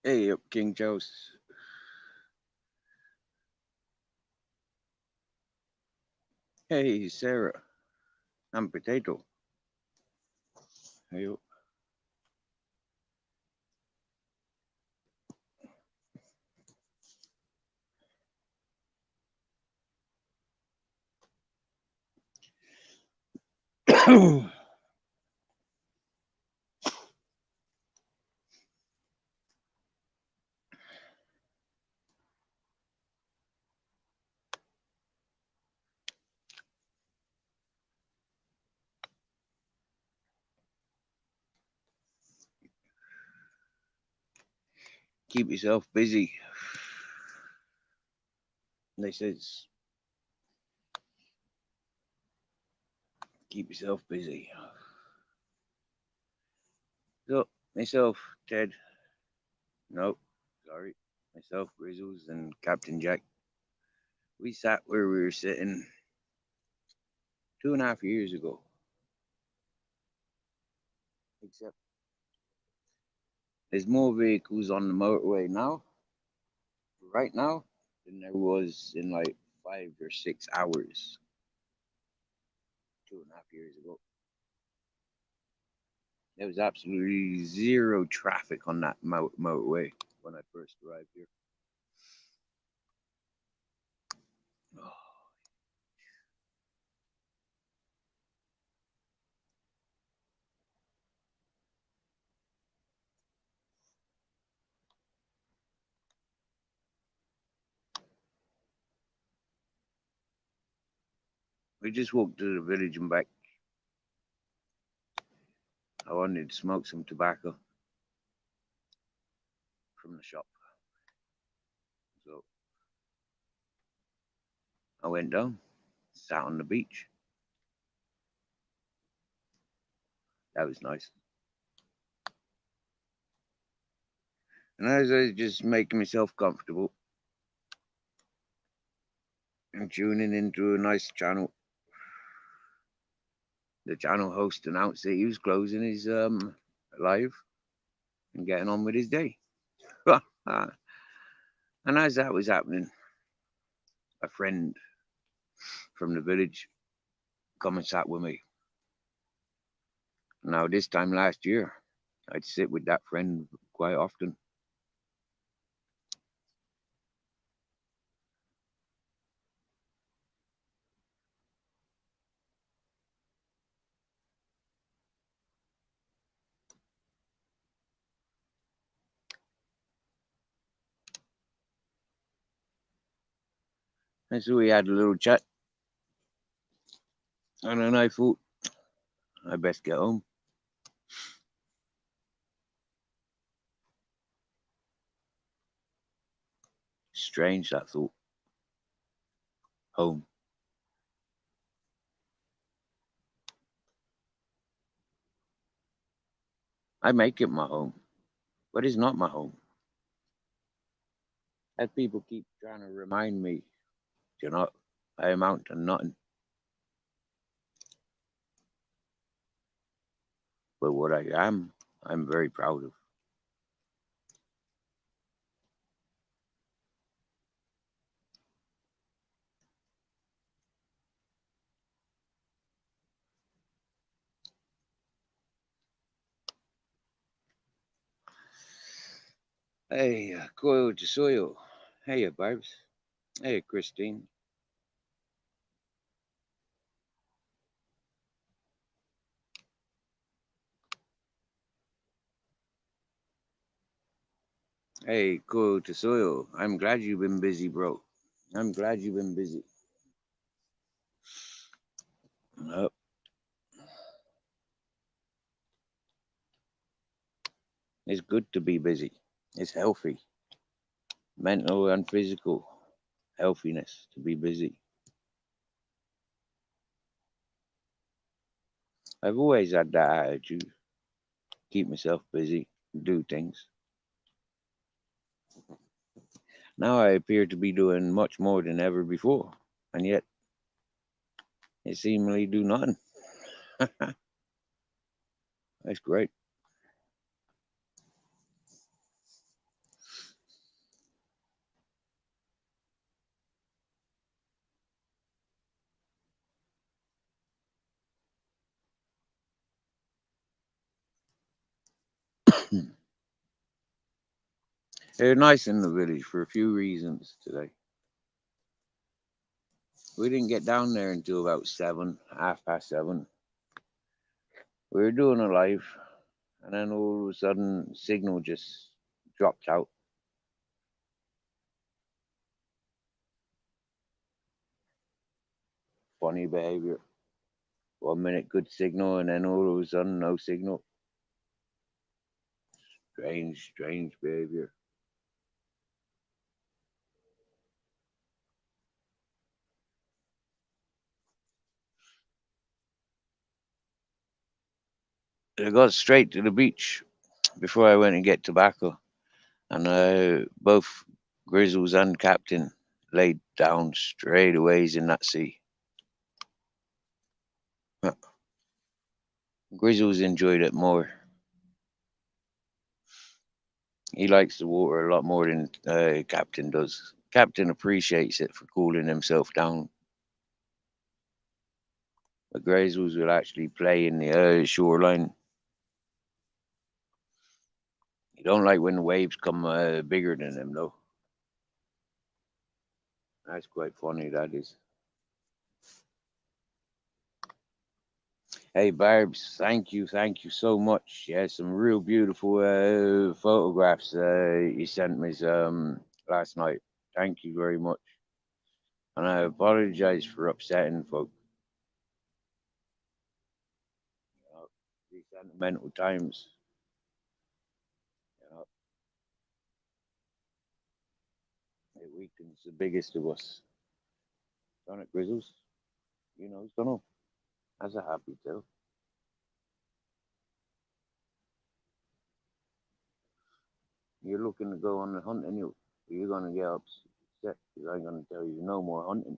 Hey, up King Charles. Hey, Sarah. I'm Potato. Hey, up. Keep yourself busy. They says, keep yourself busy. So, myself, Ted. No, sorry. Myself, Grizzles, and Captain Jack. We sat where we were sitting 2.5 years ago. Except there's more vehicles on the motorway now, right now, than there was in like 5 or 6 hours 2.5 years ago. There was absolutely zero traffic on that motorway when I first arrived here. Oh, we just walked to the village and back. I wanted to smoke some tobacco from the shop. So I went down, sat on the beach. That was nice. And as I was just making myself comfortable and tuning into a nice channel, the channel host announced that he was closing his live and getting on with his day. And as that was happening, a friend from the village come and sat with me. Now, this time last year, I'd sit with that friend quite often. And so we had a little chat. And then I thought, I best get home. Strange, that thought. Home. I make it my home, but it's not my home. As people keep trying to remind me, you know, I amount to nothing. But what I am, I'm very proud of. Hey, Koyo Chisoyo. Hey, Barbs. Hey, Christine. Hey, Koyo Chisoyo. I'm glad you've been busy, bro. I'm glad you've been busy. Uh, it's good to be busy. It's healthy, mental and physical healthiness to be busy. I've always had that attitude. Keep myself busy, do things. Now I appear to be doing much more than ever before, and yet it seemingly do nothing. That's great. They're nice in the village for a few reasons today. We didn't get down there until about 7, 7:30. We were doing a live, and then all of a sudden, signal just dropped out. Funny behavior. 1 minute good signal, and then all of a sudden, no signal. Strange behavior. I got straight to the beach before I went and get tobacco, and both Grizzles and Captain laid down straight away in that sea. Grizzles enjoyed it more. He likes the water a lot more than Captain does. Captain appreciates it for cooling himself down. The Grizzles will actually play in the shoreline. You don't like when the waves come bigger than them, though. That's quite funny, that is. Hey, Barbs, thank you so much. Yeah, some real beautiful photographs you sent me last night. Thank you very much. And I apologize for upsetting folks. You know, these sentimental times. You know, it weakens the biggest of us. Don't it, Grizzles? You know, don't know. That's a happy tale. You're looking to go on the hunting, you're going to get upset because I'm going to tell you no more hunting.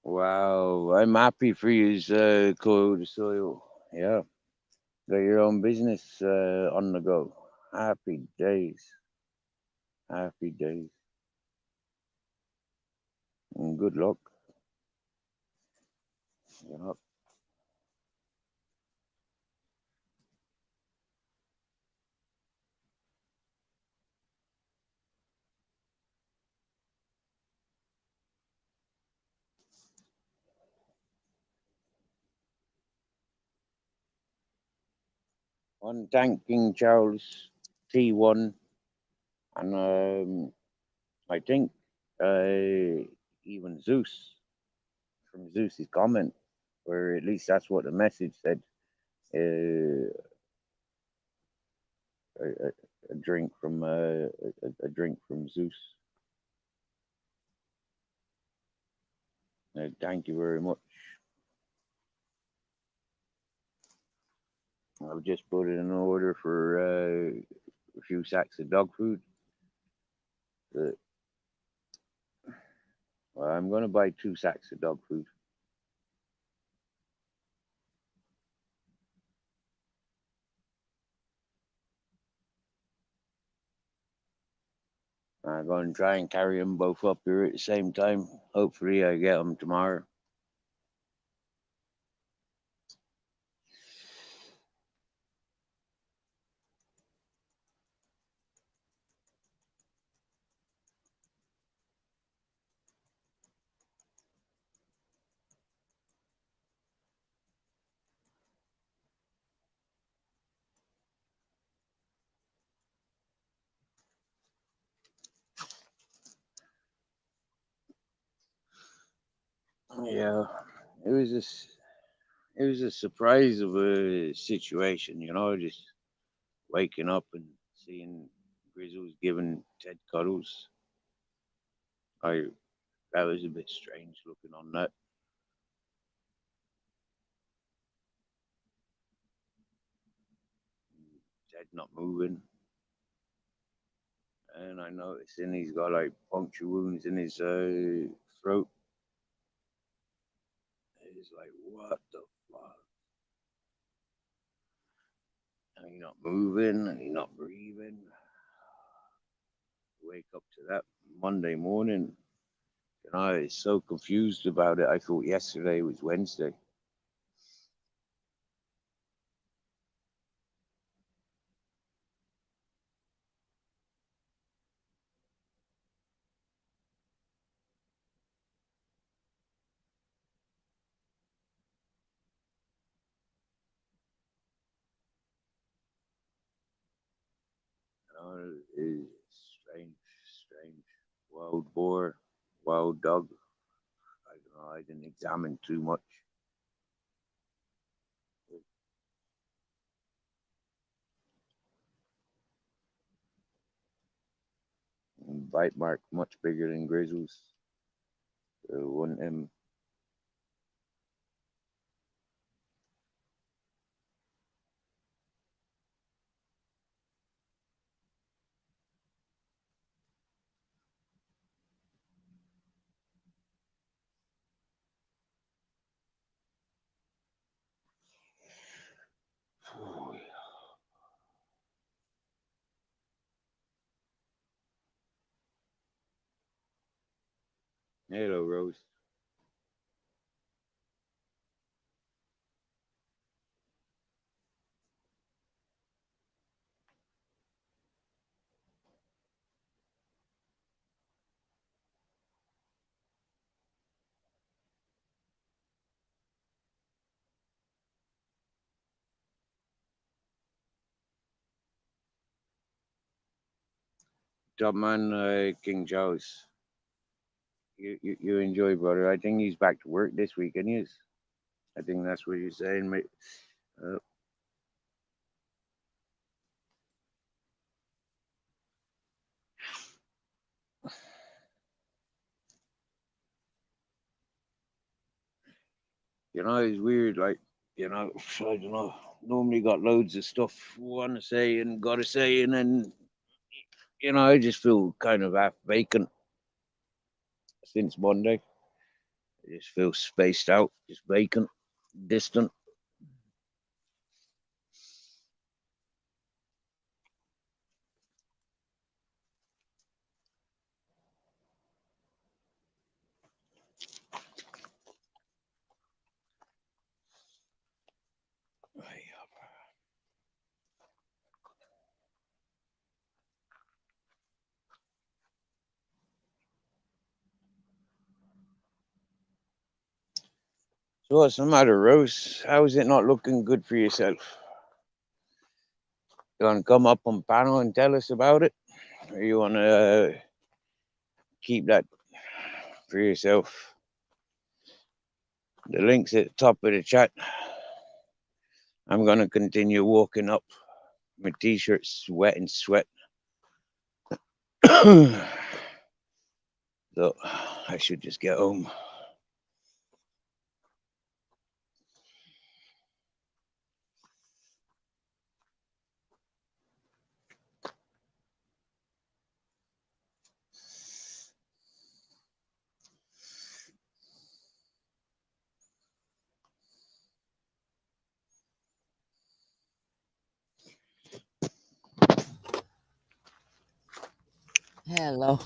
Wow, I'm happy for you, Code Soil. Yeah, got your own business on the go. Happy days. Happy days. And good luck. You know, on thanking Charles T1 and I think even Zeus from Zeus's comment, or at least that's what the message said. Uh, a drink from a drink from Zeus. Thank you very much. I've just put in an order for a few sacks of dog food. Uh, well, I'm going to buy 2 sacks of dog food. I'm going to try and carry them both up here at the same time. Hopefully, I get them tomorrow. Yeah, it was just it was a surprise of a situation, just waking up and seeing Grizzles giving Ted cuddles. I That was a bit strange looking on that. head not moving. And I noticed and he's got like puncture wounds in his throat. He's like, what the fuck? And he's not moving and he's not breathing. Wake up to that Monday morning. And I was so confused about it. I thought yesterday was Wednesday. It's strange, strange. Wild boar, wild dog. I don't know. I didn't examine too much. Bite mark much bigger than Grizzles. One M. Hello, Rose. Top man, King Charles. You enjoy, brother. I think he's back to work this week, and he is. I think that's what you're saying, mate. Uh, it's weird. Like, I don't know. Normally got loads of stuff want to say and got to say, and then, I just feel kind of half vacant since Monday. I just feel spaced out, just vacant, distant. So what's the matter, Rose? How is it not looking good for yourself? You want to come up on panel and tell us about it? Or you want to keep that for yourself? The link's at the top of the chat. I'm going to continue walking up. My t-shirt's wet and sweat. So I should just get home. Hello.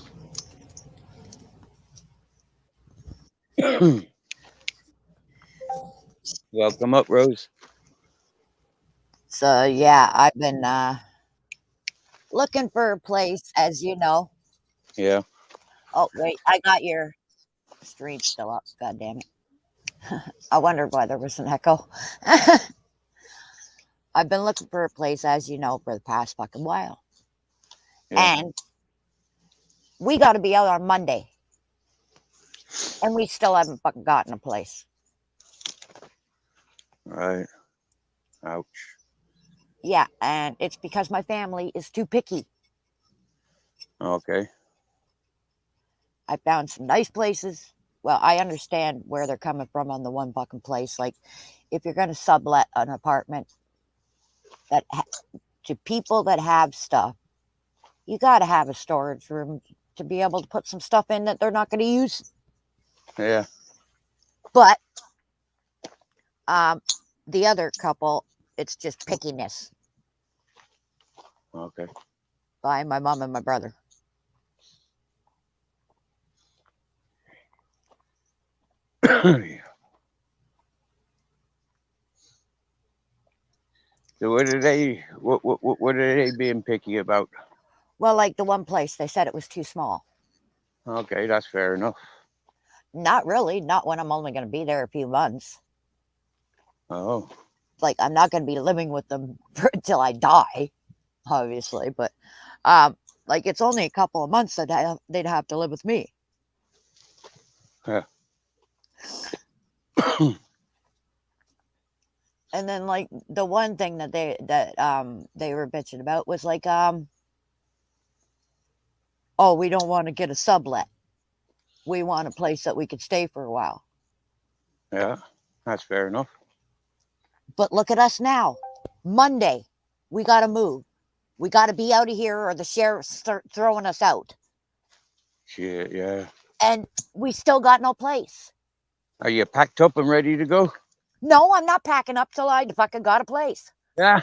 Welcome up, Rose. So yeah, I've been looking for a place, as you know. Yeah. Oh wait, I got your stream still up. God damn it! I wondered why there was an echo. I've been looking for a place, as you know, for the past fucking while, Yeah. and we got to be out on Monday, and we still haven't fucking gotten a place. Right. Ouch. Yeah, and it's because my family is too picky. Okay. I found some nice places. Well, I understand where they're coming from on the one fucking place. Like, if you're going to sublet an apartment that to people that have stuff, you got to have a storage room to be able to put some stuff in that they're not going to use. Yeah. But the other couple, it's just pickiness Okay. by my mom and my brother. So what are they being picky about? Well, like the one place, they said it was too small. Okay, that's fair enough. Not really. Not when I'm only going to be there a few months. Oh. Like, I'm not going to be living with them until I die, obviously. But, like, it's only a couple of months that they'd have to live with me. Yeah. And then, like, the one thing that they were bitching about was like, oh, we don't want to get a sublet. We want a place that we could stay for a while. Yeah, that's fair enough. But look at us now. Monday, we got to move. We got to be out of here or the sheriffs start throwing us out. Shit, yeah. And we still got no place. Are you packed up and ready to go? No, I'm not packing up till I fucking got a place. Yeah.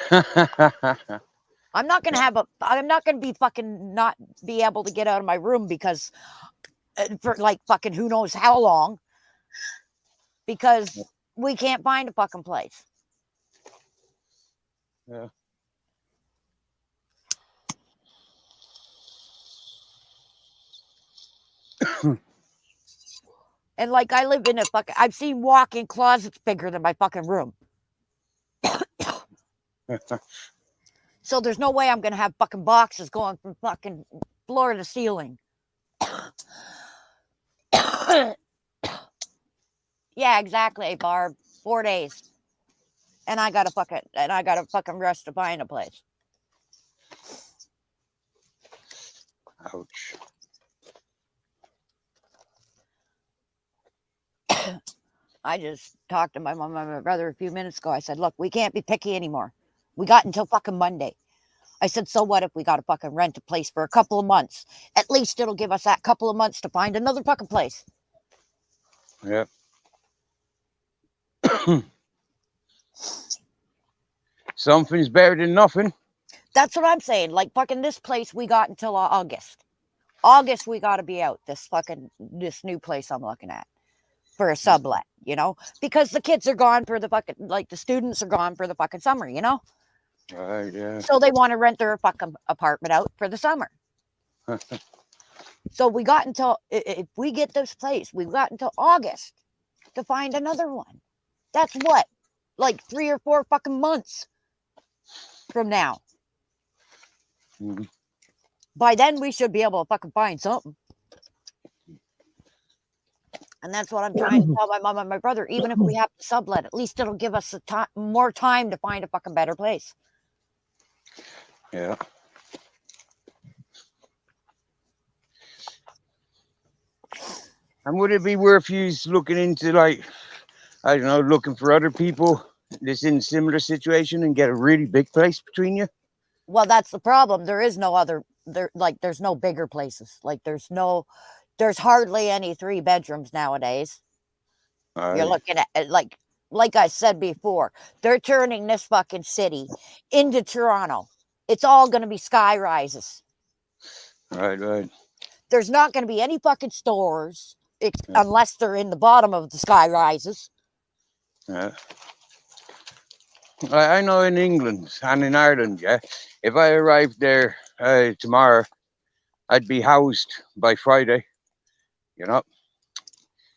I'm not going to be fucking not be able to get out of my room because for like fucking who knows how long, because we can't find a fucking place. Yeah. And like I live in I've seen walk-in closets bigger than my fucking room. So there's no way I'm going to have fucking boxes going from fucking floor to ceiling. Yeah, exactly, Barb. 4 days. And I got to fucking rush to find a place. Ouch. I just talked to my mom and my brother a few minutes ago. I said, look, we can't be picky anymore. We got until fucking Monday. I said, so what if we got to fucking rent a place for a couple of months? At least it'll give us that couple of months to find another fucking place. Yeah. Something's better than nothing. That's what I'm saying. Like fucking this place we got until August. August we got to be out. This new place I'm looking at for a sublet, you know? Because the kids are gone for the fucking, like the students are gone for the fucking summer, you know? Right, yeah. So they want to rent their fucking apartment out for the summer. So we got until, if we get this place, we've got until August to find another one. That's what? Like 3 or 4 fucking months from now. Mm-hmm. By then we should be able to fucking find something. And that's what I'm trying to tell my mom and my brother. Even if we have to sublet, at least it'll give us more time to find a fucking better place. Yeah. And would it be worth you looking into, like, I don't know, looking for other people that's in a similar situation and get a really big place between you? Well, that's the problem. There is no other, there's no bigger places. Like there's hardly any 3 bedrooms nowadays. Aye. You're looking at like I said before, they're turning this fucking city into Toronto. It's all going to be sky rises. Right. There's not going to be any fucking stores unless they're in the bottom of the sky rises. Yeah. I know in England and in Ireland, yeah, if I arrived there tomorrow, I'd be housed by Friday, you know?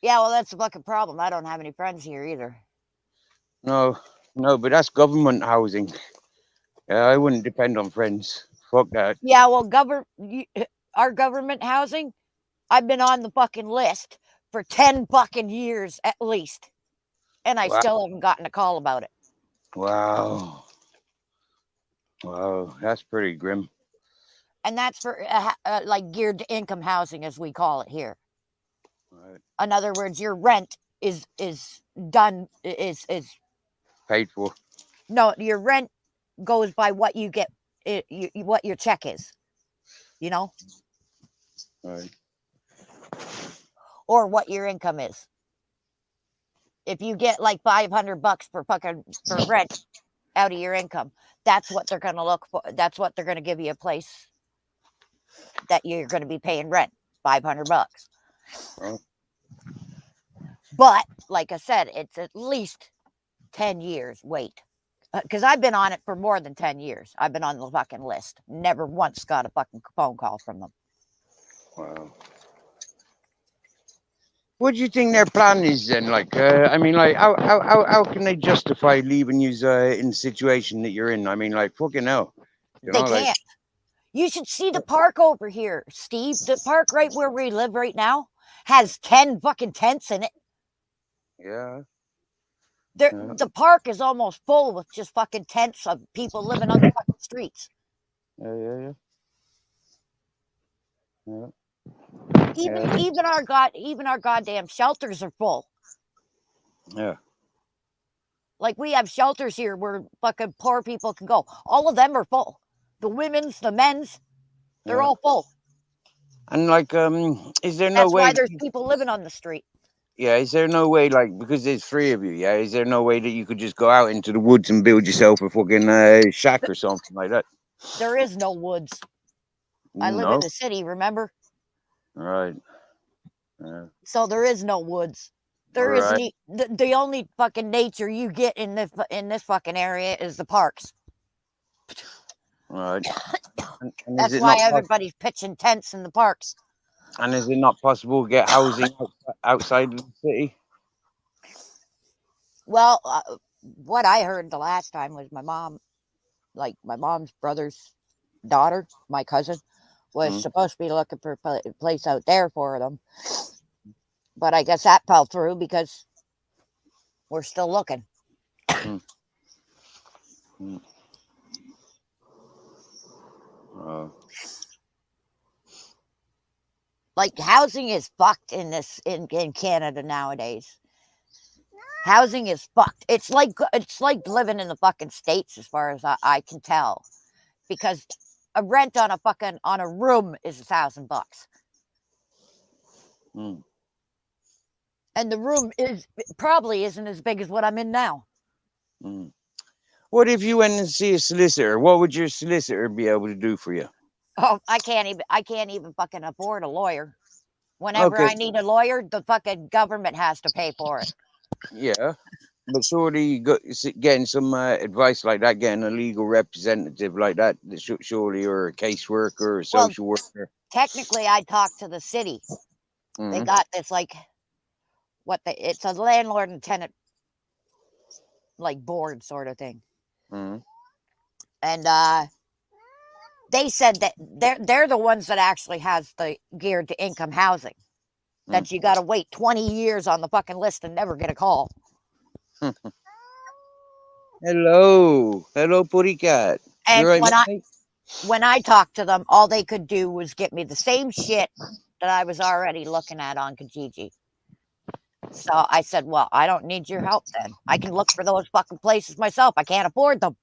Yeah, well, that's the fucking problem. I don't have any friends here either. No, but that's government housing. Yeah, I wouldn't depend on friends. Fuck that. Yeah, well, our government housing, I've been on the fucking list for 10 fucking years at least. And I still haven't gotten a call about it. Wow, that's pretty grim. And that's for like geared to income housing, as we call it here. Right. In other words, your rent is done is Paid for. No, your rent goes by what you get what your check is, you know, Right. or what your income is. If you get like $500 for rent out of your income, that's what they're going to look for. That's what they're going to give you a place that you're going to be paying rent, $500. Well, But like I said, it's at least 10 years wait. Because I've been on it for more than 10 years. I've been on the fucking list. Never once got a fucking phone call from them. wow. What do you think their plan is then? Like, I mean, like, how can they justify leaving you in the situation that you're in? I mean, like, fucking hell, you They know, like, can't. You should see the park over here, Steve. The park right where we live right now has 10 fucking tents in it. yeah, yeah, The park is almost full with just fucking tents of people living on the fucking streets. yeah, yeah, Even yeah, even our goddamn shelters are full. yeah. Like we have shelters here where fucking poor people can go. All of them are full. The women's, the men's, they're Yeah. all full. And like, is there no That's way? why there's people living on the street. Yeah, is there no way, like, because there's three of you? Yeah, is there no way that you could just go out into the woods and build yourself a fucking shack or something like that? There is no woods. I live in No. the city, remember? Right. Yeah. So there is no woods. There Right. isn't the only fucking nature you get in this fucking area is the parks. Right. And is That's it why not? everybody's pitching tents in the parks. And is it not possible to get housing outside of the city? Well, what I heard the last time was my mom's brother's daughter, my cousin, was Mm. supposed to be looking for a place out there for them. But I guess that fell through because we're still looking. Mm. Mm. Like housing is fucked in Canada nowadays. Housing is fucked. It's like living in the fucking States as far as I can tell. Because a rent on a room is $1,000. Mm. And the room probably isn't as big as what I'm in now. Mm. What if you went and see a solicitor? What would your solicitor be able to do for you? Oh, I can't even fucking afford a lawyer. Whenever Okay, I need a lawyer, the fucking government has to pay for it. yeah, but surely getting some advice like that, getting a legal representative like that, surely, or a caseworker or a Well, social worker. technically, I talked to the city. They Mm. got this it's a landlord and tenant like board sort of thing, Mm. and they said that they're the ones that actually has the geared to income housing. That Mm. you got to wait 20 years on the fucking list and never get a call. Hello, Putty Cat. And You're right, mate. when I talked to them, all they could do was get me the same shit that I was already looking at on Kijiji. So I said, well, I don't need your help then. I can look for those fucking places myself. I can't afford them.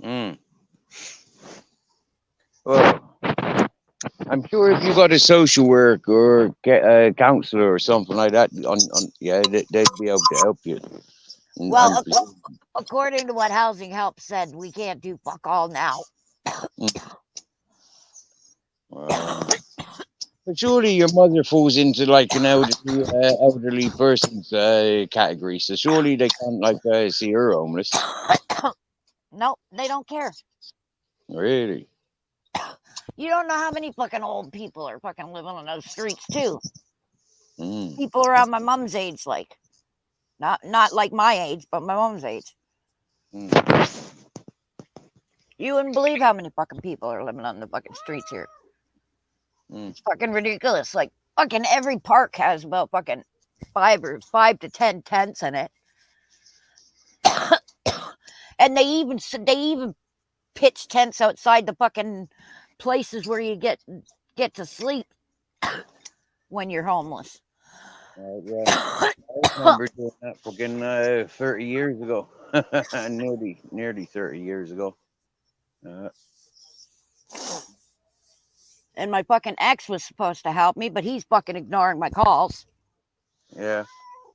Mm. Well, I'm sure if you got a social work or get a counselor or something like that, yeah, they'd be able to help you. Well, according to what Housing Help said, we can't do fuck all now. But surely your mother falls into like an elderly person's category, so surely they can't like see her homeless. Nope, they don't care. Really? You don't know how many fucking old people are fucking living on those streets too. Mm. People around my mom's age, like not like my age, but my mom's age. Mm. You wouldn't believe how many fucking people are living on the fucking streets here. Mm. It's fucking ridiculous. Like fucking every park has about fucking 5 to 10 tents in it. And they even pitch tents outside the fucking places where you get to sleep when you're homeless. Yeah, I remember doing that fucking 30 years ago. Nearly 30 years ago. Uh, And my fucking ex was supposed to help me, but he's fucking ignoring my calls. yeah.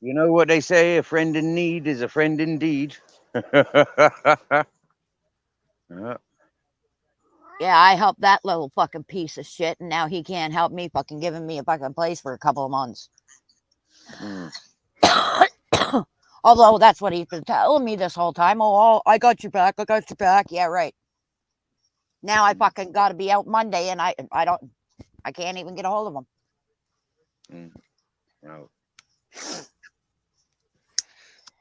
You know what they say? A friend in need is a friend indeed. Uh, Yeah, I helped that little fucking piece of shit, and now he can't help me fucking giving me a fucking place for a couple of months. mm, Although that's what he's been telling me this whole time. Oh, I got your back. I got your back. Yeah, right. Now I fucking got to be out Monday, and I can't even get a hold of him. no.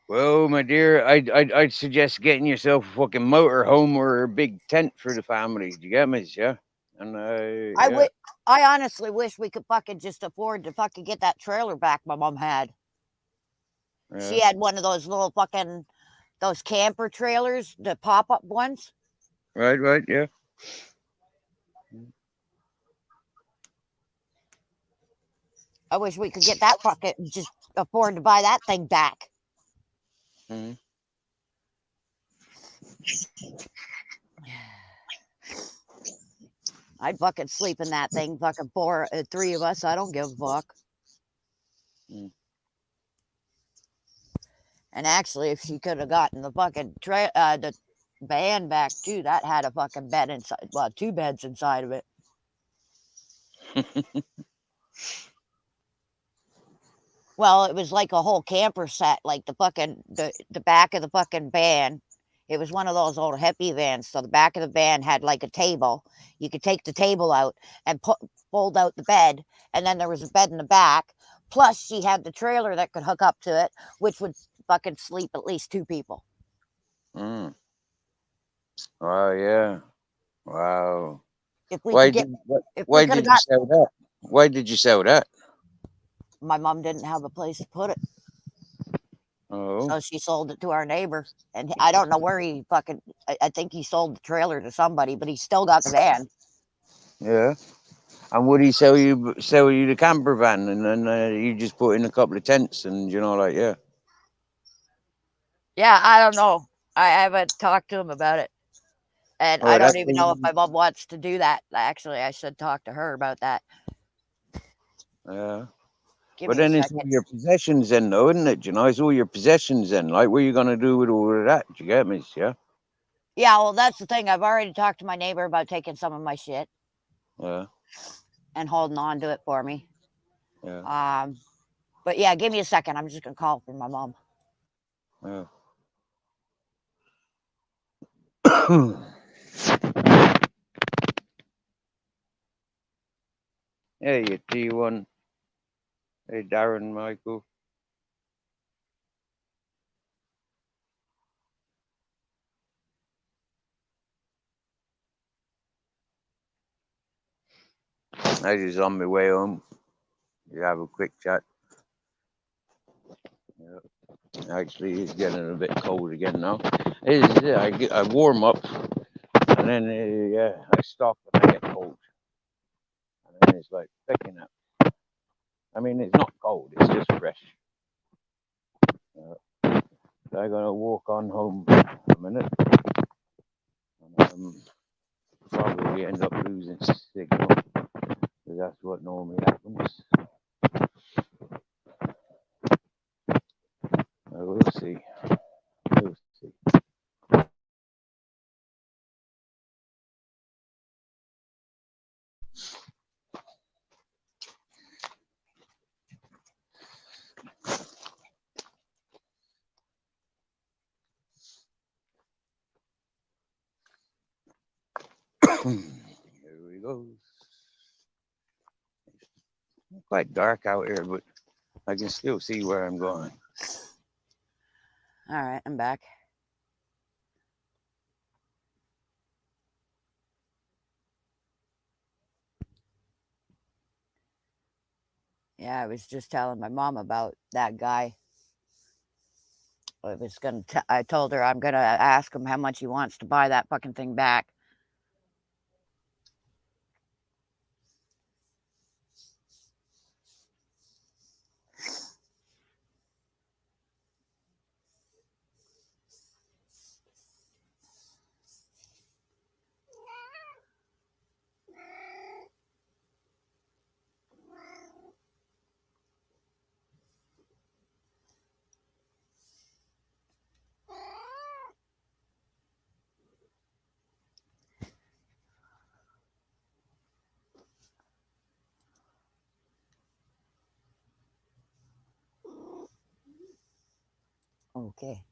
Well, my dear, I'd suggest getting yourself a fucking motorhome or a big tent for the family. Do you get me? Yeah. And yeah. I honestly wish we could fucking just afford to fucking get that trailer back my mom had. She Yeah. had one of those little fucking those camper trailers, the pop up ones. Right. Yeah. I wish we could get that fucking just afford to buy that thing back. Mm-hmm. I'd fucking sleep in that thing, fucking three of us. I don't give a fuck. Mm. And actually, if she could have gotten the fucking the van back too, that had a fucking bed inside. Well, two beds inside of it. Well, it was like a whole camper set, like the fucking the back of the fucking van. It was one of those old hippie vans. So the back of the van had like a table. You could take the table out and fold out the bed, and then there was a bed in the back. Plus, she had the trailer that could hook up to it, which would fucking sleep at least two people. Mm. Oh yeah. Wow. If we could get, if we Why could have did you got, sell that? Why did you sell that? my mom didn't have a place to put it, Oh. so she sold it to our neighbor. And I don't know where he fucking. I think he sold the trailer to somebody, but he still got the van. Yeah. And would he sell you the camper van, and then you just put in a couple of tents, and like yeah. Yeah, I don't know. I haven't talked to him about it. And I Well, don't that's even know if my mom wants to do that. Actually, I should talk to her about that. yeah. Give But me a then it's all second. your possessions, then, though, isn't it? It's all your possessions, then. Like, what are you gonna do with all of that? Do you get me? Yeah. Yeah, well, that's the thing. I've already talked to my neighbor about taking some of my shit Yeah. and holding on to it for me. Yeah. But yeah, give me a second. I'm just gonna call for my mom. Yeah. Hey, you T1. Hey, Darren, Michael. I just on my way home. You have a quick chat. Yeah. Actually, it's getting a bit cold again now. I warm up, and then yeah, I stop and I get cold, and then it's like picking up. I mean, it's not cold; it's just fresh. So I'm gonna walk on home for a minute. And, probably end up losing signal, because that's what normally happens. We'll see. We'll see. Here we go. It's quite dark out here, but I can still see where I'm going. All right, I'm back. Yeah, I was just telling my mom about that guy. I told her I'm gonna ask him how much he wants to buy that fucking thing back. Okay.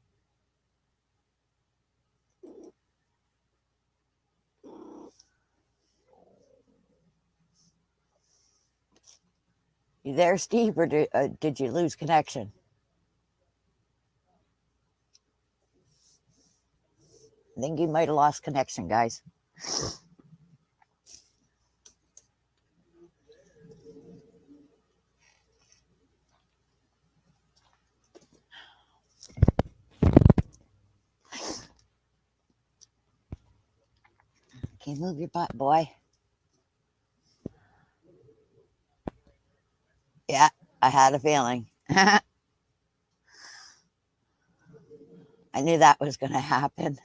You there, Steve, or did you lose connection? I think you might have lost connection, guys. Okay, move your butt, boy. Yeah, I had a feeling. I knew that was going to happen.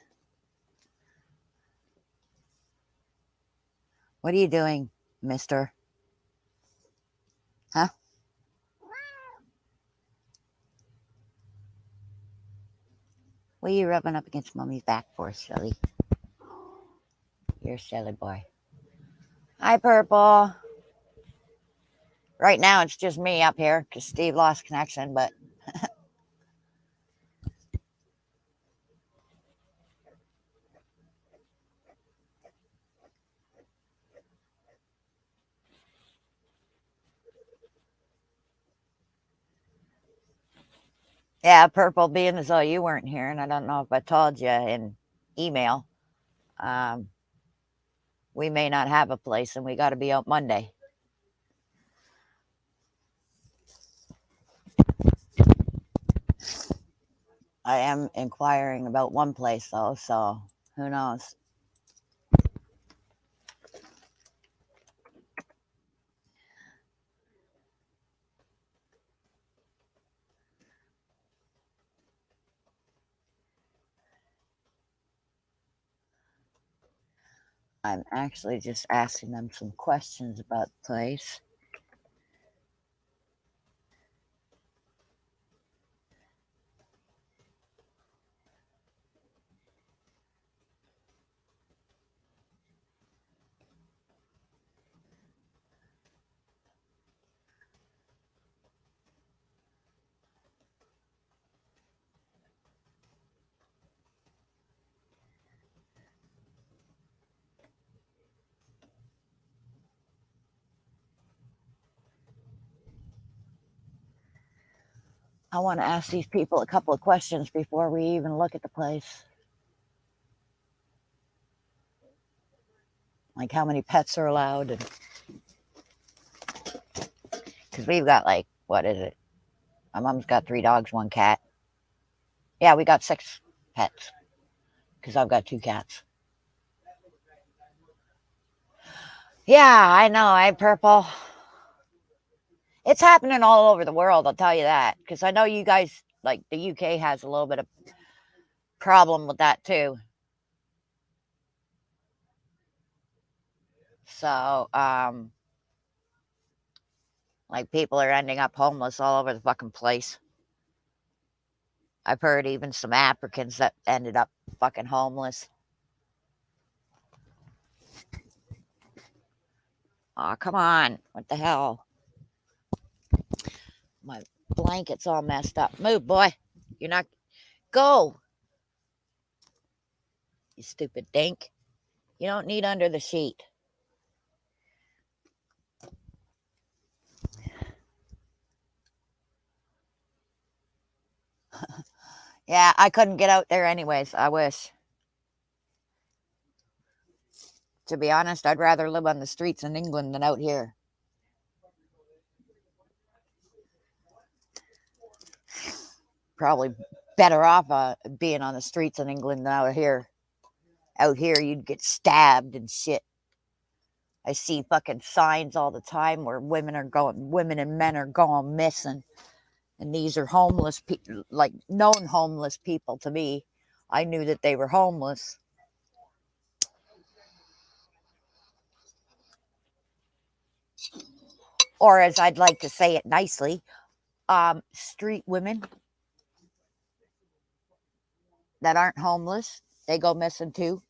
What are you doing, mister? Huh? What are you rubbing up against Mommy's back for, silly? You're a silly boy. Hi, Purple. Right now, it's just me up here because Steve lost connection, but yeah, Purple, being as though you weren't here, and I don't know if I told you in email, we may not have a place and we got to be out Monday. I am inquiring about one place though, so who knows? I'm actually just asking them some questions about the place. I want to ask these people a couple of questions before we even look at the place. Like how many pets are allowed, and because we've got like, what is it? My mom's got 3 dogs, 1 cat. Yeah, we got 6 pets because I've got 2 cats. Yeah, I know, Purple. It's happening all over the world, I'll tell you that, because I know you guys, like the UK has a little bit of problem with that too. So, like people are ending up homeless all over the fucking place. I've heard even some Africans that ended up fucking homeless. Oh, come on. What the hell? My blanket's all messed up. Move, boy. You're not. Go. You stupid dink. You don't need under the sheet. Yeah, I couldn't get out there anyways. I wish. To be honest, I'd rather live on the streets in England than out here. Probably better off being on the streets in England than out here. Out here, you'd get stabbed and shit. I see fucking signs all the time where women and men are going missing. And these are homeless people, like known homeless people to me. I knew that they were homeless. Or as I'd like to say it nicely, street women that aren't homeless, they go missing too.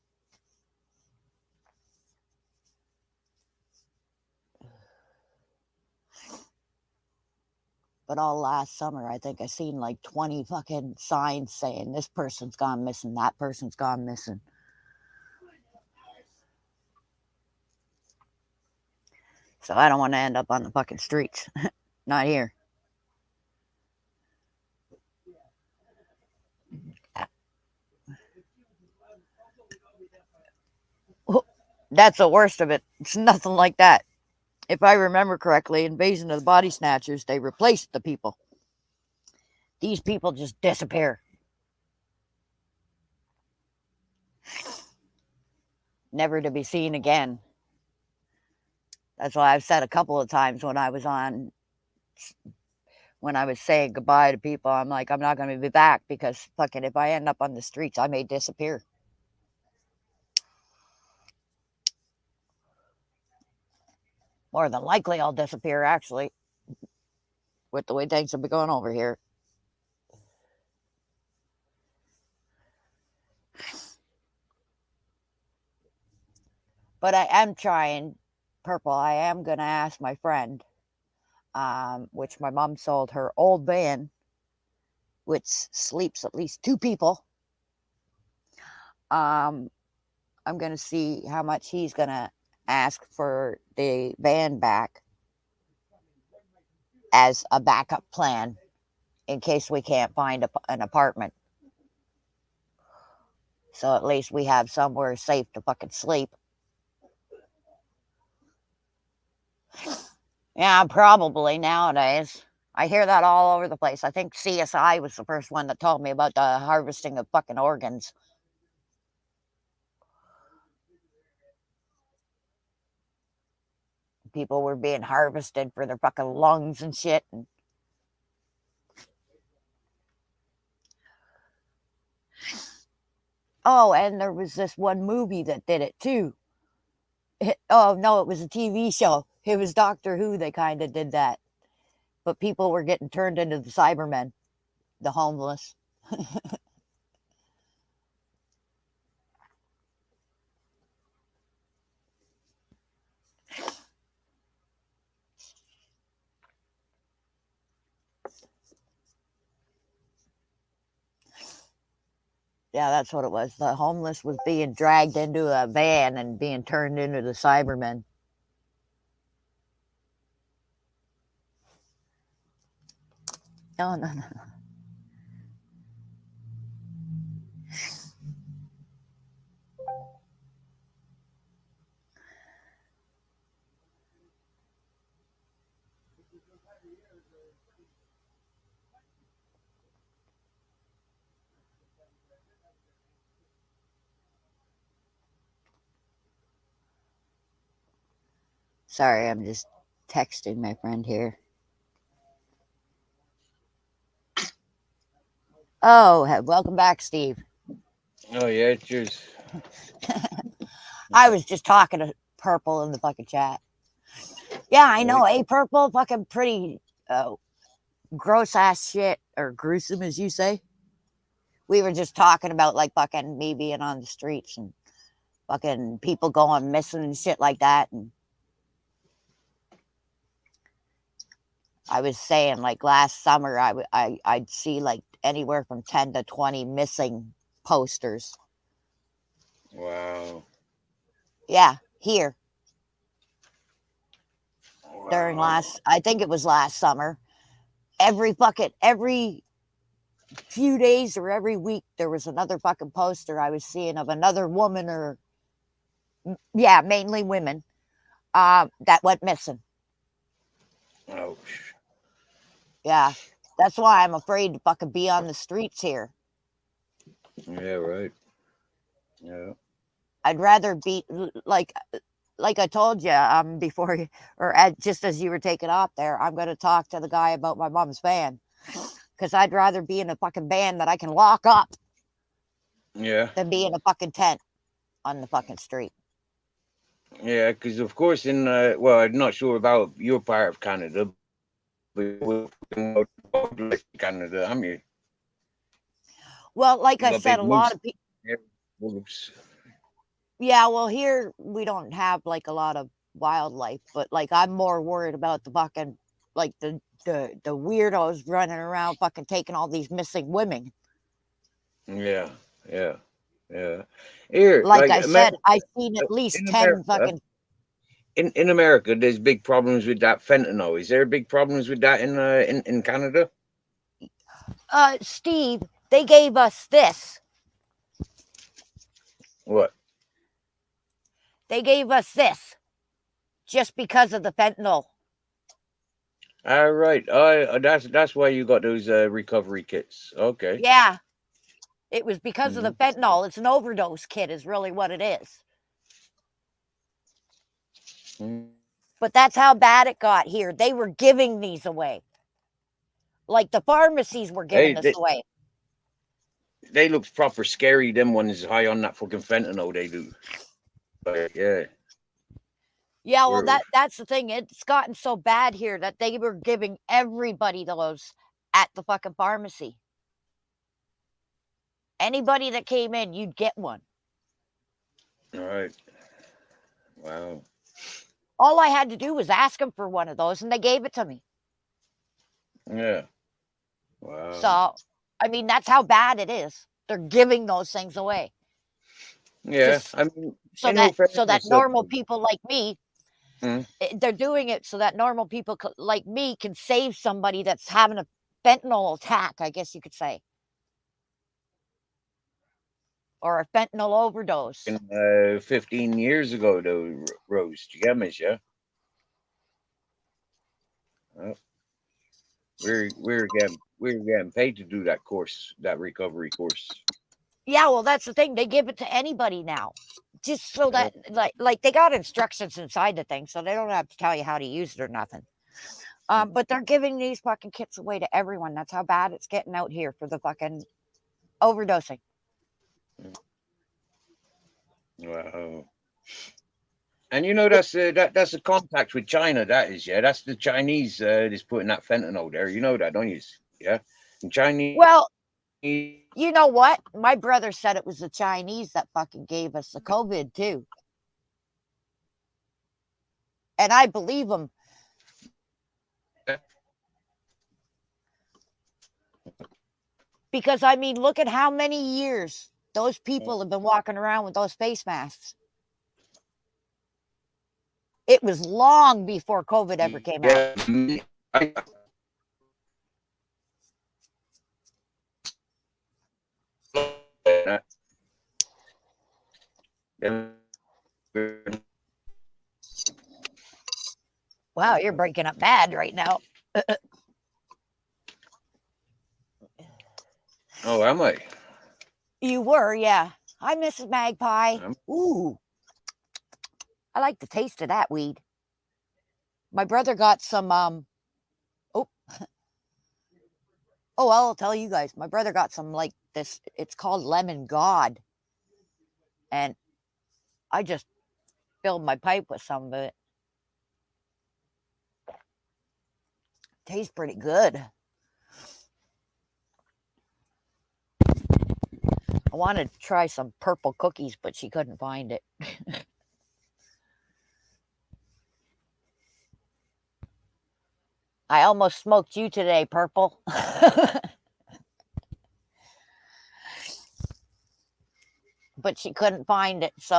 But all last summer, I think I seen like 20 fucking signs saying this person's gone missing, that person's gone missing. So I don't want to end up on the fucking streets. Not here. That's the worst of it. It's nothing like that. If I remember correctly, Invasion of the Body Snatchers, they replaced the people. These people just disappear. Never to be seen again. That's why I've said a couple of times when I was saying goodbye to people, I'm like, I'm not going to be back because fucking if I end up on the streets, I may disappear. More than likely, I'll disappear, actually, with the way things have been going over here. But I am trying, Purple, I am going to ask my friend, which my mom sold her old van, which sleeps at least 2 people. I'm going to see how much he's going to ask for the van back as a backup plan in case we can't find an apartment. So at least we have somewhere safe to fucking sleep. Yeah, probably nowadays. I hear that all over the place. I think CSI was the first one that told me about the harvesting of fucking organs. People were being harvested for their fucking lungs and shit. Oh, and there was this one movie that did it too. Oh, no, it was a TV show. It was Doctor Who. They kind of did that. But people were getting turned into the Cybermen, the homeless. Yeah, that's what it was. The homeless was being dragged into a van and being turned into the Cybermen. No, no, no. Sorry, I'm just texting my friend here. Oh, welcome back, Steve. Oh yeah, cheers. I was just talking to Purple in the fucking chat. Yeah, I know. Hey, Purple, fucking pretty gross ass shit, or gruesome, as you say. We were just talking about like fucking me being on the streets and fucking people going missing and shit like that. And I was saying like last summer, I'd see like anywhere from 10 to 20 missing posters. Wow. Yeah, here. Wow. During I think it was last summer. Every few days or every week, there was another fucking poster I was seeing of another woman or, yeah, mainly women, that went missing. Ouch. Yeah, that's why I'm afraid to fucking be on the streets here. Yeah, right. Yeah. I'd rather be like I told you before, or just as you were taking off there, I'm going to talk to the guy about my mom's van because I'd rather be in a fucking van that I can lock up Yeah. than be in a fucking tent on the fucking street. Yeah, because of course well, I'm not sure about your part of Canada, but like Canada, I mean. Well, like I said, a lot of people. Yeah, well, here we don't have like a lot of wildlife, but like I'm more worried about the fucking like the weirdos running around fucking taking all these missing women. Yeah, yeah, yeah. Here, Like like I said, I've seen at least in 10 America, fucking in America, there's big problems with that fentanyl. Is there big problems with that in Canada? Steve, they gave us this. What? They gave us this just because of the fentanyl. All right. That's why you got those recovery kits. Okay. Yeah, it was because of the Hmm. fentanyl. It's an overdose kit, is really what it is. But that's how bad it got here. They were giving these away. Like the pharmacies were giving Hey, this away. they look proper scary. Them ones high on that fucking fentanyl. They do. But yeah, Yeah, well, we're that's the thing. It's gotten so bad here that they were giving everybody those at the fucking pharmacy. Anybody that came in, you'd get one. all right. Wow. All I had to do was ask them for one of those, and they gave it to me. Yeah. Wow. So, I mean, that's how bad it is. They're giving those things away Yeah. just I mean, so in all that fairness, normal people like me, mm, they're doing it so that normal people like me can save somebody that's having a fentanyl attack, I guess you could say, or a fentanyl overdose. 15 years ago, though, Rose, do you get me? Yeah. Well, we're getting paid to do that course, that recovery course. Yeah, well, that's the thing. They give it to anybody now, just so Yeah. that like they got instructions inside the thing, so they don't have to tell you how to use it or nothing. But they're giving these fucking kits away to everyone. That's how bad it's getting out here for the fucking overdosing. Wow. And that's a contact with China. That is, yeah. That's the Chinese that's putting that fentanyl there. You know that, don't you? Yeah. And Chinese. Well, you know what? My brother said it was the Chinese that fucking gave us the COVID too. And I believe him because I mean, look at how many years those people have been walking around with those face masks. It was long before COVID ever came out. Yeah. Wow, you're breaking up bad right now. Oh, am I? You were, yeah. Hi, Mrs. Magpie. Ooh, I like the taste of that weed. My brother got some. Oh, oh, I'll tell you guys. My brother got some like this. It's called Lemon God, and I just filled my pipe with some of it. Tastes pretty good. I wanted to try some purple cookies, but she couldn't find it. I almost smoked you today, Purple. But she couldn't find it, so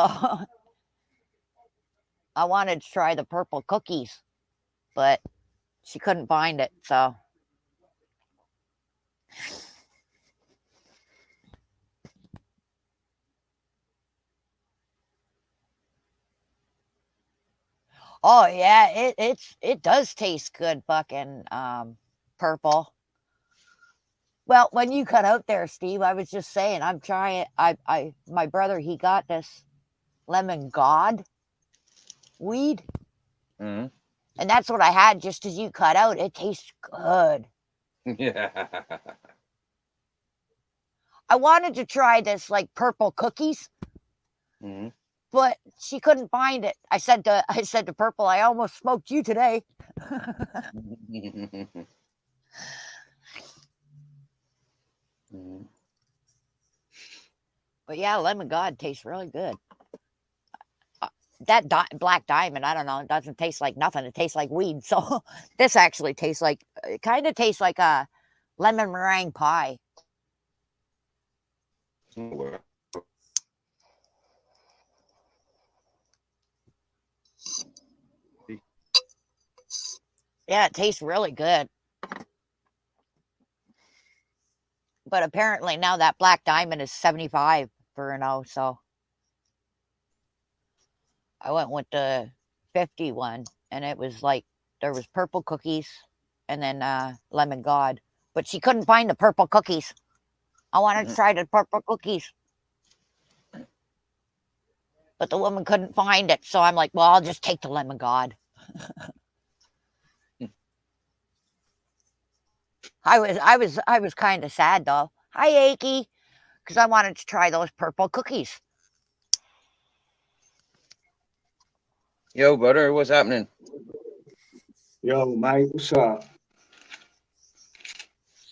I wanted to try the purple cookies, but she couldn't find it, so. Oh yeah, it does taste good, fucking purple. Well, when you cut out there, Steve, I was just saying I'm trying. My brother, he got this lemon God weed, Mm-hmm. and that's what I had just as you cut out. It tastes good. Yeah. I wanted to try this like purple cookies, Mm-hmm. but she couldn't find it. I said to Purple, I almost smoked you today. But yeah, lemon God tastes really good. that black diamond, I don't know, it doesn't taste like nothing. It tastes like weed. So this actually tastes like, it kind of tastes like a lemon meringue pie. Yeah, it tastes really good. But apparently now that black diamond is 75 for an O. So I went with the 51, and it was like there was purple cookies and then lemon god. But she couldn't find the purple cookies. I wanted to try the purple cookies. But the woman couldn't find it. So I'm like, well, I'll just take the lemon god. I was kind of sad though. Hi, Akey, because I wanted to try those purple cookies. Yo, brother, what's happening? Yo, mate, what's up?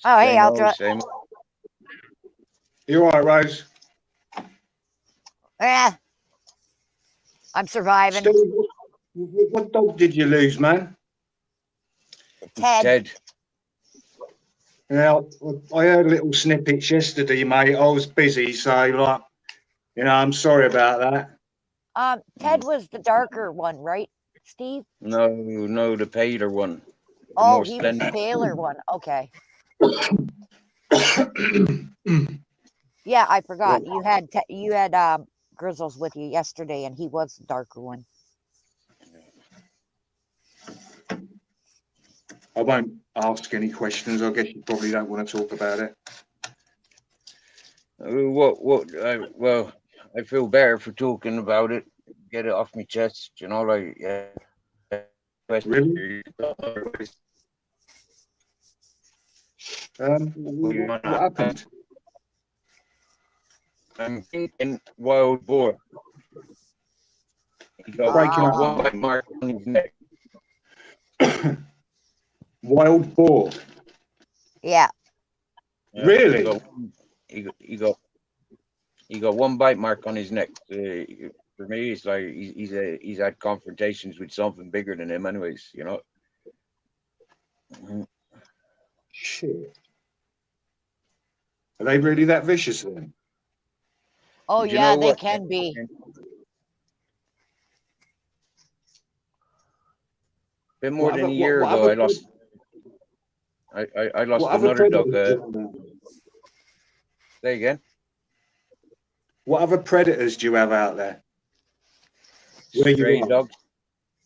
Oh, hey, I'll throw. Same. You all right, Rose? Yeah, I'm surviving. Steve, what dog did you lose, man? Ted. Yeah, I heard little snippets yesterday, mate. I was busy, so like, I'm sorry about that. Ted was the darker one, right, Steve? No, the paler one. Oh, he was the paler one. Okay. Yeah, I forgot. You had Grizzles with you yesterday, and he was the darker one. I won't ask any questions. I guess you probably don't want to talk about it. Well, I feel better for talking about it. Get it off my chest, like, yeah. Really? What happened? I'm thinking wild boar. He got Breaking up. one bite mark on his neck. Wild boar. Yeah. Really? He got one bite mark on his neck. For me, it's like he's had confrontations with something bigger than him, anyways. Shit. Are they really that vicious then? Oh, yeah, they can be. Been more than a year ago, I lost another dog. Say again. What other predators do you have out there?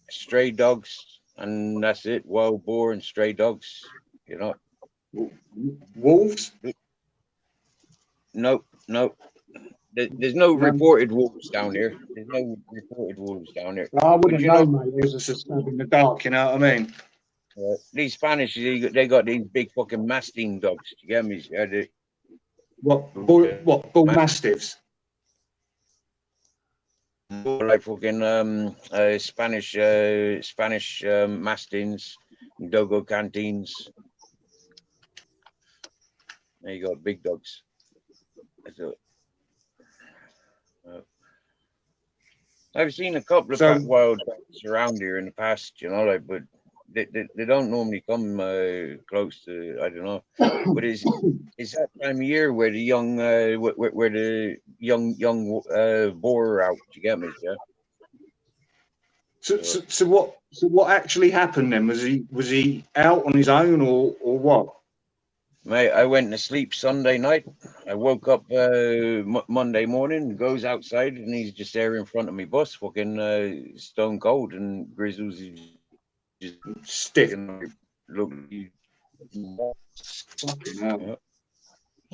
Stray dogs, and that's it. Wild boar and stray dogs. Wolves? Nope. There's no reported wolves down here. There's no reported wolves down here. I wouldn't know, mate. It was just a stab in the dark, you know what I mean? These Spanish, they got these big fucking Mastin dogs. You get me? What bull mastiffs? Like fucking Spanish Mastins, Dogo Cantines. There you go, big dogs. I've seen a couple of wild dogs around here in the past, but they don't normally come close to, I don't know. But it's that time of year where the young boar are out. You get me? Yeah. So what actually happened then? Was he out on his own or what? Mate, I went to sleep Sunday night. I woke up Monday morning, goes outside, and he's just there in front of me bus, fucking stone cold, and Grizzles is just sticking. Look, he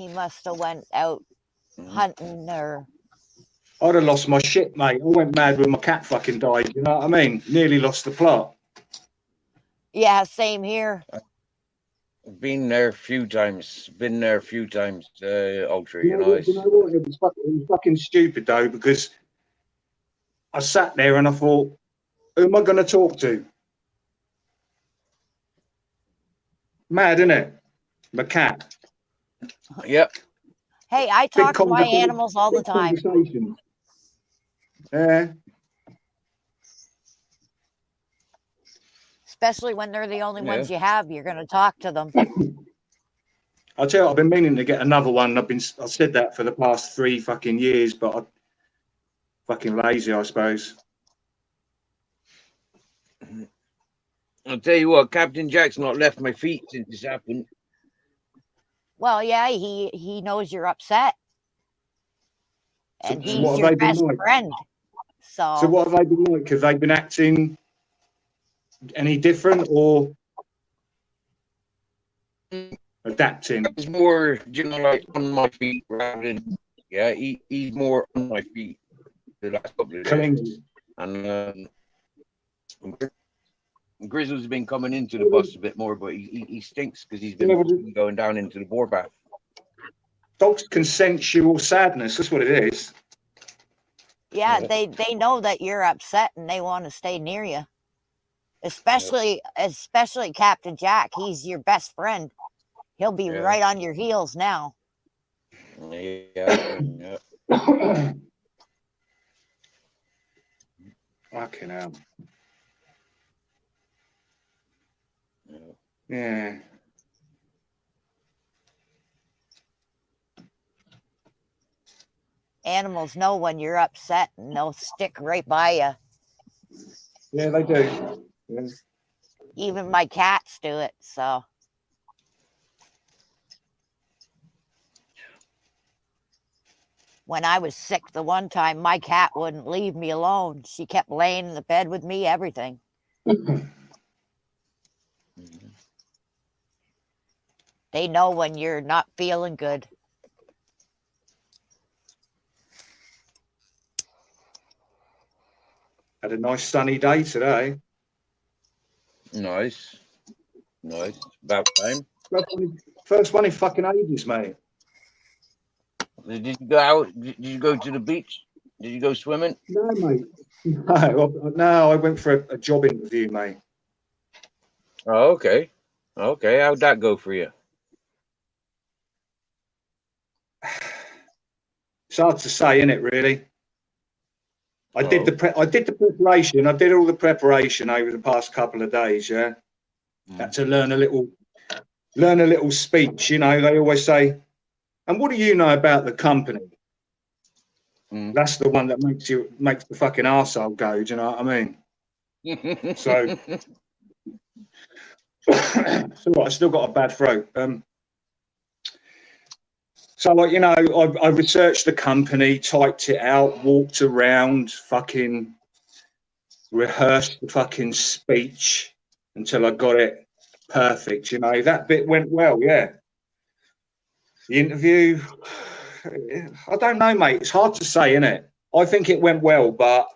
must have went out hunting or. I'd have lost my shit, mate. I went mad when my cat fucking died. You know what I mean? Nearly lost the plot. Yeah, same here. Been there a few times. Ultra. You know what? It was fucking stupid though, because I sat there and I thought, who am I going to talk to? Mad, isn't it? My cat. Yep. Hey, I talk to my animals all the time. Yeah. especially when they're the only ones you have. You're going to talk to them. I'll tell you, I've been meaning to get another one. I've said that for the past 3 fucking years, but I'm fucking lazy, I suppose. I'll tell you what, Captain Jack's not left my feet since this happened. Well, yeah, he knows you're upset. And he's your best friend. So what have they been like? Have they been acting any different or adapting? He's more, like on my feet rather than, he's more on my feet the last couple of days. And Grizzle's been coming into the bus a bit more, but he stinks because he's been going down into the boar bath. Dogs consensual sadness. That's what it is. Yeah, they know that you're upset and they want to stay near you. Especially Captain Jack. He's your best friend. He'll be right on your heels now. Yeah. Fucking hell. Yeah. Animals know when you're upset and they'll stick right by you. Yeah, they do. Yeah. Even my cats do it, so. When I was sick the one time, my cat wouldn't leave me alone. She kept laying in the bed with me, everything. They know when you're not feeling good. Had a nice sunny day today. Nice. About time. First one in fucking ages, mate. Did you go out? Did you go to the beach? Did you go swimming? No, mate. No, I went for a job interview, mate. Oh, okay. How'd that go for you? It's hard to say, isn't it? Really. I did the preparation. I did all the preparation over the past couple of days. Yeah, had to learn a little speech. You know, they always say, "And what do you know about the company?" That's the one that makes the fucking arsehole go. Do you know what I mean? So, I still got a bad throat. So, like, you know, I researched the company, typed it out, walked around, fucking rehearsed the fucking speech until I got it perfect. You know, that bit went well, yeah. The interview, I don't know, mate. It's hard to say, isn't it? I think it went well, but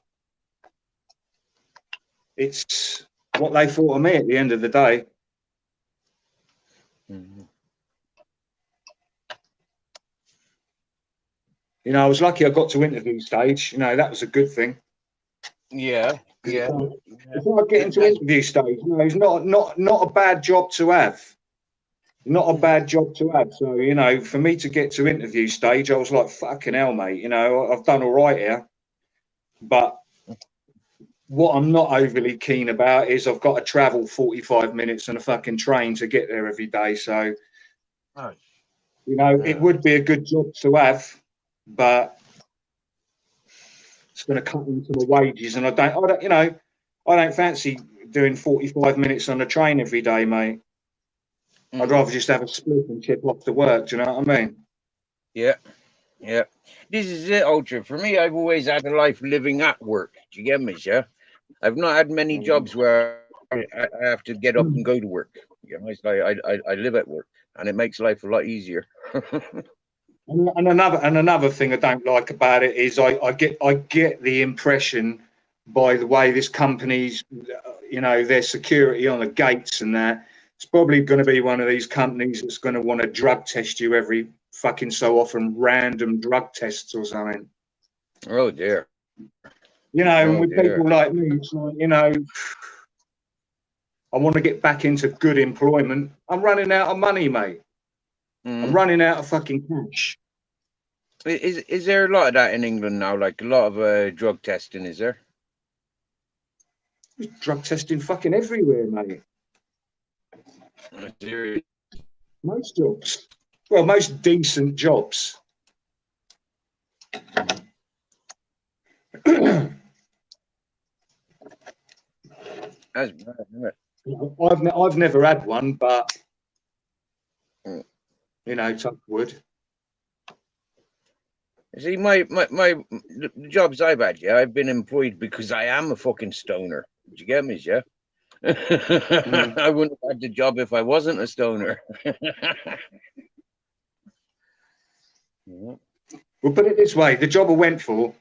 it's what they thought of me at the end of the day. You know, I was lucky I got to interview stage. You know, that was a good thing. Yeah. Before I get into interview stage, you know, it's not a bad job to have. Not a bad job to have. So, you know, for me to get to interview stage, I was like, fucking hell, mate. You know, I've done all right here. But what I'm not overly keen about is I've got to travel 45 minutes on a fucking train to get there every day. So, you know, it would be a good job to have. But it's going to cut into my wages, and I don't fancy doing 45 minutes on a train every day, mate. I'd rather just have a split and chip off to work. Do you know what I mean? Yeah. This is it, Ultra. For me, I've always had a life living at work. Do you get me, yeah? I've not had many jobs where I have to get up and go to work. You know, it's like I live at work, and it makes life a lot easier. And another thing I don't like about it is I get the impression by the way this company's, you know, their security on the gates and that, it's probably going to be one of these companies that's going to want to drug test you every fucking so often, random drug tests or something. Oh dear. You know, people like me, it's like, you know, I want to get back into good employment. I'm running out of money, mate. I'm running out of fucking cash. Is there a lot of that in England now? Like a lot of drug testing, is there? There's drug testing fucking everywhere, mate. Most jobs. Well, most decent jobs. That's bad, isn't it? I've never had one, but you know, touch wood. See, the jobs I've had, yeah, I've been employed because I am a fucking stoner. Did you get me, yeah? I wouldn't have had the job if I wasn't a stoner. Well, put it this way: the job I went for,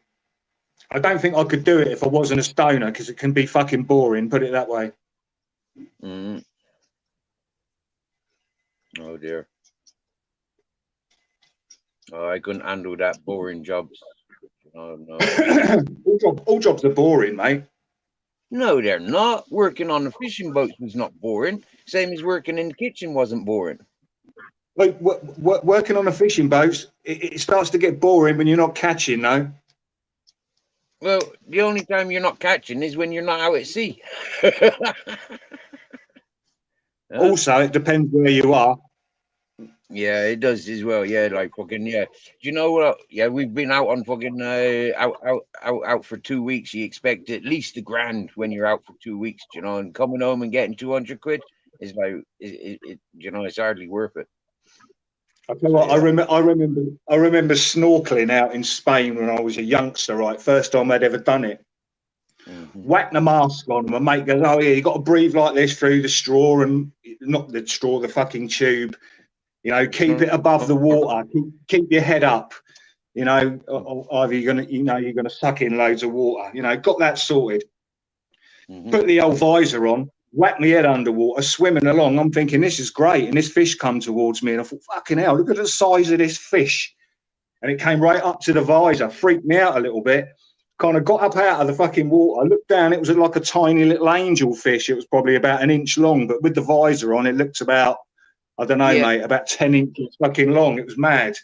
I don't think I could do it if I wasn't a stoner, because it can be fucking boring. Put it that way. Oh dear. Oh, I couldn't handle that boring jobs. Oh, no. all jobs are boring, mate. No, they're not. Working on the fishing boats was not boring. Same as working in the kitchen wasn't boring. Like working on a fishing boat, it starts to get boring when you're not catching, though. Well, the only time you're not catching is when you're not out at sea. Also, it depends where you are. Yeah, it does as well. Yeah, like fucking yeah. Do you know what? Yeah, we've been out on fucking out for 2 weeks. You expect at least $1,000 when you're out for 2 weeks, you know, and coming home and getting 200 quid is like you know, it's hardly worth it. I tell you what, I remember snorkeling out in Spain when I was a youngster. Right, first time I'd ever done it. Whack the mask on. My mate goes, "Oh yeah, you got to breathe like this through the straw, and not the straw, the fucking tube. You know, keep it above the water. Keep your head up. You know, either you're gonna suck in loads of water. You know, got that sorted. Put the old visor on. Whack my head underwater, swimming along. I'm thinking this is great, and this fish come towards me, and I thought, fucking hell, look at the size of this fish. And it came right up to the visor, freaked me out a little bit. Kind of got up out of the fucking water. I looked down, it was like a tiny little angel fish. It was probably about 1 inch long, but with the visor on, it looked about, I don't know, mate, about 10 inches fucking long. It was mad.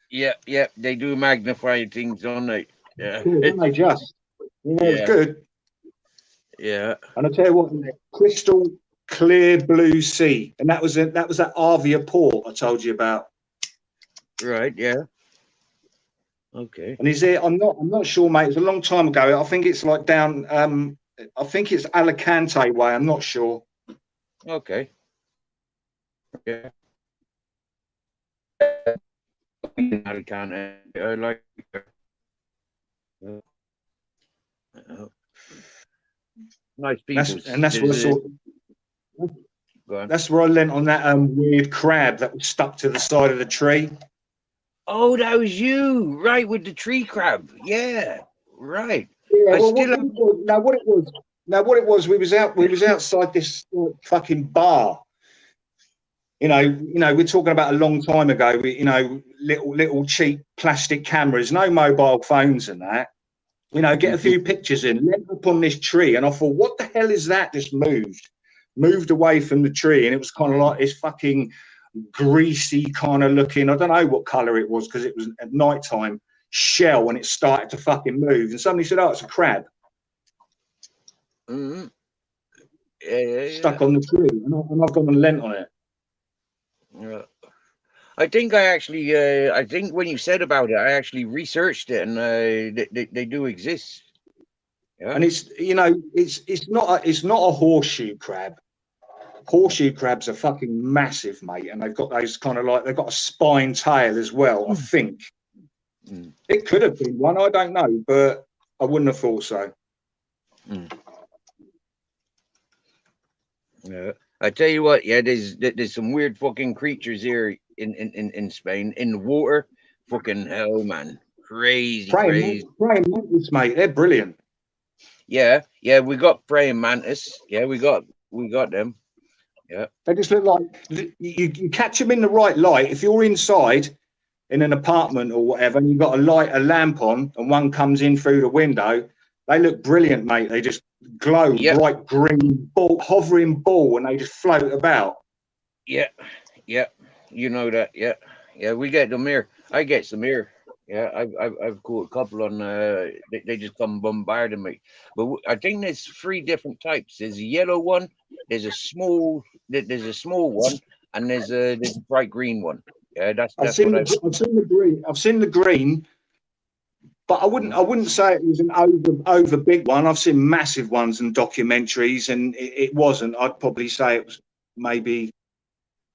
Yeah, they do magnify things, don't they? Yeah. Don't they just? Yeah, it was good. Yeah. And I tell you what, crystal clear blue sea. And that was that Arvia port I told you about. Right, yeah. Okay. And is it? I'm not sure, mate. It was a long time ago. I think it's like down. I think it's Alicante way. I'm not sure. Okay. Yeah. Alicante. I like. Nice people. That's where I leant on that weird crab that was stuck to the side of the tree. Oh, that was you, right? With the tree crab, yeah, right. Yeah, well, what it was, we was outside this fucking bar. You know, we're talking about a long time ago. You know, little cheap plastic cameras, no mobile phones and that. You know, get a few pictures in, leant up on this tree, and I thought, what the hell is that? Just moved away from the tree, and it was kind of like this fucking greasy kind of looking, I don't know what colour it was because it was at night time, shell, and it started to fucking move. And somebody said, oh, it's a crab. Stuck on the tree, and I've gone and leant on it. Yeah. I think I think when you said about it, I actually researched it, and they do exist. Yeah. And it's, you know, it's not a horseshoe crab. Horseshoe crabs are fucking massive, mate, and they've got those kind of like, they've got a spine tail as well. I think it could have been one. I don't know, but I wouldn't have thought so. Yeah, I tell you what, yeah, there's some weird fucking creatures here in Spain in the water. Fucking hell, man, crazy. Praying mantis, mate, they're brilliant. Yeah, we got praying mantis. Yeah, we got them. Yeah, they just look like you catch them in the right light. If you're inside in an apartment or whatever, and you've got a lamp on, and one comes in through the window, they look brilliant, mate. They just glow, bright green hovering ball, and they just float about. Yeah, you know that. Yeah, we get them here. I get some here. Yeah, I've caught a couple on. They just come bombarding me. But I think there's three different types. There's a yellow one. There's a small. There's a small one, and there's a bright green one. Yeah, that's what I've. I've seen the green. I've seen the green, but Mm. I wouldn't say it was an over big one. I've seen massive ones and documentaries, and it wasn't. I'd probably say it was maybe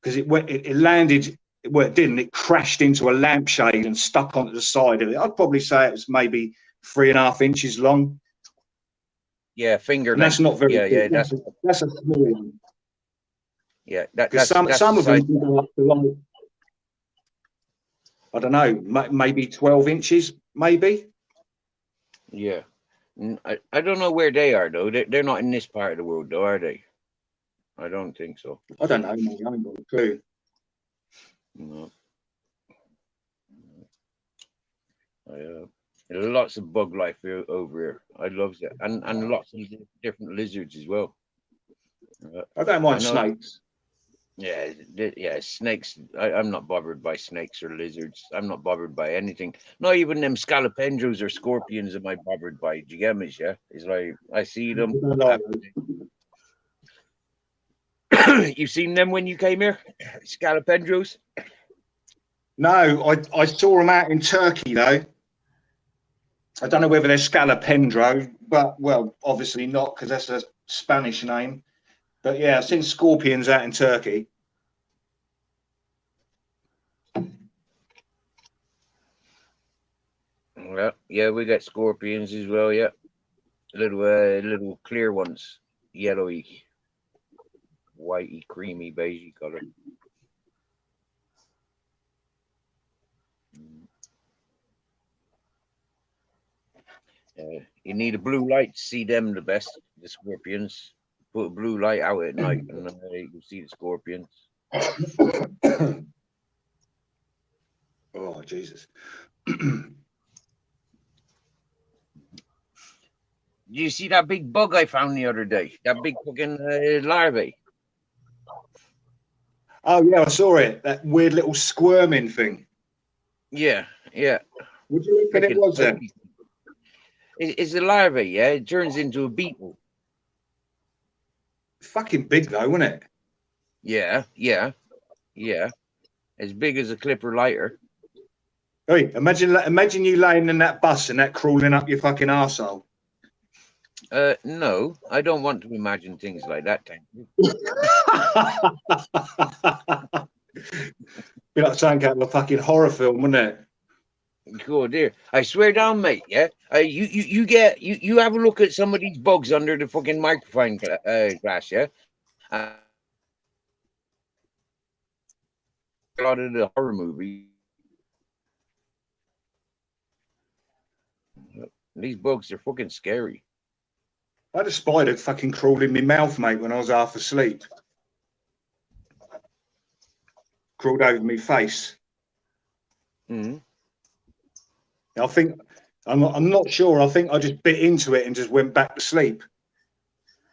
because it landed. Well, it didn't. It crashed into a lampshade and stuck onto the side of it. I'd probably say it was maybe 3.5 inches long, Yeah, finger and that's length. not very Yeah, big. yeah, That's a small one. yeah. Because That's some the of them size. can go up to like, I don't know, maybe 12 inches, maybe. Yeah. I don't know where they are though. They're not in this part of the world though, are they? I don't think so. I don't know, mate. I ain't got a clue. No. Lots of bug life over here. I love that, and lots of different lizards as well. I don't I mind know. snakes. Yeah, yeah. Snakes. I'm not bothered by snakes or lizards. I'm not bothered by anything. Not even them scalopendros or scorpions am I bothered by. Do you get me? Yeah, it's like I see I them. don't like those. You seen them when you came here? Scalopendros. No, I saw them out in Turkey though. I don't know whether they're scalopendro, but well, obviously not because that's a Spanish name. But yeah, I've seen scorpions out in Turkey. Yeah, yeah, we got scorpions as well. Yeah, little clear ones, yellowy, whitey, creamy, beigey color. You need a blue light to see them the best. The scorpions. Put a blue light out at night, and you can see the scorpions. Oh Jesus! Did you see that big bug I found the other day? That big fucking larvae. Oh yeah, I saw it. That weird little squirming thing. Yeah, yeah. What do you reckon it was then? It's a larvae, yeah. It turns into a beetle. Fucking big though, wasn't it? Yeah, yeah, yeah. As big as a clipper lighter. Hey, imagine you laying in that bus and that crawling up your fucking arsehole. No, I don't want to imagine things like that. Thank you. Be like something out of a fucking horror film, wouldn't it? Cool, dear. I swear down, mate. Yeah. You have a look at some of these bugs under the fucking microphone glass. Yeah. A lot of the horror movies. These bugs are fucking scary. I had a spider fucking crawled in my mouth, mate, when I was half asleep. Crawled over my face. Mm-hmm. I think I'm not sure. I think I just bit into it and just went back to sleep.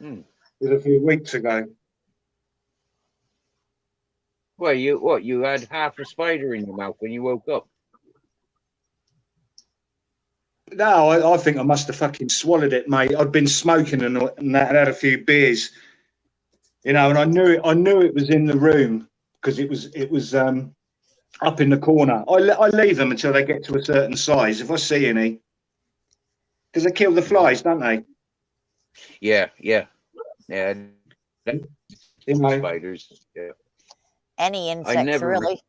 It was a few weeks ago. Well, you had half a spider in your mouth when you woke up? No, I think I must have fucking swallowed it, mate. I'd been smoking and that, and had a few beers, you know, and I knew it was in the room because it was up in the corner. I leave them until they get to a certain size if I see any, because they kill the flies, don't they? Yeah. You know, spiders. Yeah. Any insects, really.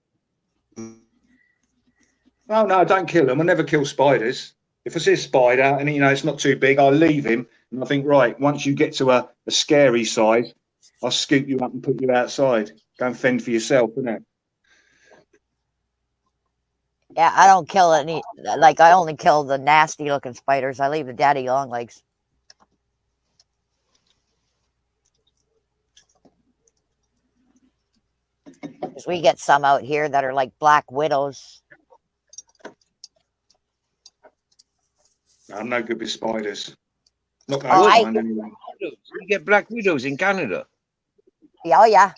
Oh no, I don't kill them. I never kill spiders. If I see a spider and you know it's not too big, I'll leave him. And I think, right, once you get to a scary size, I'll scoop you up and put you outside. Go and fend for yourself, isn't it? Yeah, I don't kill any. Like, I only kill the nasty looking spiders. I leave the daddy long legs. Because we get some out here that are like black widows. I'm no good with spiders. Not Oh, going anyway. You get black widows in Canada? Yeah, oh yeah.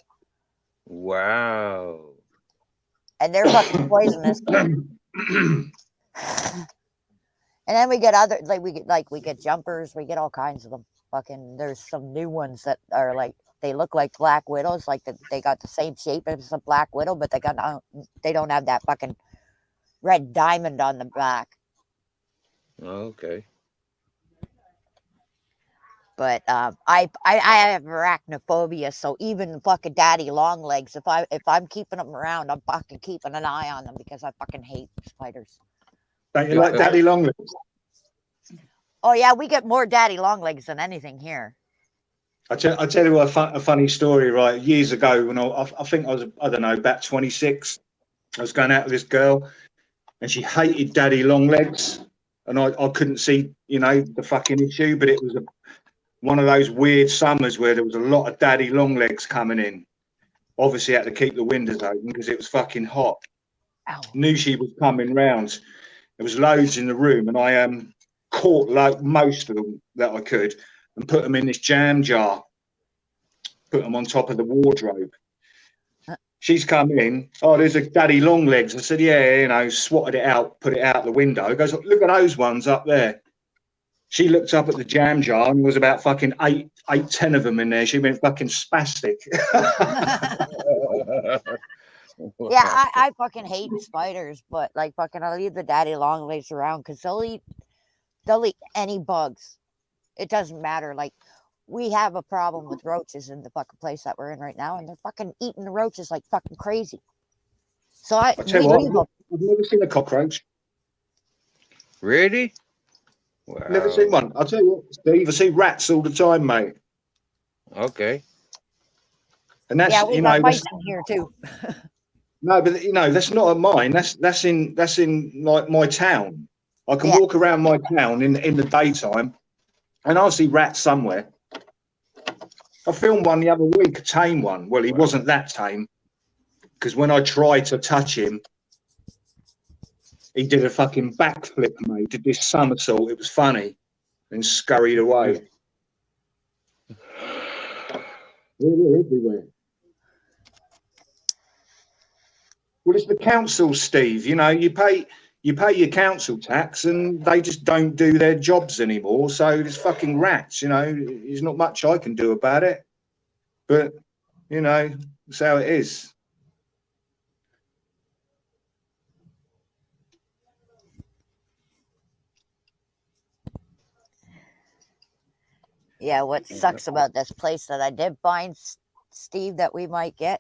Wow. And they're fucking poisonous. And then we get other we get jumpers, we get all kinds of them. Fucking there's some new ones that are like they look like black widows, like they got the same shape as a black widow, but they don't have that fucking red diamond on the back. Okay. But I have arachnophobia, so even fucking daddy long legs, if I'm keeping them around, I'm fucking keeping an eye on them because I fucking hate spiders. Don't you like daddy long legs? Oh yeah, we get more daddy long legs than anything here. I tell you what, a funny story, right? Years ago, when I think I was, I don't know, about 26, I was going out with this girl, and she hated daddy long legs, and I couldn't see, you know, the fucking issue, but it was one of those weird summers where there was a lot of daddy long legs coming in. Obviously, had to keep the windows open because it was fucking hot. Ow. Knew she was coming round. There was loads in the room, and I caught like most of them that I could and put them in this jam jar. Put them on top of the wardrobe. She's come in. Oh, there's a daddy long legs. I said, yeah, you know, swatted it out, put it out the window. He goes, look at those ones up there. She looked up at the jam jar and there was about fucking 10 of them in there. She went fucking spastic. Yeah, I fucking hate spiders, but like fucking I'll leave the daddy long legs around because they'll eat any bugs. It doesn't matter. Like we have a problem with roaches in the fucking place that we're in right now, and they're fucking eating the roaches like fucking crazy. So I tell you what, I've never seen a cockroach. Really? Wow. Never seen one. I'll tell you what, Steve, I see rats all the time, mate. Okay. And that's, yeah, we got mice in here too. No, but you know, that's not at mine. That's in like my town. I can walk around my town in the daytime, and I'll see rats somewhere. I filmed one the other week, a tame one. Well, he wasn't that tame because when I tried to touch him, he did a fucking backflip, mate. Did this somersault. It was funny, and scurried away. They're everywhere. Well, it's the council, Steve. You know, you pay your council tax, and they just don't do their jobs anymore. So there's fucking rats. You know, there's not much I can do about it. But you know, that's how it is. Yeah, what sucks about this place that I did find, Steve, that we might get,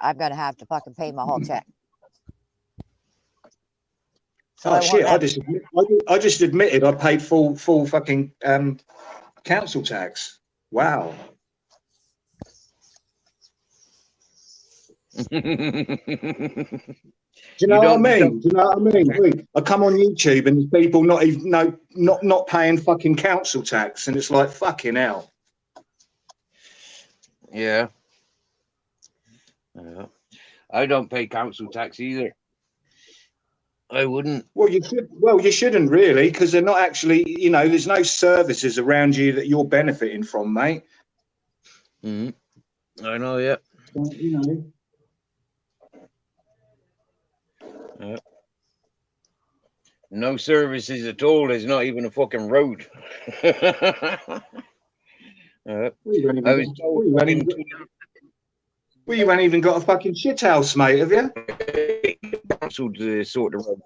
I'm gonna have to fucking pay my whole check. So oh shit! I just admitted I paid full fucking council tax. Wow. Do you know what I mean? Do you know what I mean? I come on YouTube and there's people not even not paying fucking council tax, and it's like fucking hell. Yeah. I don't pay council tax either. I wouldn't. Well, you should. Well, you shouldn't really, because they're not actually. You know, there's no services around you that you're benefiting from, mate. I know. Yeah. You know. No services at all. There's not even a fucking road. You ain't even got a fucking shit house, mate, have you? Council to sort of road.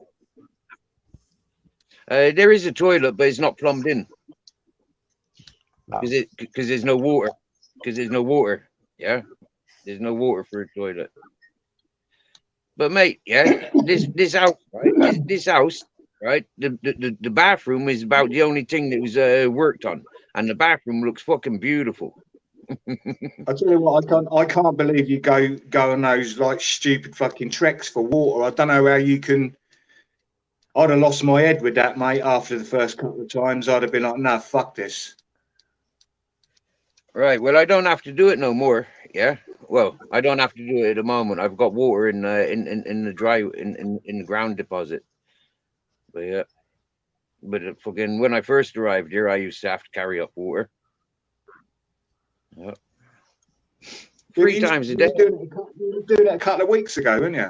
There is a toilet, but it's not plumbed in because there's no water. Because there's no water. Yeah, there's no water for a toilet. But mate, yeah, this house, right? This house, right? The bathroom is about the only thing that was worked on, and the bathroom looks fucking beautiful. I tell you what, I can't believe you go on those like stupid fucking treks for water. I don't know how you can. I'd have lost my head with that, mate. After the first couple of times, I'd have been like, "No, fuck this." Right. Well, I don't have to do it no more. Yeah. Well, I don't have to do it at the moment. I've got water in the ground deposit. But yeah. But fucking when I first arrived here, I used to have to carry up water. Yeah. 3 times a day. You were doing it a couple of weeks ago, weren't you?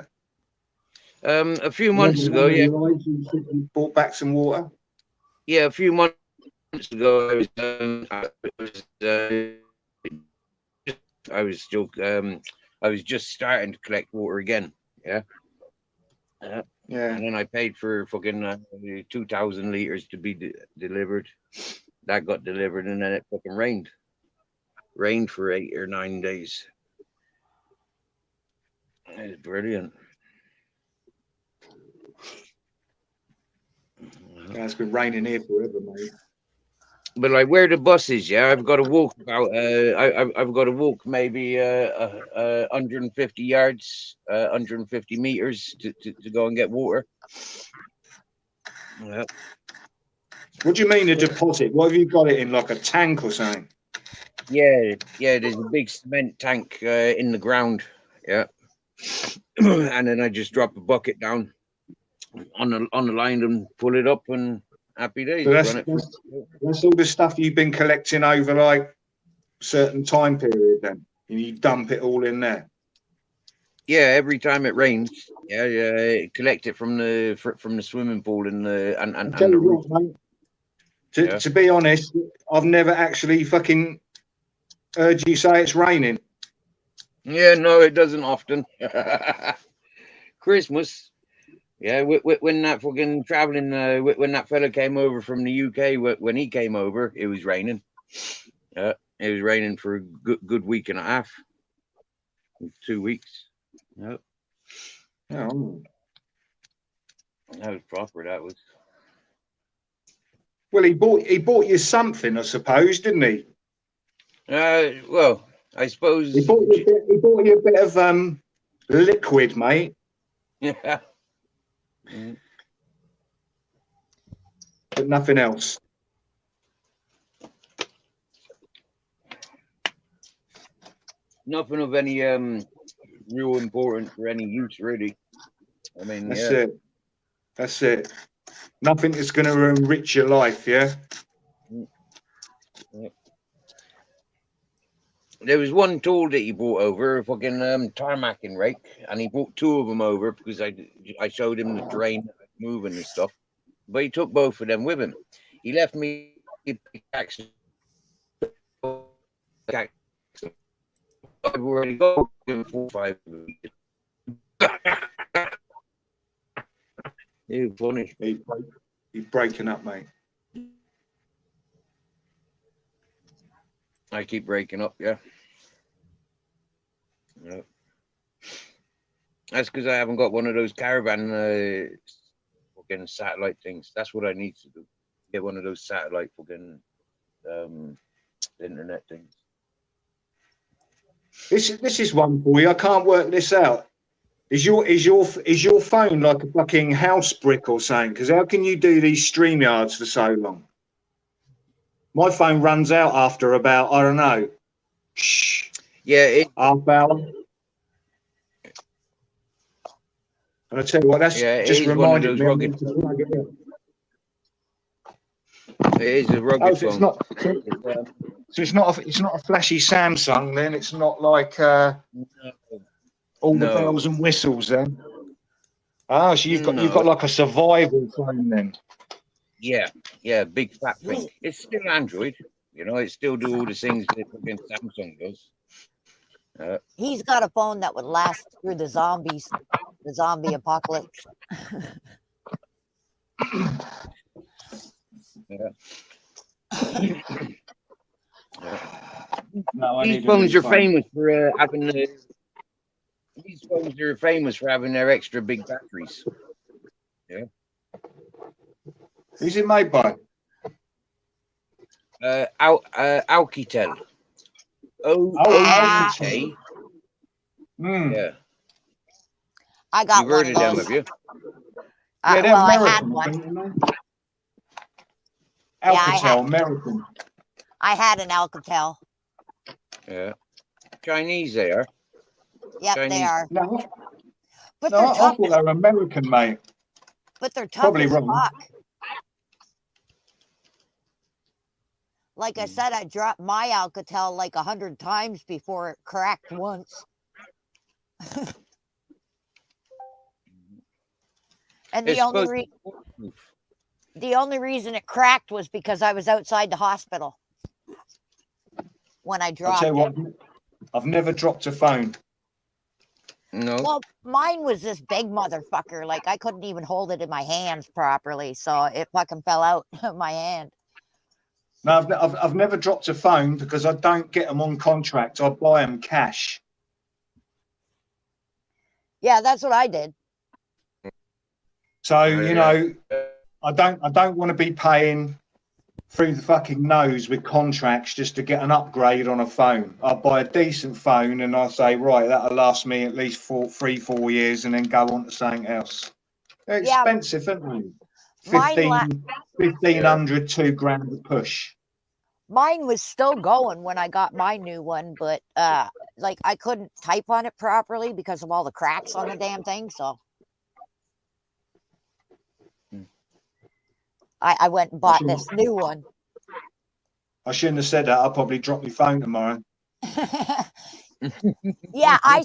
A few months ago, yeah. You brought back some water. Yeah, a few months ago, I was still I was just starting to collect water again. Yeah. Yeah. And then I paid for fucking 2,000 liters to be delivered. That got delivered, and then it fucking rained. Rained for 8 or 9 days. It was brilliant. Yeah, it's been raining here forever, mate. But like where the bus is, yeah, I've got to walk about. I've got to walk maybe 150 yards, 150 meters to go and get water. Yeah. What do you mean a deposit? What have you got it in, like a tank or something? Yeah. There's a big cement tank in the ground. Yeah. And then I just drop a bucket down on the line and pull it up, and happy days. So that's all the stuff you've been collecting over like a certain time period. Then and you dump it all in there. Yeah, every time it rains, collect it from the swimming pool and the roof. To be honest, I've never actually fucking heard you say it's raining. Yeah, no, it doesn't often. Christmas, yeah. When that fucking traveling, when that fella came over from the UK, when he came over, it was raining. It was raining for a good week and a half, 2 weeks. Yep. Oh. That was proper. That was. Well, he bought you something, I suppose, didn't he? Well, I suppose he bought you a bit of liquid, mate. Yeah. But nothing else. Nothing of any real importance for any use, really. I mean, that's it. That's it. Nothing that's going to enrich your life, yeah. There was one tool that he brought over, a fucking tarmacking rake, and he brought 2 of them over because I showed him the terrain moving and stuff. But he took both of them with him. He left me pickaxe. I've already got 4 or 5. You funny. He's breaking up, mate. I keep breaking up, yeah. That's because I haven't got one of those caravan fucking satellite things. That's what I need to do. Get one of those satellite fucking internet things. This is one for you. I can't work this out. Is your phone like a fucking house brick or something? Because how can you do these StreamYards for so long? My phone runs out after about, I don't know, half hour. And I tell you what, that's just reminded me. Rugged. It is a rugged phone. So it's not a flashy Samsung then. It's not like all the bells and whistles then. Oh, so you've got like a survival phone then. Yeah, big fat thing. It's still Android, you know. It still do all the things that fucking Samsung does. He's got a phone that would last through the zombie apocalypse. These phones are famous for having these phones are famous for having their extra big batteries. Yeah. Who's it made by? Alcatel. Alcatel. Yeah. I got You've heard of them, those. have you? Yeah, they're well, American, I had one. Alcatel, American. I had an Alcatel. Yeah. Chinese they are. Yep, Chinese. they are. No, but I thought they were American, mate. But they're tough Probably as wrong. fuck. Like I said, I dropped my Alcatel like 100 times before it cracked once. And It's supposed to be the only reason it cracked was because I was outside the hospital when I I'll dropped tell you it. what, I've never dropped a phone. no. Well, mine was this big motherfucker. Like I couldn't even hold it in my hands properly, so it fucking fell out of my hand. No, I've never dropped a phone because I don't get them on contract. I buy them cash. Yeah, that's what I did. So you know, I don't want to be paying through the fucking nose with contracts just to get an upgrade on a phone. I'll buy a decent phone and I'll say, right, that'll last me at least 4 years, and then go on to something else. They're Yeah. expensive, aren't they? Mine 1,500, $2,000 a push. Mine was still going when I got my new one, but like I couldn't type on it properly because of all the cracks on the damn thing. So I went and bought this new one. I shouldn't have said that. I'll probably drop my phone tomorrow. Yeah, I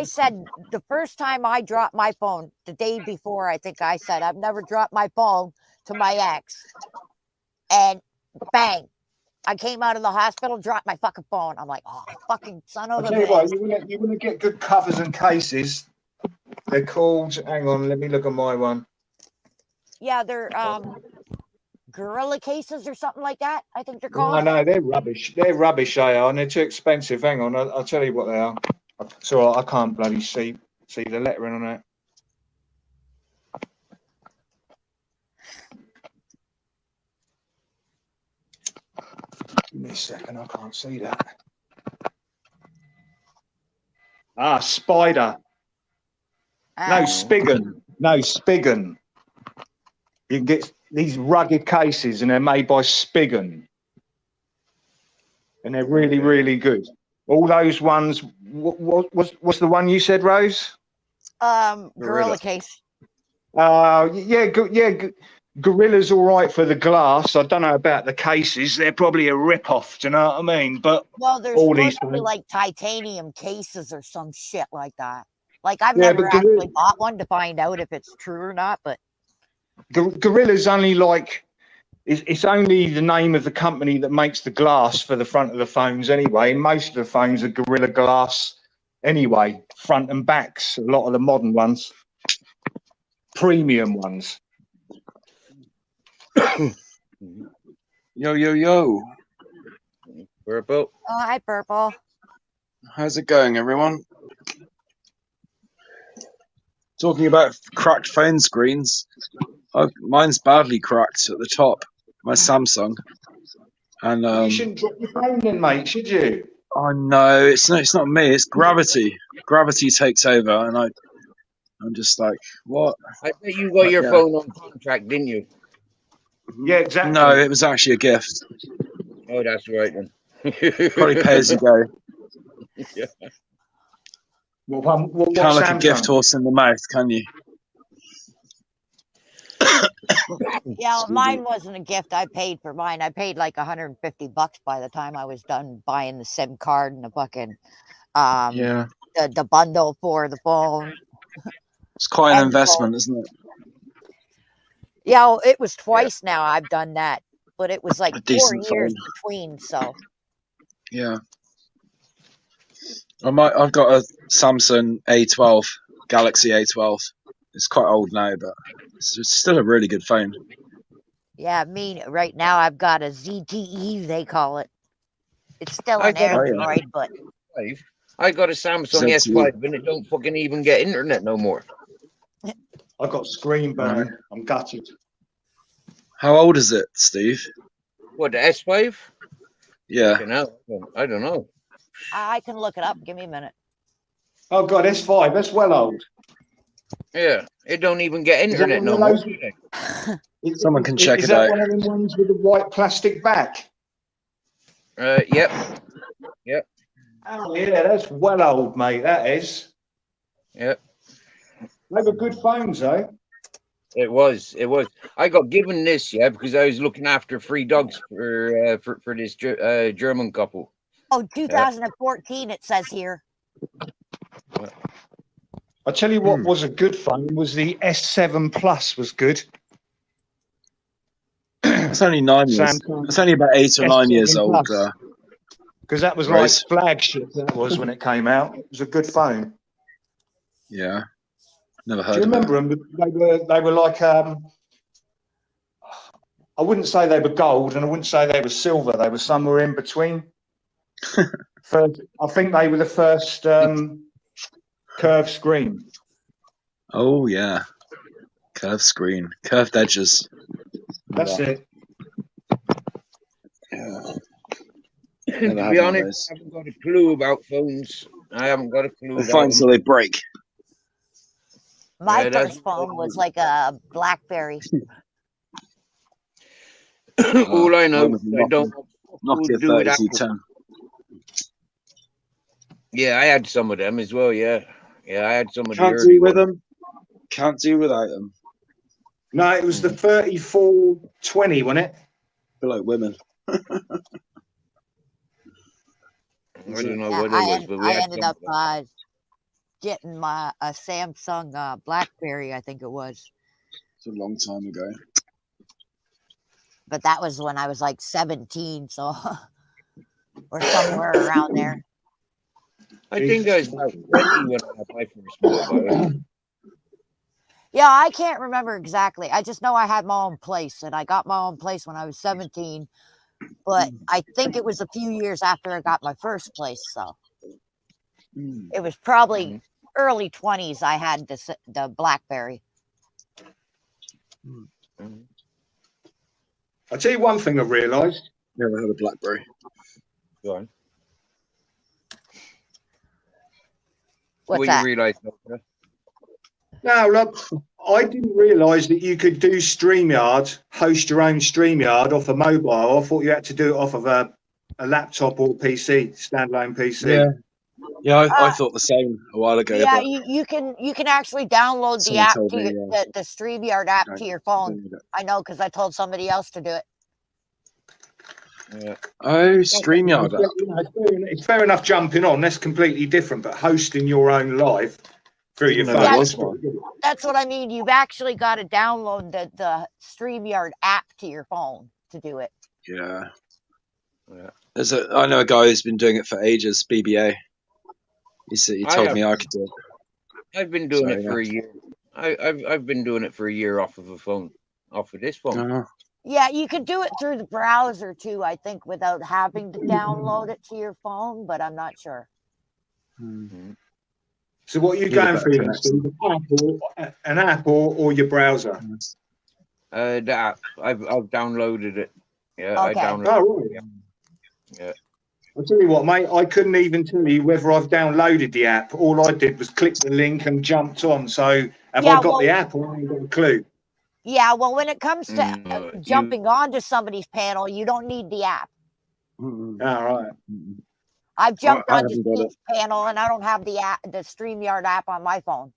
said the first time I dropped my phone, the day before, I think I said I've never dropped my phone to my ex, and bang, I came out of the hospital, dropped my fucking phone. I'm like, oh, fucking son of a I'll tell you bitch. what, you want to get good covers and cases. They're called, hang on, let me look at my one. Yeah, they're gorilla cases or something like that, I think they're called. No, they're rubbish. They're rubbish, they are, and they're too expensive. Hang on, I'll tell you what they are. So I can't bloody see the lettering on it. Give me a second, I can't see that. Ah, Spider. No, Spigen. No, Spigen. You can get these rugged cases, and they're made by Spigen, and they're really, really good. All those ones. What's the one you said, Rose? Gorilla case. Gorilla's all right for the glass. I don't know about the cases. They're probably a rip-off. Do you know what I mean? But Well, there's all supposed these to be things. like titanium cases or some shit like that. Like I've Yeah, never but actually bought one to find out if it's true or not. But Gorilla's only like. It's only the name of the company that makes the glass for the front of the phones anyway. Most of the phones are Gorilla Glass anyway, front and backs. A lot of the modern ones, premium ones. Yo. Purple. oh, hi, Purple. How's it going, everyone? Talking about cracked phone screens. Mine's badly cracked at the top. My Samsung. And You shouldn't drop your phone then, mate, should you? oh no, it's not me. It's gravity. Gravity takes over, and I'm just like, what? I bet you got your phone on contract, didn't you? Yeah, exactly. No, it was actually a gift. Oh, that's right then. Probably pay as you go. Yeah. What Can't look a Samsung? gift horse in the mouth, can you? Yeah, mine wasn't a gift. I paid for mine. I paid like $150 by the time I was done buying the SIM card and the fucking Yeah, the bundle for the phone. it's quite an And the investment, isn't it? Yeah, well, it was twice now I've done that, but it was like A 4 decent years phone. between. So Yeah. I've got a Samsung A12, Galaxy A12. It's quite old now, but it's still a really good phone. yeah, me right now I've got a ZTE, they call it. It's still I an got a Android, but I got a Samsung S5 and it don't fucking even get internet no more. I got screen burn. I'm gutted. How old is it, Steve? What, the S5? Yeah. I don't know. I can look it up. Give me a minute. Oh God, S5. That's well old. Yeah, it don't even get Is that internet one no of more. those- Someone can check Is it that out. one of them ones with the white plastic back? Yep. Oh yeah, that's well old, mate. That is. Yep. They were good phones, though. It was. I got given this, because I was looking after 3 dogs for this German couple. Oh, 2014 it says here. I tell you what was a good phone was the S7 Plus was good. It's only 9 years. Samsung It's only about 8 or 9 years S7 old. Plus. Because that was Rose. like flagship. That was when it came out. It was a good phone. Yeah, never Do heard you of it. remember them? They were like I wouldn't say they were gold, and I wouldn't say they were silver. They were somewhere in between. First, I think they were the first curved screen. Oh yeah, curved screen, curved edges. That's it. Yeah. To Never be had one of honest, those. I haven't got a clue about phones. I haven't got a clue They're about fine them. till they break. My Yeah, that's first phone was like a BlackBerry. all I know. Mine was a I don't know what Nokia to do with Apple. 3210. Yeah, I had some of them as well. Yeah, I had some of the Can't early do with ones. them. Can't do without them. No, it was the 3420, wasn't it? Feel like women. I don't know Yeah, what it was, but we I had ended some up of them. getting a Samsung BlackBerry, I think it was. It's a long time ago. But that was when I was like 17, so or somewhere around there. I think I was about 20 when I had my first mobile. Yeah, I can't remember exactly. I just know I had my own place, and I got my own place when I was 17. But I think it was a few years after I got my first place, so it was probably early 20s. I had the BlackBerry. I'll tell you one thing I realised. Never had a BlackBerry. Go on. What's What that? you realise, Doctor? No, look, I didn't realise that you could do StreamYard, host your own StreamYard off a mobile. I thought you had to do it off of a laptop or PC, standalone PC. Yeah, I thought the same a while ago. Yeah, but you can actually download the someone app told to me, your, the StreamYard app to your phone. I know because I told somebody else to do it. Yeah. Oh, StreamYard app. It's fair enough jumping on. That's completely different. But hosting your own live through your Didn't know phone. there Yeah, was is one. pretty good. That's what I mean. You've actually got to download the StreamYard app to your phone to do it. Yeah. Yeah. I know a guy who's been doing it for ages, BBA. He told me I could do it. I've been doing So, it for a year. I've been doing it for a year off of a phone, off of this phone. Oh. Yeah, you could do it through the browser too, I think, without having to download it to your phone, but I'm not sure. So what are you Need a going better through then, connection. Steve? An app or your browser? The app. I've downloaded it. Yeah, Okay. I downloaded Oh, right. it. Yeah. I'll tell you what, mate, I couldn't even tell you whether I've downloaded the app. All I did was click the link and jumped on. So have Yeah, I got well- the app or I ain't got a clue? Yeah, well, when it comes to No, jumping onto somebody's panel, you don't need the app. All right. I've jumped I onto haven't got Steve's panel, and I don't have the StreamYard app on my phone.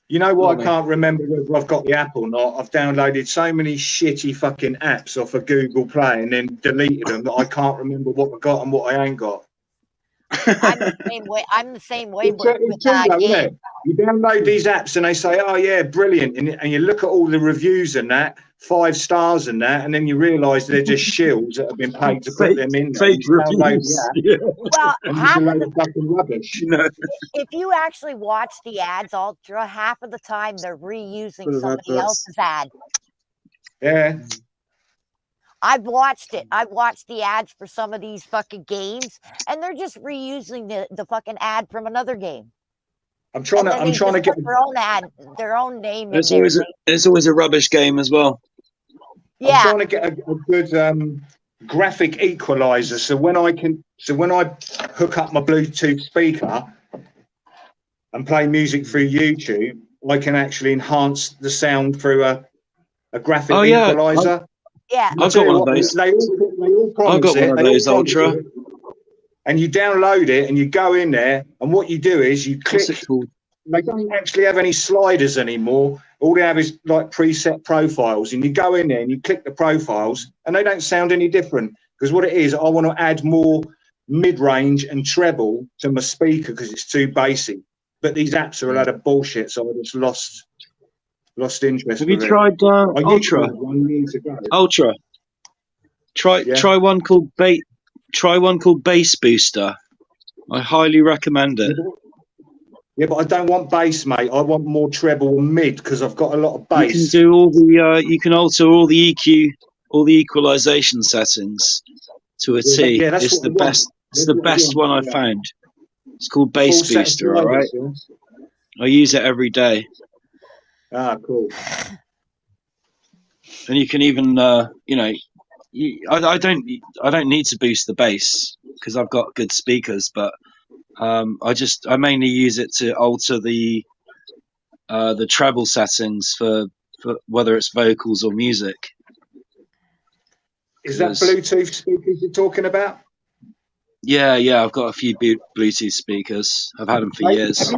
You know what? Not I can't remember whether I've got the app or not. I've downloaded so many shitty fucking apps off of Google Play and then deleted them that I can't remember what I got and what I ain't got. I'm the same way. I'm the same way It's with true though, isn't games. it? You download these apps and they say, "Oh yeah, brilliant," and you look at all the reviews and that, 5 stars and that, and then you realise they're just shills that have been paid to put them in. Fake You download reviews. the app Yeah. Well, and it's a half of load the of fucking rubbish. No. if you actually watch the ads, Ultra, half of the time they're reusing Full of somebody adverts. else's ad. Yeah. I've watched it. I've watched the ads for some of these fucking games, and they're just reusing the fucking ad from another game. I'm trying to get their own ad, their own name in It's there. always a rubbish game as well. I'm Yeah, trying to get a good graphic equalizer. So when I hook up my Bluetooth speaker and play music through YouTube, I can actually enhance the sound through a graphic equalizer. yeah. I've got one of those. They all promise I've got one it. of They all those, promise Ultra. it. And you download it and you go in there, and what you do is you click. What's it called? They don't actually have any sliders anymore. All they have is like preset profiles, and you go in there and you click the profiles, and they don't sound any different. Because what it is, I want to add more mid-range and treble to my speaker because it's too basic. but these apps are a lot of bullshit. So I just lost interest. Have you with it. tried I used to Ultra? have one years ago. Ultra. Yeah. Try one called Bass Booster. I highly recommend it. Yeah, but I don't want bass, mate. I want more treble and mid because I've got a lot of You can bass. do all the you can alter all the EQ, all the equalization settings to a T. Yeah, that's It's what the I want. best. It's That's the what I best want, one I've yeah. found. It's called Full Bass set of Booster. All right. drivers, yeah? I use it every day, Ah, cool. and you can even you know, I don't need to boost the bass because I've got good speakers, but I mainly use it to alter the treble settings for whether it's vocals or music. Is that Bluetooth speakers you're talking about? Yeah, I've got a few Bluetooth speakers. I've had them for years.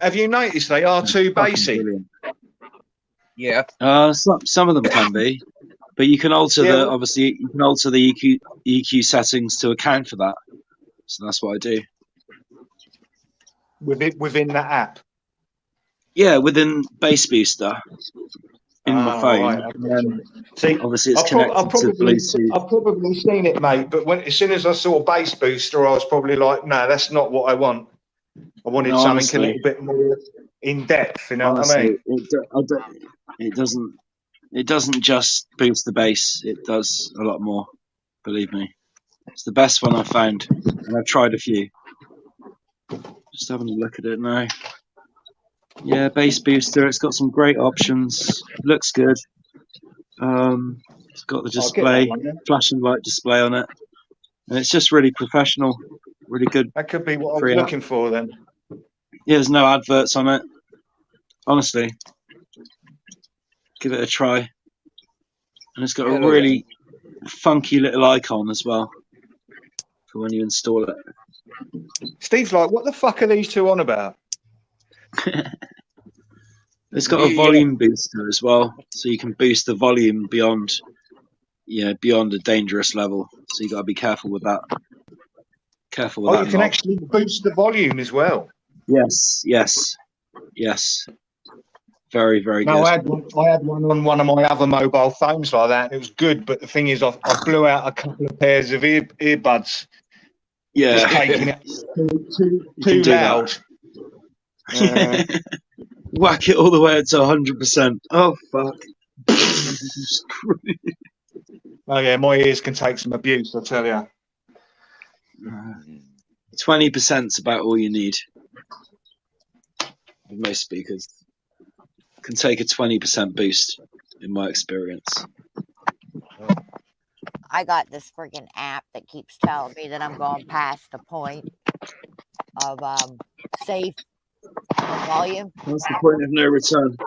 Have you noticed they are too bassy? Brilliant. Yeah. Some of them can be, but you can alter Yeah, obviously you can alter the EQ settings to account for that. So that's what I do. within that app. Yeah, within Bass Booster in my phone. Right. And then See, obviously it's connected to Bluetooth. I've probably seen it, mate. But as soon as I saw Bass Booster, I was probably like, no, that's not what I want. I wanted No, something honestly. a little bit more in depth. You know Honestly, what I mean? it doesn't just boost the bass. It does a lot more. Believe me, it's the best one I've found, and I've tried a few. Just having a look at it now. Yeah, Bass Booster. It's got some great options. Looks good. It's got the display, flashing light display on it, and it's just really professional, really good. That could be what I was looking for then. Yeah, there's no adverts on it. Honestly, give it a try. And it's got a really funky little icon as well for when you install it. Steve's like, what the fuck are these two on about? It's got a volume booster as well, so you can boost the volume beyond a dangerous level. So you got to be careful with that. Careful with that. You can actually boost the volume as well. Yes. Very, very good. I had one on one of my other mobile phones like that, and it was good. But the thing is, I blew out a couple of pairs of earbuds. Yeah, just taking it too loud. Whack it all the way up to 100%. Oh fuck! Oh yeah, my ears can take some abuse, I tell you. 20% is about all you need. With most speakers can take a 20% boost, in my experience. I got this freaking app that keeps telling me that I'm going past the point of safe volume. That's the point of no return.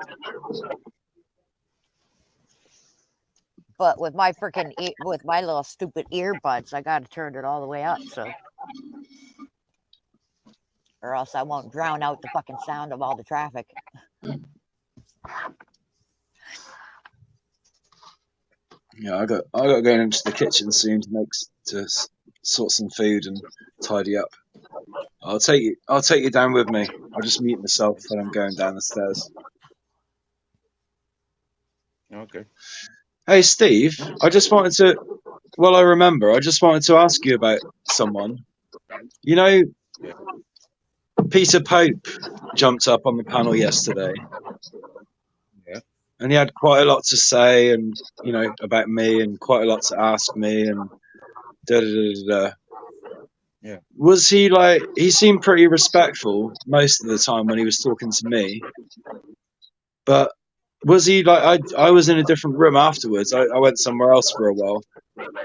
But with my freaking with my little stupid earbuds, I got to turn it all the way up, so, or else I won't drown out the fucking sound of all the traffic. Yeah, I got going into the kitchen soon to sort some food and tidy up. I'll take you down with me. I'll just mute myself when I'm going down the stairs. Okay. Hey Steve, I just wanted to ask you about someone. You know, Peter Pope jumped up on the panel yesterday. Yeah. And he had quite a lot to say, and about me, and quite a lot to ask me, and da da da da. Yeah. Was he he seemed pretty respectful most of the time when he was talking to me, but was he I was in a different room afterwards. I went somewhere else for a while.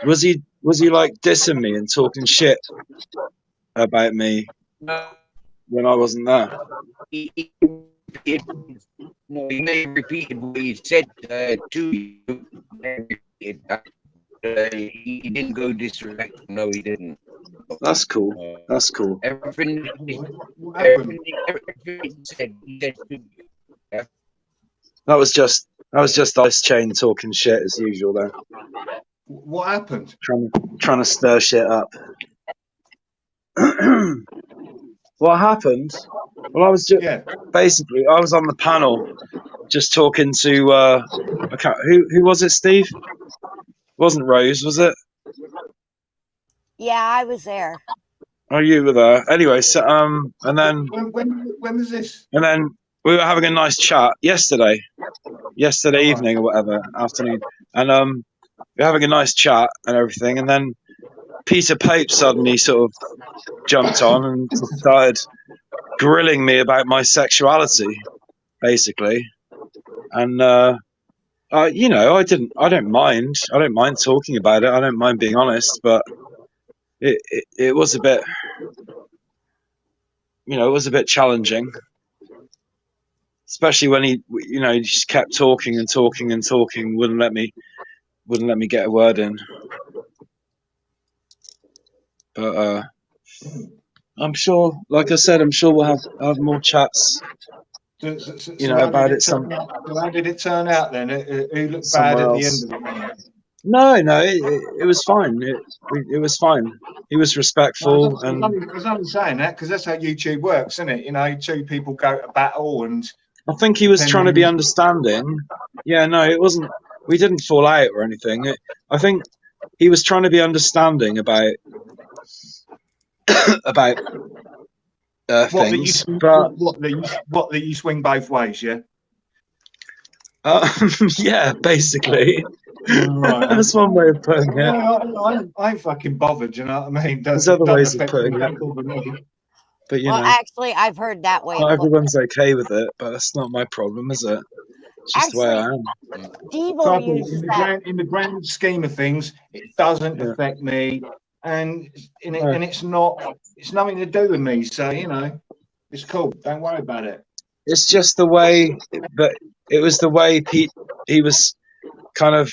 Was he dissing me and talking shit about me when I wasn't there? He may have repeated what he said to you. He didn't go disrespectful. No, he didn't. That's cool. That's cool. Everything he said to you. Yeah. That was just Ice Chain talking shit as usual though. What happened? Trying to stir shit up. What happened Well, I was just Yeah. basically I was on the panel just talking to I can't, who was it, Steve? It wasn't Rose, was it? Yeah, I was there. Oh, you were there. Anyway, so and then When was this? we were having a nice chat yesterday All right. evening or whatever, afternoon, and we were having a nice chat and everything, and then Peter Pape suddenly sort of jumped on and started grilling me about my sexuality, basically, and you know, I don't mind talking about it. I don't mind being honest, but it was a bit, you know, it was a bit challenging, especially when he, you know, he just kept talking and talking and talking, wouldn't let me get a word in. But I'm sure, like I said, I'm sure we'll have more chats, So, you know, about it how did it turn out then? Who looked bad somewhere at the else. end of it? No, it was fine. It was fine. He was No, I respectful, was, and I was only saying that because that's how YouTube works, isn't it? You know, two people go to battle, and I think he was depending trying on to be who's understanding. Yeah, no, it wasn't. We didn't fall out or anything. I think he was trying to be understanding about about what that you things, but what that you swing both ways, yeah. yeah, basically, Right. that's one way of putting it. I ain't fucking bothered. You know what I mean? There's It other doesn't ways of affect me. putting it, Don't bother me. but you Well, know, actually, I've heard that way of not putting. everyone's okay with it. But that's not my problem, is it? It's just the way I Actually, am. Devo Trouble uses that. in the grand scheme of things, it doesn't Yeah. affect me, and No. it's nothing to do with me. So you know, it's cool. Don't worry about it. It's just the way that it was the way he was kind of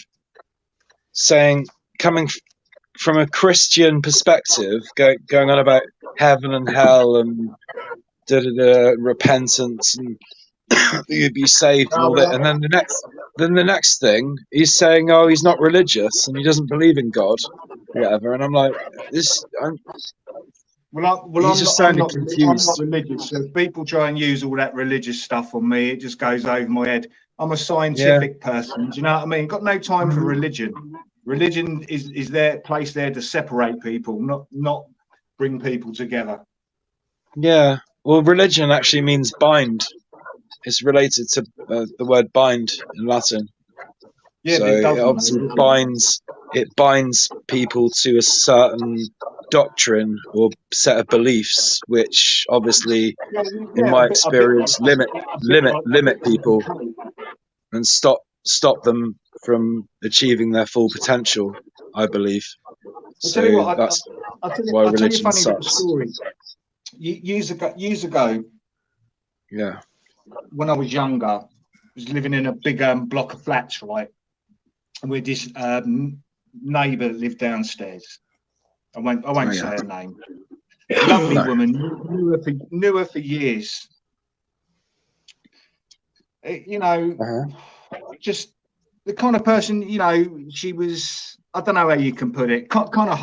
saying, coming from a Christian perspective, going on about heaven and hell and repentance and you'd be saved and Oh, all that, and then the next thing he's saying, oh, he's not religious and he doesn't believe in God, whatever, and I'm like, he's just sounding I'm not confused. religious. So if people try and use all that religious stuff on me, it just goes over my head. I'm a Yeah, scientific person. Do you know what I mean? Got no time for religion. Religion is their place there to separate people, not bring people together. yeah. Well, religion actually means bind. It's related to the word bind in Latin. Yeah, So but it it doesn't. obviously binds people to a certain doctrine or set of beliefs, which obviously, Yeah, in yeah, my a bit like experience, limit people and stop them from achieving their full potential, I believe. I'll tell you So what. that's why I'll tell you a religion funny little sucks. story. Years ago, Yeah. when I was younger, I was living in a big block of flats, right? And with this neighbour that lived downstairs. I won't Oh, yeah. say her name. Lovely No. woman, knew her for years. You know, Uh-huh. just the kind of person. You know, she was. I don't know how you can put it. Kind of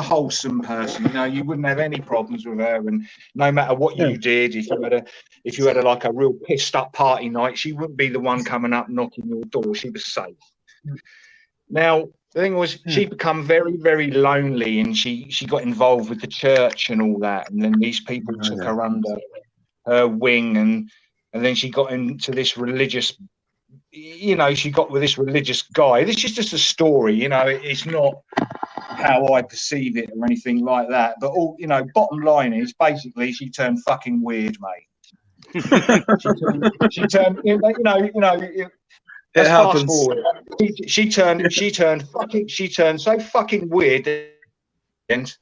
wholesome person. You know, you wouldn't have any problems with her, and no matter what Yeah. you did, if you had like a real pissed up party night, she wouldn't be the one coming up knocking your door. She was safe. Now, the thing was, she'd become very, very lonely, and she got involved with the church and all that. And then these people Oh, took yeah. her under her wing, and then she got into this religious. You know, she got with this religious guy. This is just a story. You know, it's not how I perceive it or anything like that. But all you know, bottom line is basically she turned fucking weird, mate. She turned. You know. It Let's fast happens. forward. She turned so fucking weird and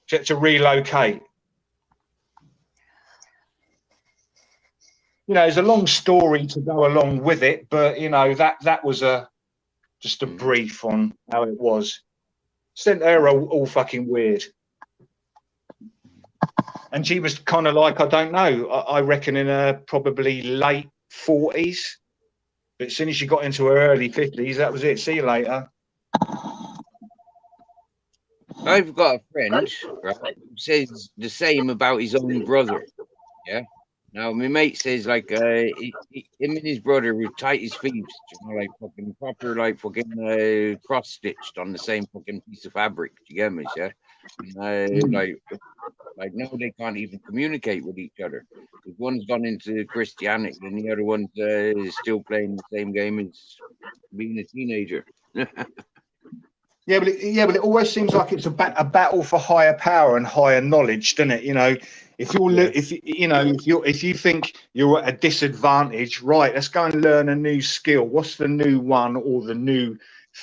to relocate. You know, there's a long story to go along with it, but you know that was just a brief on how it was. Sent her all fucking weird, and she was kind of like, I don't know, I reckon in her probably late 40s. But as soon as she got into her early 50s, that was it. See you later. I've got a friend, right, who says the same about his own brother. Yeah. Now my mate says like him and his brother were tight as thieves, you know, like fucking proper like fucking cross stitched on the same fucking piece of fabric. Do you get me? Yeah. Like now they can't even communicate with each other. Because one's gone into Christianity and the other one's still playing the same game as being a teenager. Yeah, but it always seems like it's a battle for higher power and higher knowledge, doesn't it? You know, if you think you're at a disadvantage, right? Let's go and learn a new skill. What's the new one or the new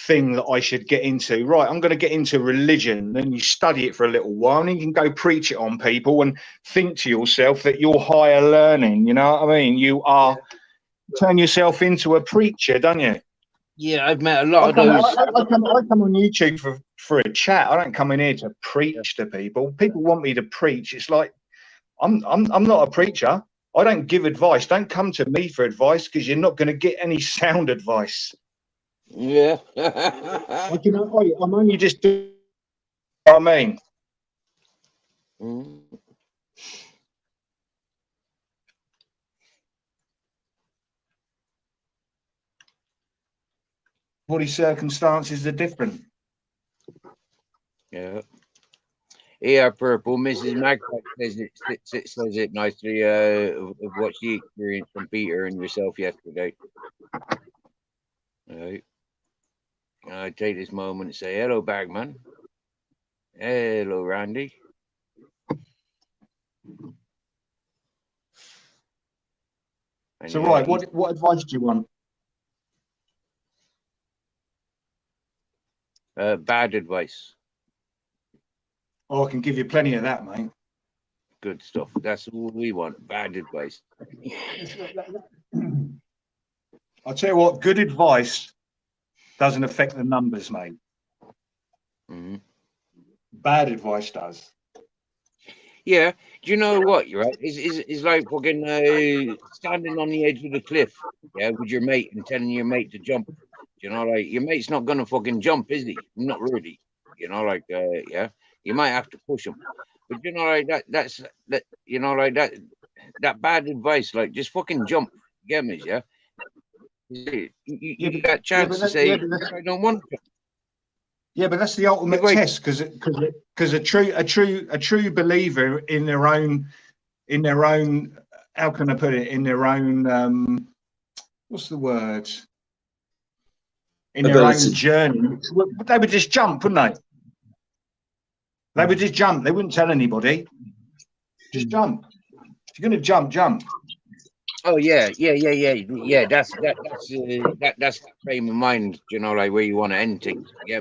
thing that I should get into? Right, I'm going to get into religion. Then you study it for a little while, and you can go preach it on people and think to yourself that you're higher learning. You know what I mean? You are turn yourself into a preacher, don't you? Yeah, I've met a lot of I those. come on YouTube for a chat. I don't come in here to preach to people. People want me to preach. It's like I'm not a preacher. I don't give advice. Don't come to me for advice because you're not going to get any sound advice. Yeah. I'm only just doing what I mean. Mm. Everybody's circumstances are different. Yeah. Yeah, Purple. Mrs. Magpie says it nicely of what she experienced from Peter and yourself yesterday. All right. I take this moment to say hello, Bagman. Hello, Randy. And, So right, what advice do you want? Bad advice. Oh, I can give you plenty of that, mate. Good stuff. That's all we want. Bad advice. I'll tell you what, good advice doesn't affect the numbers, mate. Mm-hmm. Bad advice does. Yeah. Do you know what? You're right. It's like fucking standing on the edge of the cliff, yeah, with your mate and telling your mate to jump. You know, like your mate's not gonna fucking jump, is he? Not really. You know, like yeah, you might have to push him. But you know, like that's you know, like that bad advice, like just fucking jump. You get me? Yeah. You got a chance to say I don't want to. Yeah, but that's the ultimate test because a true believer in their own how can I put it, in their own what's the word, in their own journey, they would just jump, wouldn't they? They would just jump. They wouldn't tell anybody. Just jump. If you're going to jump. Oh yeah. That's that frame of mind. You know, like where you want to end things. Yeah.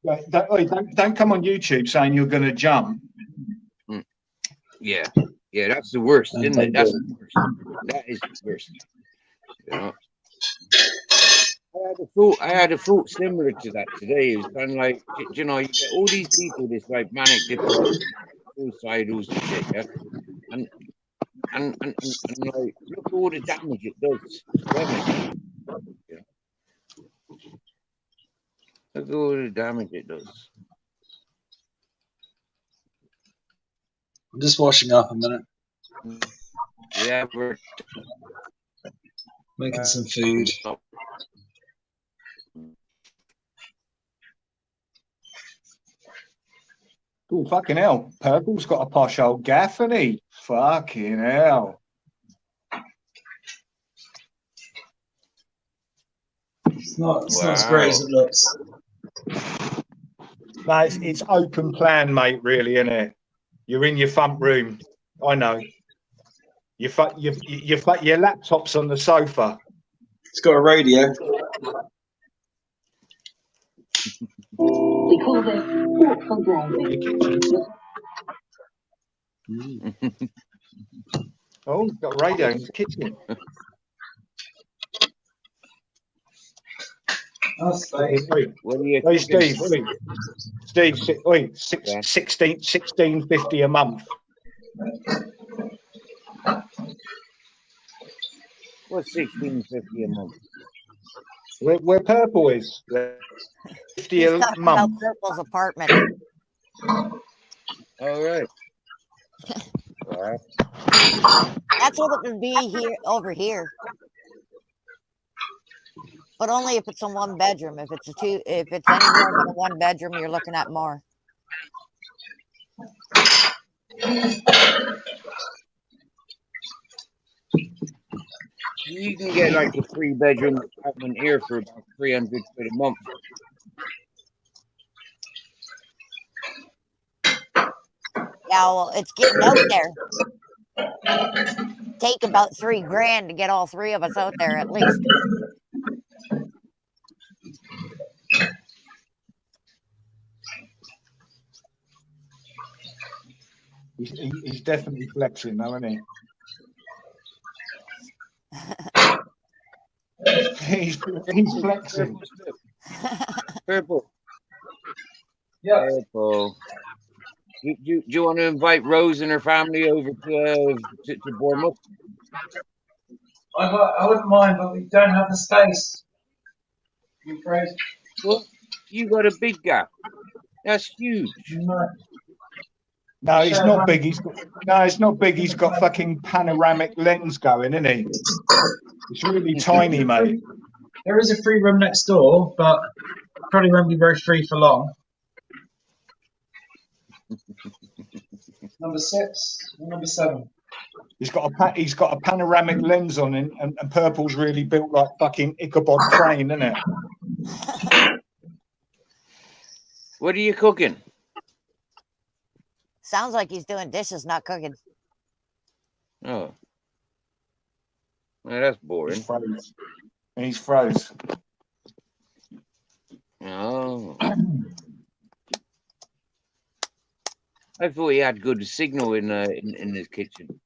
Don't come on YouTube saying you're going to jump. Yeah, that's the worst, isn't it? That's the worst. That is the worst. You know, I had a thought similar to that today. It was kind of like, you know, you get all these people, this like manic depressive, suicidals and shit, yeah, and like, look at all the damage it does. Yeah. Look at all the damage it does. I'm just washing up a minute. Yeah, making some food. Oh, fucking hell. Purple's got a posh old gaff, hasn't he? Fucking hell. It's not as great as it looks. No, it's open plan, mate, really, isn't it? You're in your front room. I know. Your laptop's on the sofa. It's got a radio. We call this thoughtful driving. Oh, he's got a radio in his kitchen. Oh, Steve. Hey, Steve. Steve, 16.50 a month. What's 16.50 a month? Where Purple is. 50 a month. Purple's apartment. All right. That's what it would be here over here. But only if it's a 1 bedroom. If it's any more than a 1 bedroom, you're looking at more. You can get like a 3-bedroom apartment here for about 300 quid a month. Yeah, well, it's getting out there. Take about $3,000 to get all 3 of us out there at least. He's definitely flexing, though, isn't he? he's flexing. Purple. Yeah. Purple. Do you want to invite Rose and her family over to Bournemouth? I wouldn't mind, but we don't have the space. I'm afraid. Well, you got a big gap. That's huge. No, it's not big. It's not big. He's got fucking panoramic lens going, isn't he? It's really tiny, mate. There is a free room next door, but probably won't be very free for long. Number 6, number 7. He's got a panoramic lens on him, and Purple's really built like fucking Ichabod Crane, isn't it? What are you cooking? Sounds like he's doing dishes, not cooking. Oh. Well, that's boring. He's froze. Oh. I thought he had good signal in his kitchen.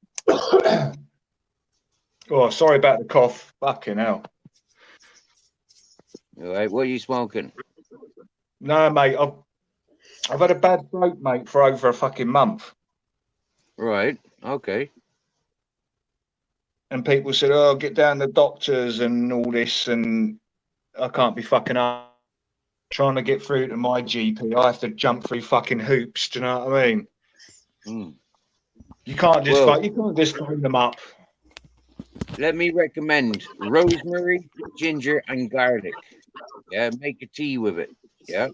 Oh, sorry about the cough. Fucking hell. All right, what are you smoking? No, mate. I've had a bad throat, mate, for over a fucking month. Right. Okay. And people said, "Oh, get down to the doctors and all this," and I can't be fucking up trying to get through to my GP. I have to jump through fucking hoops. Do you know what I mean? Mm. You can't just phone them up. Let me recommend rosemary, ginger, and garlic. Yeah, make a tea with it. Yeah.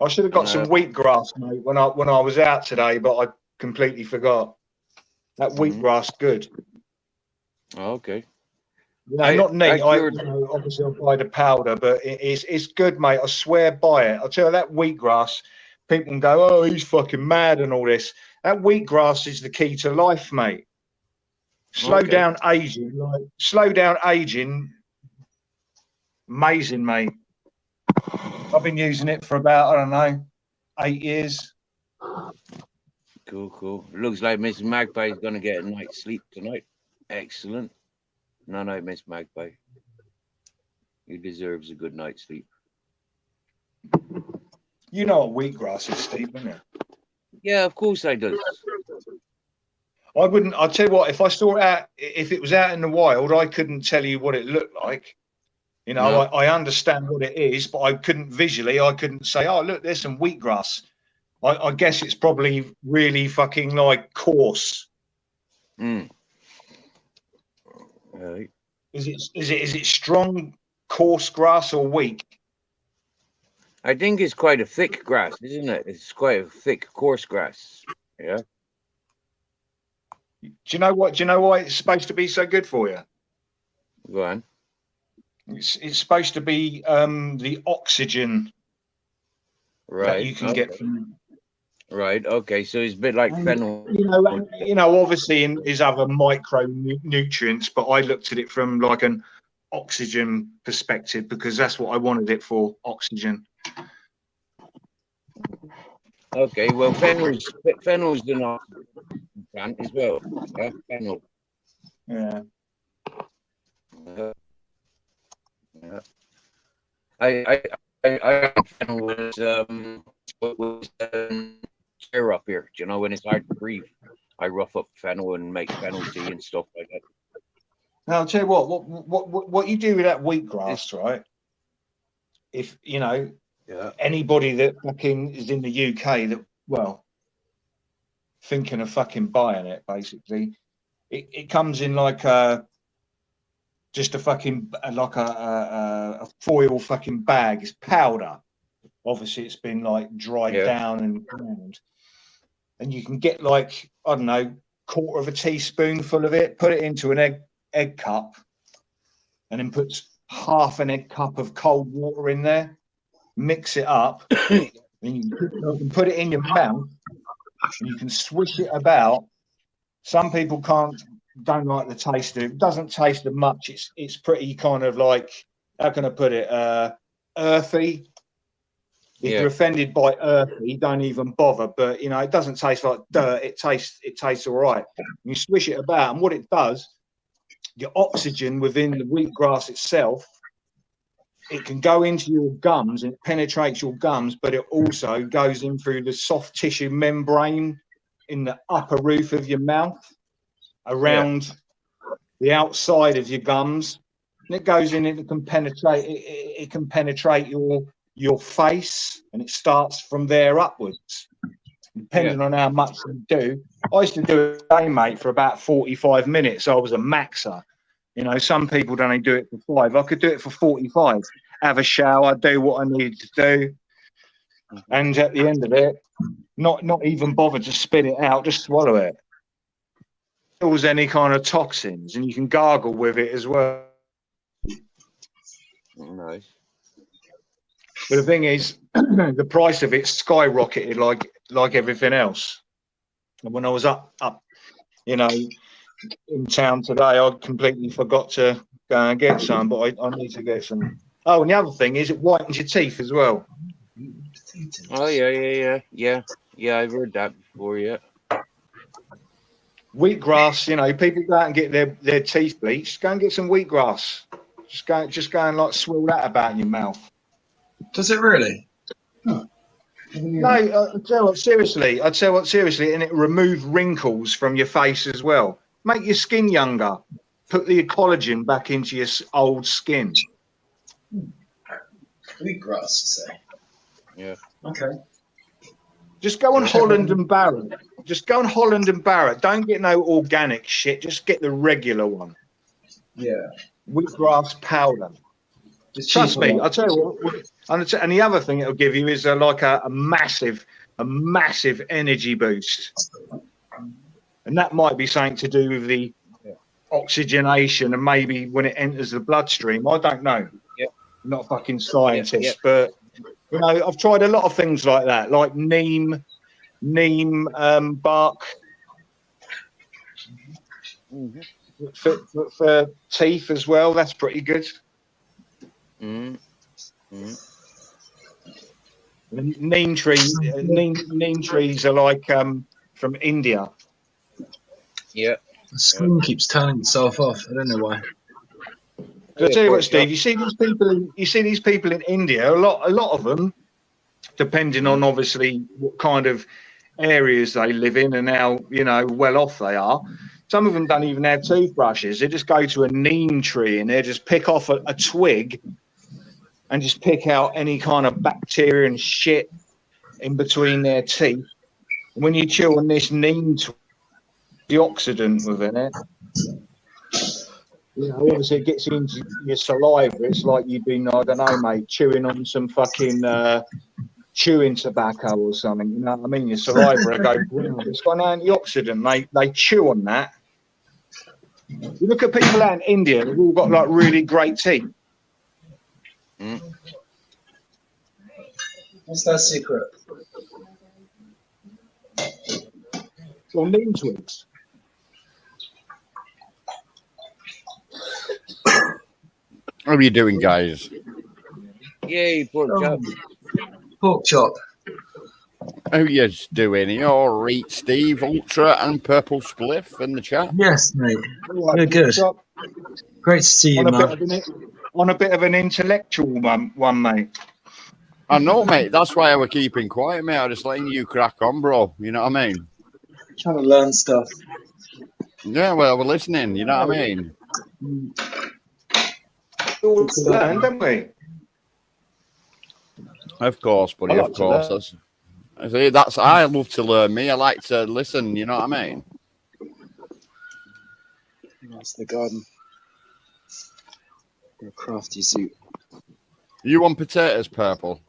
I should have got some wheatgrass, mate, when I was out today, but I completely forgot. That wheatgrass, good. Oh, okay. No, not neat. Obviously, I'll buy the powder, but it's good, mate. I swear by it. I'll tell you, that wheatgrass, people can go, "Oh, he's fucking mad," and all this. That wheatgrass is the key to life, mate. Slow down aging. Amazing, mate. I've been using it for about, I don't know, 8 years. Cool. Looks like Miss Magpie is going to get a night's sleep tonight. Excellent. No, Miss Magpie. He deserves a good night's sleep. You know what wheatgrass is, Steve, don't you? Yeah, of course I do. I wouldn't. I'll tell you what. If I saw it out, if it was out in the wild, I couldn't tell you what it looked like. You know, No. I understand what it is, but I couldn't say, "Oh, look, there's some wheatgrass." I guess it's probably really fucking like coarse. Mm. Right. Is it strong, coarse grass or weak? I think it's quite a thick grass, isn't it? It's quite a thick, coarse grass. Yeah. Do you know what? Do you know why it's supposed to be so good for you? Go on. It's supposed to be the oxygen that you can get from. Right. Okay. So it's a bit like fennel. You know, obviously in his other micronutrients, but I looked at it from like an oxygen perspective because that's what I wanted it for, oxygen. Okay. Well, fennel's the oxygen plant as well. Yeah. Fennel. Yeah. Yeah. I fennel was cheer up here. Do you know when it's hard to breathe? I rough up fennel and make fennel tea and stuff like that. Now I'll tell you what you do with that wheatgrass, right? If you know anybody that fucking is in the UK that thinking of fucking buying it. Basically, it comes in like just a fucking like a foil fucking bag. It's powder. Obviously, it's been like dried down and ground, and you can get like, I don't know, quarter of a teaspoonful of it. Put it into an egg cup, and then put half an egg cup of cold water in there. Mix it up, and you can put it in your mouth, and you can swish it about. Some people don't like the taste of it. It doesn't taste of much. It's pretty kind of like, how can I put it? Earthy. If you're offended by earthy, don't even bother. But you know, it doesn't taste like dirt. It tastes all right. You swish it about, and what it does, your oxygen within the wheatgrass itself, it can go into your gums and it penetrates your gums, but it also goes in through the soft tissue membrane in the upper roof of your mouth, around the outside of your gums, and it goes in and it can penetrate. It can penetrate your face, and it starts from there upwards, depending on how much you do. I used to do it a day, mate, for about 45 minutes. I was a maxer. You know, some people don't only do it for 5. I could do it for 45. Have a shower, do what I needed to do, and at the end of it, not even bother to spit it out, just swallow it. Kills any kind of toxins, and you can gargle with it as well. Nice. But the thing is, the price of it skyrocketed like everything else. And when I was up, you know, in town today, I completely forgot to go and get some, but I need to get some. Oh, and the other thing is, it whitens your teeth as well. Oh yeah. I've heard that before. Yeah. Wheatgrass, you know, people go out and get their teeth bleached. Go and get some wheatgrass. Just go and like swill that about in your mouth. Does it really? Huh. No, I'd tell what seriously, and it removes wrinkles from your face as well. Make your skin younger. Put the collagen back into your old skin. Wheatgrass, you say? Yeah. Okay. Just go on Holland and Barrett. Don't get no organic shit. Just get the regular one. Yeah. Wheatgrass powder. Trust me, I'll tell you what. And the other thing it'll give you is like a massive energy boost. And that might be something to do with the oxygenation and maybe when it enters the bloodstream. I don't know. Yeah. I'm not a fucking scientist, but you know, I've tried a lot of things like that, like neem bark for teeth as well. That's pretty good. Neem trees are like from India. Yeah. The screen keeps turning itself off. I don't know why. I'll tell you what, Steve. You see these people in India. A lot of them, depending on obviously what kind of areas they live in and how well off they are. Some of them don't even have toothbrushes. They just go to a neem tree and they just pick off a twig and just pick out any kind of bacteria and shit in between their teeth. When you chew on this neem twig, the oxidant within it, obviously it gets into your saliva. It's like you've been, I don't know, mate, chewing on some fucking chewing tobacco or something. You know what I mean? Your saliva goes, it's got an antioxidant. They chew on that. You look at people out in India, they've all got like really great teeth. What's that secret? Well, neem twigs. How are you doing, guys? Yay, pork chop. Pork chop. How you doing? You all right, Steve, Ultra, and Purple Spliff in the chat? Yes, mate. You're good. Great to see you, man. On a bit of an intellectual one, mate. I know, mate. That's why I was keeping quiet, mate. I was just letting you crack on, bro. You know what I mean? Trying to learn stuff. Yeah, well, we're listening. You know what I mean? We all learn, don't we? Of course, buddy. Of course. See, I love to learn. Me, I like to listen. You know what I mean? That's the garden. A crafty suit. You want potatoes, Purple?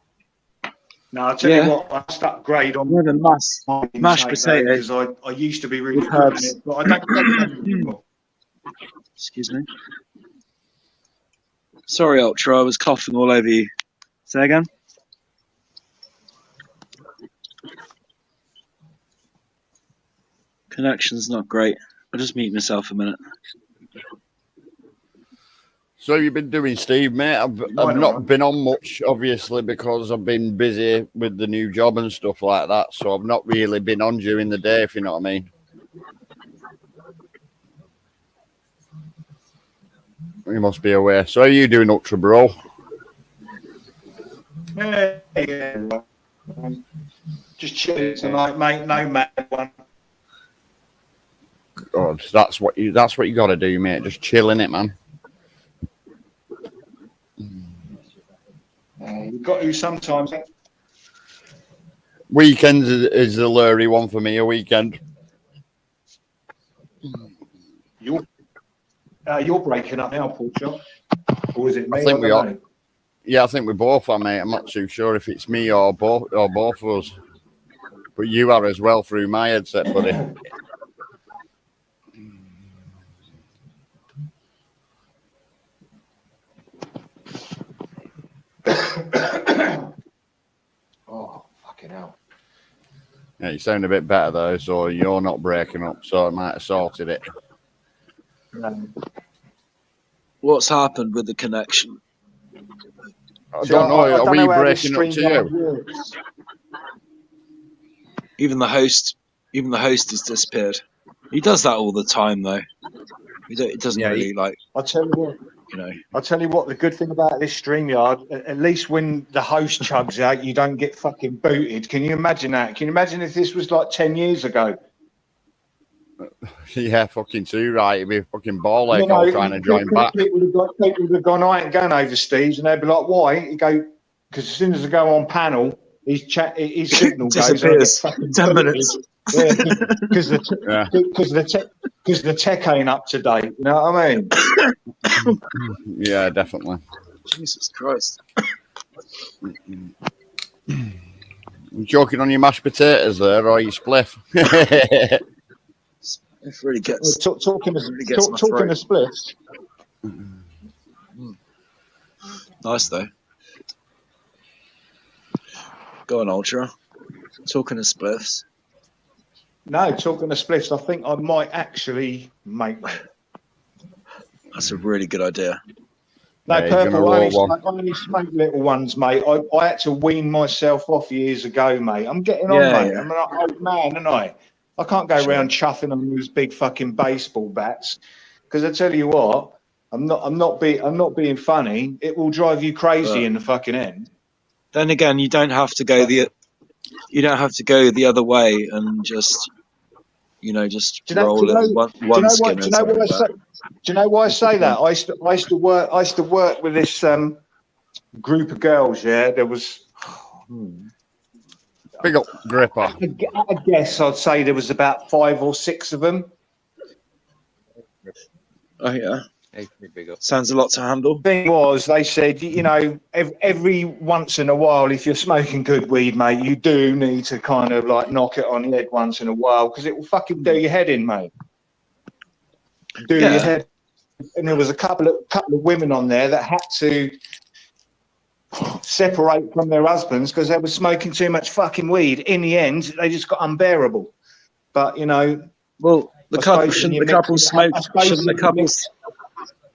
No, I tell you what, I must upgrade on With a mashed potatoes. because I used to be really with good at herbs. it, but I don't anymore. Excuse me. Sorry, Ultra, I was coughing all over you. Say again? Connection's not great. I'll just mute myself a minute. So you've been doing, Steve, mate? I've not been on much, obviously, because I've been busy with the new job and stuff like that. So I've not really been on during the day, if you know what I mean. You must be aware. So how are you doing, Ultra, bro? Yeah. Just chilling tonight, mate. No mad one. God, that's what you got to do, mate. Just chilling it, man. You've got to sometimes. Weekends is the lurry one for me. A weekend. You're breaking up now, Paul Chop. Or is it me? I think we are. Know. Yeah, I think we both are, mate. I'm not too sure if it's me or both of us. But you are as well through my headset, buddy. Oh, fucking hell. Yeah, you sound a bit better though, so you're not breaking up, so I might have sorted it. What's happened with the connection? I don't know. Are we breaking up to you? Works. Even the host has disappeared. He does that all the time, though. It doesn't really like. I'll tell you what. You know. I'll tell you what. The good thing about this StreamYard, at least when the host chugs out, you don't get fucking booted. Can you imagine that? Can you imagine if this was like 10 years ago? Yeah, fucking too right. It'd be a fucking ball ache all trying to join back. People would have gone, I ain't going over Steve's, and they'd be like, why? You go, because as soon as I go on panel, his signal disappears. Goes. 10 minutes. Yeah, because the tech ain't up to date. You know what I mean? Yeah, definitely. Jesus Christ. You joking on your mashed potatoes there, or your spliff? It really gets. Talking of splits. Nice though. Go on, Ultra. Talking of spliffs. No, talking of splits, I think I might actually make one. That's a really good idea. No, Yeah, Purple, I only smoke little ones, mate. I had to wean myself off years ago, mate. I'm getting on, mate. Yeah. I'm an old man, and I can't go around chuffing on those big fucking baseball bats. Because I tell you what, I'm not being funny. It will drive you crazy in the fucking end. Then again, you don't have to go the other way and just roll it one skin. Do you know why I say that? I used to work with this group of girls. Yeah, there was big up gripper. I guess I'd say there was about 5 or 6 of them. Oh yeah. Sounds a lot to handle. The thing was, they said, every once in a while, if you're smoking good weed, mate, you do need to kind of like knock it on your head once in a while because it will fucking do your head in, mate. Your head. And there was a couple of women on there that had to separate from their husbands because they were smoking too much fucking weed. In the end, they just got unbearable. But well, the couples smoke. Shouldn't the couples?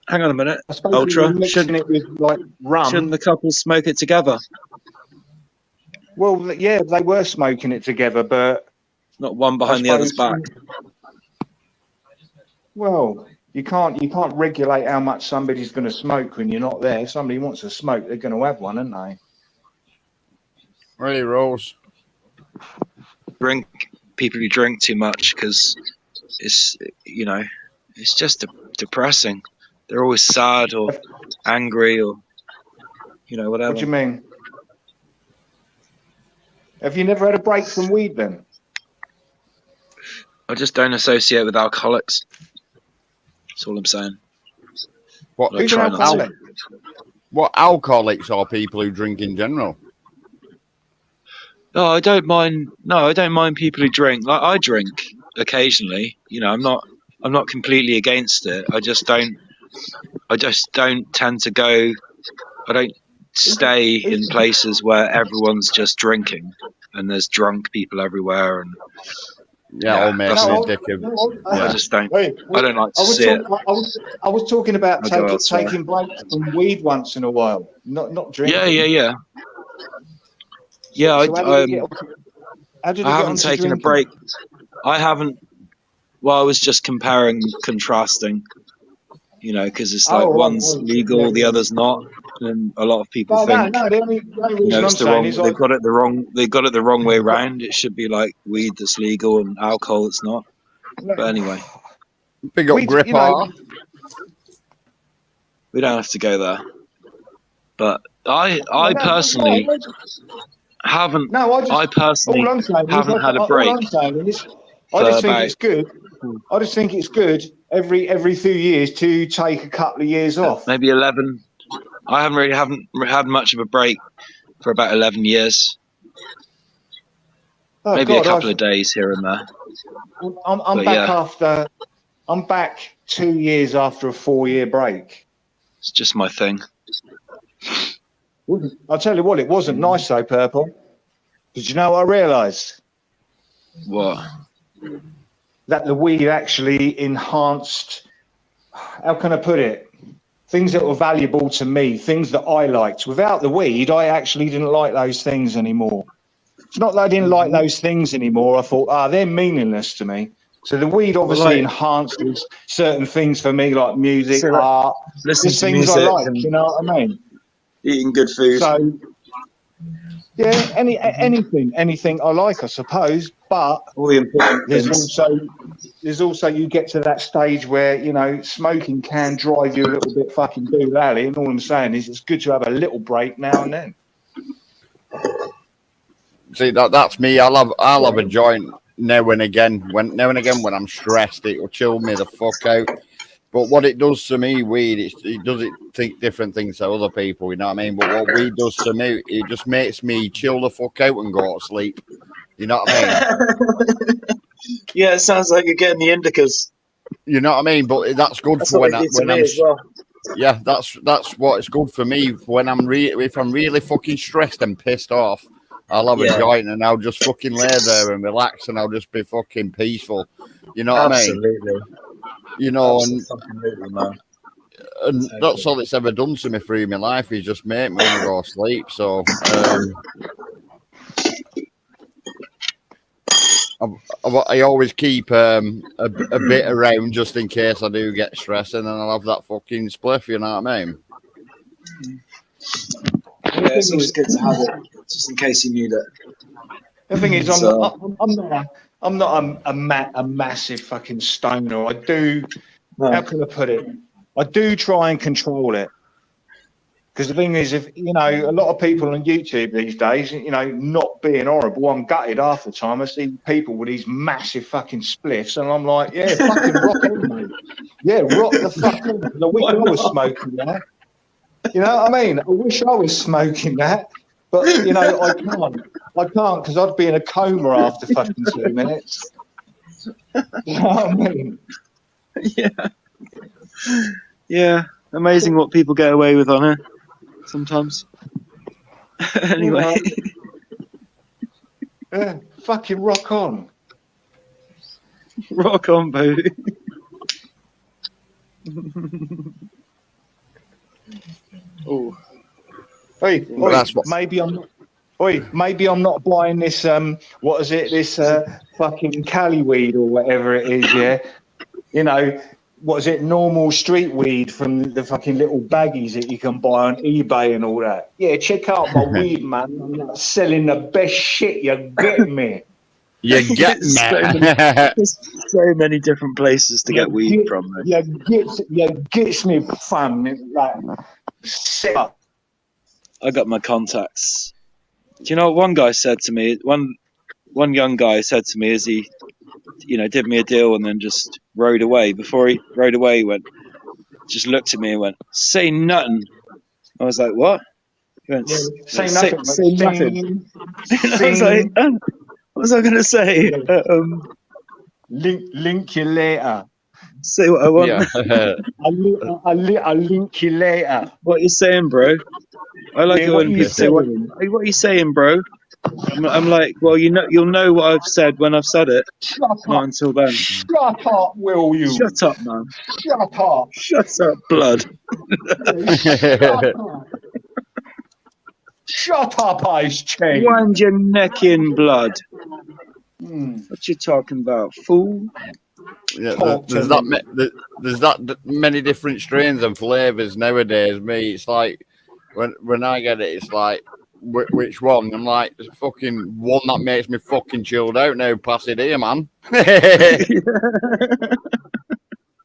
Hang on a minute, Ultra. Shouldn't it with like rum? Shouldn't the couples smoke it together? Well, yeah, they were smoking it together, but not one behind the other's back. Well, you can't regulate how much somebody's going to smoke when you're not there. If somebody wants to smoke, they're going to have one, aren't they? Really, Rose? People who drink too much because it's just depressing. They're always sad or angry or whatever. What do you mean? Have you never had a break from weed then? I just don't associate with alcoholics. That's all I'm saying. What? Like, Who's an try not to. alcoholic? What, alcoholics or people who drink in general? No, I don't mind. No, I don't mind people who drink. Like, I drink occasionally. You know, I'm not completely against it. I just don't tend to go. I don't stay in places where everyone's just drinking and there's drunk people everywhere. And Yeah, all making No, a dick of. I Yeah. just don't. Wait, I don't like to I was, see it. I was talking about I'll go elsewhere. taking breaks from weed once in a while, not drinking. Yeah. Yeah, So how did it I get haven't onto taken a drinking? break. I haven't. Well, I was just comparing, contrasting. You know, because it's like one's legal, the other's not, and a lot of people think. No. The only reason I'm It's the saying wrong. is They've got it the wrong. They've got it the wrong way round. It should be like weed that's legal and alcohol that's not. But anyway, Big up weed, Gripper. we don't have to go there. But I personally haven't. I personally all I'm saying haven't had a break. All I'm saying is, for I just think about- it's good. I just think it's good every few years to take a couple of years off. Maybe 11. I haven't had much of a break for about 11 years. Oh, Maybe God, a couple of days here and there. I'm But back I'm back 2 years after a 4-year break. It's just my thing. I'll tell you what, it wasn't nice though, Purple. Did you know what I realised? What? That the weed actually enhanced, how can I put it? Things that were valuable to me, things that I liked. Without the weed, I actually didn't like those things anymore. It's not that I didn't like those things anymore. I thought, they're meaningless to me. So the weed obviously enhances certain things for me, like music, art, Listen just to things music I like, and you know what I mean? eating good food. So, yeah, anything I like, I suppose. But all the important there's also you get to that stage where, you know, smoking can drive you a little bit fucking doolally, and all I'm saying is it's good to have a little break now and then. See, that's me. I'll have a joint now and again. When I'm stressed, it will chill me the fuck out. But what it does to me, weed, it does think different things to other people, you know what I mean? But what weed does to me, it just makes me chill the fuck out and go to sleep. You know what I mean? Yeah, it sounds like you're getting the indicas. You know what I mean? But that's good for when I'm well. Yeah, that's what it's good for me when if I'm really fucking stressed and pissed off. I'll have a joint and I'll just fucking lay there and relax and I'll just be fucking peaceful. You know what I mean? Absolutely. You know, Absolutely, man. and that's all it's ever done to me through my life is just make me want to go to sleep. So I always keep a bit around just in case I do get stressed, and then I'll have that fucking spliff. You know what I mean? Yeah, it's always good to have it, just in case you need it. The thing is, I'm not a massive fucking stoner. I do. No. How can I put it? I do try and control it. Because the thing is, if you know, a lot of people on YouTube these days, you know, not being horrible, I'm gutted half the time. I see people with these massive fucking spliffs, and I'm like, yeah, fucking rock on, mate. Yeah, rock the fuck on. I wish I was smoking that. You know what I mean? I wish I was smoking that, but you know, I can't because I'd be in a coma after fucking 2 minutes. You know what I mean? Yeah. Amazing what people get away with on here sometimes. Anyway. Yeah, fucking rock on. Rock on, baby. Oh. Hey, That's what- maybe I'm not buying this what is it, this fucking Cali weed or whatever it is, yeah. You know, what is it, normal street weed from the fucking little baggies that you can buy on eBay and all that. Yeah, check out my weed, man. I'm not selling the best shit, you get me. You get me. There's so many different places to get weed from. You gets me, fam. Like, sit up. I got my contacts Do you know what one guy said to me? One young guy said to me as he, did me a deal and then just rode away. Before he rode away, he just looked at me and went, "Say nothing." I was like, "What?" He went, Yeah, say say nothing. say nothing. And I was like, Sing. what was I going to say? Link you later. Say what I want. Yeah. I'll link you later. What you saying, bro? I like it What when are you people say, "What saying? are you saying, bro?" I'm like, "Well, you'll know what I've said when I've said it. Shut Not up. until then." Shut up, will you? Shut up, man. Shut up. Shut up, blood. Shut up. Shut up, Ice Chain. Wind your neck in, blood. Hmm. What you talking about, fool? Yeah, Talk to there's me. there's that many different strains and flavors nowadays. Me, it's like when I get it, it's like which one? I'm like fucking one that makes me fucking chilled out now. Pass it here, man.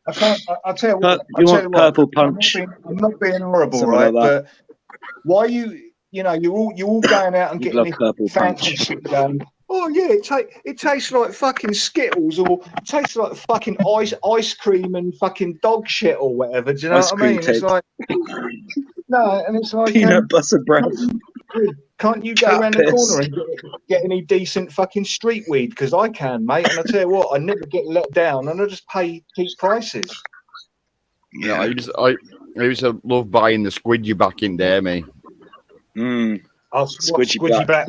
I'll tell you what. You want purple punch? I'm not being horrible, Something right? like that. But why you're all going out and You'd getting love this purple fancy punch. shit going. Oh yeah, it tastes like fucking Skittles, or it tastes like fucking ice cream and fucking dog shit or whatever. Do you know Ice what I cream mean? It's cake. like no, and it's like Peanut butter bread. can't you go Cat around the piss. corner and get any decent fucking street weed? Because I can, mate. And I tell you what, I never get let down, and I just pay cheap prices. Yeah, I used to love buying the squidgy back in there, me. I'll Squidgy black.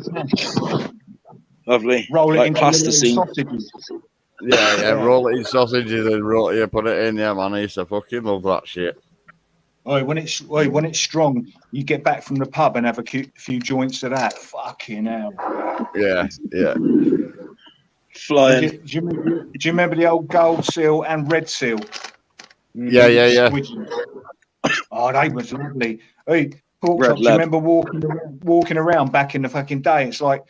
Lovely. Roll it Like into plasticine. little sausages. Yeah, roll it in sausages and put it in. Yeah, man, I used to fucking love that shit. Oh, when it's strong, you get back from the pub and have a few joints of that. Fucking hell. Yeah. Flying. Do you remember the old gold seal and red seal? Yeah. Squidgy. Oh, they was lovely. Hey, pork Red chops, you lab. remember walking around back in the fucking day? It's like,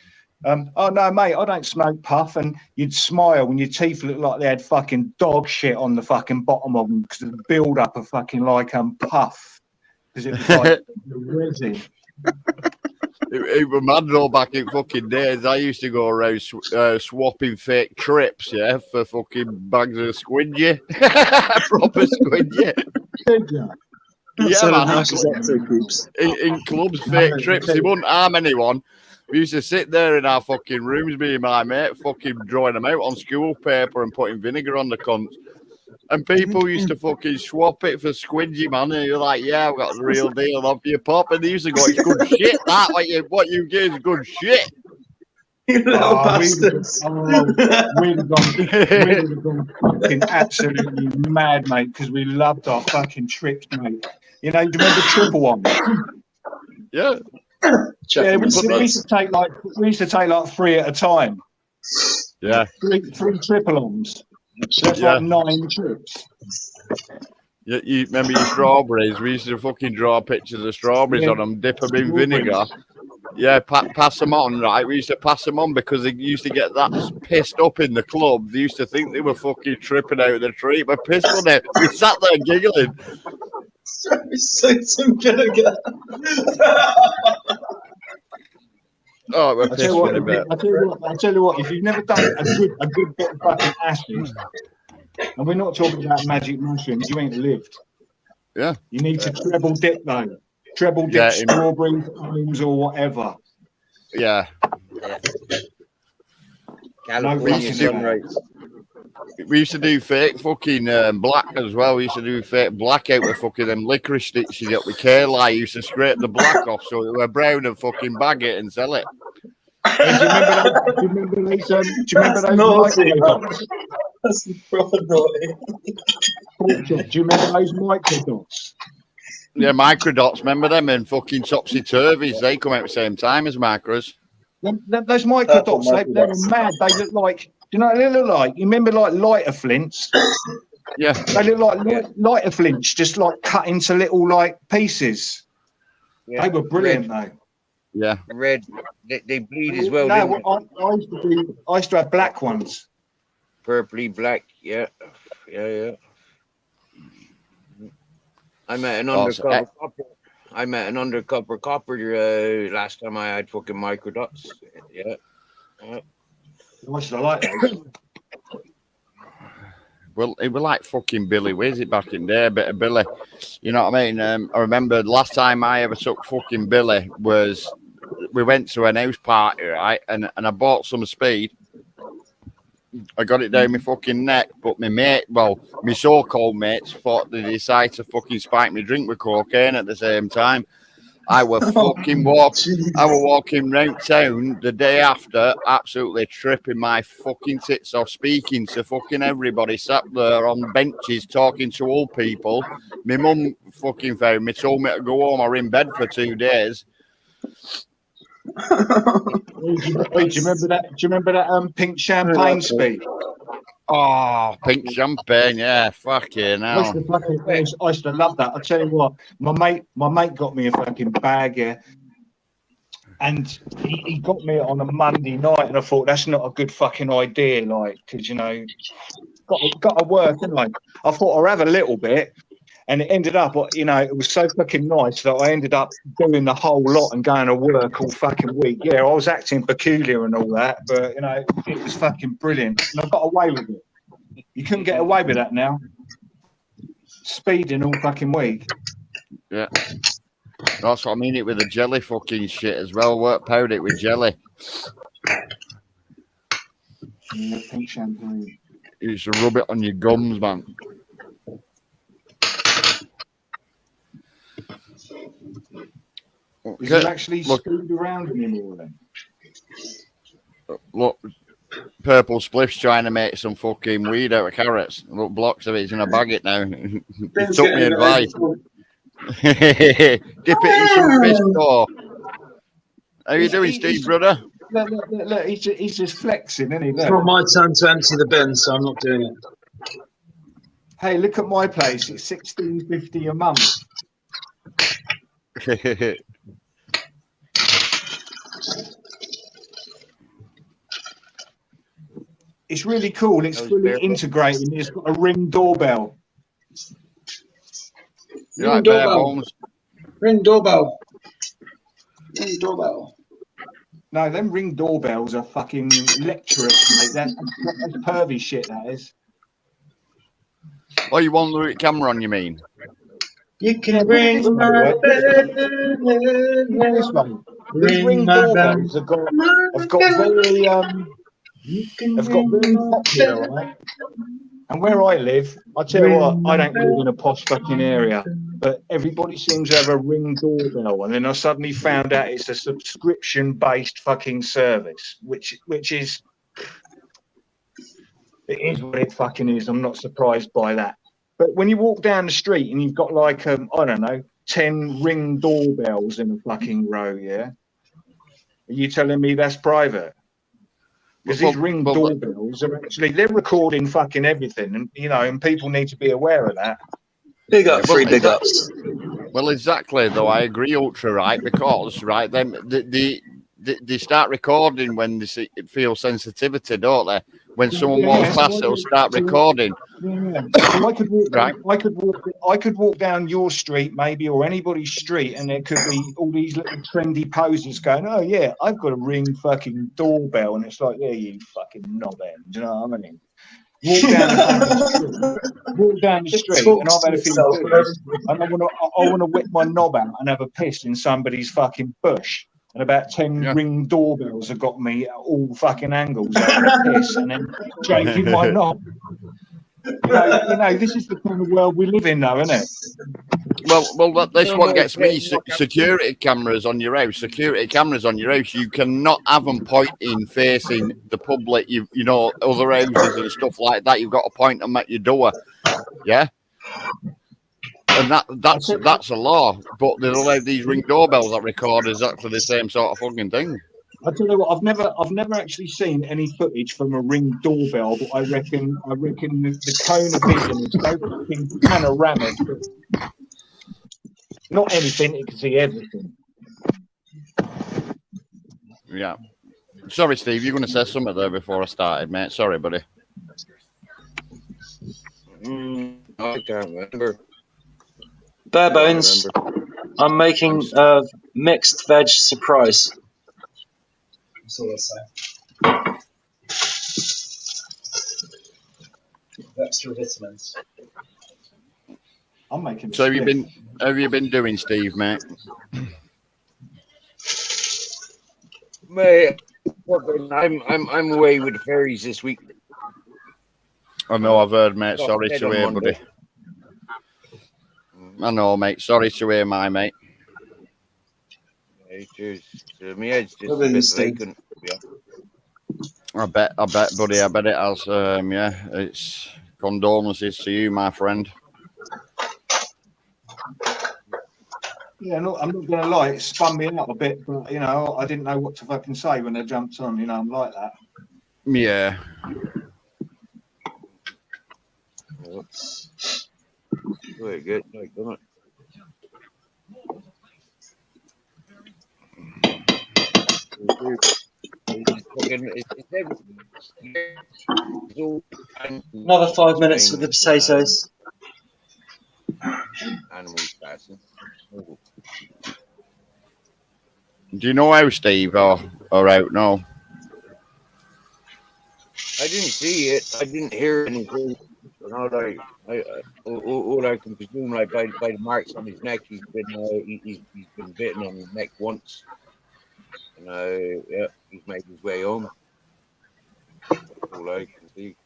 oh no, mate, I don't smoke puff, and you'd smile when your teeth looked like they had fucking dog shit on the fucking bottom of them because of the build up of fucking like puff, because it was like resin. It was mad though back in fucking days. I used to go around swapping fake trips, yeah, for fucking bags of squidgy. Proper squidgy. Yeah, man. In clubs, fake trips. They wouldn't harm anyone. We used to sit there in our fucking rooms, me and my mate, fucking drawing them out on school paper and putting vinegar on the cunts. And people used to fucking swap it for squidgy, man. And you're like, yeah, I've got the real deal off your pop. And they used to go, it's good shit, that. What you get is good shit. You little bastards. We'd have gone fucking absolutely mad, mate, because we loved our fucking trips, mate. You know, do you remember triple one? Yeah. Yeah, we used to take like 3 at a time. Yeah. Three triple-ons. So that's like 9 trips. You remember your strawberries? We used to fucking draw pictures of strawberries on them, dip them in vinegar. Yeah, pass them on, right? We used to pass them on because they used to get that pissed up in the club. They used to think they were fucking tripping out of the tree, but pissed on it. We sat there giggling. Some vinegar. Oh, we're pissed for a bit. I tell you what, if you've never done a good bit of fucking acid, and we're not talking about magic mushrooms, you ain't lived. Yeah. You need to treble dip though. Treble dip strawberries, olives, or whatever. Yeah. California sunrise. We used to do fake fucking black as well. We used to do fake black out with fucking them licorice sticks you get with kale. I used to scrape the black off so it were brown and fucking bag it and sell it. Do you remember those microdots? That's proper naughty. Do you remember those microdots? Yeah, microdots. Remember them and fucking topsy-turvies? They come out at the same time as macros. Those microdots, they were mad. They look like, do you know what they look like? You remember like lighter flints? Yeah. They look like lighter flints, just like cut into little like pieces. Yeah. They were brilliant though. Yeah. Red. They bleed as well. No, I used to have black ones. Purpley black. Yeah. I met an undercover couple. I met an undercover copper last time I had fucking microdots. Yeah. I should like those. Well, it was like fucking Billy Wiz it back in there, a bit of Billy. You know what I mean? I remember the last time I ever took fucking Billy was we went to an house party, right? And I bought some speed. I got it down my fucking neck, but my mate, well, my so-called mates thought they decided to fucking spike me drink with cocaine at the same time. I were fucking walking round town the day after, absolutely tripping my fucking tits off, speaking to fucking everybody, sat there on benches talking to old people. My mum fucking found me, told me to go home. I were in bed for 2 days. Do you remember that? Do you remember that pink champagne speed? Oh, pink champagne, yeah, fucking I hell. used to love that. I tell you what, my mate got me a fucking bag, yeah, and he got me it on a Monday night, and I thought that's not a good fucking idea, like, because you know, got to work, didn't I? I thought I'll have a little bit, and it ended up, you know, it was so fucking nice that I ended up doing the whole lot and going to work all fucking week. Yeah, I was acting peculiar and all that, but you know, it was fucking brilliant, and I got away with it. You couldn't get away with that now. Speeding all fucking week. Yeah. That's what I mean it with the jelly fucking shit as well. Work powder it with jelly. Yeah, pink champagne. You should rub it on your gums, man. Is it actually speed around anymore then? Look, Purple Spliff's trying to make some fucking weed out of carrots. Look, blocks of it. He's going to bag it now. He took me advice. Dip it in some Crisco. How you doing, Steve, brother? Look, he's just flexing, isn't he? It's not my turn to empty the bin, so I'm not doing it. Hey, look at my place. It's $16.50 a month. It's really cool. It's fully integrated. It's got a Ring doorbell. Ring doorbell. Ring doorbell. Ring doorbell. No, them Ring doorbells are fucking lecturous, mate. That's pervy shit, that is. Oh, you want the camera on, you mean? You can ring my bell. This one. These Ring doorbells have got very popular, right? And where I live, I tell you what, I don't live in a posh fucking area, but everybody seems to have a Ring doorbell. And then I suddenly found out it's a subscription-based fucking service, which is, it is what it fucking is. I'm not surprised by that. But when you walk down the street and you've got like, I don't know, 10 Ring doorbells in a fucking row, yeah? Are you telling me that's private? Because these Ring doorbells are actually, they're recording fucking everything, and you know, and people need to be aware of that. Big up, free big ups. Well, exactly, though, I agree, Ultra, right? Because, right, they start recording when they feel sensitivity, don't they? When someone walks past, it'll start recording. Yeah. So I could walk down your street, maybe, or anybody's street, and there could be all these little trendy poses going, oh yeah, I've got a Ring fucking doorbell, and it's like, yeah, you fucking knobhead, do you know what I mean? Walk down the street, and I've had a few beers, and I want to whip my knob out and have a piss in somebody's fucking bush. And about 10 Ring doorbells have got me at all fucking angles having a piss and then shaking my knob. You know, this is the kind of world we live in now, isn't it? Well, that's what gets me. Security cameras on your house. Security cameras on your house. You cannot have them pointing, facing the public. You know, other houses and stuff like that. You've got to point them at your door. Yeah. And that's a law, but they don't have these Ring doorbells that record exactly the same sort of fucking thing. I tell you what, I've never actually seen any footage from a Ring doorbell, but I reckon the cone of vision is so fucking panoramic. Not anything, you can see everything. Yeah. Sorry, Steve, you're going to say something there before I started, mate. Sorry, buddy. I can't remember. Bare bones. I'm making a mixed veg surprise. That's all I'll say. Extra vitamins. I'm making. So have you been doing, Steve, mate? Mate, I'm away with the fairies this week. I know, I've heard, mate. Got Sorry paid to on hear, Monday. buddy. I know, mate. Sorry to hear, my mate. Hey, cheers. So my head's just What a about you, bit Steve? vacant. Yeah. I bet, buddy. I bet it has. Yeah, it's condolences to you, my friend. Yeah, no, I'm not gonna lie, it spun me out a bit, but you know, I didn't know what to fucking say when I jumped on. You know, I'm like that. Yeah. Very good. Like, isn't it? Another 5 minutes with the potatoes. Animals passing. Do you know how, Steve, or out? No. I didn't see it. I didn't hear anything. You know, like all I can presume, like by the marks on his neck, he's been bitten on his neck once. And yeah, he's made his way home. That's all I can see.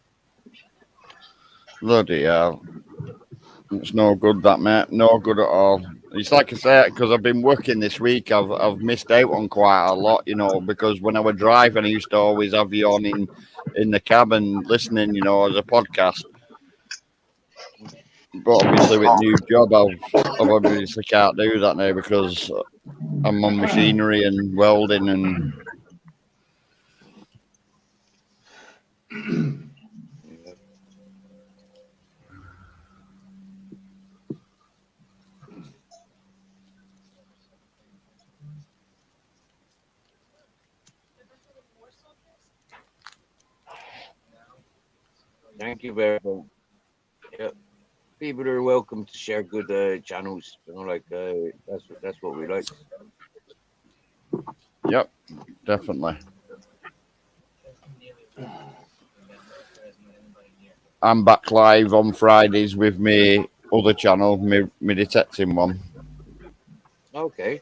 Bloody hell. It's no good, that, mate. No good at all. It's like I say, because I've been working this week, I've missed out on quite a lot, you know, because when I was driving, I used to always have you on in the cabin listening, you know, as a podcast. But obviously with new job, I've obviously can't do that now because I'm on machinery and welding and... Thank you very much. Yeah. People are welcome to share good channels. You know, like that's what we like. Yep, definitely. I'm back live on Fridays with my other channel, my detecting one. Okay.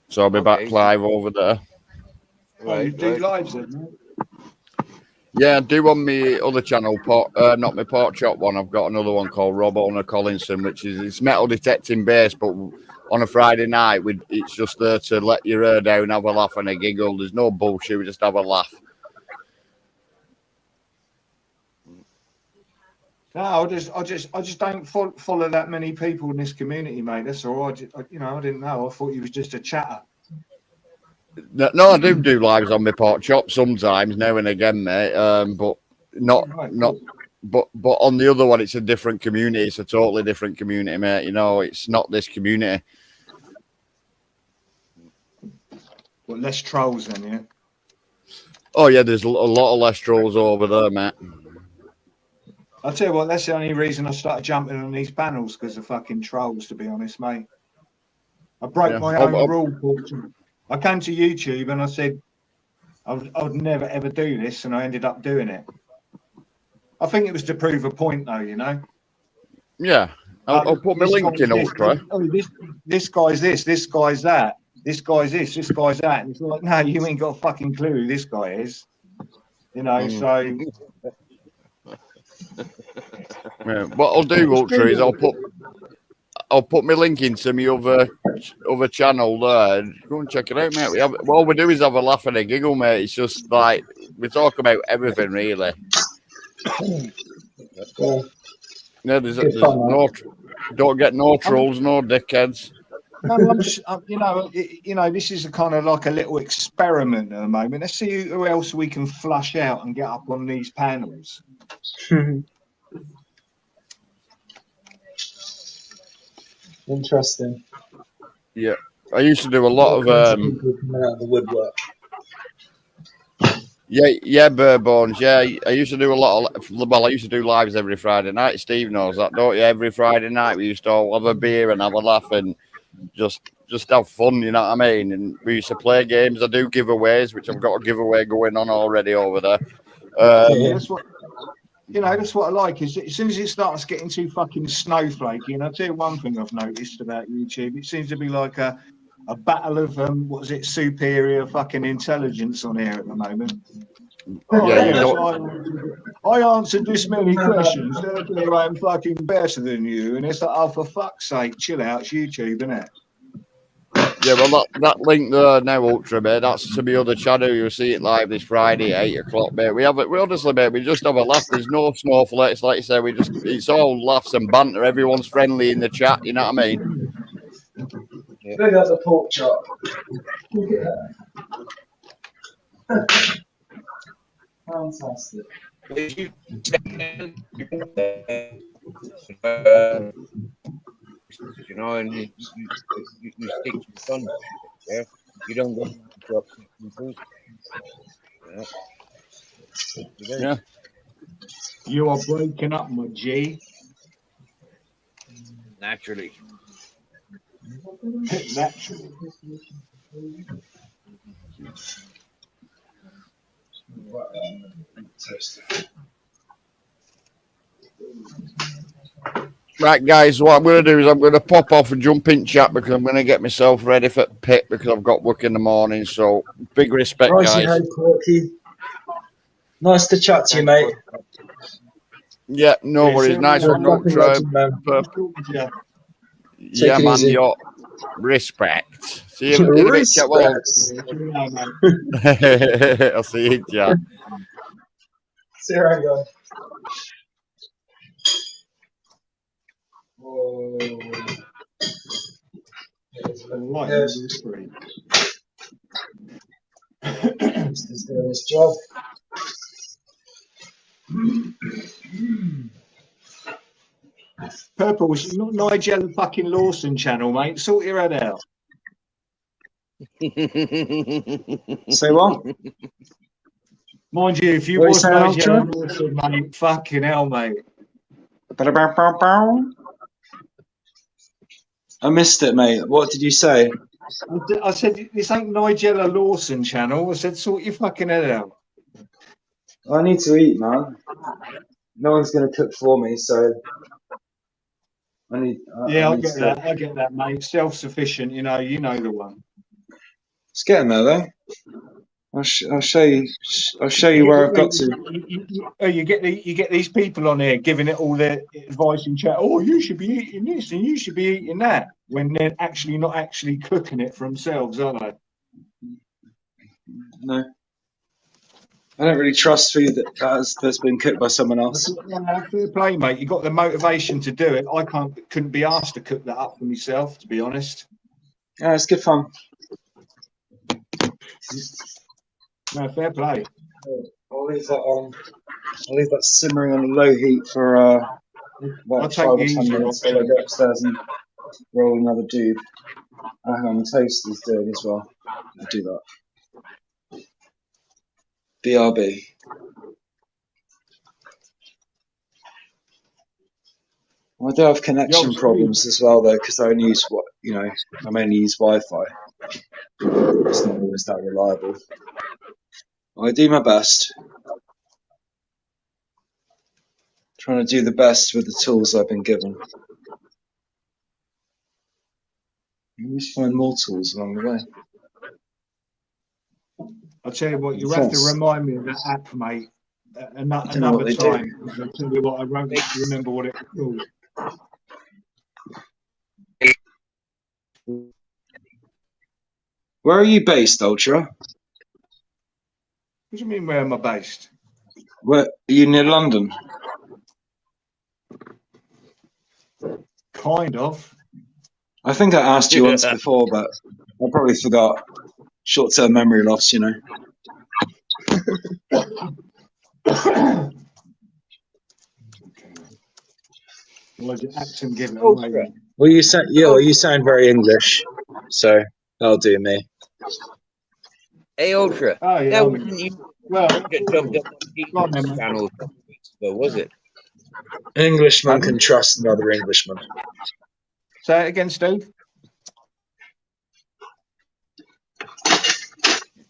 So I'll be back live over there. Oh, you do lives then, mate? Yeah, I do on my other channel, not my pork chop one. I've got another one called Rob Owner Collinson, which is it's metal detecting based, but on a Friday night, it's just there to let your hair down, have a laugh and a giggle. There's no bullshit, we just have a laugh. No, I just don't follow that many people in this community, mate. That's all. I didn't know. I thought you was just a chatter. No, I do lives on my pork chop sometimes, now and again, mate. But but on the other one, it's a different community. It's a totally different community, mate. You know, it's not this community. Well, less trolls then, yeah. Oh yeah, there's a lot of less trolls over there, mate. I'll tell you what, that's the only reason I started jumping on these panels, because of fucking trolls, to be honest, mate. I broke my own rule. I came to YouTube and I said I would never ever do this, and I ended up doing it. I think it was to prove a point, though, you know. Yeah, I'll put my link in Ultra. This guy's this guy's that, this guy's this guy's that. And it's like, no, you ain't got a fucking clue who this guy is, you know. So yeah, what I'll do, Ultra, is I'll put my link into my other channel there. Go and check it out, mate. All we do is have a laugh and a giggle, mate. It's just like we talk about everything, really. Yeah, there's no, don't get no trolls, no dickheads. No, I'm just, you know, this is a kind of like a little experiment at the moment. Let's see who else we can flush out and get up on these panels. Interesting. Yeah, I used to do a lot of coming out of the woodwork. Yeah, Burbones. Yeah, I used to do a lot of. Well, I used to do lives every Friday night. Steve knows that, don't you? Every Friday night we used to all have a beer and have a laugh and just have fun, you know what I mean? And we used to play games. I do giveaways, which I've got a giveaway going on already over there. Yeah, that's what that's what I like. Is as soon as it starts getting too fucking snowflakey, and I'll tell you one thing I've noticed about YouTube, it seems to be like a battle of what was it, superior fucking intelligence on here at the moment. Oh, Yeah, you yes, don't- I answered this many questions. Therefore, I'm fucking better than you. And it's like, oh, for fuck's sake, chill out. It's YouTube, isn't it? Yeah, well, that link there now, Ultra, mate, that's to my other channel. You'll see it live this Friday at 8 o'clock, mate. We honestly, mate, we just have a laugh. There's no snowflakes, like you say. It's all laughs and banter. Everyone's friendly in the chat, you know what I mean? Look at the pork chop. Look at that. Fantastic. You know, and you stick to the fun. Yeah, you don't go to food. Yeah. You are breaking up, my G. Naturally. Naturally. Right, guys, what I'm going to do is I'm going to pop off and jump in chat because I'm going to get myself ready for pit because I've got work in the morning. So, big respect, Righty guys. ho, Porky. Nice to chat to you, mate. Yeah, no worries. Nice You're one, a fucking Ultra. legend, man. Yeah, Take it man, easy. your respect. See you in a bit, chat. Well, I'll see you in chat. See you around, guys. Oh. Yes. He's doing his job. Purple, it's not Nigel fucking Lawson channel, mate. Sort your head out. Say what? Mind you, if you What are you was saying, Nigel Ultra? Lawson, mate, fucking hell, mate. I missed it, mate. What did you say? I said, this ain't Nigella Lawson channel. I said, sort your fucking head out. I need to eat, man. No one's going to cook for me, so I need. Yeah, I I need get to. that. I get that, mate. Self-sufficient, you know the one. It's getting there, though. I'll show you. I'll show you where I've got to. You get these people on here giving it all their advice in chat. Oh, you should be eating this and you should be eating that, when they're actually not actually cooking it for themselves, are they? No, I don't really trust food that's been cooked by someone else. Fair play, mate. You got the motivation to do it. I couldn't be asked to cook that up for myself, to be honest. Yeah, it's good fun. No, fair play. I'll leave that on. I'll leave that simmering on low heat for about 5 or 10 minutes while I go upstairs and roll another doob. Hang on, the toast is doing as well. I'll do that. BRB. Well, I do have connection problems as well, though, because I only use I mainly use Wi-Fi. It's not always that reliable. I do my best. Trying to do the best with the tools I've been given. You always find more tools along the way. I'll tell you what, you have to remind me of that app, mate, another time. I'll tell you what, I won't remember what it was called. Where are you based, Ultra? What do you mean, where am I based? Where are you, near London? Kind of. I think I asked you once before, but I probably forgot. Short-term memory loss, you know. Well, you sound very English, so that'll do me. Hey, Ultra. Oh, yeah. That wasn't you. Well, jumped up on the channel. Was it? An Englishman can trust another Englishman. Say it again, Steve.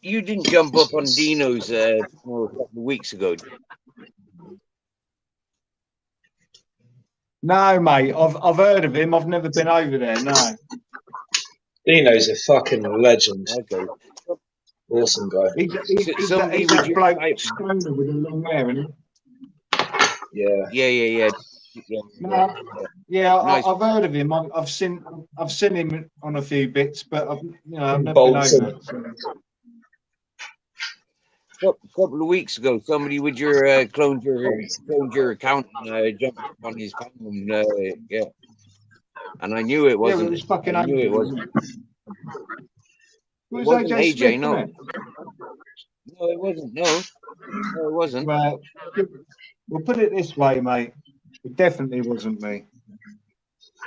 you didn't jump up on Dino's a couple of weeks ago. No, mate. I've heard of him. I've never been over there. No. Dino's a fucking legend. Okay. Awesome guy. He's Somebody with that your bloke type. stoner with the long hair, isn't he? Yeah. Yeah. No, yeah, Nice. I've heard of him. I've seen him on a few bits, but I've never been Bolton. over. So. Couple of weeks ago, somebody with your cloned your account and jumped on his phone. Yeah, and I knew it Yeah, wasn't. it was fucking I knew AJ. it wasn't. It was wasn't AJ AJ. Smith, No, wasn't it? no, it wasn't. No, it wasn't. Well, we'll put it this way, mate. It definitely wasn't me.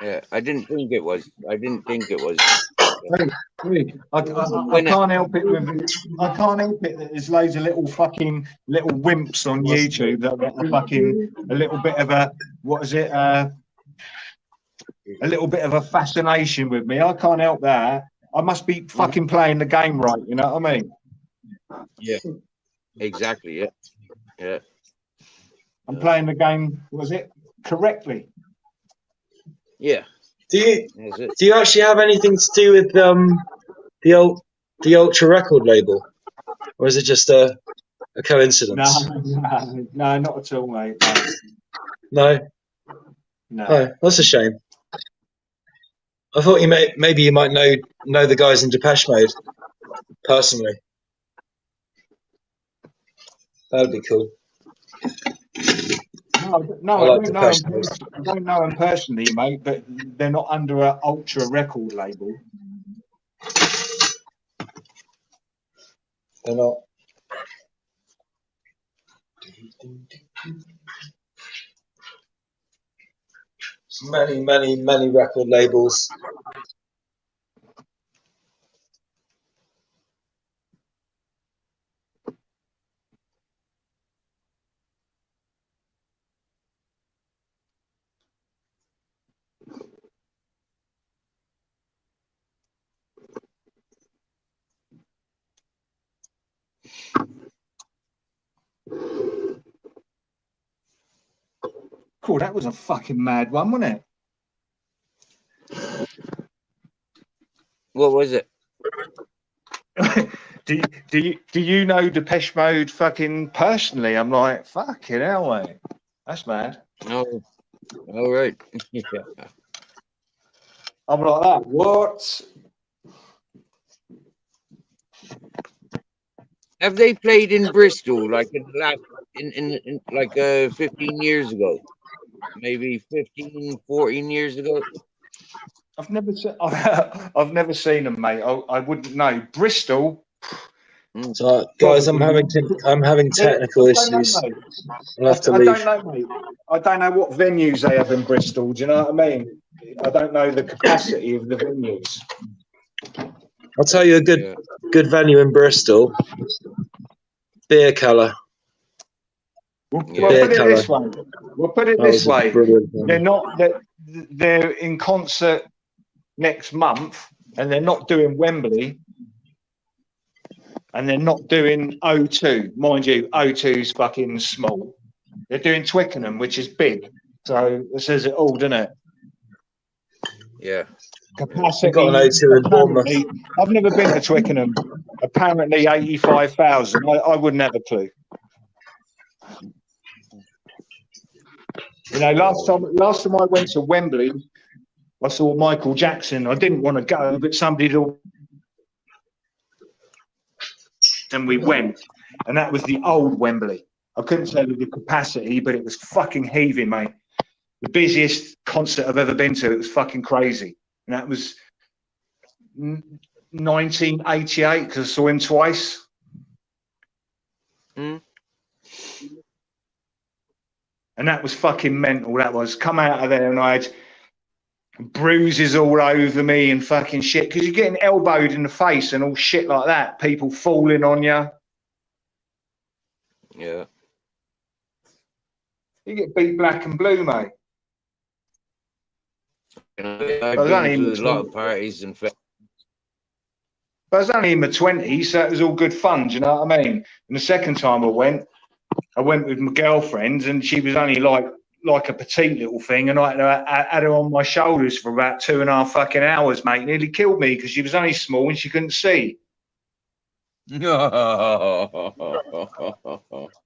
Yeah, I didn't think it was. I can't help it that there's loads of little wimps on YouTube that are fucking a little bit of a a little bit of a fascination with me. I can't help that. I must be fucking playing the game right, you know what I mean? Yeah, exactly. Yeah. I'm playing the game, correctly? Yeah. Do you actually have anything to do with the Ultra record label, or is it just a coincidence? No, not at all, mate. No. No. Oh, that's a shame. I thought maybe you might know the guys in Depeche Mode personally. That would be cool. No, I like Depeche Mode. I don't know them personally, mate, but they're not under an Ultra record label. They're not. Many record labels. Cool, that was a fucking mad one, wasn't it? What was it? do you know Depeche Mode fucking personally? I'm like, fucking hell, mate. That's mad. No. All right. Yeah. I'm like that. What? Have they played in Bristol like in like 15 years ago? Maybe 15, 14 years ago? I've never seen them, mate. I wouldn't know. Bristol. So, guys, I'm having technical issues. I don't know, mate. I don't know what venues they have in Bristol. Do you know what I mean? I don't know the capacity of the venues. I'll tell you a good venue in Bristol. Beer Cellar. We'll put it this way. They're in concert next month, and they're not doing Wembley, and they're not doing O2. Mind you, O2's fucking small. They're doing Twickenham, which is big. So it says it all, doesn't it? Yeah. Capacity. Got an O2 in Bournemouth. I've never been to Twickenham. Apparently 85,000. I wouldn't have a clue. You know, last time I went to Wembley, I saw Michael Jackson. I didn't want to go, but somebody and we went, and that was the old Wembley. I couldn't tell you the capacity, but it was fucking heaving, mate. The busiest concert I've ever been to. It was fucking crazy, and that was 1988 because I saw him twice. Mm. And that was fucking mental. That was. Come out of there and I had bruises all over me and fucking shit because you're getting elbowed in the face and all shit like that. People falling on you. Yeah. You get beat black and blue, mate. I've been to a lot of parties and But I was only in my 20s, so it was all good fun. Do you know what I mean? And the second time I went with my girlfriend, and she was only like a petite little thing, and I had her on my shoulders for about 2.5 fucking hours, mate. Nearly killed me because she was only small and she couldn't see. Poor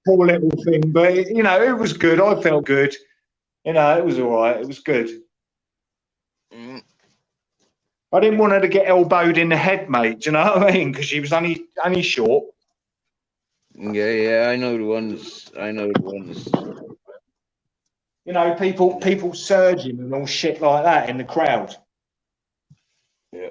little thing, but it was good. I felt good. It was all right. It was good. I didn't want her to get elbowed in the head, mate. Do you know what I mean? Because she was only short. Yeah, I know the ones. People surging and all shit like that in the crowd. Yeah.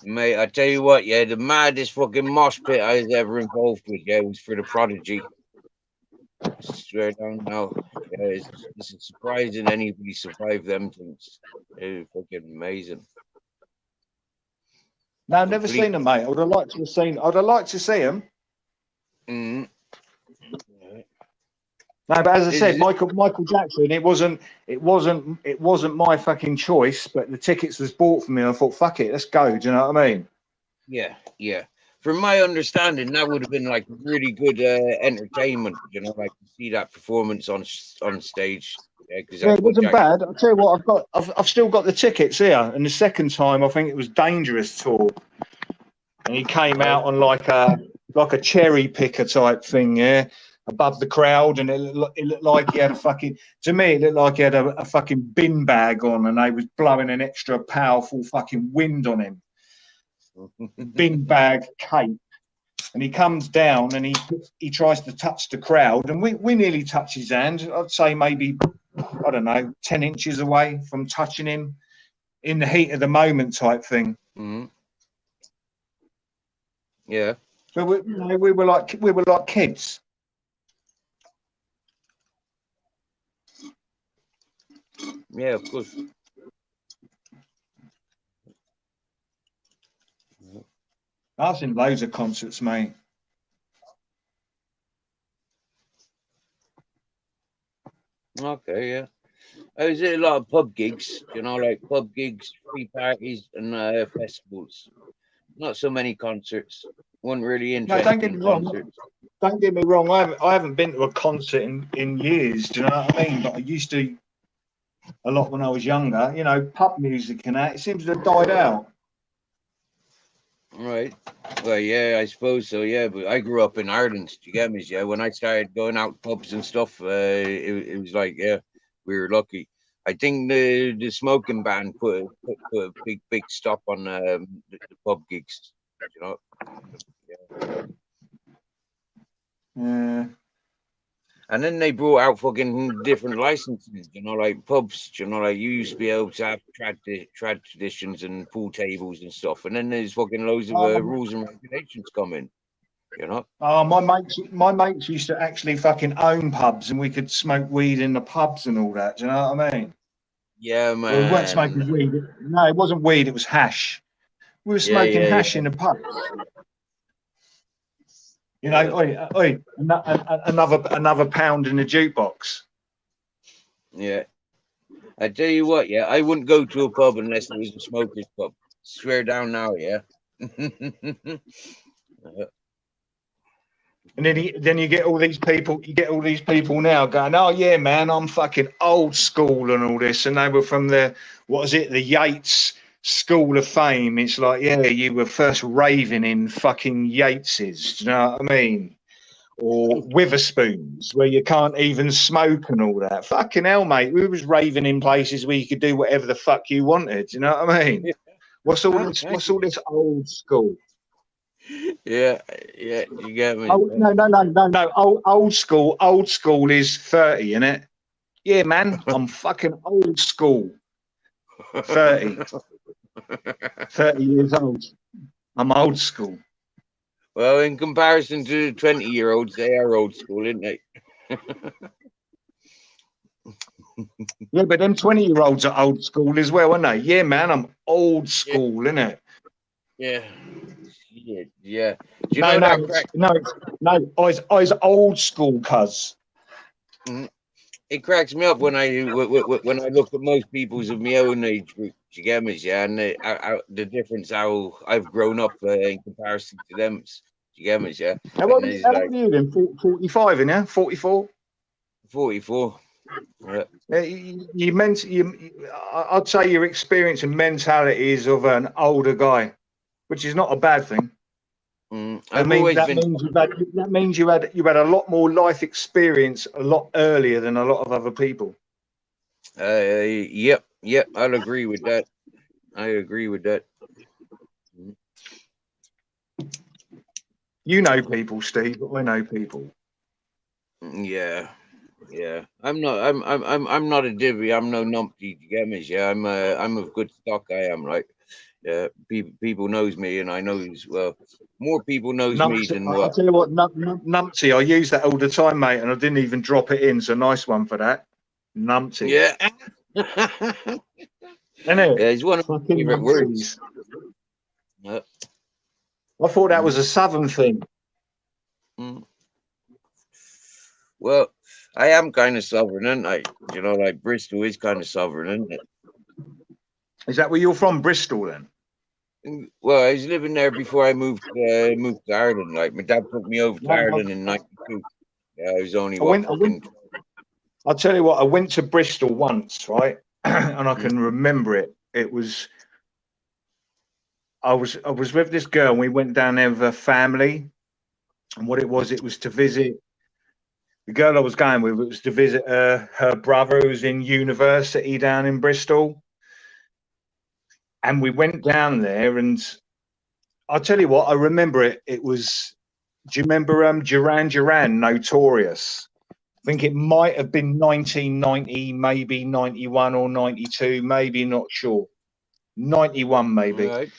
Mate, I tell you what, yeah, the maddest fucking mosh pit I was ever involved with, yeah, was for the Prodigy. I swear down now. Yeah, it's surprising anybody survived them things. It was fucking amazing. No, I've never seen them, mate. I would have liked to have seen. I'd have liked to see them. Mm-hmm. No, but as I said, Michael Jackson. It wasn't my fucking choice. But the tickets was bought for me. And I thought, fuck it, let's go. Do you know what I mean? Yeah. From my understanding, that would have been like really good entertainment. Like to see that performance on stage. Yeah, it wasn't bad. I'll tell you what, I've still got the tickets here. And the second time, I think it was Dangerous tour, and he came out on like a cherry picker type thing, yeah, above the crowd, and it looked like he had a fucking. To me, it looked like he had a fucking bin bag on, and they was blowing an extra powerful fucking wind on him. Bin bag cape. And he comes down and he tries to touch the crowd, and we nearly touch his hand. I'd say maybe, I don't know, 10 inches away from touching him in the heat of the moment type thing. Mm-hmm. Yeah. But we were like kids. Yeah, of course. I've seen loads of concerts, mate. Okay, yeah. I was at a lot of pub gigs, like pub gigs, free parties, and festivals. Not so many concerts. Wasn't really interested. No, don't get me wrong. Don't get me wrong. I haven't been to a concert in years. Do you know what I mean? But I used to a lot when I was younger. Pub music and that. It seems to have died out. Right. Well, yeah, I suppose so. Yeah, but I grew up in Ireland. Do you get me? Yeah. When I started going out pubs and stuff, it was like, yeah, we were lucky. I think the smoking ban put a big stop on the pub gigs. Yeah. And then they brought out fucking different licenses, like pubs, like you used to be able to have trad traditions and pool tables and stuff. And then there's fucking loads of rules and regulations coming, Oh, my mates used to actually fucking own pubs, and we could smoke weed in the pubs and all that. Do you know what I mean? Yeah, man. Well, we weren't smoking weed. No, it wasn't weed. It was hash. We were smoking hash in the pubs. Another pound in the jukebox. Yeah. I tell you what, yeah, I wouldn't go to a pub unless it was a smoker's pub. Swear down now, yeah. And then you get all these people. You get all these people now going, "Oh yeah, man, I'm fucking old school and all this." And they were from the the Yates School of Fame. It's like, yeah, you were first raving in fucking Yates's. Do you know what I mean? Or Witherspoons, where you can't even smoke and all that. Fucking hell, mate. We was raving in places where you could do whatever the fuck you wanted. Do you know what I mean? What's all this old school? Yeah, you get me. Oh, no. Old school is 30, isn't it? Yeah, man, I'm fucking old school. 30. 30 years old. I'm old school. Well, in comparison to the 20-year-olds, they are old school, aren't they? Yeah, but them 20-year-olds are old school as well, aren't they? Yeah, man, I'm old school, innit? Yeah. Yeah. Do you know that? I was old school, cuz. Mm-hmm. it cracks me up when I look at most people's of my own age group. You get me, yeah, and the difference how I've grown up in comparison to them. You get me, yeah, How and old, it's how like old are you then? 45, in 44? 44. Yeah. I'd say your experience and mentality is of an older guy, which is not a bad thing. I've always been. That means you had a lot more life experience a lot earlier than a lot of other people. Yep, I'll agree with that. I agree with that. You know people, Steve, but I know people. Yeah. I'm not a divvy. I'm no numpty. You get me? Yeah. I'm of good stock. I am, right. Yeah. People knows me, and I knows well. More people knows me Numpty, than I'll what. tell you what, numpty. I use that all the time, mate, and I didn't even drop it in. So nice one for that, numpty. Yeah. Isn't it? Yeah, it's one of my Fucking favorite words. numpties. Yeah. I thought that was a southern thing. Mm. Well, I am kind of southern, and like Bristol is kind of southern, isn't it? Is that where you're from, Bristol? Then? Well, I was living there before I moved to Ireland. Like my dad took me over to Ireland in '92. Yeah, I was only I'll tell you what. I went to Bristol once, right, and I can remember it. It was. I was with this girl, and we went down there with her family. And what it was to visit the girl I was going with. It was to visit her brother who's in university down in Bristol. And we went down there, and I'll tell you what, I remember it. It was, do you remember Duran Duran, Notorious? I think it might have been 1990, maybe 91 or 92, maybe, not sure. 91, maybe. Right.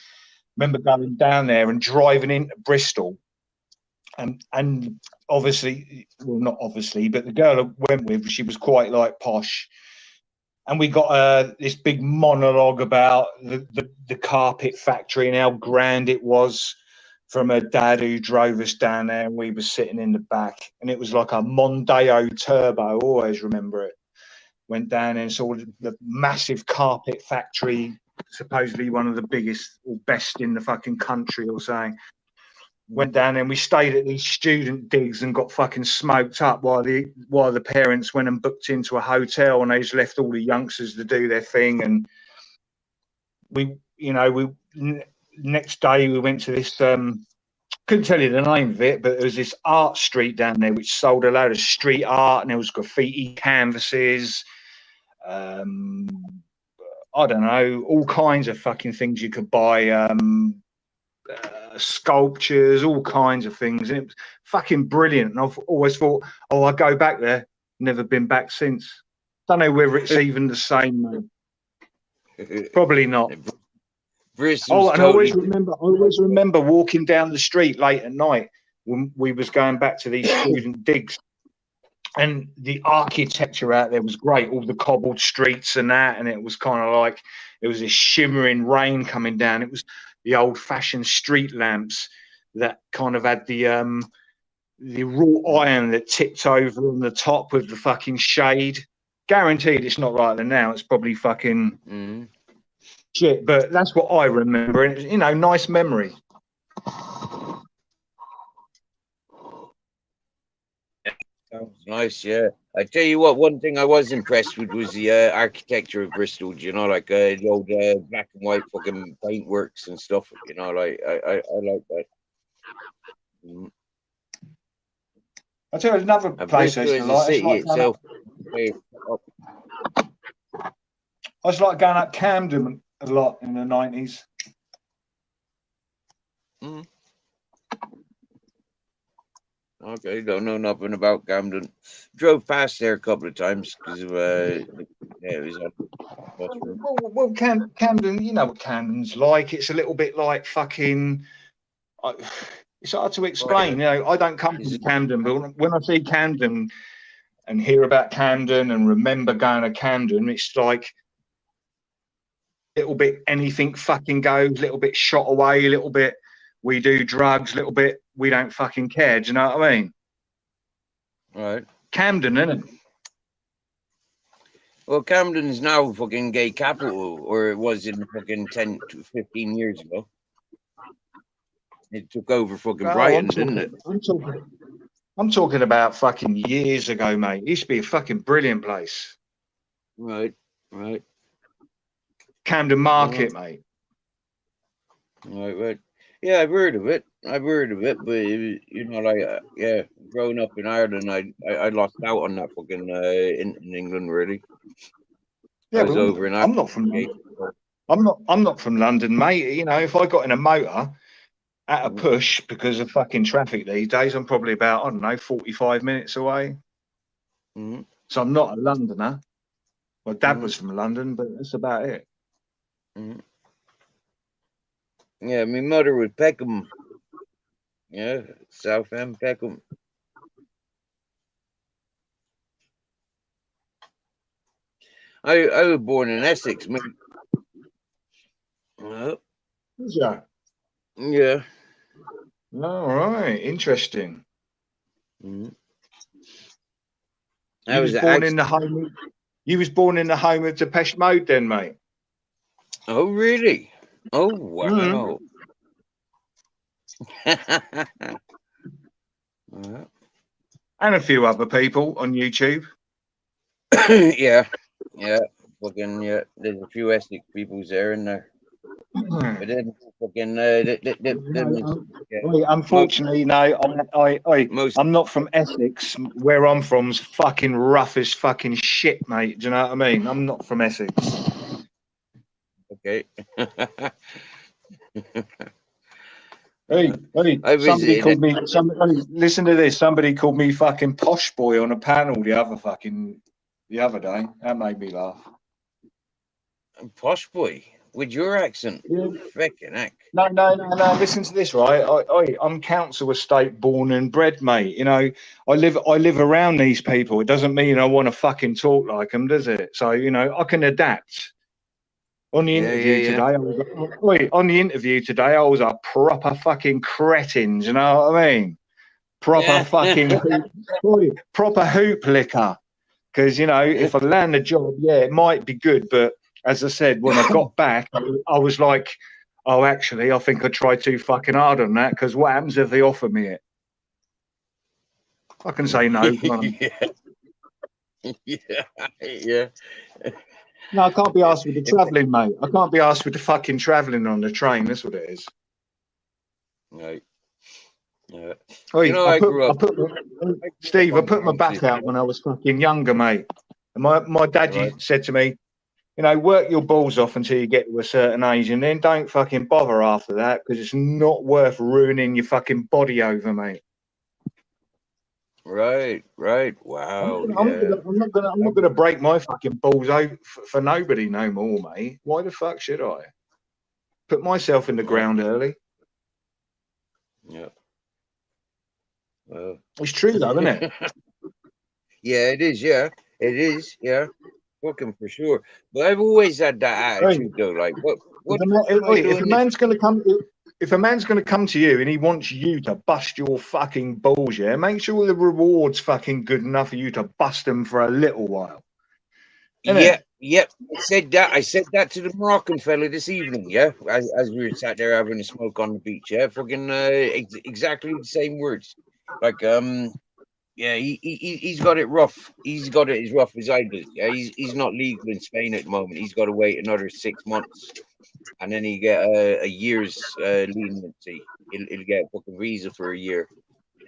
Remember going down there and driving into Bristol. And obviously, well, not obviously, but the girl I went with, she was quite like posh. And we got this big monologue about the carpet factory and how grand it was from her dad who drove us down there, and we were sitting in the back. And it was like a Mondeo Turbo, I always remember it. Went down and saw the massive carpet factory, supposedly one of the biggest or best in the fucking country or something. Went down and we stayed at these student digs and got fucking smoked up while the parents went and booked into a hotel, and they just left all the youngsters to do their thing. And next day we went to this couldn't tell you the name of it, but there was this art street down there which sold a load of street art, and there was graffiti canvases, I don't know, all kinds of fucking things you could buy, sculptures, all kinds of things, and it was fucking brilliant. And I've always thought, oh, I'll go back there. Never been back since. Don't know whether it's even the same, though. Probably not. Bristol's and totally... I always remember walking down the street late at night when we was going back to these student digs, and the architecture out there was great, all the cobbled streets and that, and it was kind of like it was this shimmering rain coming down. It was the old-fashioned street lamps that kind of had the wrought iron that tipped over on the top with the fucking shade. Guaranteed it's not like that now. It's probably fucking shit, but that's what I remember. And it's, nice memory. Sounds nice, yeah. I tell you what, one thing I was impressed with was the architecture of Bristol. Like the old black and white fucking paintworks and stuff. Like I like that. I'll tell you another place I used to like. City itself. I was like going up Camden a lot in the 90s. Okay, don't know nothing about Camden. Drove past there a couple of times because of it was Well, Camden, you know what Camden's like. It's a little bit like fucking. It's hard to explain. I don't come from Camden, but when I see Camden and hear about Camden and remember going to Camden, it's like a little bit anything fucking goes, a little bit shot away, a little bit we do drugs, a little bit we don't fucking care. Do you know what I mean? Right. Camden, isn't it? Well, Camden's now fucking gay capital, or it was in fucking 10 to 15 years ago. It took over fucking No, Brighton, didn't it? I'm talking about fucking years ago, mate. It used to be a fucking brilliant place. Right, right. Camden Market, mate. Right. Yeah, I've heard of it. But you know, like, yeah, growing up in Ireland, I lost out on that fucking in England, really. Yeah, I was but over in I'm not from London. I'm not from London, mate. You know, if I got in a motor at a push because of fucking traffic these days, I'm probably about, I don't know, 45 minutes away. Mm-hmm. So I'm not a Londoner. My dad was from London, but that's about it. Mm-hmm. Yeah, my mother was Peckham. Yeah, South End, Peckham. I was born in Essex, mate. Yeah. Yeah. All right, interesting. Mm-hmm. You was born in the home. You was born in the home of Depeche Mode, then, mate. Oh, really? Oh, wow. And a few other people on YouTube. yeah. Fucking yeah. There's a few Essex peoples there in there. But then fucking unfortunately, no. I'm not from Essex. Where I'm from's fucking rough as fucking shit, mate. Do you know what I mean? I'm not from Essex. Okay. Hey, somebody called me. Listen to this. Somebody called me fucking posh boy on a panel the other day. That made me laugh. Posh boy with your accent. Yeah. Fucking heck. No. Listen to this, right? I'm council estate born and bred, mate. You know, I live around these people. It doesn't mean I want to fucking talk like them, does it? So you know, I can adapt. On the interview today, I was a proper fucking cretin. Do you know what I mean? Proper fucking proper hoop licker. Because you know, if I land a job, yeah, it might be good. But as I said, when I got back, I was like, oh, actually, I think I tried too fucking hard on that. Because what happens if they offer me it? I can say no. Yeah. No, I can't be asked with the travelling, mate. I can't be asked with the fucking travelling on the train. That's what it is. Right. Yeah. You know, Steve, I put my back out when I was fucking younger, mate. And my dad said to me, you know, work your balls off until you get to a certain age, and then don't fucking bother after that because it's not worth ruining your fucking body over, mate. Right. Wow. I'm not gonna break my fucking balls out for nobody no more, mate. Why the fuck should I? Put myself in the ground early. Yeah. Well, it's true though, isn't it? Yeah, it is. Yeah, it is. Yeah, fucking for sure. But I've always had that attitude, though. Like, if a man's gonna come to you and he wants you to bust your fucking balls, yeah, make sure the reward's fucking good enough for you to bust them for a little while. Yep. I said that to the Moroccan fella this evening. Yeah, as we were sat there having a smoke on the beach. Yeah, fucking exactly the same words. Like, yeah, he's got it rough. He's got it as rough as I do. Yeah, he's not legal in Spain at the moment. He's got to wait another 6 months, and then he get a year's leniency. He'll get a fucking visa for a year,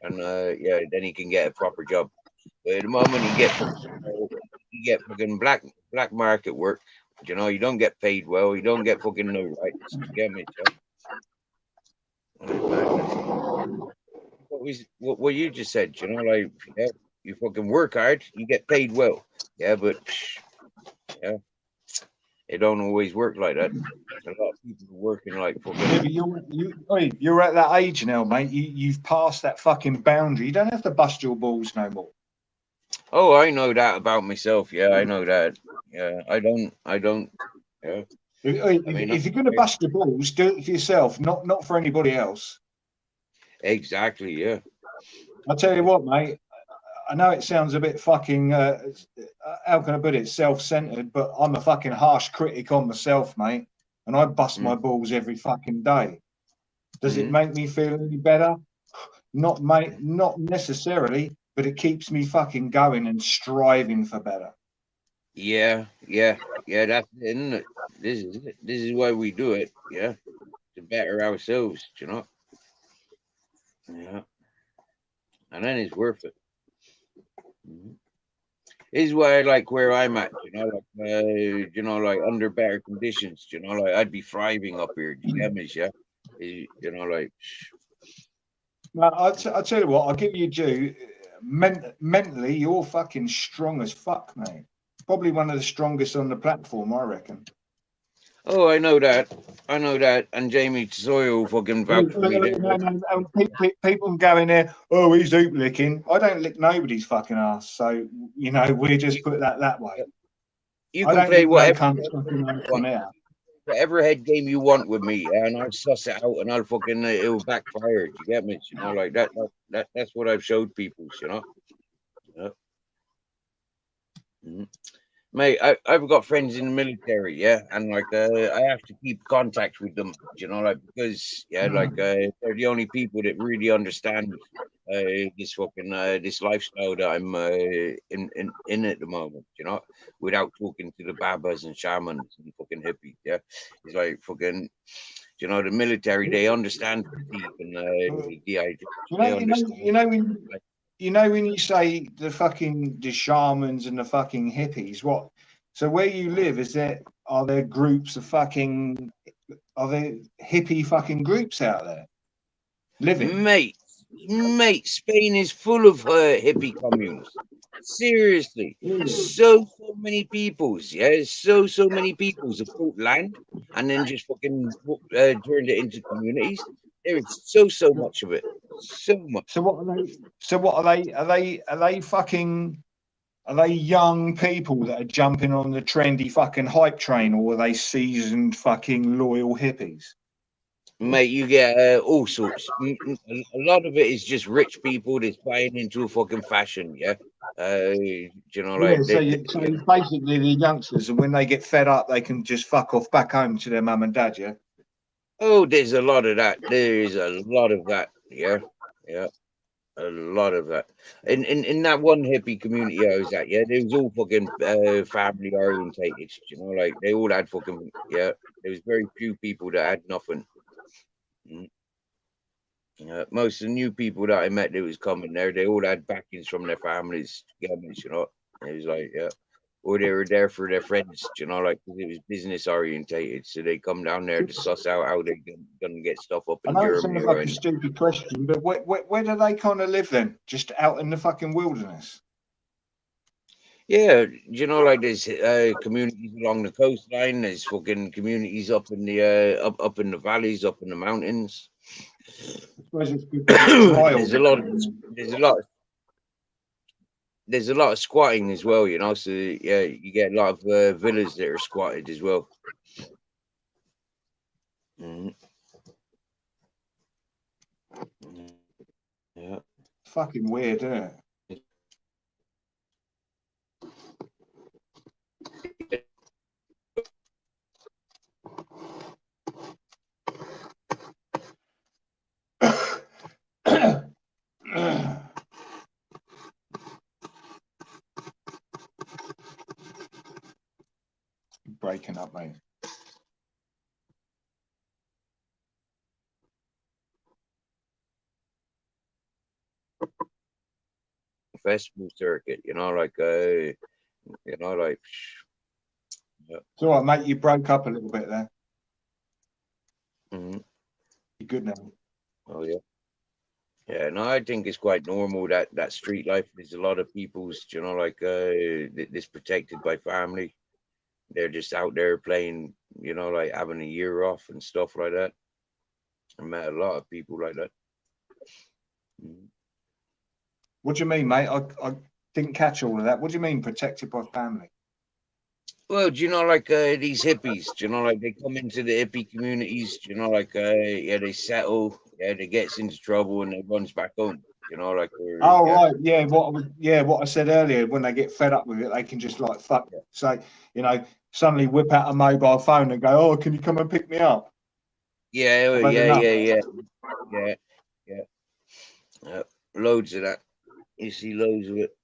and yeah, then he can get a proper job. But at the moment, you get fucking black market work. You know, you don't get paid well. You don't get fucking no rights. You get me? What you just said? You know, like, yeah, you fucking work hard, you get paid well. Yeah, but yeah, it don't always work like that. A lot of people are working like fucking. Yeah, you're at that age now, mate. You've passed that fucking boundary. You don't have to bust your balls no more. Oh, I know that about myself. Yeah, I know that. Yeah, I don't. Yeah. If you're going to bust your balls, do it for yourself, not for anybody else. Exactly. Yeah. I'll tell you what, mate. I know it sounds a bit fucking, how can I put it, self-centered, but I'm a fucking harsh critic on myself, mate. And I bust my balls every fucking day. Does it make me feel any better? Not, mate, not necessarily, but it keeps me fucking going and striving for better. Yeah. That's it, isn't it? This is it. This is why we do it. Yeah, to better ourselves. You know. Yeah, and then it's worth it. This is why I like where I'm at. Like under better conditions. Like I'd be thriving up here. Do you get me? Yeah. Like. No, I'll tell you what, I'll give you due. Mentally, you're fucking strong as fuck, mate. Probably one of the strongest on the platform, I reckon. Oh, I know that. And Jamie Soyo fucking vouched for me. People go in there, oh, he's hoop licking. I don't lick nobody's fucking ass. So, we just put that way. You I can don't play lick no whatever, cunts fucking on air. whatever head game you want with me, and I'll suss it out, and I'll fucking it'll backfire. You get me? Like that's what I've showed people. Yeah. Mate, I've got friends in the military, yeah, and like I have to keep contact with them, like because like they're the only people that really understand this fucking this lifestyle that I'm in at the moment, without talking to the babas and shamans and fucking hippies, yeah. It's like fucking, the military, they understand fatigue and dehydration. They understand. When you say the shamans and the fucking hippies, what? So where you live, are there groups of are there hippie fucking groups out there living? Mate, Spain is full of hippie communes. Seriously, so many peoples, yeah, so many peoples have bought land and then just fucking turned it into communities. There is so much of it, so much. So what are they? So what are they? Are they fucking? Are they young people that are jumping on the trendy fucking hype train, or are they seasoned fucking loyal hippies? Mate, you get all sorts. A lot of it is just rich people that's buying into a fucking fashion, yeah. Like so basically the youngsters, and when they get fed up, they can just fuck off back home to their mum and dad, yeah. Oh, there's a lot of that. There is a lot of that, yeah. A lot of that. In that one hippie community I was at, yeah, there was all fucking family orientated, like they all had fucking, yeah. There was very few people that had nothing. Most of the new people that I met that was coming there, they all had backings from their families. It was like, yeah, or they were there for their friends, like because it was business orientated. So they come down there to suss out how they're gonna get stuff up in I know Germany. It seems like a stupid question, but where do they kind of live then? Just out in the fucking wilderness? Yeah, like there's communities along the coastline. There's fucking communities up in the up in the valleys, up in the mountains. There's a lot of squatting as well, so yeah, you get a lot of villas that are squatted as well. Yeah, fucking weird, isn't it? Breaking up, mate. Festival circuit, like yeah. It's all right, mate. You broke up a little bit there. Mm-hmm. You're good now. Oh yeah. Yeah, no, I think it's quite normal that street life. There's a lot of people's, like this protected by family. They're just out there playing, like having a year off and stuff like that. I met a lot of people like that. What do you mean, mate? I didn't catch all of that. What do you mean protected by family? Well, like these hippies, like they come into the hippie communities, like yeah, they settle, yeah, they gets into trouble and they runs back home. You know, like Oh right, yeah. What I said earlier. When they get fed up with it, they can just like fuck. Say, you know, suddenly whip out a mobile phone and go, "Oh, can you come and pick me up?" yeah, I've had yeah, enough. yeah, yeah, yeah, yeah. Loads of that. You see loads of it.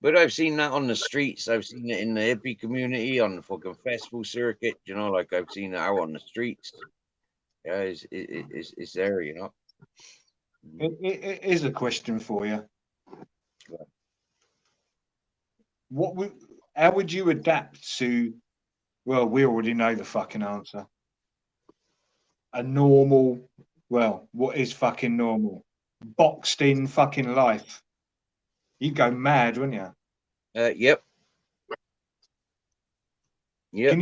But I've seen that on the streets. I've seen it in the hippie community, on the fucking festival circuit. You know, like I've seen it out on the streets. Yeah, it's there. You know. It is a question for you. How would you adapt to? Well, we already know the fucking answer. A normal. Well, what is fucking normal? Boxed in fucking life. You'd go mad, wouldn't you? Yep. Yep. Can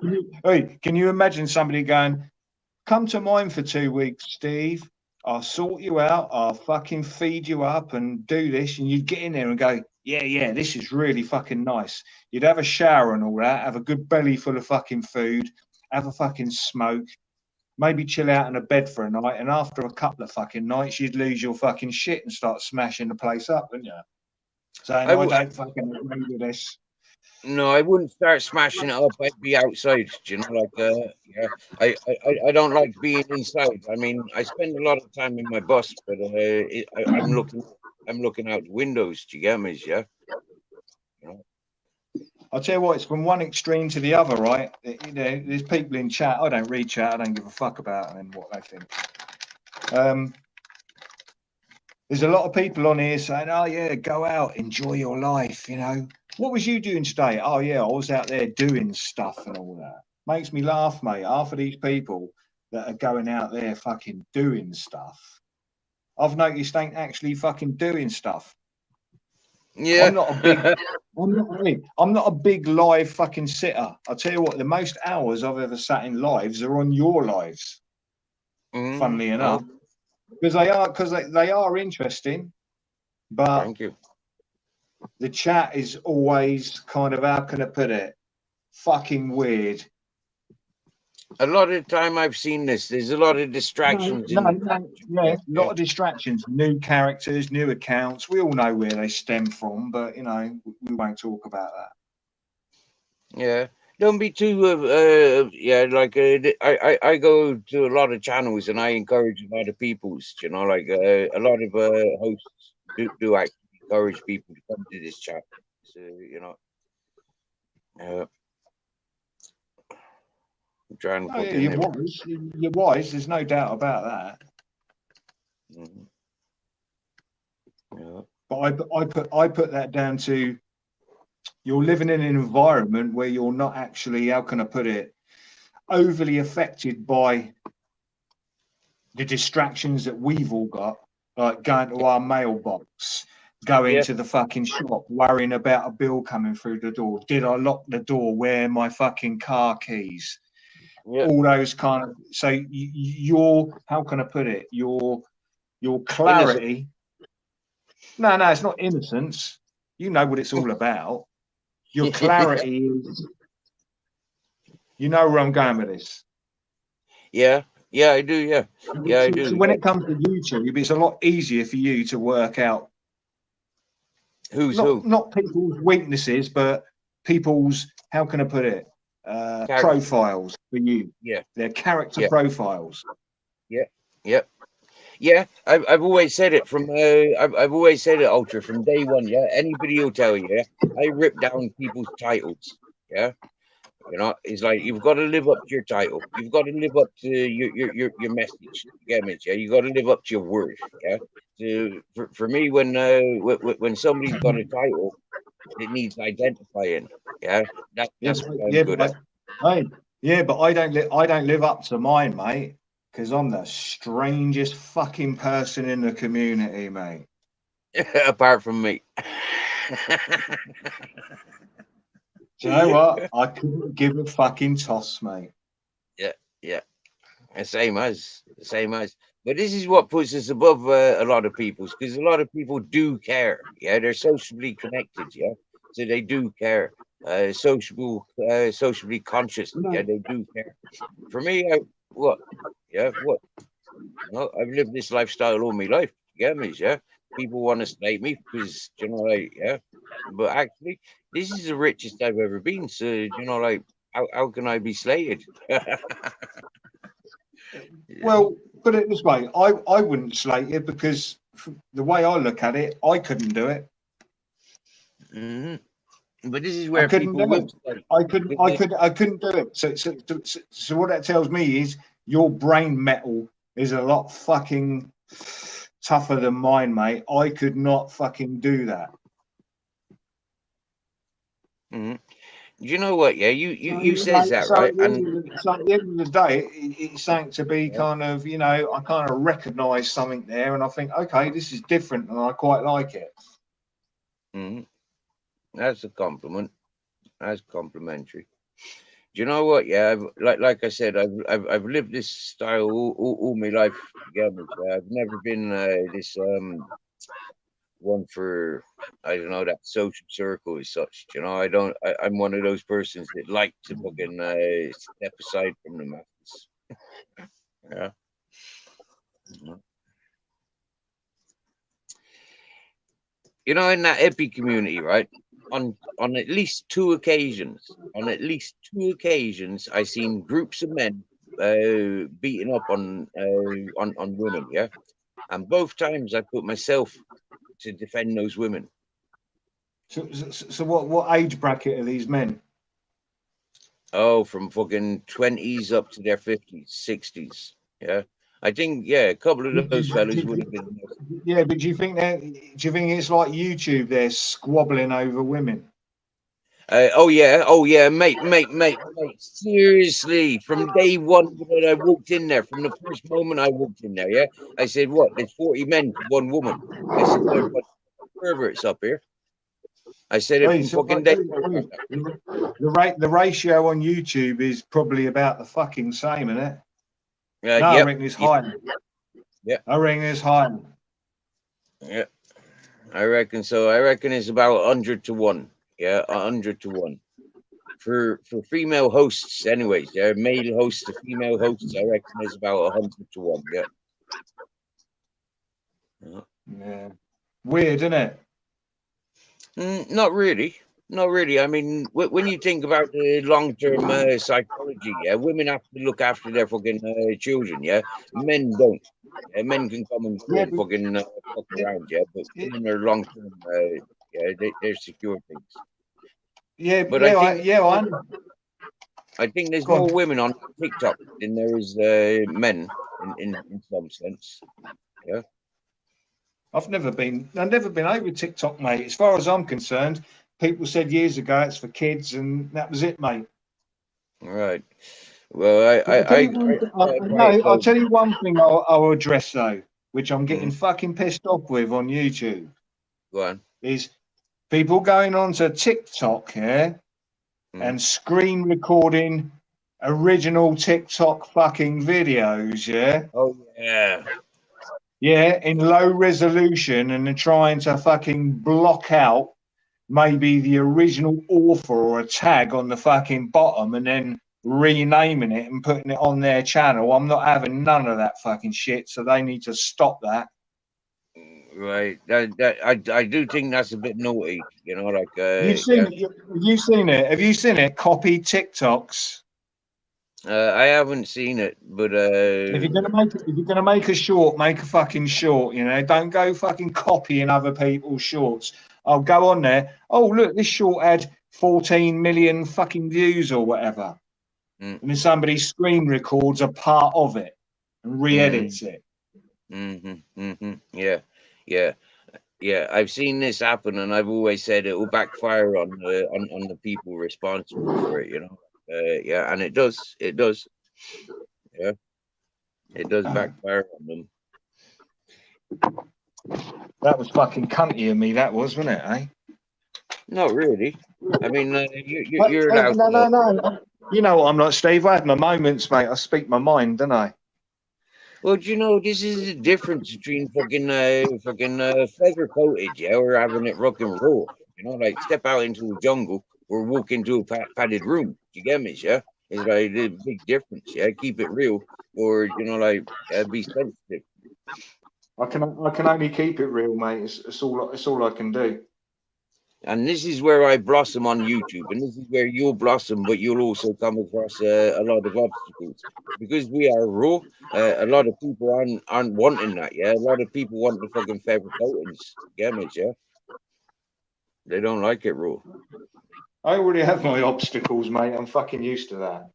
you, can you imagine somebody going, "Come to mine for 2 weeks, Steve. I'll sort you out. I'll fucking feed you up and do this." And you'd get in there and go, yeah, this is really fucking nice. You'd have a shower and all that, have a good belly full of fucking food, have a fucking smoke, maybe chill out in a bed for a night. And after a couple of fucking nights, you'd lose your fucking shit and start smashing the place up, wouldn't you? Saying, I don't fucking agree with this. No, I wouldn't start smashing it up. I'd be outside, you know, like yeah. I don't like being inside. I mean, I spend a lot of time in my bus, but I'm looking out the windows. Do you get me? Yeah. You know? I'll tell you what, it's from one extreme to the other, right? You know, there's people in chat. I don't read chat. I don't give a fuck about them and what they think. There's a lot of people on here saying, "Oh yeah, go out, enjoy your life." You know, what was you doing today? Oh yeah, I was out there doing stuff and all that. Makes me laugh, mate. Half of these people that are going out there fucking doing stuff, I've noticed ain't actually fucking doing stuff. Yeah. I'm not a big live fucking sitter. I'll tell you what, the most hours I've ever sat in lives are on your lives. Funnily enough. Because they are interesting, but thank you. The chat is always kind of, how can I put it, fucking weird. A lot of the time I've seen this. There's a lot of distractions. A lot of distractions, new characters, new accounts. We all know where they stem from, but you know, we won't talk about that. Yeah. Don't be too like I go to a lot of channels and I encourage a lot of people's, you know, like a lot of hosts do actually encourage people to come to this chat. So, you know, I'm trying to put you're wise, there's no doubt about that. Yeah. But I put that down to, you're living in an environment where you're not actually, how can I put it, overly affected by the distractions that we've all got, like going to our mailbox, going to the fucking shop, worrying about a bill coming through the door. Did I lock the door? Where are my fucking car keys? Yeah. All those kind of, so your, how can I put it, your clarity. No, it's not innocence. You know what it's all about. Your clarity is, you know where I'm going with this. Yeah, I do. Yeah, I do. So when it comes to YouTube, it's a lot easier for you to work out who's not people's weaknesses, but people's, how can I put it, profiles for you. Yeah, their character profiles. Yeah. I've always said it from I've always said it, Ultra, from day one. Yeah, anybody will tell you. Yeah, I rip down people's titles. Yeah, you know, it's like you've got to live up to your title. You've got to live up to your message. You get me? Yeah, you got to live up to your word. Yeah. So for me, when somebody's got a title, it needs identifying. Yeah, that's what I'm good at. But I don't live up to mine, mate. Because I'm the strangest fucking person in the community, mate. Apart from me. Do you know what? I couldn't give a fucking toss, mate. Yeah. Same as. But this is what puts us above a lot of people, because a lot of people do care. Yeah, they're socially connected. Yeah, so they do care. Socially conscious. Yeah, they do care. For me, What? Yeah, what? No, I've lived this lifestyle all my life. You get me? Yeah. People want to slate me because, you know, like, yeah. But actually, this is the richest I've ever been. So, you know, like, how can I be slated? Well, put it this way, I wouldn't slate you because the way I look at it, I couldn't do it. Hmm. But this is I where couldn't people do will it. slate. I couldn't do it. So what that tells me is your brain metal is a lot fucking tougher than mine, mate. I could not fucking do that. Mhm. You know what? Yeah, you So, says that, so right? at the And end of the, so at the end of the day, it's something to be yeah, kind of, you know, I kind of recognise something there, and I think, okay, this is different, and I quite like it. mhm, that's a compliment. That's complimentary. Do you know what? Yeah, like I said, I've lived this style all my life. Together. I've never been this one for, I don't know, that social circle as such. You know, I'm one of those persons that like to fucking step aside from the masses. Yeah. Mhm. You know, in that hippie community, right? On at least two occasions, I seen groups of men beating up on women. Yeah, and both times I put myself to defend those women. So what age bracket are these men? Oh, from fucking 20s up to their 50s, 60s. Yeah, I think yeah, a couple of those fellas would have been. Yeah, but do you think it's like YouTube? They're squabbling over women. Oh yeah, mate. Seriously, from day one when I walked in there, from the first moment I walked in there, yeah, I said, "What? There's 40 men to one woman." I said, "There's what perverts up here." I said it Hey, from so I fucking tell day you, one. the ratio on YouTube is probably about the fucking same, isn't it? No, I Yep, reckon it's yep, higher. yep, I reckon it's higher. yep. I reckon so. I reckon it's about 100 to 1. Yeah, 100 to 1 for female hosts. Anyways, yeah, male hosts to female hosts. I reckon it's about 100 to 1. Yeah. Yeah. Yeah, weird, isn't it? Not really. Not really. I mean, when you think about the long-term psychology, yeah, women have to look after their fucking children, yeah. Men don't. Yeah, men can come and go Yeah, and fucking fuck but around, yeah. But it, women are long-term, yeah, they're secure things. yeah, But yeah, yeah. I think there's Go more on. women on TikTok than there is men in some sense. Yeah. I've never been over TikTok, mate. As far as I'm concerned, people said years ago it's for kids, and that was it, mate. All right. Well, But I'll tell you one thing I'll address though, which I'm getting Mm, fucking pissed off with on YouTube, go on. is people going onto TikTok, yeah, Mm. and screen recording original TikTok fucking videos, yeah. Oh yeah. Yeah, in low resolution, and they're trying to fucking block out maybe the original author or a tag on the fucking bottom and then renaming it and putting it on their channel. I'm not having none of that fucking shit, so they need to stop that. Right. I do think that's a bit naughty. You know, like You've seen yeah. it. Have you seen it? Have you seen it? Copy TikToks. I haven't seen it, but If you're gonna make a short, make a fucking short. You know, don't go fucking copying other people's shorts. I'll go on there. Oh look, this short had 14 million fucking views or whatever, mm, and then somebody screen records a part of it and mm, re-edits it. yeah, yeah, yeah. I've seen this happen, and I've always said it will backfire on the people responsible for it. You know. Yeah, and it does. It does. Yeah, it does backfire on them. That was fucking cunty of me. That was, wasn't it? Eh? Not really. I mean, But, you're allowed to. no. You know what I'm like, Steve. I have my moments, mate. I speak my mind, don't I? Well, do you know this is the difference between fucking feather coated, yeah, or having it rock and roll. You know, like step out into the jungle or walk into a padded room. Do you get me, yeah? It's like there's a big difference. Yeah, keep it real, or like be sensitive. I can only keep it real, mate. It's all I can do. And this is where I blossom on YouTube, and this is where you'll blossom, but you'll also come across a lot of obstacles because we are raw. A lot of people aren't wanting that. Yeah, a lot of people want the fucking fabric coatings. Get me, yeah. They don't like it raw. I already have my obstacles, mate. I'm fucking used to that.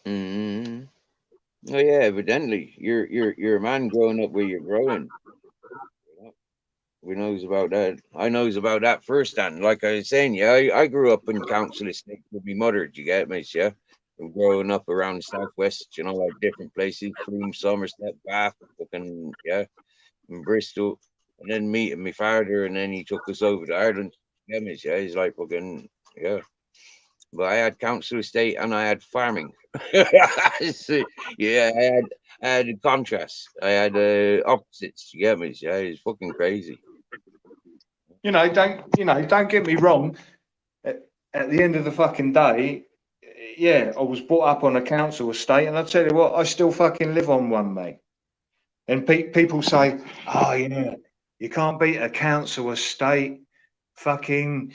Mm-hmm. Oh yeah, evidently you're a man growing up where you're growing. We knows about that. I knows about that firsthand. Like I was saying, yeah, I grew up in council estate with my mother. Do you get me? Yeah, I'm growing up around the southwest. Like different places, Froome, Somerset, Bath, fucking yeah, in Bristol, and then meeting my father, and then he took us over to Ireland. You get me? Yeah, he's like fucking yeah. But I had council estate and I had farming. So, yeah, I had a contrast. I had opposites. You get me? Yeah, it's fucking crazy. Don't get me wrong. At the end of the fucking day, yeah, I was brought up on a council estate, and I tell you what, I still fucking live on one, mate. And people say, "Oh yeah, you can't beat a council estate. Fucking,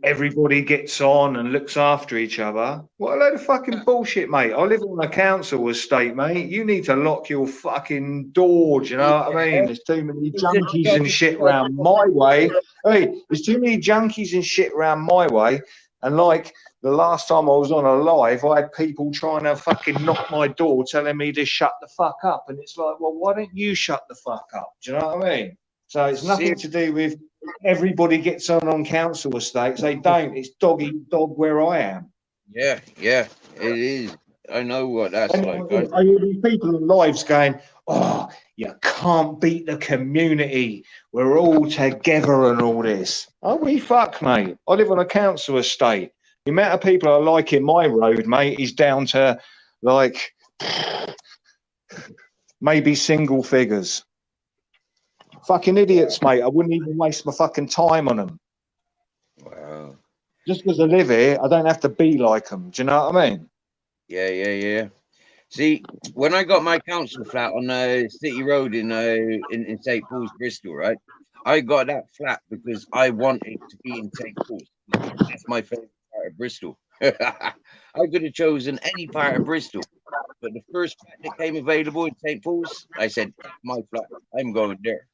everybody gets on and looks after each other." What a load of fucking bullshit, mate. I live on a council estate, mate. You need to lock your fucking door. Do you know what I mean? There's too many junkies and shit around my way. Hey, there's too many junkies and shit around my way. And like the last time I was on a live, I had people trying to fucking knock my door, telling me to shut the fuck up. And it's like, well, why don't you shut the fuck up? Do you know what I mean? So it's nothing to do with everybody gets on council estates. They don't. It's dog eat dog where I am. Yeah, it is. I know what that's like. I hear these people in lives going, "Oh, you can't beat the community. We're all together and all this." Oh, we fuck, mate. I live on a council estate. The amount of people I like in my road, mate, is down to like maybe single figures. Fucking idiots, mate. I wouldn't even waste my fucking time on them. Wow. Just because I live here, I don't have to be like them. Do you know what I mean? Yeah. See, when I got my council flat on City Road in St. Paul's, Bristol, right? I got that flat because I wanted to be in St. Paul's. That's my favorite part of Bristol. I could have chosen any part of Bristol, but the first flat that came available in St. Paul's, I said, "That's my flat. I'm going there."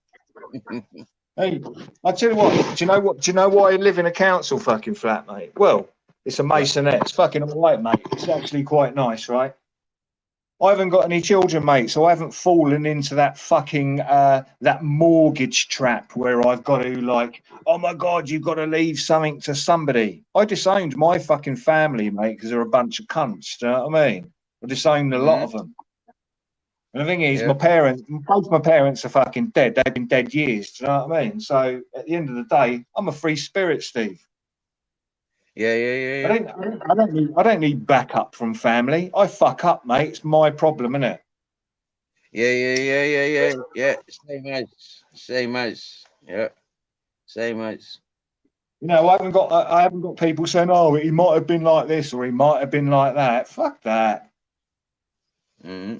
Hey, I tell you what. Do you know why I live in a council fucking flat, mate? Well, it's a masonette. It's fucking all right, mate. It's actually quite nice, right? I haven't got any children, mate, so I haven't fallen into that fucking that mortgage trap where I've got to like, oh my God, you've got to leave something to somebody. I disowned my fucking family, mate, because they're a bunch of cunts. Do you know what I mean? I disowned a lot of them. And the thing is, both my parents are fucking dead. They've been dead years. Do you know what I mean? So at the end of the day, I'm a free spirit, Steve. Yeah. I don't need backup from family. I fuck up, mate. It's my problem, isn't it? Yeah. Same as. Yeah. Same as. I haven't got people saying, "Oh, he might have been like this or he might have been like that." Fuck that. Mm-hmm.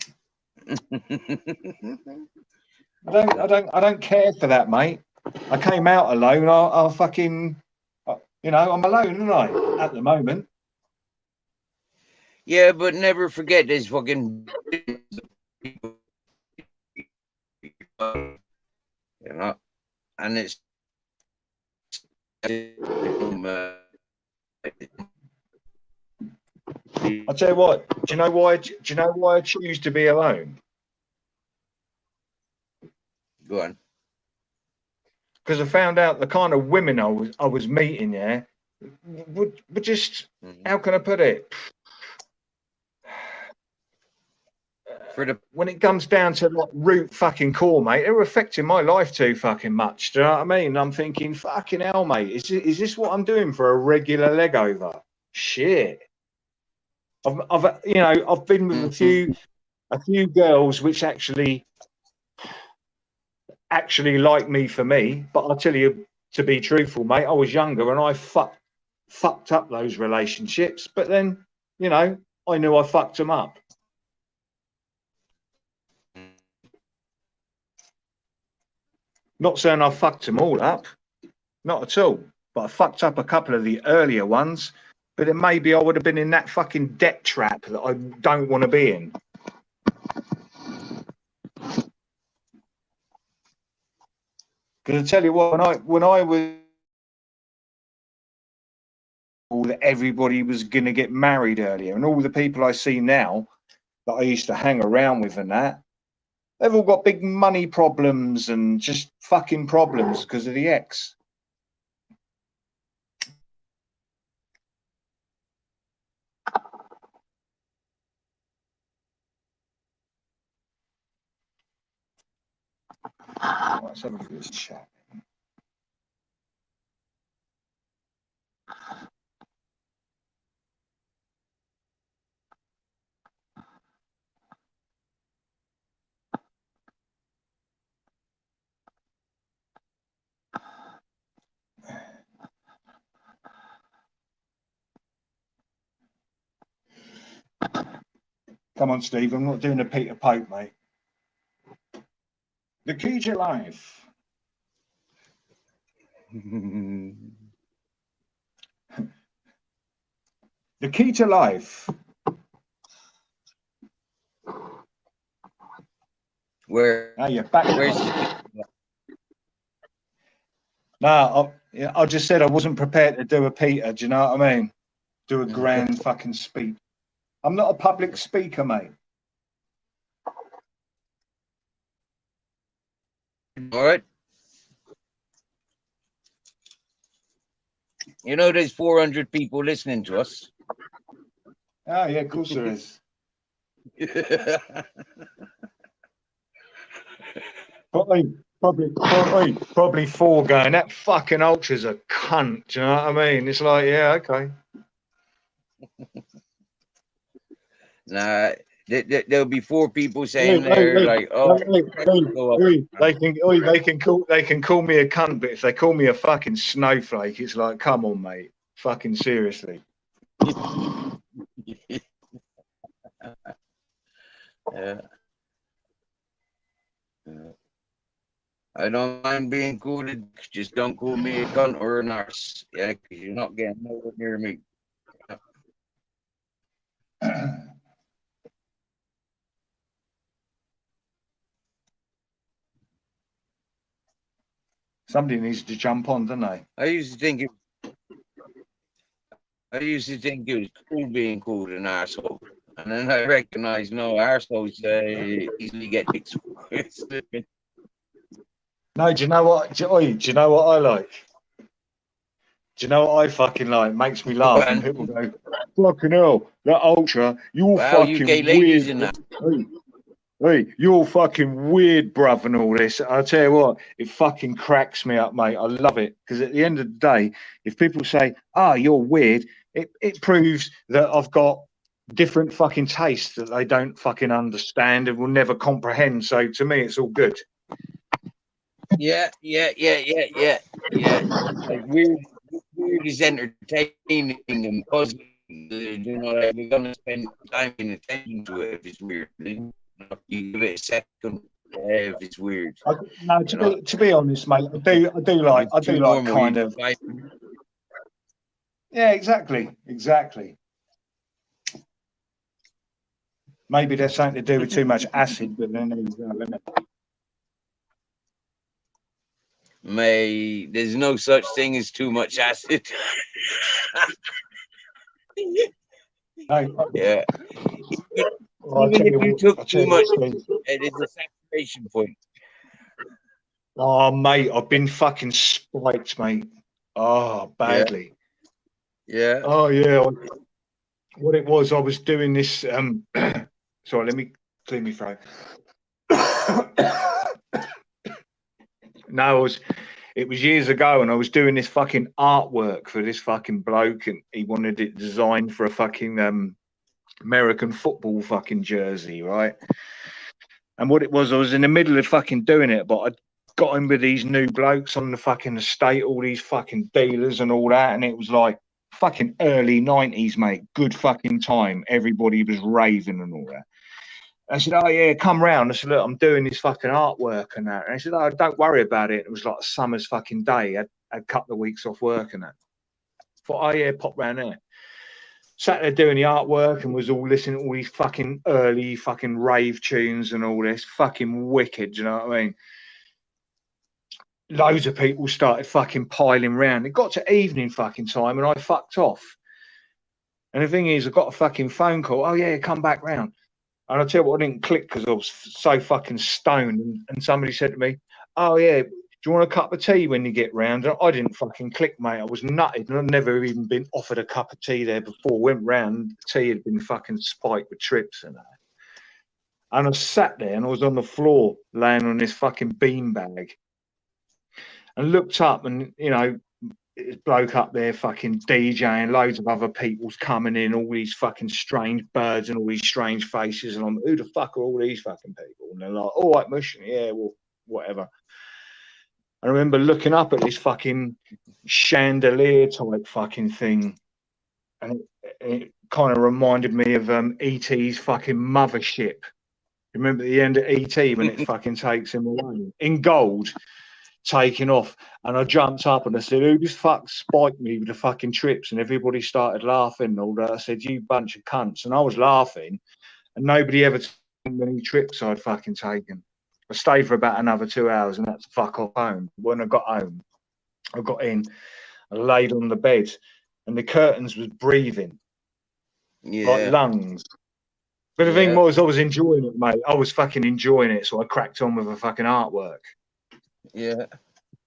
I don't care for that, mate. I came out alone. I'll fucking, I'm alone, aren't I? At the moment. Yeah, but never forget there's fucking people, and it's I'll tell you what. Do you know why I choose to be alone? Go on. Because I found out the kind of women I was meeting, were just, how can I put it? When it comes down to like root fucking core, mate, they were affecting my life too fucking much. Do you know what I mean? I'm thinking, fucking hell, mate, is this what I'm doing for a regular leg over? Shit. I've been with a few girls which actually like me for me, but I'll tell you, to be truthful, mate, I was younger and I fucked up those relationships. But then, I knew I fucked them up. Not saying I fucked them all up, not at all. But I fucked up a couple of the earlier ones. But then maybe I would have been in that fucking debt trap that I don't want to be in. Because I tell you what, when I was that everybody was going to get married earlier, and all the people I see now that I used to hang around with and that, they've all got big money problems and just fucking problems because of the ex. Let's have a look at this chat. Come on, Steve. I'm not doing a Peter Pope, mate. The key to life. The key to life. Where? Now you're back. Where's? No, I just said I wasn't prepared to do a Peter. Do you know what I mean? Do a grand fucking speech. I'm not a public speaker, mate. All right. You know, there's 400 people listening to us. Oh, yeah, of course there is. Probably four going, that fucking ultra's a cunt. Do you know what I mean? It's like, yeah, okay. Nah, there'll be 4 people saying like, oh, they can call me a cunt, but if they call me a fucking snowflake, it's like, come on, mate, fucking seriously. Yeah. I don't mind being quoted. Just don't call me a cunt or an arse. Yeah, because you're not getting nowhere near me. Somebody needs to jump on, don't they? I used to think it was cool being called an arsehole. And then I recognized, no, arseholes easily get fixed. No, do you know what? Do you know what I like? Do you know what I fucking like? Makes me laugh when people go, fucking hell, that ultra, you're fucking UK weird. In that. Hey, you're fucking weird, bruv, and all this. I'll tell you what, it fucking cracks me up, mate. I love it. Because at the end of the day, if people say, you're weird, it proves that I've got different fucking tastes that they don't fucking understand and will never comprehend. So to me, it's all good. Yeah. Like weird is entertaining and puzzling. You know, like we're gonna spend time paying attention to it if it's weird. You give it a second if it's weird. To be honest, mate, I do like kind of. Yeah, exactly. Maybe there's something to do with too much acid, but then there's isn't it? There's no such thing as too much acid. Yeah. Even if you took too much, it is a saturation point. Oh, mate, I've been fucking spiked, mate. Oh, badly. Yeah. Oh, yeah. What it was, I was doing this. Sorry, let me clear my throat. No, it was years ago, and I was doing this fucking artwork for this fucking bloke, and he wanted it designed for a fucking American football fucking jersey, right? And what it was, I was in the middle of fucking doing it, but I got in with these new blokes on the fucking estate, all these fucking dealers and all that, and it was like fucking early 90s, mate. Good fucking time. Everybody was raving and all that. I said, oh, yeah, come round. I said, look, I'm doing this fucking artwork and that. And I said, oh, don't worry about it. It was like a summer's fucking day. I had a couple of weeks off work and that. Thought, oh, yeah, pop round there. Sat there doing the artwork and was all listening to all these fucking early fucking rave tunes and all this. Fucking wicked, do you know what I mean? Loads of people started fucking piling round. It got to evening fucking time and I fucked off. And the thing is, I got a fucking phone call. Oh, yeah, come back round. And I tell you what, I didn't click because I was so fucking stoned. And somebody said to me, oh, yeah, do you want a cup of tea when you get round? And I didn't fucking click, mate. I was nutted. And I'd never even been offered a cup of tea there before. Went round, the tea had been fucking spiked with trips and that. And I sat there and I was on the floor laying on this fucking beanbag. And looked up and, you know, this bloke up there fucking DJing, loads of other people's coming in, all these fucking strange birds and all these strange faces. And I'm, who the fuck are all these fucking people? And they're like, all right, mush, yeah, well, whatever. I remember looking up at this fucking chandelier type fucking thing. And it kind of reminded me of E.T.'s fucking mothership. Remember the end of E.T. when it fucking takes him away? In gold. Taking off, and I jumped up and I said, who the fuck spiked me with the fucking trips? And everybody started laughing and all that. I said, you bunch of cunts. And I was laughing, and nobody ever told me how many trips I'd fucking taken. I stayed for about another 2 hours and that's fuck off home. When I got home, I got in, I laid on the bed and the curtains was breathing like lungs. But the thing was, I was enjoying it, mate. I was fucking enjoying it, so I cracked on with a fucking artwork. Yeah.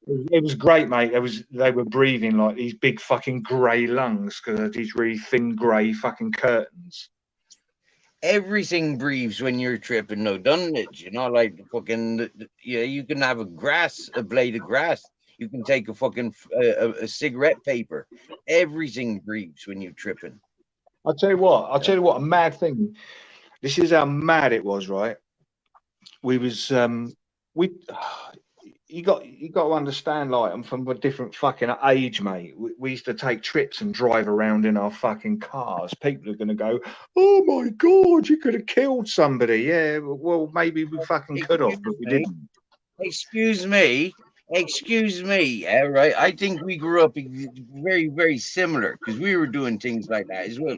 It was great, mate. They were breathing like these big fucking grey lungs because of these really thin grey fucking curtains. Everything breathes when you're tripping, though, doesn't it? You know, like the fucking, yeah, you can have a blade of grass. You can take a fucking a cigarette paper. Everything breathes when you're tripping. I'll tell you what, a mad thing. This is how mad it was, right? We was you got to understand, like, I'm from a different fucking age, mate. We used to take trips and drive around in our fucking cars. People are going to go, oh my God, you could have killed somebody. Yeah, well, maybe we fucking could have, but we didn't. Excuse me. Yeah, right. I think we grew up very, very similar because we were doing things like that as well.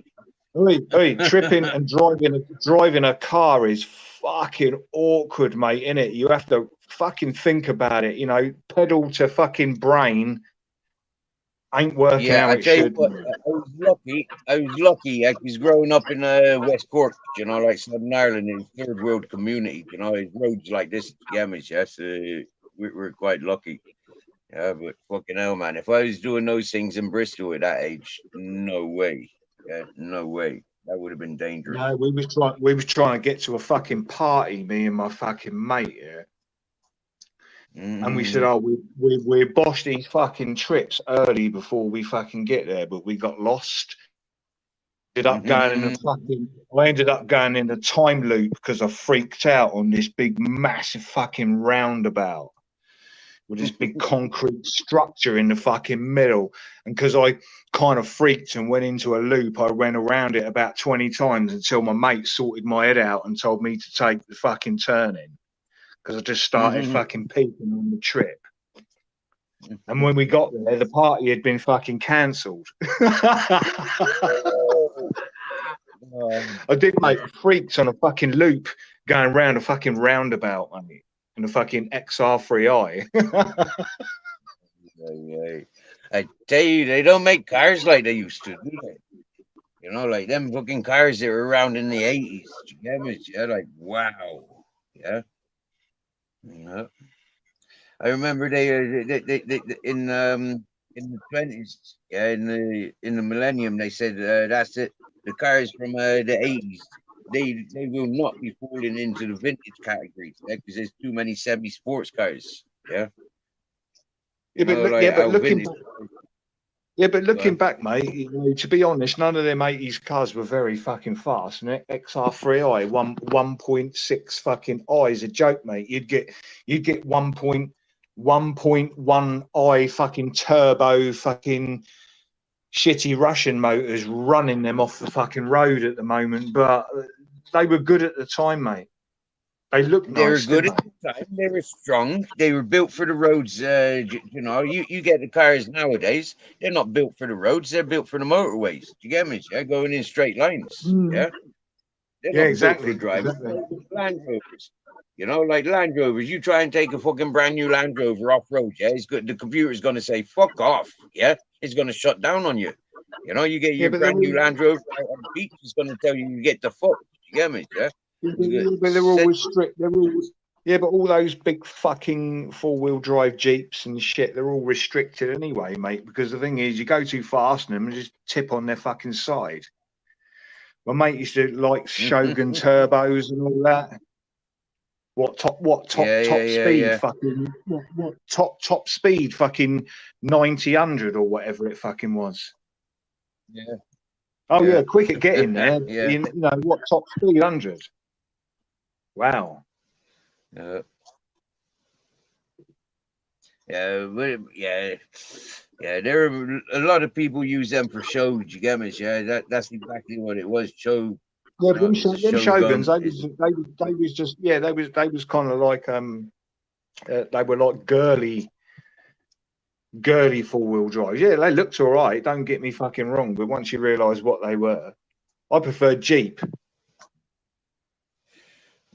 Hey, tripping and driving a car is fucking awkward, mate, innit? You have to fucking think about it, you know, pedal to fucking brain ain't working how it should. What, I was lucky. I was growing up in West Cork, you know, like Southern Ireland, in third world community, you know, roads like this, yes, we're quite lucky. Yeah, but fucking hell, man, if I was doing those things in Bristol at that age, no way. Yeah, no way. That would have been dangerous. No, we was trying to get to a fucking party, me and my fucking mate, yeah. And we said, oh, we bossed these fucking trips early before we fucking get there, but we got lost. I ended up going in a time loop because I freaked out on this big, massive fucking roundabout with this big concrete structure in the fucking middle. And because I kind of freaked and went into a loop, I ran around it about 20 times until my mate sorted my head out and told me to take the fucking turning. Because I just started fucking peeking on the trip. And when we got there, the party had been fucking cancelled. I did make freaks on a fucking loop going round a fucking roundabout, mate, in a fucking XR3i. I tell you, they don't make cars like they used to, do they? You know, like them fucking cars that were around in the 80s. Yeah, like, wow. Yeah. Yeah. I remember they in the 20s, yeah, in the millennium, they said that's it. The cars from the 80s, they will not be falling into the vintage category, because there's too many semi-sports cars. Yeah. But looking back, mate, you know, to be honest, none of them 80s cars were very fucking fast. And XR3i, 1.6 fucking I is a joke, mate. You'd get 1.1i fucking turbo fucking shitty Russian motors running them off the fucking road at the moment, but they were good at the time, mate. They looked They were nice, good didn't at the time. They were strong. They were built for the roads. You know, you get the cars nowadays. They're not built for the roads. They're built for the motorways. Do you get me? Yeah, going in straight lines. they? Yeah, they're Yeah, not built for exactly. driving. Exactly. Like Land Rovers. You know, like Land Rovers. You try and take a fucking brand new Land Rover off road. Yeah, it's good. The computer's going to say "fuck off." Yeah, it's going to shut down on you. You know, you get Yeah, your but they're brand new all, Land Rover out on the beach. It's going to tell you you get the fuck. You get me? Yeah. It's good. but they're all restrict. They're all, yeah, but all those big fucking four-wheel drive Jeeps and shit, they're all restricted anyway, mate. Because the thing is, you go too fast in them and just tip on their fucking side. My mate used to like Shogun turbos and all that. What top speed? Yeah. Fucking what top speed? Fucking 90, 100 or whatever it fucking was. Yeah. Oh yeah, quick at getting there. Yeah. You know what top speed? 100. Wow. Yeah. Yeah. There are a lot of people use them for show. Do you get me? Yeah, that's exactly what it was. Show. Yeah, You know, them, it's a them show Shoguns, gun. they was just they was kind of like they were like girly four-wheel drives. Yeah, they looked all right. Don't get me fucking wrong, but once you realise what they were, I preferred Jeep.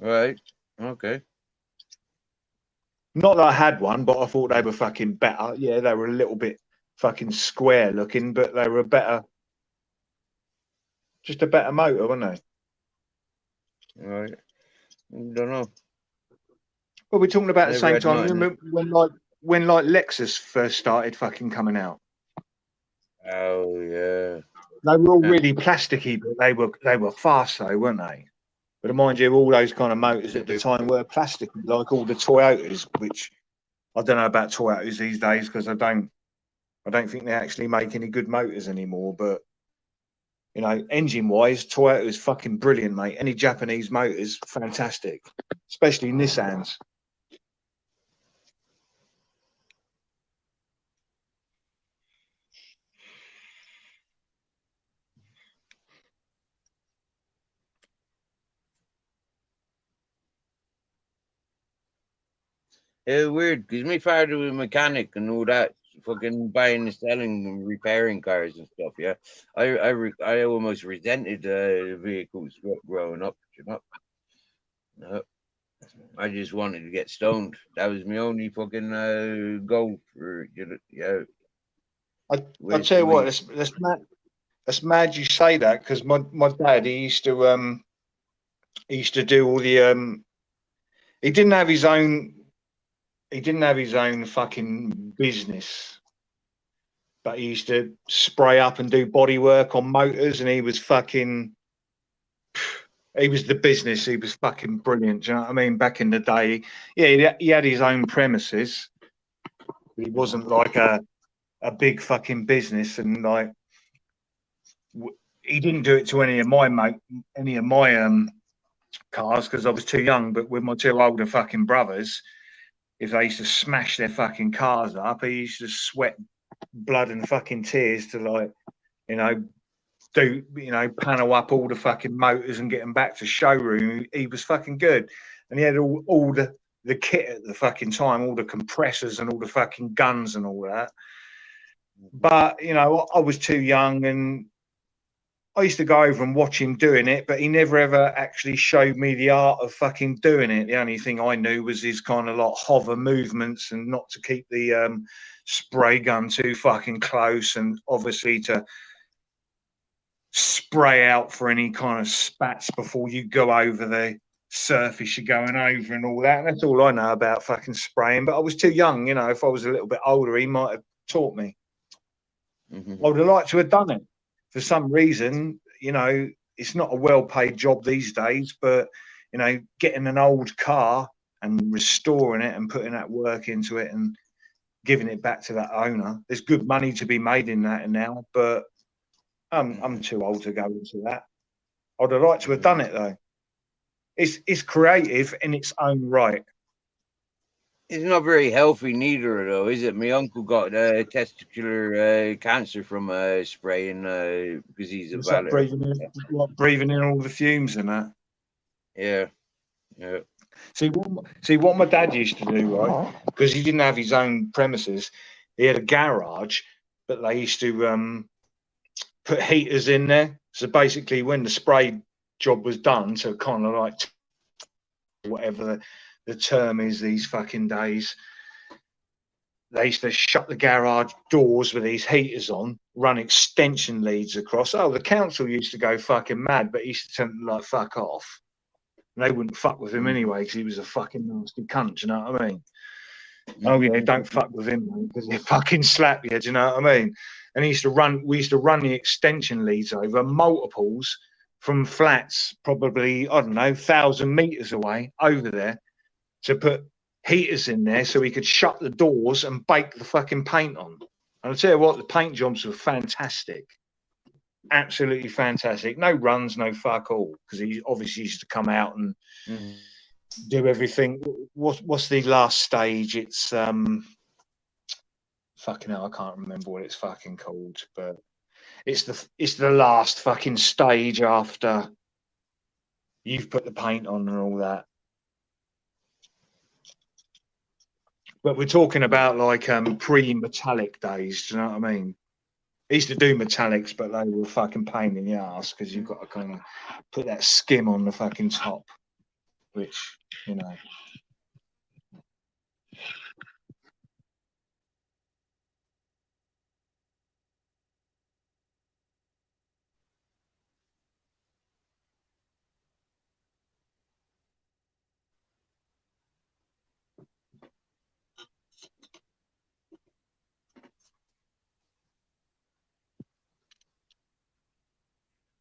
Right. Okay. Not that I had one, but I thought they were fucking better. Yeah, they were a little bit fucking square looking, but they were just a better motor, weren't they? Right. Don't know. Well, we're talking about the Never same had time. nothing. Remember when Lexus first started fucking coming out? Oh yeah. They were all really plasticky, but they were fast though, weren't they? But mind you, all those kind of motors at the time were plastic, like all the Toyotas, which I don't know about Toyotas these days because I don't think they actually make any good motors anymore. But you know, engine wise, Toyota is fucking brilliant, mate. Any Japanese motors, fantastic, especially Nissans. It's weird because my father was a mechanic and all that, fucking buying and selling and repairing cars and stuff. Yeah, I almost resented vehicles growing up. You know, I just wanted to get stoned. That was my only fucking goal for yeah. I tell you what, that's mad you say that because my dad he used to do all the he didn't have his own fucking business, but he used to spray up and do body work on motors, and he was the business. He was fucking brilliant. Do you know what I mean? Back in the day, yeah, he had his own premises. But he wasn't like a big fucking business, and like he didn't do it to any of my cars because I was too young. But with my two older fucking brothers, if they used to smash their fucking cars up, he used to sweat blood and fucking tears to like, you know, panel up all the fucking motors and get them back to showroom. He was fucking good, and he had all the kit at the fucking time, all the compressors and all the fucking guns and all that. But you know, I was too young, and I used to go over and watch him doing it, but he never ever actually showed me the art of fucking doing it. The only thing I knew was his kind of like hover movements and not to keep the spray gun too fucking close, and obviously to spray out for any kind of spats before you go over the surface you're going over and all that. And that's all I know about fucking spraying. But I was too young, you know. If I was a little bit older, he might have taught me. I would have liked to have done it. For some reason, you know, it's not a well-paid job these days, but you know, getting an old car and restoring it and putting that work into it and giving it back to that owner, there's good money to be made in that now, but I'm too old to go into that. I'd have liked to have done it though. It's creative in its own right. It's not very healthy neither, though, is it? My uncle got testicular cancer from spraying because he's a It's like valet. breathing in all the fumes and that. Yeah, yeah. See what my dad used to do, right? Because he didn't have his own premises. He had a garage, but they used to put heaters in there. So basically, when the spray job was done, so kind of like whatever the term is these fucking days, they used to shut the garage doors with these heaters on, run extension leads across. Oh, the council used to go fucking mad, but he used to tell them like fuck off. And they wouldn't fuck with him anyway because he was a fucking nasty cunt. Do you know what I mean? Oh yeah, don't fuck with him because he'll fucking slap you. Do you know what I mean? And we used to run the extension leads over multiples from flats, probably I don't know, 1,000 meters away over there, to put heaters in there so we could shut the doors and bake the fucking paint on. And I'll tell you what, the paint jobs were fantastic. Absolutely fantastic. No runs, no fuck all, because he obviously used to come out and do everything. What's the last stage? It's fucking hell, I can't remember what it's fucking called, but it's the last fucking stage after you've put the paint on and all that. But we're talking about like pre-metallic days. Do you know what I mean? I used to do metallics, but they were a fucking pain in the ass because you've got to kind of put that skim on the fucking top, which, you know.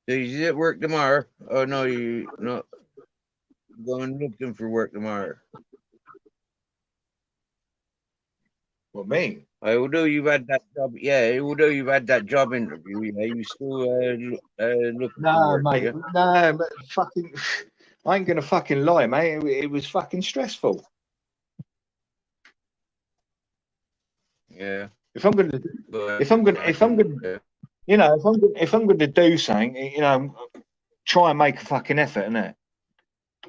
So you at work tomorrow? Oh no, you not going looking for work tomorrow. What, me? Although you've had that job, yeah. Although you've had that job interview, yeah, you still looking for No, work, mate. yeah? No, but fucking, I ain't gonna fucking lie, mate. It was fucking stressful. Yeah. If I'm gonna, But, if I'm gonna, you know, if I'm gonna do something, you know, try and make a fucking effort, innit?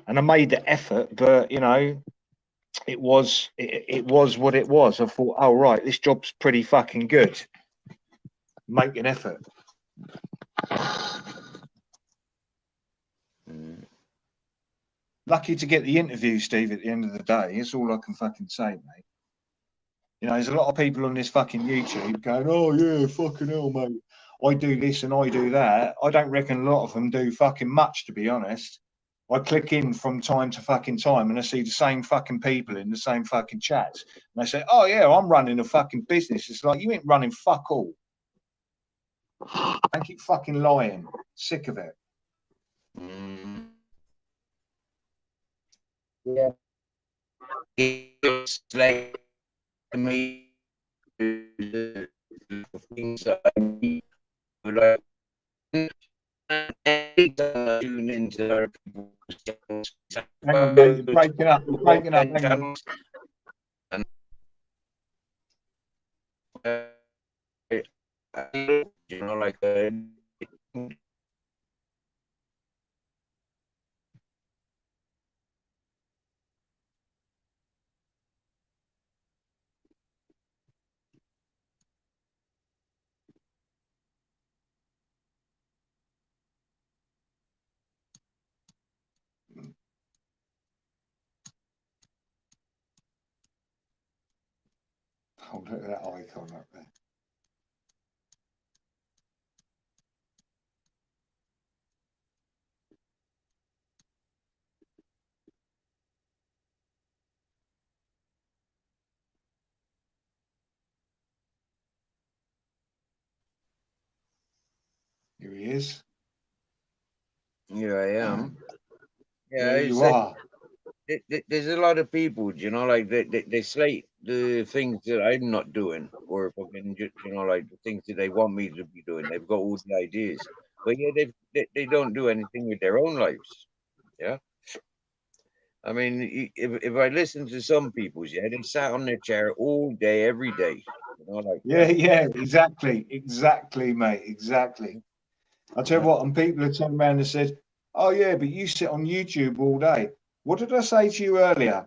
And I made the effort, but you know, it was what it was. I thought, oh right, this job's pretty fucking good. Make an effort. Lucky to get the interview, Steve, at the end of the day. That's all I can fucking say, mate. You know, there's a lot of people on this fucking YouTube going, oh yeah, fucking hell, mate. I do this and I do that. I don't reckon a lot of them do fucking much, to be honest. I click in from time to fucking time and I see the same fucking people in the same fucking chats. And they say, oh yeah, I'm running a fucking business. It's like, you ain't running fuck all. Don't keep fucking lying. Sick of it. Yeah. It's like me the things that I need, but I tune into other people's Hang on, mate, you're breaking up. You're breaking up. Hang on. And you know, like Oh, look at that icon up there. Here he is. here I am. Yeah, There you are. There's a lot of people, you know, like they slate the things that I'm not doing, or fucking, you know, like the things that they want me to be doing. They've got all the ideas, but yeah, they don't do anything with their own lives. Yeah, I mean, if I listen to some people's, yeah, they sat on their chair all day, every day. You know, like Yeah, yeah, exactly, mate, exactly. I tell you yeah. what, and people have turned around and said, "Oh yeah, but you sit on YouTube all day." What did I say to you earlier?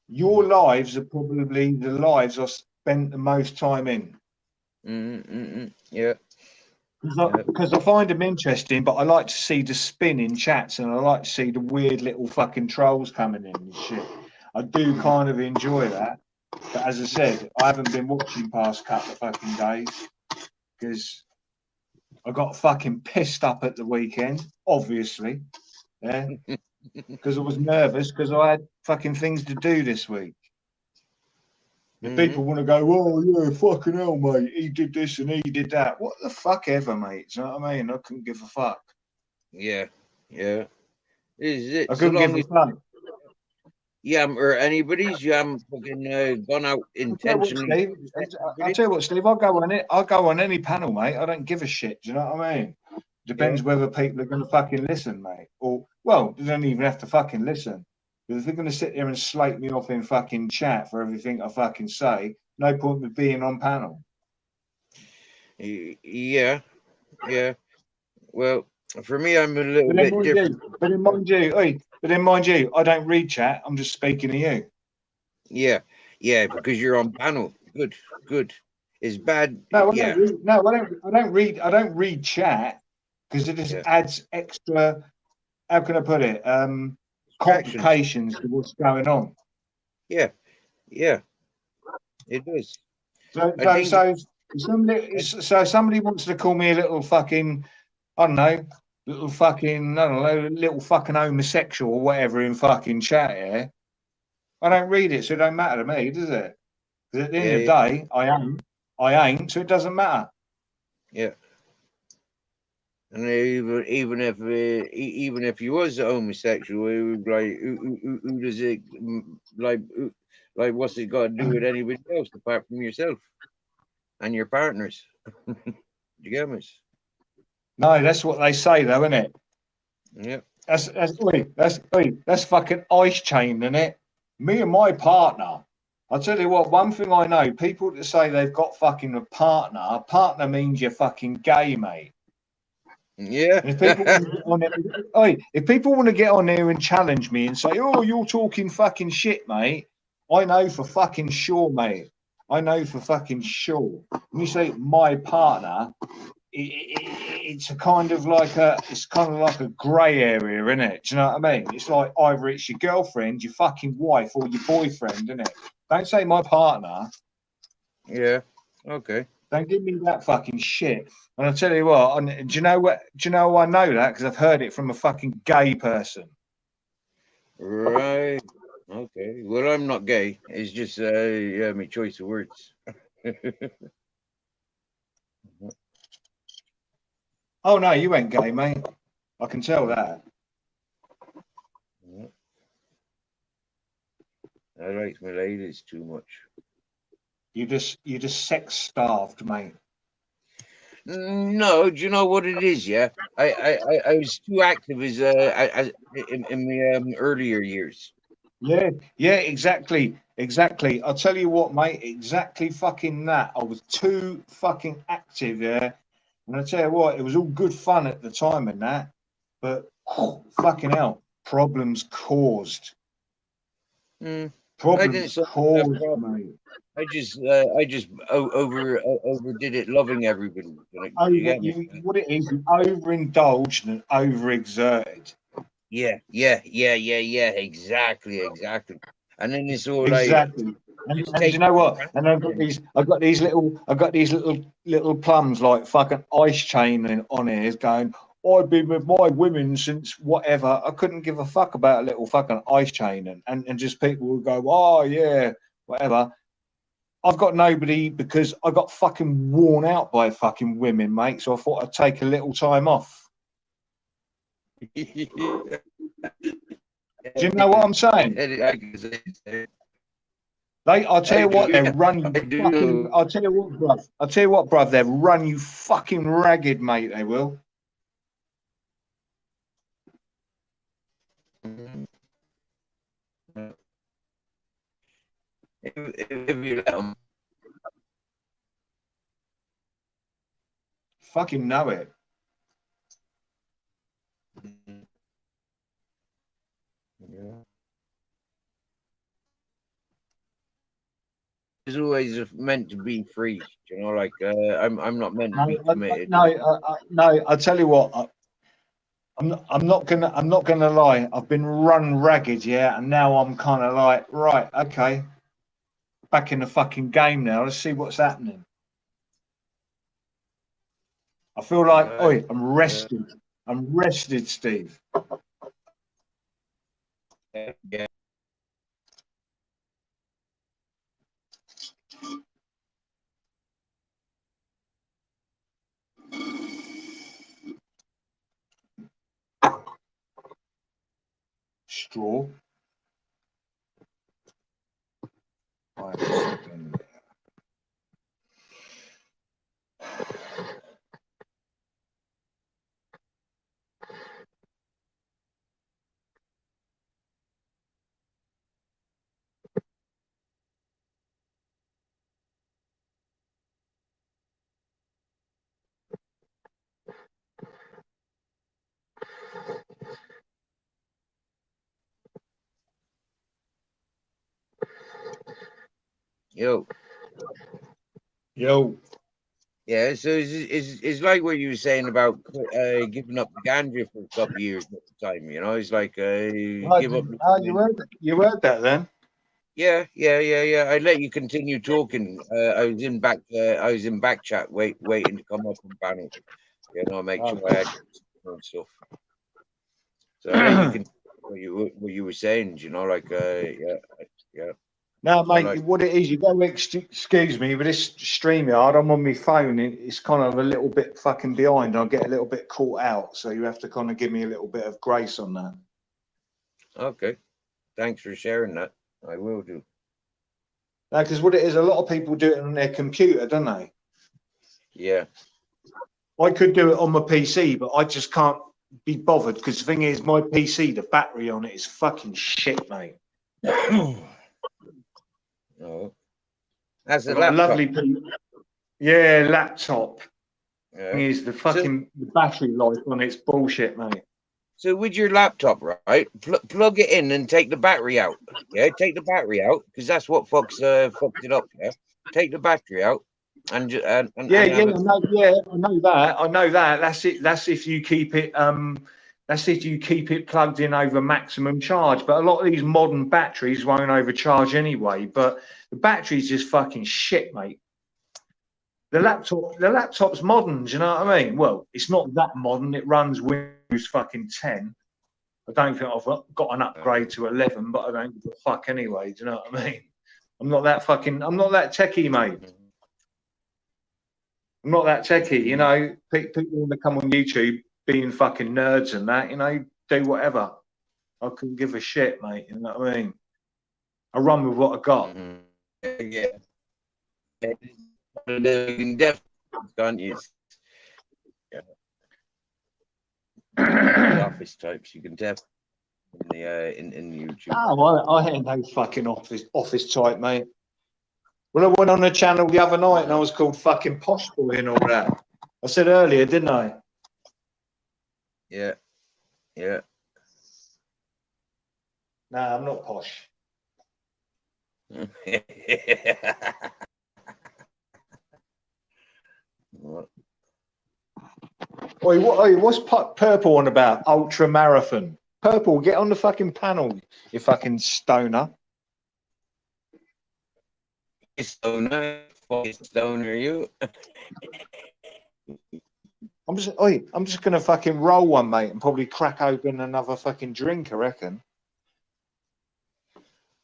Your Mm, lives are probably the lives I spent the most time in. yeah, yeah. Because I find them interesting, but I like to see the spin in chats and I like to see the weird little fucking trolls coming in and shit. I do kind of enjoy that. But as I said, I haven't been watching past couple of fucking days because I got fucking pissed up at the weekend, obviously. Yeah. Because I was nervous because I had fucking things to do this week. If Hmm. people want to go, oh yeah, fucking hell, mate, he did this and he did that. What the fuck ever, mate? Do you know what I mean? I couldn't give a fuck. Yeah, yeah. Is it I so couldn't give long a as fuck. you haven't or anybody's you haven't fucking gone out I'll tell you what, intentionally Steve. to upset I'll anybody? tell you what, Steve. I'll go on it. I'll go on any panel, mate. I don't give a shit. Do you know what I mean? Yeah. Depends whether people are going to fucking listen, mate. Or well, they don't even have to fucking listen. Because if they're going to sit there and slate me off in fucking chat for everything I fucking say, no point with being on panel. Yeah, yeah. Well, for me, I'm a little But then bit mind different. you, I don't read chat. I'm just speaking to you. Yeah, yeah, because you're on panel. Good, good. It's bad. No, I don't Yeah, read. No, I don't read chat because it just yeah. adds extra. How can I put it? Distractions. Complications to what's going on. Yeah, yeah. It does. So, I so, think. so, somebody wants to call me a little fucking, I don't know, little fucking, I don't know, little fucking homosexual or whatever in fucking chat here. I don't read it, so it don't matter to me, does it? Because at the end Yeah, of the yeah, day, I ain't, so it doesn't matter. yeah. And even if you was a homosexual, it would like who does it like what's it got to do with anybody else apart from yourself and your partners? You get me? No, that's what they say, though, isn't it? Yeah. That's fucking ice chain, isn't it? Me and my partner. I'll tell you what, one thing I know, people that say they've got fucking a partner means you're fucking gay, mate. Yeah. And if people want to get on there, if people want to get on there and challenge me and say, "Oh, you're talking fucking shit, mate," I know for fucking sure, mate. I know for fucking sure. When you say my partner, it's a kind of like a grey area, isn't it? Do you know what I mean? It's like either it's your girlfriend, your fucking wife, or your boyfriend, isn't it? Don't say my partner. Yeah. Okay. Don't give me that fucking shit. And I'll tell you what, and do you know what? Do you know why I know that? Because I've heard it from a fucking gay person. Right. Okay. Well, I'm not gay. It's just yeah, my choice of words. Oh no, you ain't gay, mate. I can tell that. I like my ladies too much. You're just sex starved, mate. No, do you know what it is? Yeah, I was too active in the earlier years. Yeah, yeah, exactly. I'll tell you what, mate, exactly fucking that. I was too fucking active, yeah. And I tell you what, it was all good fun at the time and that, but fucking hell, problems caused. Mm, I didn't Problems solve that caused, problem. mate. I just overdid it, loving everybody. Like, you get me? What it is, you overindulged and overexerted. Yeah, yeah, yeah, yeah, yeah. Exactly, exactly. And then it's all like Exactly. just And do you take know it for what? And granted. I've got these little plums like fucking ice chain on here going, I've been with my women since whatever. I couldn't give a fuck about a little fucking ice chain and just people would go, oh yeah, whatever. I've got nobody because I got fucking worn out by fucking women, mate. So I thought I'd take a little time off. Do you know what I'm saying? I can say, I'll tell I you what, do. they run you I fucking. do. I'll tell you what, bruv. I'll tell you what, bruv. They run you fucking ragged, mate. They will. if you let them. Fucking know it. Yeah. It's always meant to be free, you know. Like I'm not meant to be committed. No. I tell you what, I'm not gonna lie. I've been run ragged, yeah, and now I'm kind of like, right, okay, back in the fucking game now. Let's see what's happening. I feel like, oi, I'm rested. I'm rested, Steve. Yeah. Straw. Right, a second. Yo. Yeah, so it's like what you were saying about giving up the ganja for a couple of years at the time, you know. It's like give up. You heard that then? Yeah. I let you continue talking. I was in back chat, waiting to come up on panel. You know, make sure I had and stuff. So I let you continue what you were saying. You know, like yeah. No, mate, like, what it is, you go, excuse me, but this StreamYard, I'm on my phone, it's kind of a little bit fucking behind. I get a little bit caught out, so you have to kind of give me a little bit of grace on that. Okay. Thanks for sharing that. I will do. No, because what it is, a lot of people do it on their computer, don't they? Yeah. I could do it on my PC, but I just can't be bothered, because the thing is, my PC, the battery on it is fucking shit, mate. Oh, that's a I've got laptop. a lovely, yeah, laptop. Yeah. Is the fucking the battery life on it's bullshit, mate. So with your laptop, right? Plug it in and take the battery out. Yeah, take the battery out because that's what fucked it up. Yeah, take the battery out and I know that. That's it. That's if you keep it. That's if you keep it plugged in over maximum charge. But a lot of these modern batteries won't overcharge anyway. But the battery's just fucking shit, mate. The laptop's modern. Do you know what I mean? Well, it's not that modern. It runs Windows fucking 10. I don't think I've got an upgrade to 11, but I don't give a fuck anyway. Do you know what I mean? I'm not that techie, mate. I'm not that techie, you know. People want to come on YouTube being fucking nerds and that, you know, do whatever. I couldn't give a shit, mate. You know what I mean? I run with what I got. Yeah. You definitely can't use the office types. You can definitely in YouTube. Oh, I ain't no fucking office type, mate. Well, I went on a channel the other night and I was called fucking Posh Boy and all that. I said earlier, didn't I? Yeah. No, I'm not posh. What's Purple on about? Ultra marathon. Purple, get on the fucking panel, you fucking stoner. Stoner, you. I'm just gonna fucking roll one, mate, and probably crack open another fucking drink, I reckon.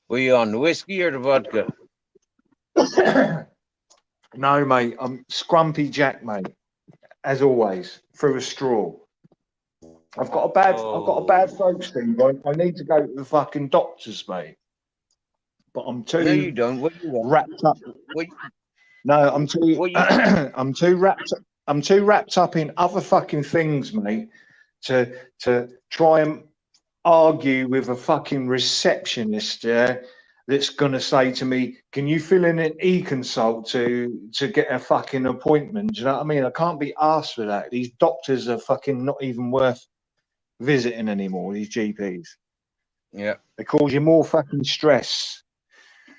Were you on the whiskey or the vodka? No, mate, I'm Scrumpy Jack, mate. As always, through a straw. I've got a bad throat, Steve. I need to go to the fucking doctors, mate. But I'm too. No, you don't. What do you want? Wrapped up. No, I'm too. I'm too wrapped. I'm too wrapped up in other fucking things, mate, to try and argue with a fucking receptionist, yeah, that's going to say to me, can you fill in an e-consult to get a fucking appointment? Do you know what I mean? I can't be asked for that. These doctors are fucking not even worth visiting anymore, these GPs. Yeah. They cause you more fucking stress.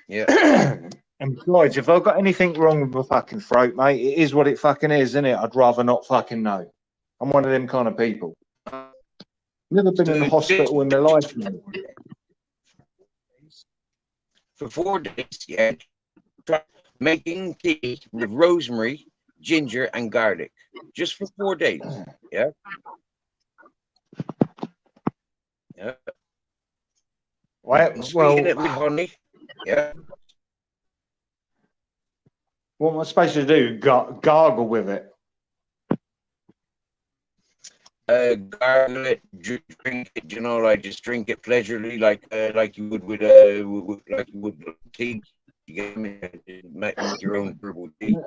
Yeah. And besides, if I've got anything wrong with my fucking throat, mate, it is what it fucking is, isn't it? I'd rather not fucking know. I'm one of them kind of people. Never been in the hospital in my life, mate. For 4 days, yeah, try making tea with rosemary, ginger, and garlic, just for 4 days. Yeah. Yeah. And sweeten it with honey. Yeah. What am I supposed to do? Gargle with it? Gargle it, drink it. You know, like just drink it pleasurably, like you would with like you would tea. You get me? Make your own herbal tea.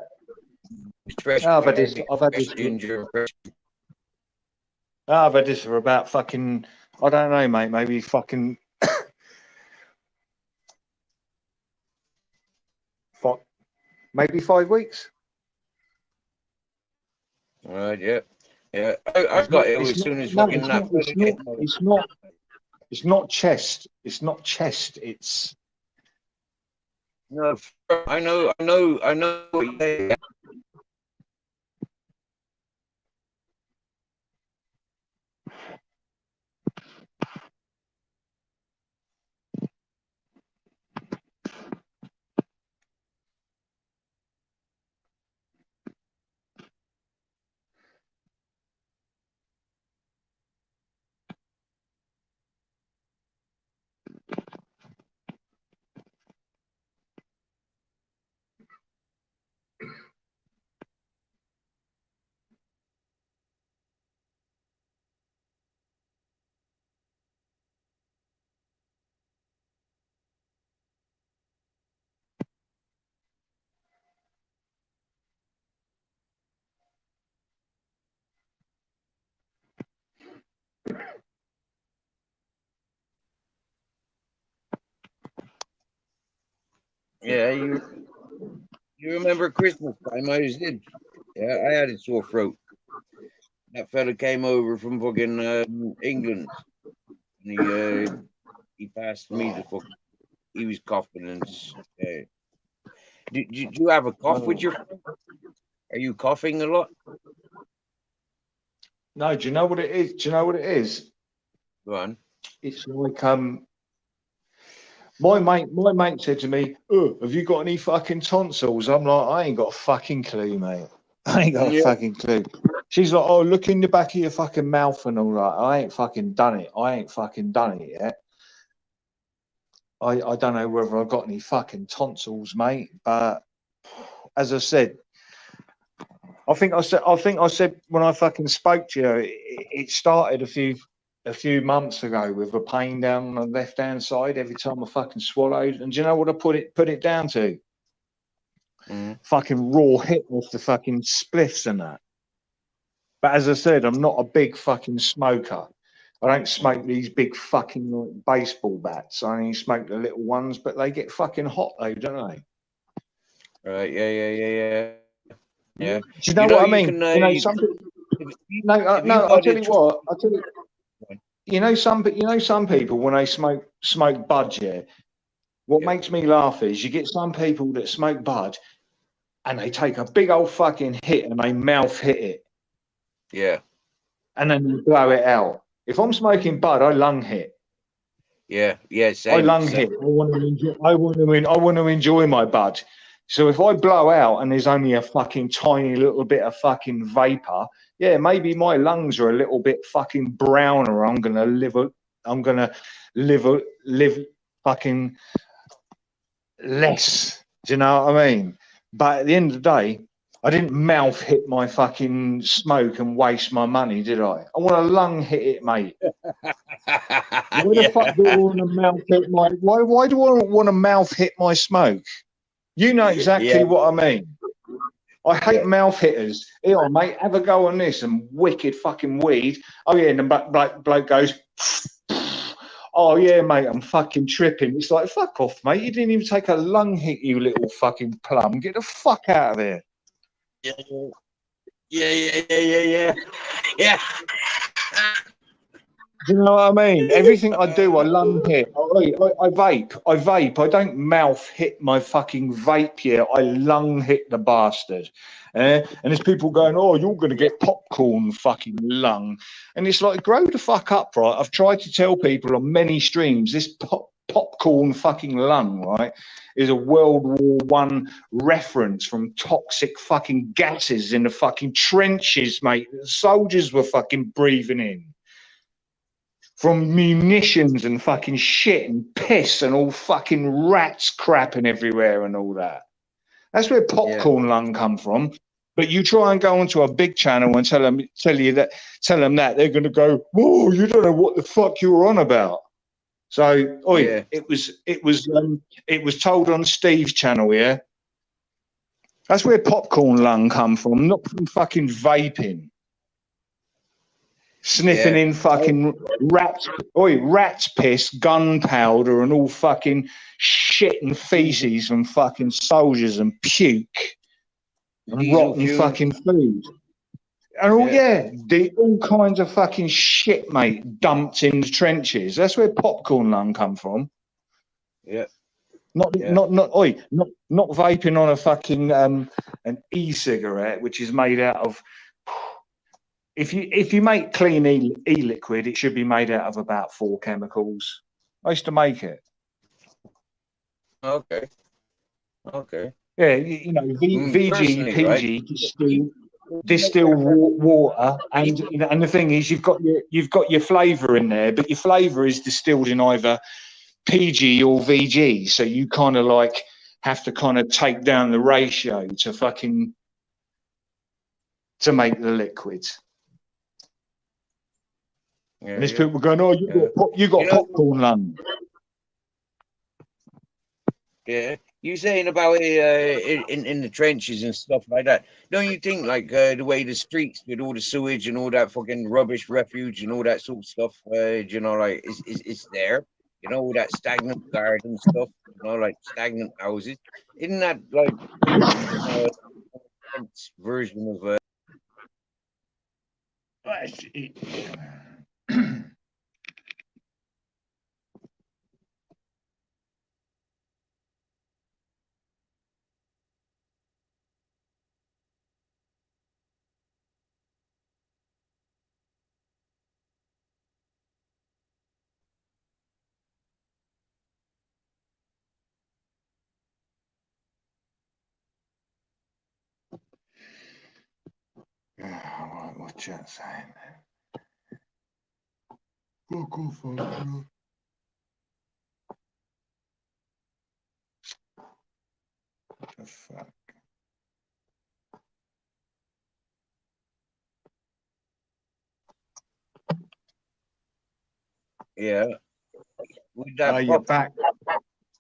Fresh I've had this. ginger. I've had this for about fucking. I don't know, mate. Maybe fucking. Maybe 5 weeks. Right, yeah. Yeah, I got it as soon as fucking that. It's not chest. It's not chest. It's. No, I know. Yeah. Yeah, you remember Christmas time? I was in. Yeah, I had a sore throat. That fella came over from fucking England, and he passed me the fuck. He was coughing and. Did you have a cough with your? Are you coughing a lot? No, do you know what it is? Do you know what it is? Go on. It's like my mate said to me, "Oh, have you got any fucking tonsils?" I'm like, I ain't got a fucking clue, mate. I ain't got a fucking clue. She's like, "Oh, look in the back of your fucking mouth and all that." I ain't fucking done it. I ain't fucking done it yet. I don't know whether I've got any fucking tonsils, mate. But as I said, I think I said when I fucking spoke to you, it started a few months ago with a pain down on the left hand side every time I fucking swallowed. And do you know what I put it down to? Fucking raw hit off the fucking spliffs and that. But as I said, I'm not a big fucking smoker. I don't smoke these big fucking like baseball bats. I only smoke the little ones, but they get fucking hot though, don't they? Right. Yeah. Do you know what I mean? Some people. I'll tell you what. Some people when they smoke bud, yeah. What makes me laugh is you get some people that smoke bud, and they take a big old fucking hit and they mouth hit it. Yeah. And then you blow it out. If I'm smoking bud, I lung hit. Yeah. Same, I lung hit. I want to enjoy my bud. So if I blow out and there's only a fucking tiny little bit of fucking vapor, yeah, maybe my lungs are a little bit fucking browner. I'm gonna live fucking less. Do you know what I mean? But at the end of the day, I didn't mouth hit my fucking smoke and waste my money, did I? I want to lung hit it, mate. Why the fuck do I want to mouth hit my? Why do I want to mouth hit my smoke? You know exactly what I mean. I hate mouth hitters. Here, mate, have a go on this and wicked fucking weed. Oh yeah, and the bloke goes. oh yeah, mate, I'm fucking tripping. It's like, fuck off, mate. You didn't even take a lung hit, you little fucking plum. Get the fuck out of here. Yeah. Do you know what I mean? Everything I do, I lung hit. I vape. I don't mouth hit my fucking vape here. I lung hit the bastard. And there's people going, oh, you're going to get popcorn fucking lung. And it's like, grow the fuck up, right? I've tried to tell people on many streams, this popcorn fucking lung, right, is a World War One reference from toxic fucking gases in the fucking trenches, mate. The soldiers were fucking breathing in. From munitions and fucking shit and piss and all fucking rats crapping everywhere and all that. That's where popcorn lung come from. But you try and go onto a big channel and tell them that, they're going to go, whoa, you don't know what the fuck you were on about. So, it was told on Steve's channel, yeah. That's where popcorn lung come from, not from fucking vaping. Sniffing in fucking rat's piss, gunpowder, and all fucking shit and feces from fucking soldiers and puke and rotten fucking food. And all kinds of fucking shit, mate, dumped in the trenches. That's where popcorn lung come from. Yeah. Not vaping on a fucking an e-cigarette, which is made out of. If you make clean e-liquid, it should be made out of about 4 chemicals. I used to make it. Okay. Yeah, you know, VG, PG, right? distill water, and the thing is, you've got your flavour in there, but your flavour is distilled in either PG or VG, so you kind of like have to kind of take down the ratio to make the liquids. Yeah, and there's people going, oh, you got popcorn lung. Yeah, you saying about it in the trenches and stuff like that. Don't you think like the way the streets with all the sewage and all that fucking rubbish, refuge and all that sort of stuff, you know, like it's there. You know, all that stagnant garden stuff. You know, like stagnant houses. Isn't that like version of What's that saying? Fuck off, bro. What the fuck? yeah. With that you're back.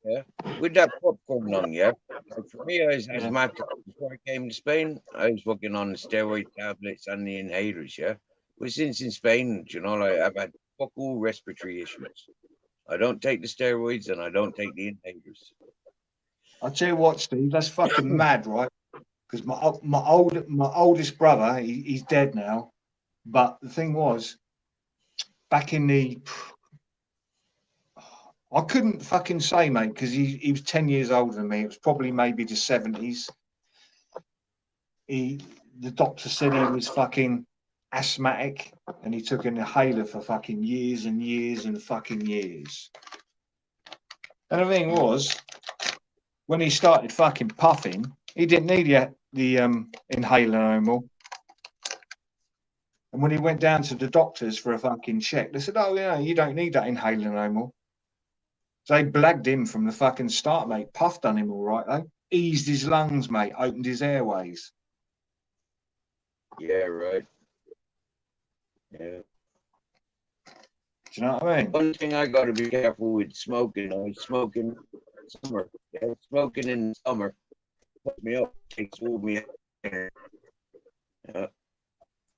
Yeah, with that popcorn lung, yeah. Like for me, I was asthmatic before I came to Spain. I was working on the steroid tablets and the inhalers, yeah. But since in Spain, you know, like I've had fuck all respiratory issues. I don't take the steroids and I don't take the inhalers. I'll tell you what, Steve, that's fucking mad, right? Because my oldest brother, he's dead now. But the thing was, back in the, I couldn't fucking say, mate, because he was 10 years older than me. It was probably maybe the 70s. The doctor said he was fucking asthmatic, and he took an inhaler for fucking years and years and fucking years. And the thing was, when he started fucking puffing, he didn't need the inhaler no more. And when he went down to the doctors for a fucking check, they said, oh, yeah, you don't need that inhaler no more. So they blagged him from the fucking start, mate. Puffed on him all right, though. Eased his lungs, mate. Opened his airways. Yeah, right. Yeah. Do you know what I mean? One thing I got to be careful with smoking. I was smoking summer. Yeah, smoking in summer. Put me up. Takes all me.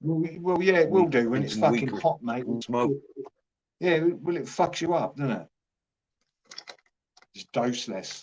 Well, yeah, it will do when it's fucking hot, mate. Smoke. Yeah, well, it fucks you up, doesn't it? Just dose less.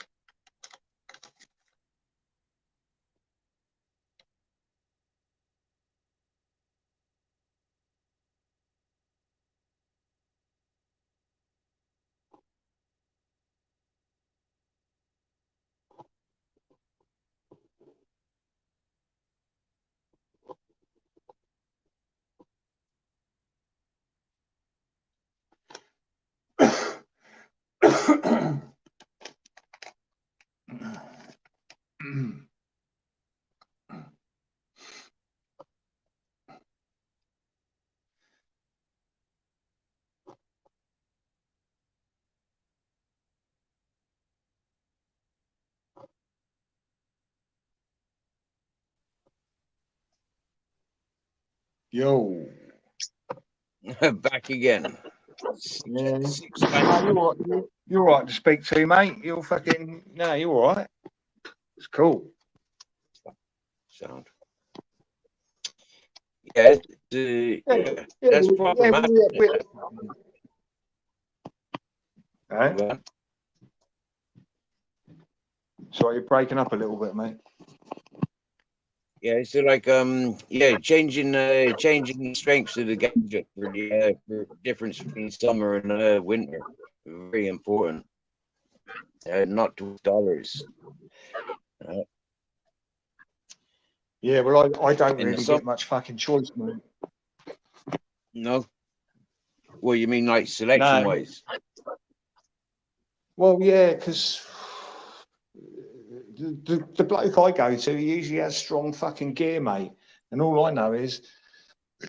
Yo. Back again. Yeah. Six No, you're all right to speak to, mate. You're fucking... No, you're all right. It's cool. sound. Yeah, that's problematic. Right? Sorry, you're breaking up a little bit, mate. Yeah, so like changing the strengths of the gadget for the difference between summer and winter. Very important. Not $12. Yeah, well, I don't In the really summer, get much fucking choice, mate. no. Well, you mean like selection wise? Well, yeah, because the bloke I go to, he usually has strong fucking gear, mate. And all I know is,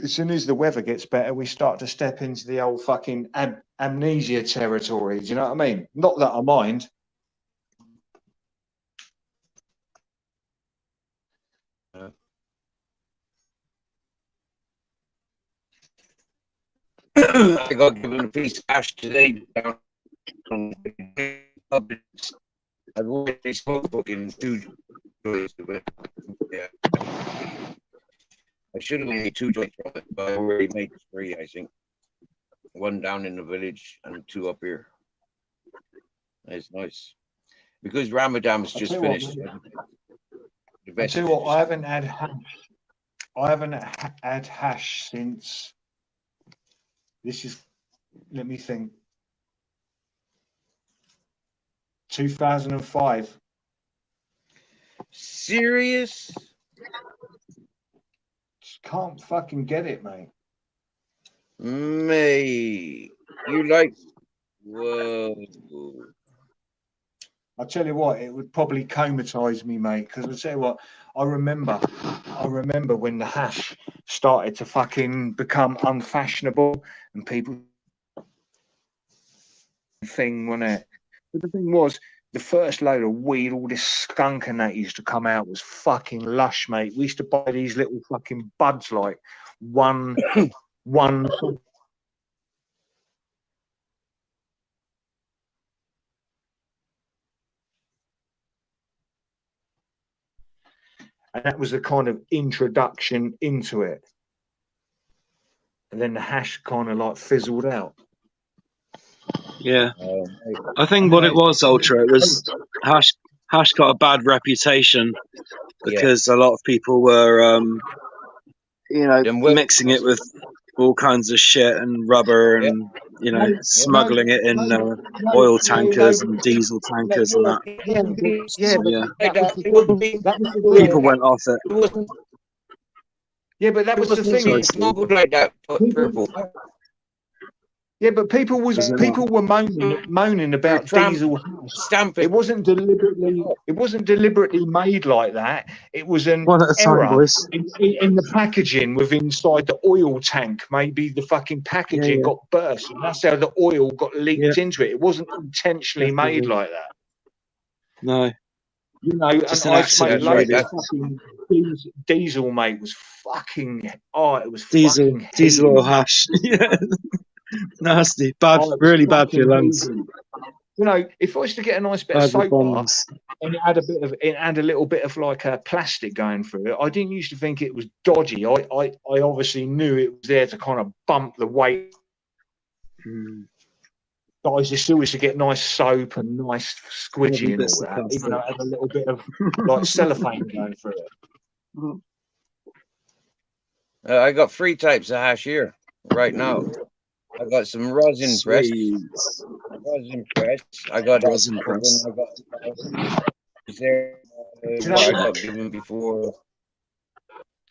as soon as the weather gets better, we start to step into the old fucking amnesia territory. Do you know what I mean? Not that I mind. I got given a piece of cash today. I've already smoked fucking 2 joints of it. Yeah. I should have made 2 joints from it, but I already made 3, I think. 1 down in the village and 2 up here. It's nice. Because Ramadan's just finished. I tell you what, I haven't had hash. I haven't had hash since... This is... Let me think. 2005. Serious? Just can't fucking get it, mate. Mate, you like... Whoa. I tell you what, it would probably comatise me, mate. Because I tell you what, I remember when the hash started to fucking become unfashionable and people thing, wasn't it? But the thing was, the first load of weed, all this skunk and that used to come out was fucking lush, mate. We used to buy these little fucking buds, like one. And that was the kind of introduction into it. And then the hash kind of like fizzled out. Yeah. I think what it was, Ultra, it was hash got a bad reputation because a lot of people were, mixing it with all kinds of shit and rubber and, smuggling it in oil tankers and diesel tankers and that. People went off it. Yeah, but that was the thing. Smuggled like that, purple. Yeah, but people were moaning about diesel stamping. It wasn't deliberately made like that. It was an error in the packaging with inside the oil tank. Maybe the fucking packaging got burst, and that's how the oil got leaked into it. It wasn't intentionally made like that. No. Just an accident, fucking diesel, mate, was fucking. Oh, it was diesel or hash. Yeah. Nasty, bad, really bad for your lungs. If I was to get a nice bit of soap bar and it had a little bit of like a plastic going through it, I didn't used to think it was dodgy. I obviously knew it was there to kind of bump the weight Guys, they still used to get nice soap and nice squidgy and bits all of that, even though it plastic. had a little bit of like cellophane going through it. I got 3 types of hash here right now. I got some rosin press. Sweet. Rosin press. I got Rosin press. I got there, you what I know- got given before.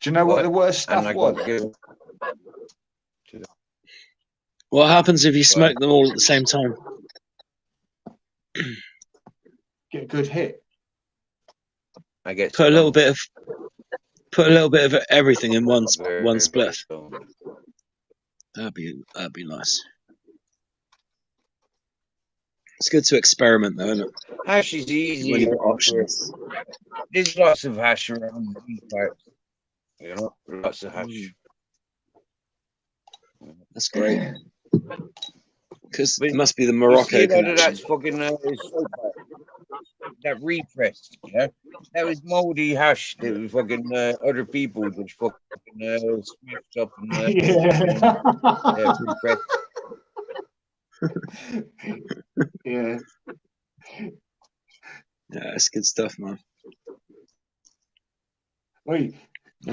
Do you know what What? the worst And stuff I was? got given. What happens if you smoke them all at the same time? Get a good hit. I get Put a little stoned. bit of everything in one Very, very spliff. stoned. That'd be nice. It's good to experiment, though, isn't it? Hash is When easy. you've got options. There's lots of hash around these parts. You know, lots of hash. That's great. Because But it must be the you Morocco see a lot of connection. that's fucking so far. That repress, yeah, that was moldy hash. That was fucking other people just fucking smashed up and repressed. Yeah. Yeah, it's good stuff, man. Wait,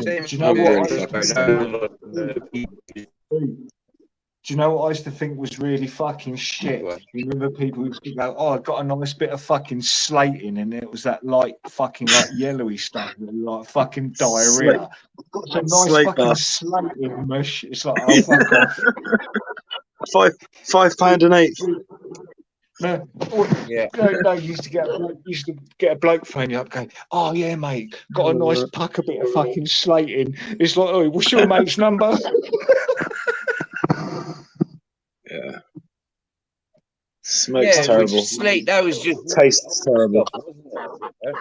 Same do you know with what? Do you know what I used to think was really fucking shit? What? You remember people used to go, "Oh, I got a nice bit of fucking slating," and it was that light fucking like yellowy stuff, like fucking diarrhea. Got some nice Slate fucking bath. slating mush. It's like, oh, fuck off. £5 an eighth. No, Yeah. no, you used to get a bloke phone you up going, "Oh yeah, mate, got a nice pucker bit of fucking slating." It's like, "Oh, what's your mate's number?" Yeah. Smoke's Yeah, terrible. which slate, that was just Tastes terrible. stuff, wasn't it?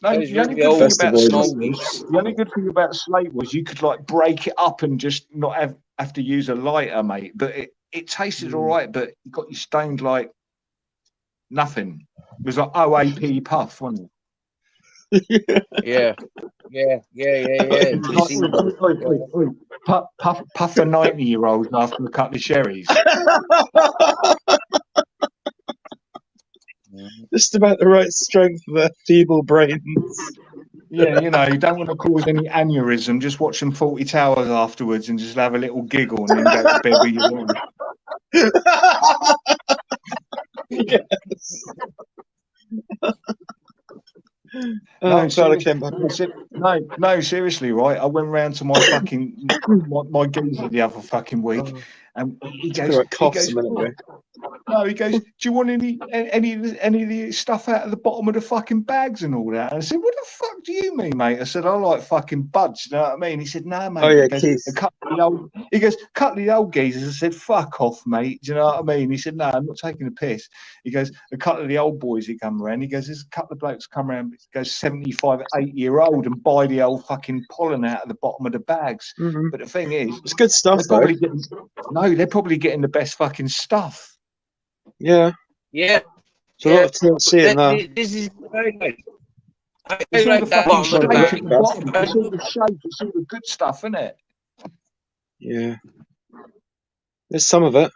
No, That was the only really good thing old. about Best slate avoidance. was the only good thing about slate was you could like break it up and just not have to use a lighter, mate. But it tasted all right, but it got you stoned like nothing. It was like OAP puff, wasn't it? Yeah. It was like, puff for 90-year-olds after a couple of sherries. Just about the right strength for their feeble brains. Yeah, you know, you don't want to cause any aneurysm. Just watch them 40 Towers afterwards and just have a little giggle and then go to bed with your wife. Yes. Oh, No, I'm glad I came back. no, seriously, right? I went round to my fucking my geezer the other fucking week, and he goes, Coughs a minute ago. no, he goes, "Do you want any of the stuff out of the bottom of the fucking bags and all that?" And I said, "What the fuck do you mean, mate?" I said, "I like fucking buds." You know what I mean? He said, "No, mate." Oh yeah, He goes, Keith. a couple of the old geezers. I said, "Fuck off, mate." Do you know what I mean? He said, "No, I'm not taking a piss." He goes, "A couple of the old boys who come around." He goes, "There's a couple of blokes come around." He goes, 75, 8-year-old and buy the old fucking pollen out of the bottom of the bags. Mm-hmm. But the thing is, It's good stuff, they're though. they're probably getting the best fucking stuff. Yeah. Yeah. There's a lot of THC in there. This is very nice. I It's all like the that fucking bottom of the shake bag. at the bottom. It's all the shake. It's all the good stuff, isn't it? Yeah. There's some of it.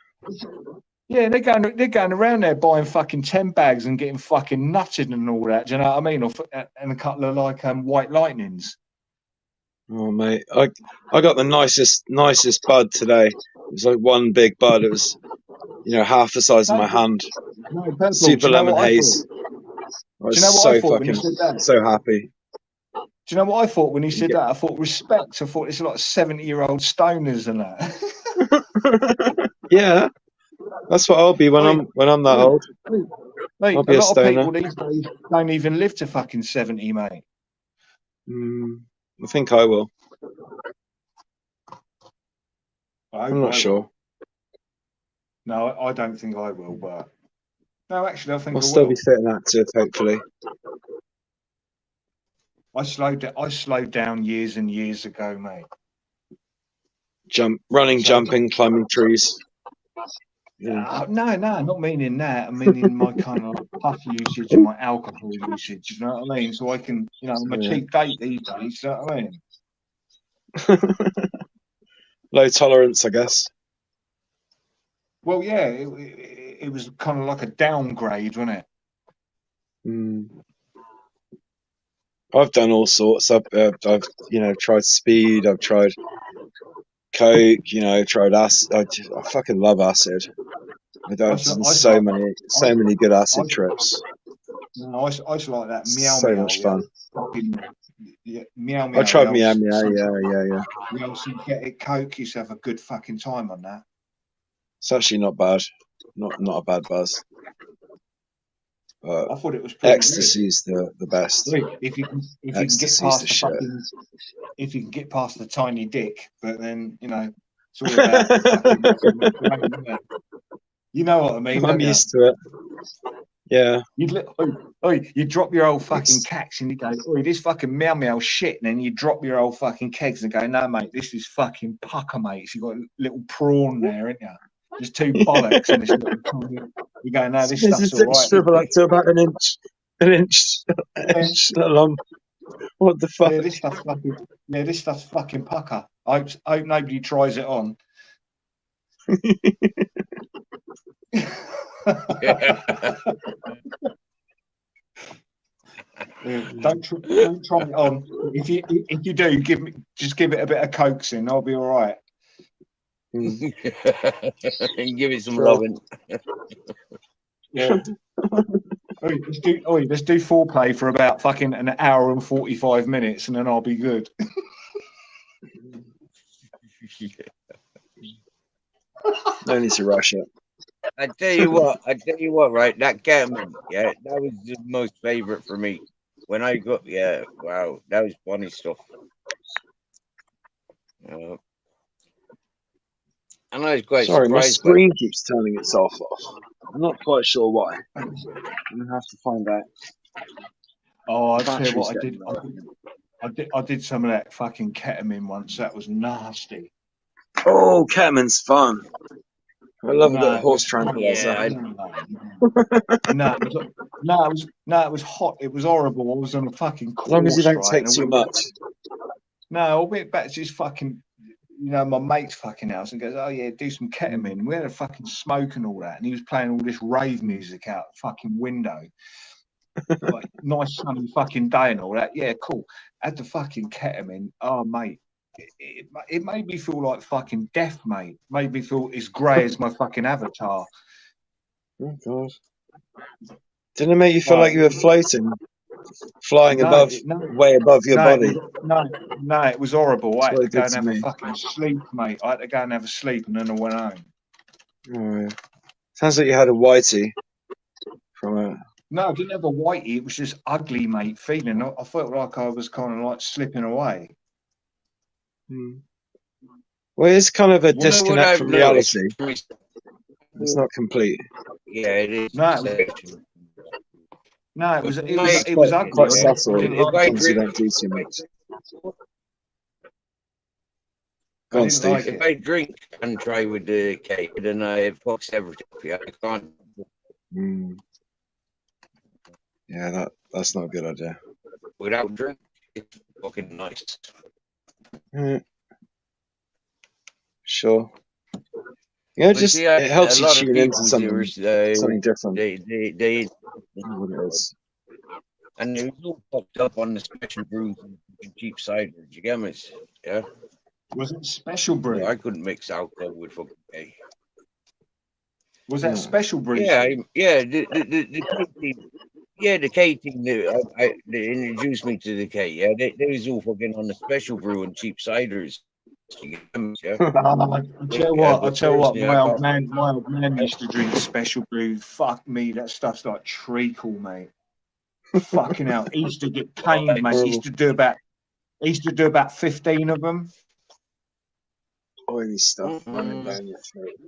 Yeah, they're going around there buying fucking 10 bags and getting fucking nutted and all that. Do you know what I mean? And a couple of like white lightnings. Oh mate, I got the nicest bud today. It was like one big bud. It was, half the size of my hand. No, purple. Super lemon haze. I was so fucking so happy. Do you know what I thought when he said that? I thought respect. I thought it's like 70-year-old stoners and that. Yeah, that's what I'll be when I'm that old. Mate, I'll be a lot stoner. of people these days don't even live to fucking 70, mate. I think I will. I'm not sure. No, I don't think I will, but no, actually, I think I'll I still will. be fit and active, hopefully. I slowed down years and years ago, mate. Running, jumping, climbing trees. Yeah. No, not meaning that. I'm meaning my kind of like puff usage and my alcohol usage. You know what I mean? So I can, I'm a cheap date these days. You know what I mean? Low tolerance, I guess. Well, yeah, it was kind of like a downgrade, wasn't it? I've done all sorts. I've tried speed. I've tried coke. Tried acid. I fucking love acid. I've done so many good acid trips. No, I used to like that meow So meow. much fun. Meow meow. I tried meow meow. Yeah. The old synthetic coke. Used to have a good fucking time on that. It's actually not bad. Not a bad buzz. I thought it was pretty Ecstasy's the best. If you can get past the tiny dick, but then it's all about fucking, you know what I mean. I'm used to it. Yeah. You drop your old fucking cacks and you go, oi, this fucking meow meow shit, and then you drop your old fucking kegs and go, no mate, this is fucking pucker, mate. So you got a little prawn there, ain't you? There's two bollocks in this little corner. You go, no, this stuff's all right. Shrivel up to about an inch long. What the fuck? Yeah, this stuff's fucking pucker. I hope nobody tries it on. Don't try it on. If you do, just give it a bit of coaxing. I'll be all right. And give it some loving. Yeah. Let's do foreplay for about fucking an hour and 45 minutes, and then I'll be good. No need to rush it. I tell you what, right? That Catman, yeah, that was the most favorite for me. When I got, wow, that was funny stuff. And I was quite Sorry, my surprised. screen keeps turning itself off. I'm not quite sure why. I'm gonna have to find out. Oh, I tell you what, I did some of that fucking ketamine once. That was nasty. Oh, ketamine's fun. I love a bit of horse tranquilizer. It was hot. It was horrible. I was on a fucking course. As long as you don't take too much. No, I went back to his fucking, my mate's fucking house and goes, oh yeah, do some ketamine. We had a fucking smoke and all that, and he was playing all this rave music out the fucking window. Like nice sunny fucking day and all that. Yeah, cool. Had the fucking ketamine. Oh mate. It made me feel like fucking death, mate. Made me feel as grey as my fucking avatar. Oh god! Didn't it make you feel like you were floating, flying way above your body? No, it was horrible. I had to go and have a fucking sleep, mate. I had to go and have a sleep, and then I went home. Oh, yeah. Sounds like you had a whitey from a. No, I didn't have a whitey. It was just ugly, mate. Feeling. I felt like I was kind of like slipping away. Well, it's kind of a disconnect from reality. It's not complete. Yeah, it is. No, it was ugly. Quite subtle. If you don't do too much. Go on, Steve. If I drink and try with the cake, then it fucks everything. I can't. Yeah, that's not a good idea. Without drink, it's fucking nice. Sure. Yeah, just it helps you tune into something different. They what it is. And it was all popped up on the special brews and cheap cider. You get me? Yeah. Was it special brew? I couldn't mix alcohol with fucking cake. Was that special brew? Yeah. The K team that introduced me to the K. Yeah, they was all fucking on the special brew and cheap ciders. I tell you what, my old man used to drink special brew. Fuck me, that stuff's like treacle, mate. Fucking hell, he used to get caned, mate. He used to do about 15 of them. Oily stuff running down your throat.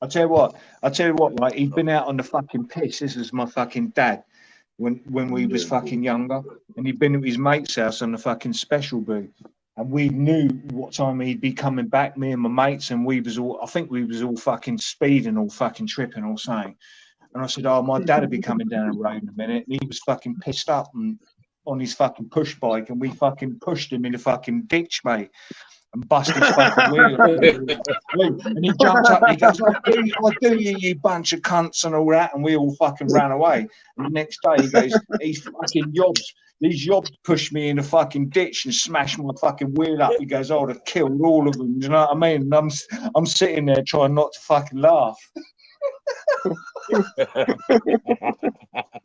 I tell you what, like he'd been out on the fucking piss. This was my fucking dad when we was fucking younger, and he'd been at his mate's house on the fucking special brew, and we knew what time he'd be coming back. Me and my mates, and I think we was all fucking speeding, all fucking tripping, all saying. And I said, "Oh, my dad would be coming down the road in a minute," and he was fucking pissed up and on his fucking push bike, and we fucking pushed him in the fucking ditch, mate. and bust his fucking wheel. And he jumped up and he goes, I do you bunch of cunts and all that. And we all fucking ran away. And the next day he goes, these fucking yobs pushed me in a fucking ditch and smashed my fucking wheel up. He goes, I would have killed all of them. Do you know what I mean? And I'm sitting there trying not to fucking laugh.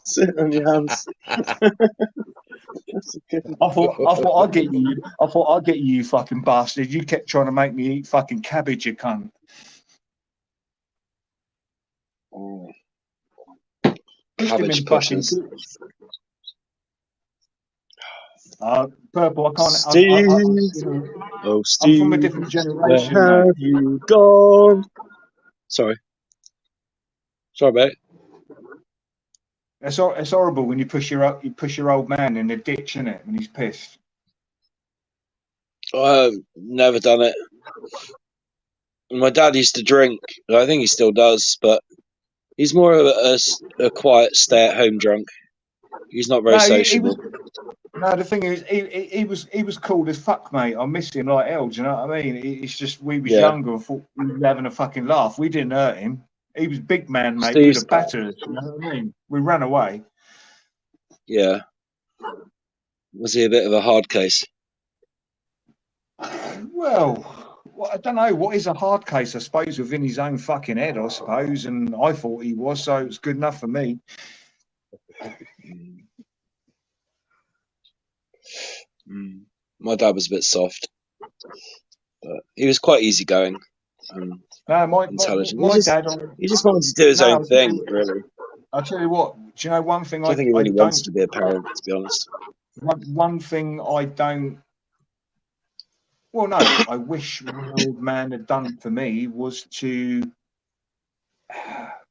Sit on your hands. I thought I'd get you. I thought I'd get you, you fucking bastard. You kept trying to make me eat fucking cabbage, you cunt. Cabbage pushers. Purple, I can't. Steve. Oh, Steve. I'm from a different generation. Where have you gone? Sorry, mate. It's horrible when you push your old man in the ditch, isn't it? When he's pissed. I've never done it. My dad used to drink. I think he still does, but he's more of a quiet, stay-at-home drunk. He's not very sociable. No, the thing is, he was cool as fuck, mate. I miss him like hell. Do you know what I mean? It's just we was younger and thought we were having a fucking laugh. We didn't hurt him. He was big man, mate. He was better. You know what I mean? We ran away. Yeah. Was he a bit of a hard case? Well, I don't know. What is a hard case? I suppose within his own fucking head, I suppose. And I thought he was, so it was good enough for me. My dad was a bit soft, but he was quite easygoing and intelligent. My dad, he just wanted to do his own thing, really. I'll tell you what. Do you know one thing? I don't think he really wants to be a parent, to be honest. One thing I don't. Well, no, I wish my old man had done for me was to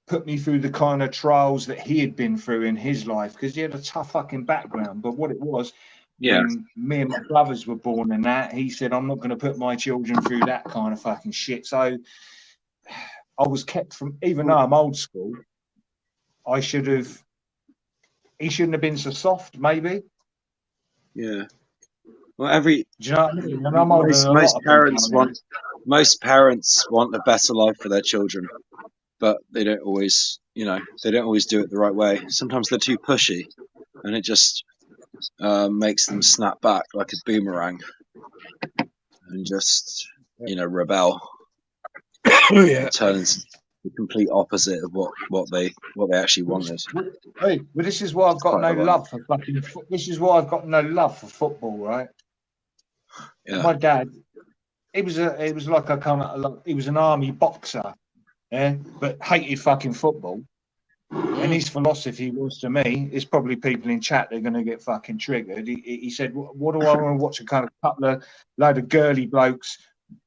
put me through the kind of trials that he had been through in his life, because he had a tough fucking background. But what it was, when me and my brothers were born and that, he said, I'm not going to put my children through that kind of fucking shit. So I was kept from, even though I'm old school, he shouldn't have been so soft, maybe. Yeah. Well, do you know what I mean? And I'm older than most parents want a better life for their children, but they don't always, do it the right way. Sometimes they're too pushy, and it just makes them snap back like a boomerang and just, rebel. Turn into the complete opposite of what they actually wanted. Hey, but this is why I've got no love for fucking. This is why I've got no love for football, right? Yeah. My dad, he was an army boxer, but hated fucking football. And his philosophy was, to me, it's probably people in chat that are going to get fucking triggered. He said, what do I want to watch? A kind of load of girly blokes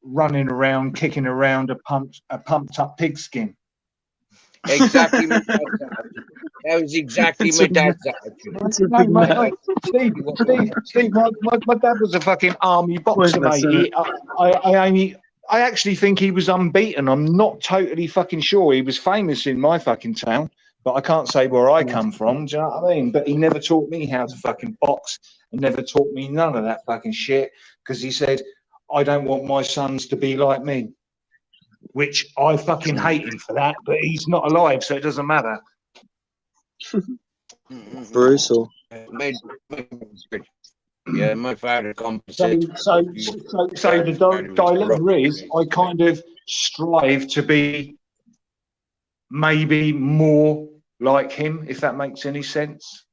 running around, kicking around a pumped up pigskin. Exactly. That was exactly my dad's attitude. Steve, my dad was a fucking army boxer, mate. I actually think he was unbeaten. I'm not totally fucking sure. He was famous in my fucking town, but I can't say where I come from. Do you know what I mean? But he never taught me how to fucking box and never taught me none of that fucking shit, because he said, I don't want my sons to be like me, which I fucking hate him for that, but he's not alive, so it doesn't matter. Brutal. Yeah, my father compensated. So the dilemma is, I kind of strive to be maybe more like him, if that makes any sense.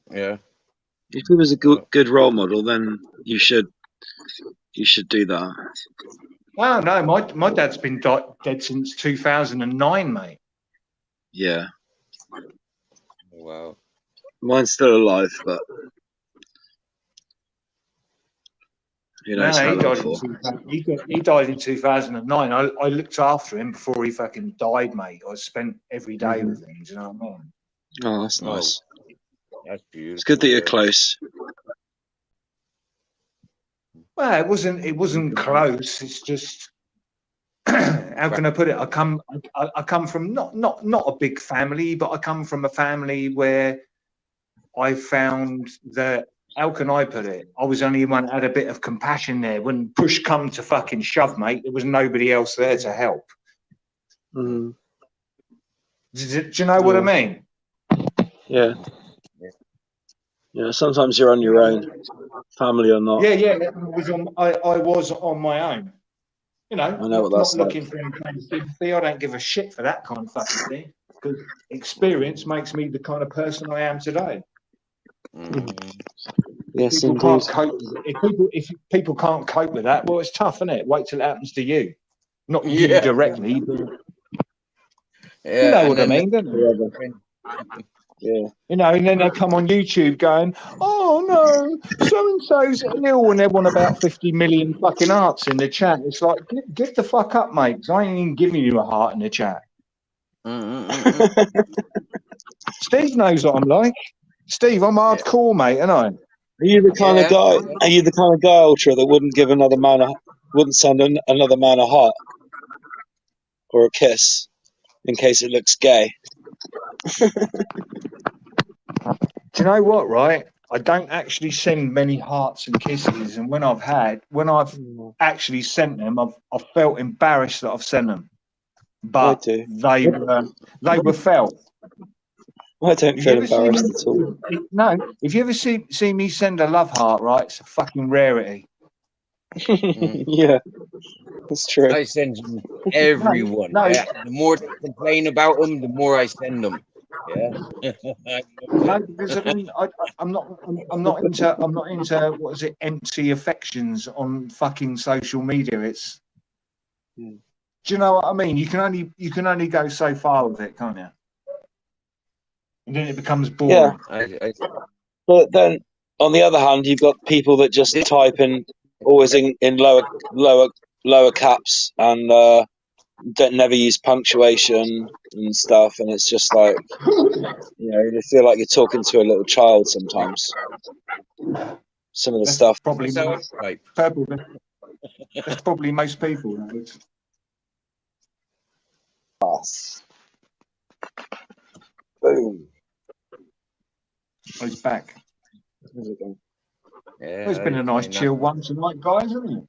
Yeah. If he was a good role model, then you should do that. Oh no, my dad's been dead since 2009, mate. Yeah. Wow. Mine's still alive, but he died in 2009. I looked after him before he fucking died, mate. I spent every day with him. Do you know what I mean? Oh, that's nice. That's beautiful. It's good that you're close. Well, it wasn't close. It's just, how can I put it? I come from not a big family, but I come from a family where I found that how can I put it? I was only one that had a bit of compassion there. When push come to fucking shove, mate, there was nobody else there to help. Mm. Do you know what I mean? Yeah. Yeah. Sometimes you're on your own, family or not. Yeah. I was on my own. You know, I know what not that's like. looking for any kind of sympathy. I don't give a shit for that kind of fucking thing, because experience makes me the kind of person I am today. Yes, People indeed. can't cope with it. If people can't cope with that, well, it's tough, isn't it? Wait till it happens to you, not you directly, but you know what I mean, don't you? Yeah. You know, and then they come on YouTube going, "Oh no, so and so's ill," and they want about 50 million fucking hearts in the chat. It's like, get the fuck up, mate. 'Cause I ain't even giving you a heart in the chat. Steve knows what I'm like. Steve, I'm hardcore, mate, and I. Are you the kind of guy? Are you the kind of guy, Ultra, that wouldn't give another man wouldn't send another man a heart or a kiss in case it looks gay? Do you know what? Right, I don't actually send many hearts and kisses, and when I've actually sent them, I've felt embarrassed that I've sent them, but they were felt. I don't feel embarrassed at all. No, if you ever see me send a love heart, right, it's a fucking rarity. Yeah, that's true. I send them everyone. No. Yeah, the more they complain about them, the more I send them. Yeah. No, because I'm not into what is it, empty affections on fucking social media. It's do you know what I mean? You can only go so far with it, can't you? And then it becomes boring. Yeah. But then on the other hand, you've got people that just type in always in lower caps and don't never use punctuation and stuff, and it's just like, you know, you feel like you're talking to a little child sometimes. Some of the stuff. Probably that's probably most people. Boom. Oh, he's back. Yeah, It's been a nice chill one tonight, guys, hasn't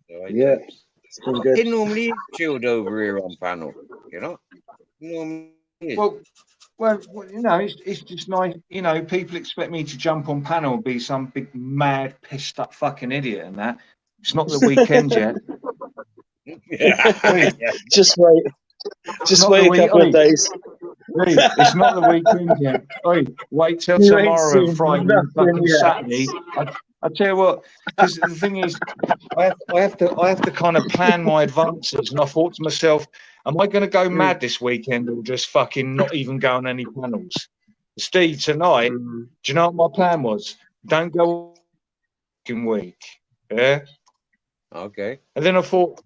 it? Yeah, it's been good. It normally is chilled over here on panel, you know. Normally is. Well, you know, it's just nice. You know, people expect me to jump on panel and be some big mad, pissed up fucking idiot, and that. It's not the weekend yet. Just wait. Just wait a couple of days. It's not the weekend yet. Wait till tomorrow and Friday and fucking Saturday. I tell you what, because the thing is, I have to kind of plan my advances, and I thought to myself, am I going to go mad this weekend or just fucking not even go on any panels? Steve, tonight, do you know what my plan was? Don't go fucking week, yeah. Okay. And then I thought,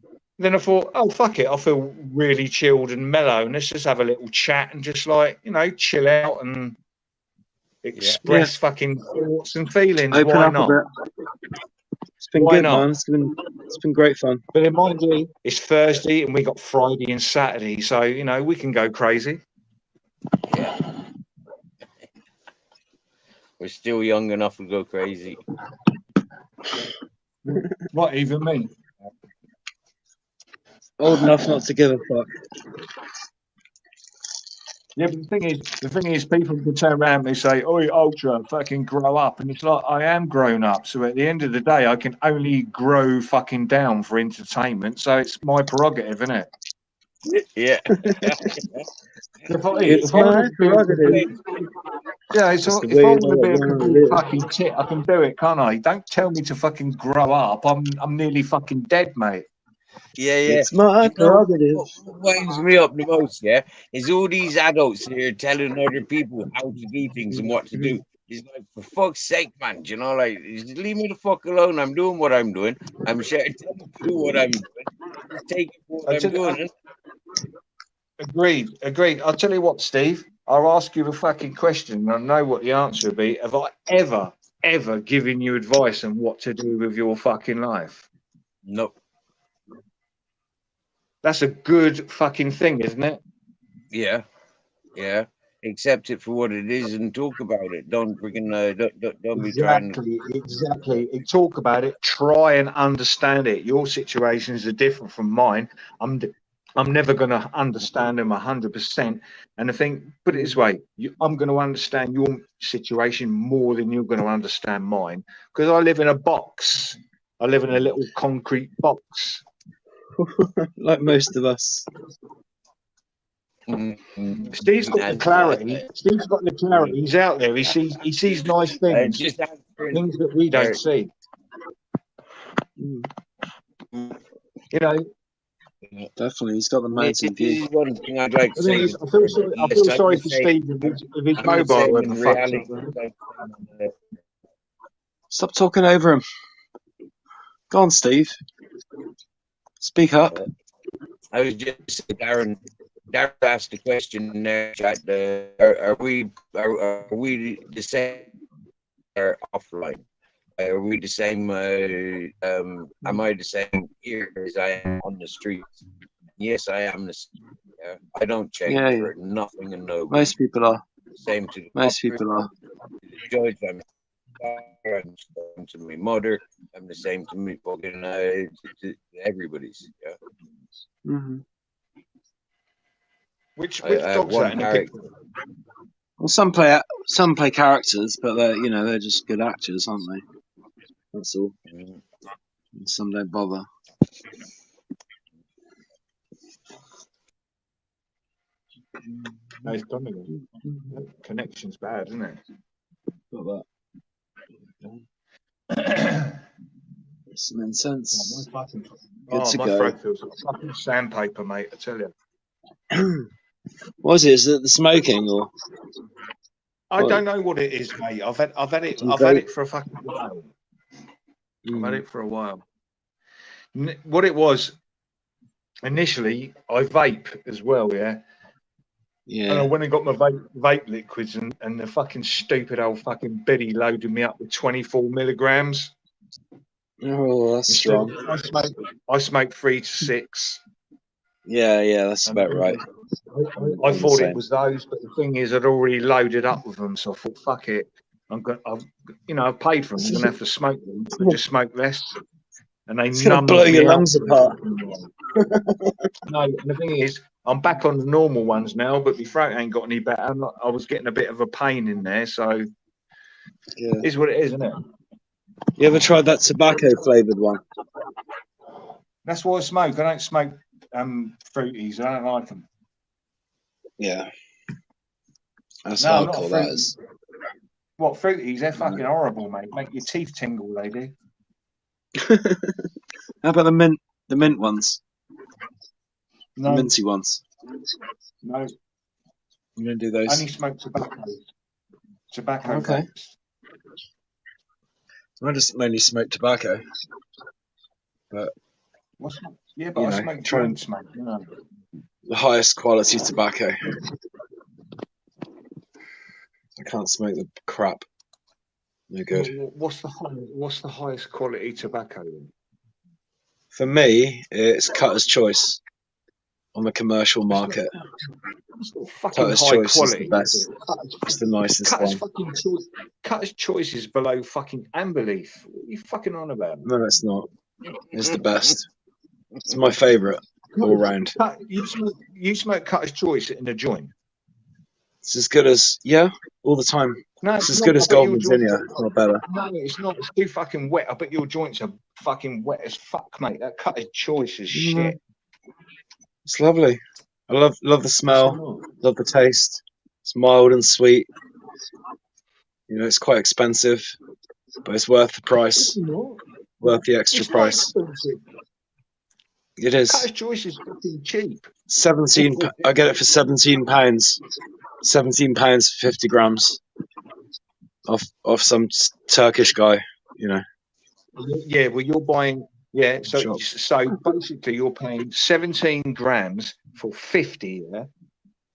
oh fuck it, I feel really chilled and mellow, and let's just have a little chat and just like, you know, chill out and express fucking thoughts and feelings. Open Why up not? a bit. It's been good, man. It's been great fun. But in mind you, it's Thursday and we got Friday and Saturday, so you know we can go crazy. Yeah. We're still young enough to go crazy. Not even me. Old enough not to give a fuck. Yeah, but the thing is, people can turn around and they say, "Oi, Ultra, fucking grow up," and it's like I am grown up. So at the end of the day, I can only grow fucking down for entertainment. So it's my prerogative, isn't it? Yeah. It's my prerogative. Yeah, if I want to be a complete fucking tit, I can do it, can't I? Don't tell me to fucking grow up. I'm nearly fucking dead, mate. Yeah. It's my prerogative. What winds me up the most, is all these adults here telling other people how to do things and what to do. It's like, for fuck's sake, man, you know, like, just leave me the fuck alone. I'm doing what I'm doing. I'm sure tell me to do what I'm doing. Just take it for what I'm doing. Agreed. I'll tell you what, Steve. I'll ask you a fucking question and I know what the answer will be. Have I ever given you advice on what to do with your fucking life? Nope. That's a good fucking thing, isn't it? Yeah. accept it for what it is and talk about it. Don't freaking don't be trying to. Exactly. Talk about it. Try and understand it. Your situations are different from mine. I'm never going to understand them 100%. And I think, put it this way, I'm going to understand your situation more than you're going to understand mine, because I live in a box. I live in a little concrete box. Like most of us. Steve's got the clarity. Steve's got the clarity. He's out there. He sees nice things, Just things that we don't see. You know. Definitely, he's got the mountain view. One thing I'd like to say is, I feel sorry for Steve if his mobile ever fucks up. Stop talking over him. Go on, Steve. Speak up. I was just Darren asked the question there, chat. Are we the same or offline? Are we the same? Am I the same here as I am on the streets? Yes, I am the same. I don't change for nothing and nobody. Most people are. Same to most people are. Judge, I'm the same to my mother. I'm the same to me fucking to everybody's. Yeah. Mm-hmm. Which dog's that in the picture? Well, some play characters, but they're just good actors, aren't they? That's all. And some don't bother. No, it's Donegan. Connection's bad, isn't it? Got that. Some incense. My throat feels like fucking sandpaper, mate. I tell you. What is it? Is it the smoking or? I don't know what it is, mate. I've had it for a fucking while. I've had it for a while. What it was initially, I vape as well, yeah. Yeah. And I went and got my vape liquids, and the fucking stupid old fucking biddy loaded me up with 24 milligrams. Oh, that's strong. I smoke 3 to 6. Yeah, that's about right. I thought it was those, but the thing is, I'd already loaded up with them, so I thought, fuck it. I've paid for them. I'm gonna have to smoke them. I just smoke less, and they numb blow your lungs apart. No, the thing is, I'm back on the normal ones now, but my throat ain't got any better. I was getting a bit of a pain in there, so it's what it is, isn't it? You ever tried that tobacco flavored one? That's what I smoke. I don't smoke fruities. I don't like them. Yeah, that's hardcore. That is. What fruities? They're fucking horrible, mate. Make your teeth tingle, they do. How about the mint ones? No. The minty ones. No. You don't do those. I only smoke tobacco. Okay. Vapes. I just mainly smoke tobacco, but I smoke joint smoke. You know. The highest quality tobacco. I can't smoke the crap. No good. What's the highest quality tobacco then? For me, it's Cutter's Choice on the commercial market. Cutter's Choice is the best. It's the nicest one. Cutter's Choice is below fucking Amberleaf. What are you fucking on about? No, it's not. It's the best. It's my favourite all round. You smoke Cutter's Choice in a joint? It's as good as all the time. No, it's as good as Golden Zinnia, not better. No, it's not. It's too fucking wet. I bet your joints are fucking wet as fuck, mate. That Cutter's Choice is shit. It's lovely. I love the smell, love the taste. It's mild and sweet. It's quite expensive, but it's worth the price. Worth the extra price. It is. Cutter's Choice is fucking cheap. 17. I get it for £17. £17 for 50 grams. Off some Turkish guy, Yeah, well, you're buying. Yeah, so basically, you're paying 17 grams for 50. Yeah,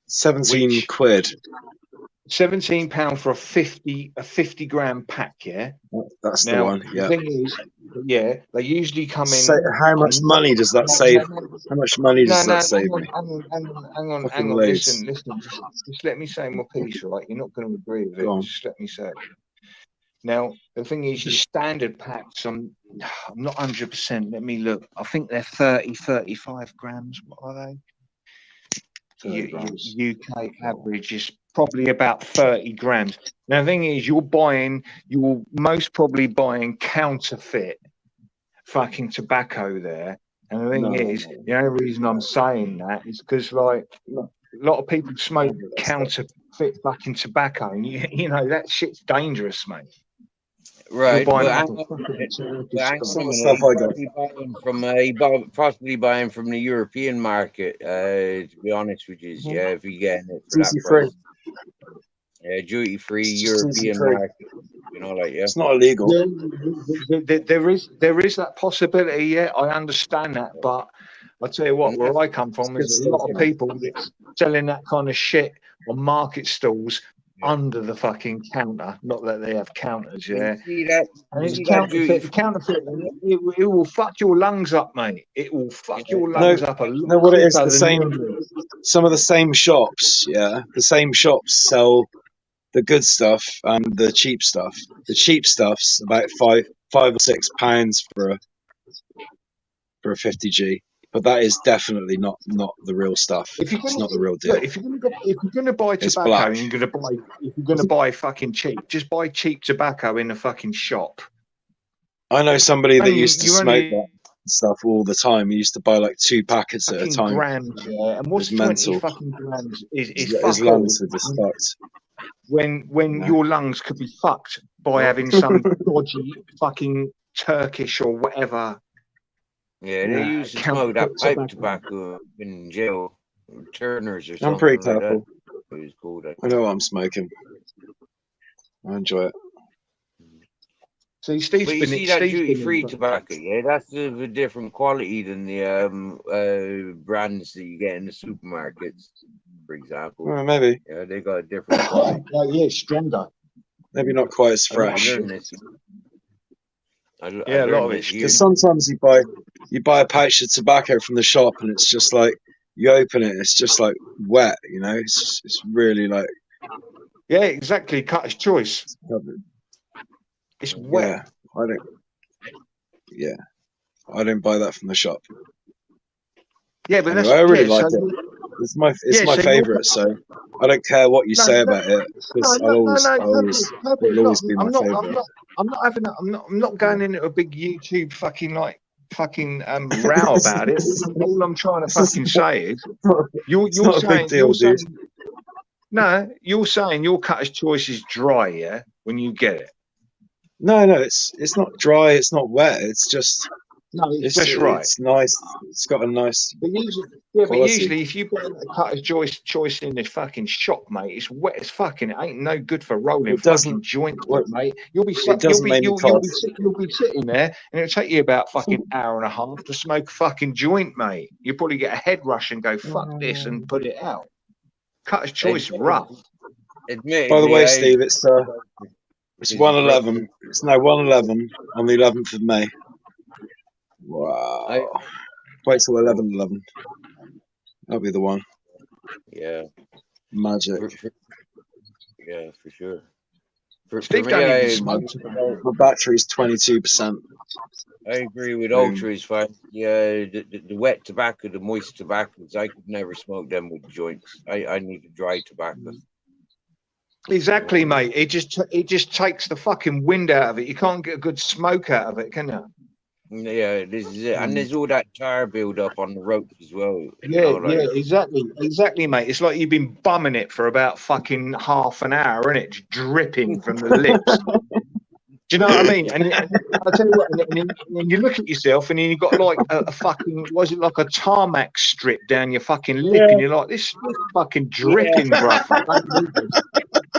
17 quid. £17 for a 50 gram pack. Yeah. That's the Now one. the Yeah. thing is, yeah, they usually come in. So how much money does that save? How much money does that save me? Hang on. Fucking loads. Listen. Just let me say my piece, right? You're not going to agree with it. Go on. Just let me say it. Now, the thing is, your standard packs, I'm not 100%. Let me look. I think they're 35 grams. What are they? 30 grams. UK average is probably about 30 grams. Now, the thing is, you're most probably buying counterfeit fucking tobacco there. And the thing is, the only reason I'm saying that is because, like, a lot of people smoke counterfeit fucking tobacco, and you know that shit's dangerous, mate. Right, You're buying but it hang off a on fucking a minute. Turkish But hang on a stuff. minute. Stuff He's I got. possibly buying from the European market. To be honest with you, yeah, if you're getting it for that Duty free. price, yeah, duty free It's just duty European free. market. You know, like yeah. It's not illegal. Yeah, there is that possibility. Yeah, I understand that, but I tell you what, And where that's I come from, It's is good a lot stuff, of man. people that's selling that kind of shit on market stalls under the fucking counter. Not that they have counters, when yeah. you see that, And you it's see that duty counterfeit. Counterfeit. It will fuck your lungs up, mate. It will fuck your No, lungs up a lot no, what it is, quicker the than same, normally. some of the same shops, yeah, the same shops sell the good stuff and the cheap stuff. The cheap stuff's about £5 or £6 for a 50G, but that is definitely not the real stuff. If you're It's gonna not the real deal. look, if you're gonna buy It's tobacco, black. and if you're gonna buy fucking cheap, just buy cheap tobacco in a fucking shop. I know somebody that Only used to you smoke only that stuff all the time. He used to buy like 2 packets at a fucking time. grams, yeah. And It what's was 20 mental. fucking grams is His fuck lungs all were just fucked. when You know? your lungs could be fucked by having some dodgy fucking Turkish or whatever. yeah, they Yeah. used to smoke that Counterfeit pipe tobacco. tobacco in jail, Turners or I'm pretty something like that. careful. It was called. I know what I'm smoking. I enjoy it. See, But you see that duty free tobacco, yeah, that's of a different quality than the brands that you get in the supermarkets, for example. Well, maybe. Yeah, they got a different quality. yeah, stronger. Maybe not quite as I fresh. learned this. I Yeah, a lot learned of this it's years. Because sometimes you buy a pouch of tobacco from the shop and it's just like you open it, it's just like wet, you know. It's really like yeah, exactly. Cutter's choice. It's wet. Yeah, I don't buy that from the shop. Yeah, but Anyway, that's I really yeah, like so it. It's my yeah, so favorite, so I don't care what you say about it because it'll perfect. always be my I'm not favorite. I'm not going into a big YouTube fucking row about it. All I'm trying to fucking say is you're not a big saying deal, dude. you're saying your Cutter's choice is dry, yeah, when you get it. No, it's not dry. It's not wet. It's just No, it's just right. It's nice. It's got a nice. But usually, if you buy a Cutter's choice in this fucking shop, mate, it's wet as fucking. It ain't no good for rolling fucking joints, mate. You'll be sitting there, and it'll take you about fucking hour and a half to smoke a fucking joint, mate. You probably get a head rush and go fuck this and put it out. Cutter's choice rough. By the way, Steve, it's 1:11. It's now 1:11 on the 11th of May. Wow. Wait till 11:11. That'll be the one. Yeah. Magic. Yeah, for sure. For Steve me, don't even smoke. My battery's 22%. I agree with Ultra is fine. Yeah, the wet tobacco, the moist tobaccos, I could never smoke them with joints. I need a dry tobacco. Exactly, mate. It just takes the fucking wind out of it. You can't get a good smoke out of it, can you? Yeah, this is it. And there's all that tar build up on the ropes as well. Yeah, exactly, mate. It's like you've been bumming it for about fucking half an hour, and it's dripping from the lips. Do you know what I mean? And I tell you what, and you look at yourself, and you've got like a fucking, was it like a tarmac strip down your fucking lip, and you're like, this is fucking dripping, bro.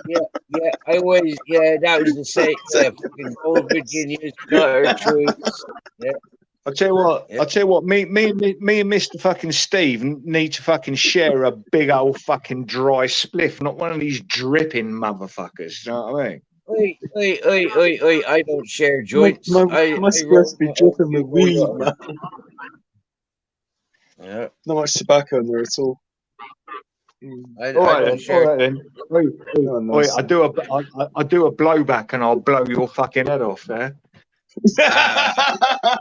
Yeah, I always, that was the same. Yeah, fucking old Virginia's Cutter choice. Yeah, I'll tell you what. Yeah. I'll tell you what. Me and Mr. fucking Steve need to fucking share a big old fucking dry spliff, not one of these dripping motherfuckers. You know what I mean? Oi, I don't share My joints. my I my supposed to be roll dripping with weed, man. Yeah. Not much tobacco in there at all. I All right don't then. All share. right then. Oi, Oh, oi, nice. I do a blowback and I'll blow your fucking head off there. Ah,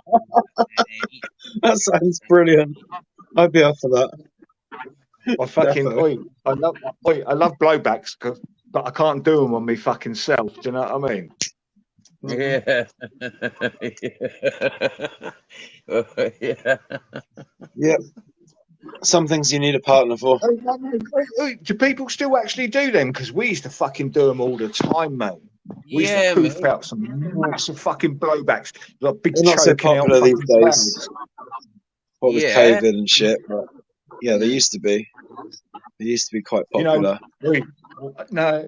That sounds brilliant. I'd be up for that. I fucking Definitely. I love blowbacks, but I can't do them on me fucking self. Do you know what I mean? yeah. Yeah. Yep. Some things you need a partner for. Do people still actually do them? Because we used to fucking do them all the time, mate. We used to Yeah, poof man. out some massive fucking blowbacks, like big They're not so choking out popular these fucking days. clouds. What with Yeah. COVID and shit, but yeah, they used to be. They used to be quite You know, popular.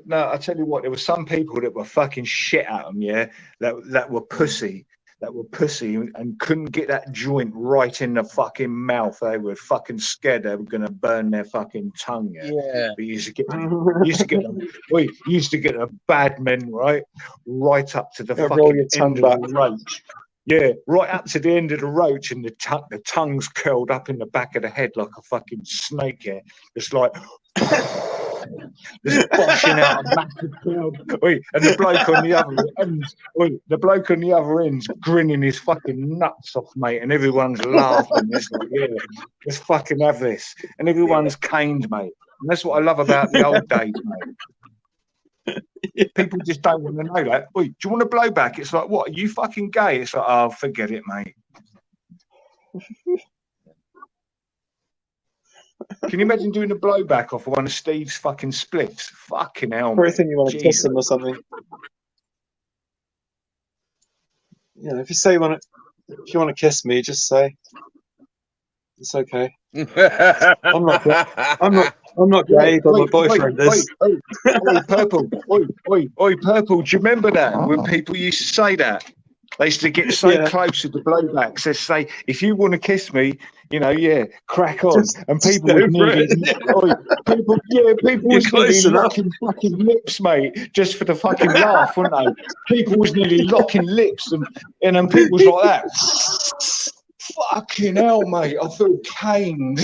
no, I tell you what, there were some people that were fucking shit at them, yeah, that were pussy. That were pussy and couldn't get that joint right in the fucking mouth. They were fucking scared they were gonna burn their fucking tongue. Yeah, Yeah. but you used to get the bad men right up to the Yeah, roll your fucking tongue end of back. the roach. Yeah, right up to the end of the roach, and the tongue's curled up in the back of the head like a fucking snake. Yeah, it's like. Just boshing out a massive cloud. And the bloke on the other end's grinning his fucking nuts off, mate, and everyone's laughing. It's like, yeah, let's fucking have this. And everyone's caned, mate. And that's what I love about the old days, mate. People just don't want to know that. Do you want a blowback? It's like, what? Are you fucking gay? It's like, oh, forget it, mate. Can you imagine doing a blowback off one of Steve's fucking splits? Fucking hell, Probably mate. think you want to kiss Jesus. them or something. You know, if you want to kiss me, just say it's okay. I'm not gay, but my boyfriend is. Purple. Purple. Do you remember that when people used to say that? They used to get so Yeah. close to the blowbacks. They say, if you want to kiss me, crack on. And people go would for nearly, people was close nearly enough. locking fucking lips, mate, just for the fucking laugh, weren't they? People was nearly locking lips, and then people was like that. Fucking hell, mate! I feel caned.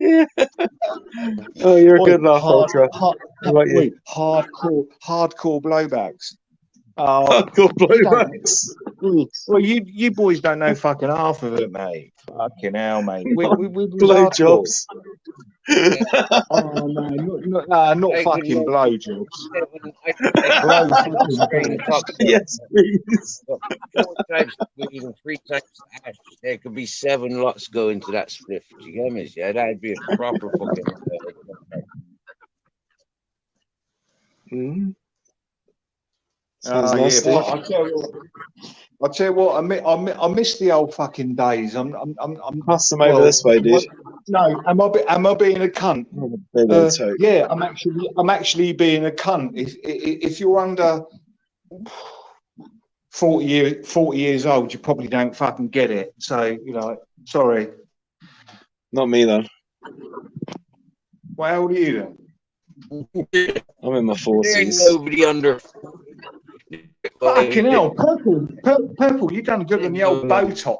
Yeah. Oh, you're a good laugh, Ultra. Hardcore blowbacks. Oh, Hardcore blowbacks. Well, you boys don't know fucking half of it, mate. Fucking hell, mate. We Blowjobs. Oh no, not fucking blowjobs. Yes, please. 4 times weed and 3 times ash. There could be 7 lots going to that spliff. Do you get me? Yeah, that'd be a proper fucking. Sounds nice, yeah, but I'll tell you what. I miss the old fucking days. I'm pass them over this way, dude. No, am I being a cunt? Big old tote. Yeah, I'm actually being a cunt. If you're under 40 years old, you probably don't fucking get it. So sorry. Not me then. Well, how old are you then? I'm in my 40s. There ain't nobody under. Fucking hell, purple! You done good on the old Botox.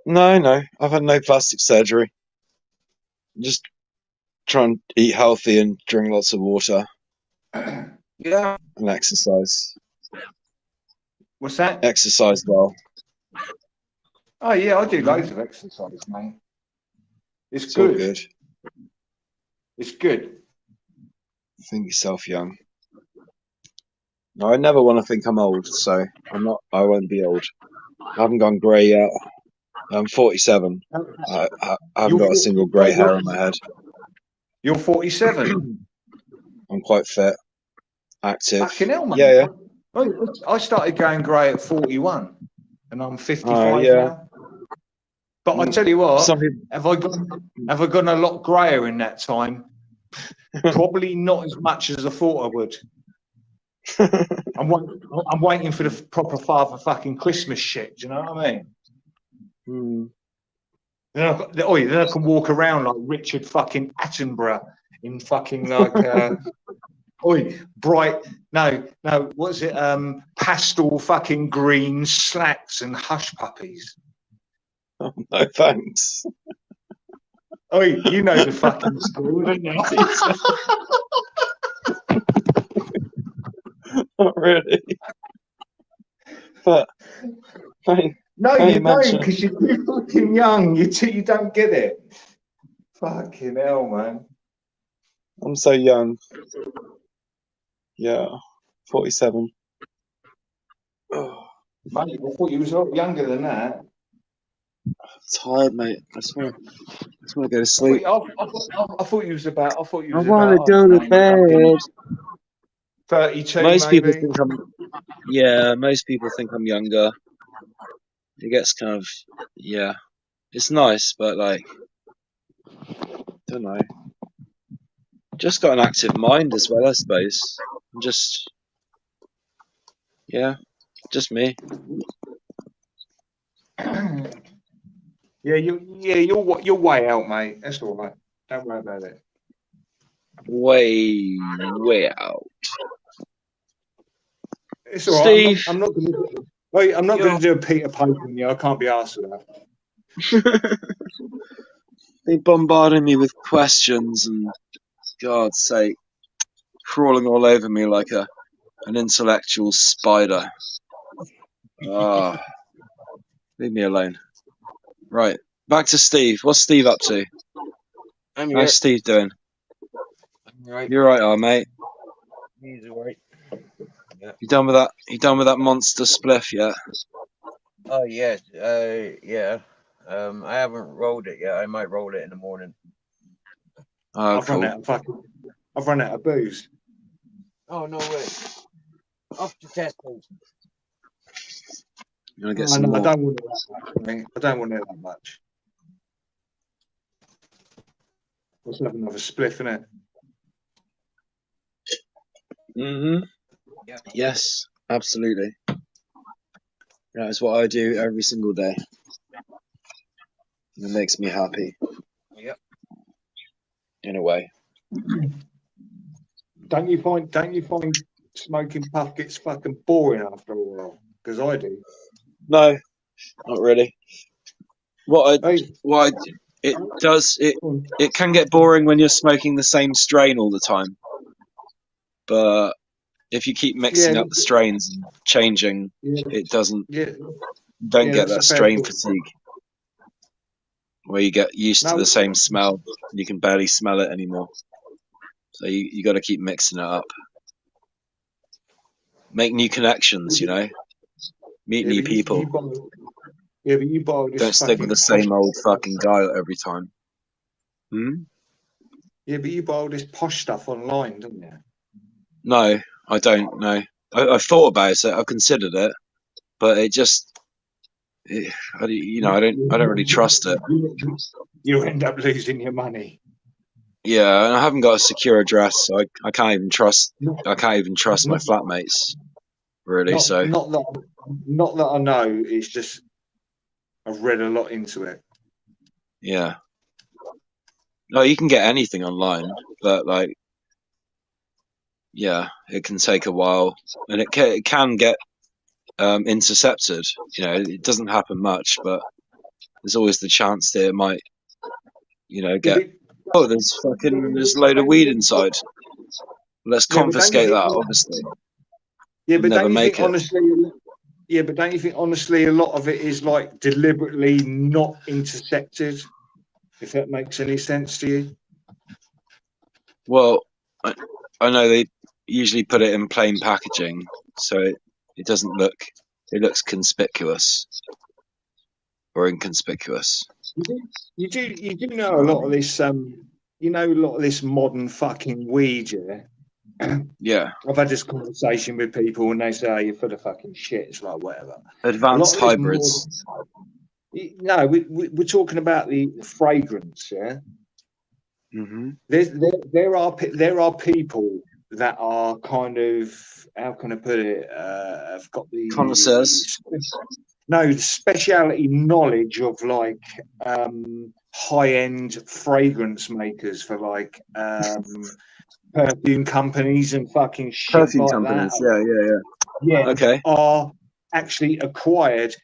No, I've had no plastic surgery. Just try and eat healthy and drink lots of water. Yeah. And exercise. What's that? Exercise well. Oh yeah, I do loads of exercise, mate. It's all good. good. It's good. Think yourself young. No, I never want to think I'm old, so I won't be old. I haven't gone grey yet. I'm 47. I haven't got a single grey hair on my head. You're 47. I'm quite fit, active. Fucking hell, man. Yeah. I started going grey at 41, and I'm 55 now. But I tell you what, have I gone a lot greyer in that time? Probably not as much as I thought I would. I'm waiting for the proper Father fucking Christmas shit. Do you know what I mean? Mm. Then I can walk around like Richard fucking Attenborough in fucking like bright what's it? Pastel fucking green slacks and hush puppies. Oh, no thanks. You know the fucking school, don't you? Not really. But No, Hey, you don't, mention- because you're too fucking young. You don't get it. Fucking hell, man. I'm so young. Yeah, 47. Oh, Mate, I thought you was a lot younger than that. tired, mate. I just want to go to I sleep. thought you was about. I thought you I was want to about. go to bed. 32, Most people maybe. think I'm. Yeah, most people think I'm younger. It gets kind of. Yeah, it's nice, but like, don't know. Just got an active mind as well, I suppose. I'm just. Yeah, just me. You're way out, mate. That's all right. Don't worry about it. Way out. It's all right. Steve. I'm not going to do a Peter Pope on you. I can't be asked for that. They bombarded me with questions and, God's sake, crawling all over me like an intellectual spider. Ah, leave me alone. Right, back to Steve. What's Steve up to? I'm here. How's Steve doing? I'm right. You're right, mate. He's all right. You done with that? You done with that monster spliff yet? Oh yes. Yeah. I haven't rolled it yet. I might roll it in the morning. Oh, I've cool. run out of booze. Oh no way. Off to Tesco. You wanna get I some more? don't want it that much, mate. I don't want it that much. Let's have another spliff, innit? Mm-hmm. Yeah. Yes, absolutely. That is what I do every single day. It makes me happy. Yep. In a way. Don't you find smoking puff gets fucking boring after a while? Because I do. No, not really. It can get boring when you're smoking the same strain all the time. But if you keep mixing up the strains and changing, it doesn't. Don't get that strain fatigue where you get used to the same smell. You can barely smell it anymore. So you got to keep mixing it up. Make new connections, meet new people. But you buy this. Don't stick with the same old fucking guy every time. Yeah, but you buy all this posh stuff online, don't you? No, I don't. No, I've thought about it. I've considered it, but I don't really trust it. You end up losing your money. Yeah, and I haven't got a secure address. So I can't even trust. I can't even trust my flatmates. Really, not that I know. It's just I've read a lot into it. Yeah. No, you can get anything online, but it can take a while, and it can get intercepted. It doesn't happen much, but there's always the chance that it might, get. Oh, there's a load of weed inside. Let's confiscate that, obviously. Yeah, but never don't you make think it. honestly? Yeah, but don't you think honestly a lot of it is like deliberately not intercepted? If that makes any sense to you. Well, I know they usually put it in plain packaging, so it doesn't look. It looks conspicuous or inconspicuous. You do know a lot of this. A lot of this modern fucking weed, yeah. Yeah. I've had this conversation with people and they say, "Oh, you're full of fucking shit." It's like whatever. Advanced hybrids. No, we're talking about the fragrance, yeah. Mm-hmm. There are people that are kind of, how can I put it? I've got the Connoisseurs. No, the speciality knowledge of like high-end fragrance makers for like perfume companies and fucking shit Perfume like companies. that. Yeah. Okay. Are actually acquired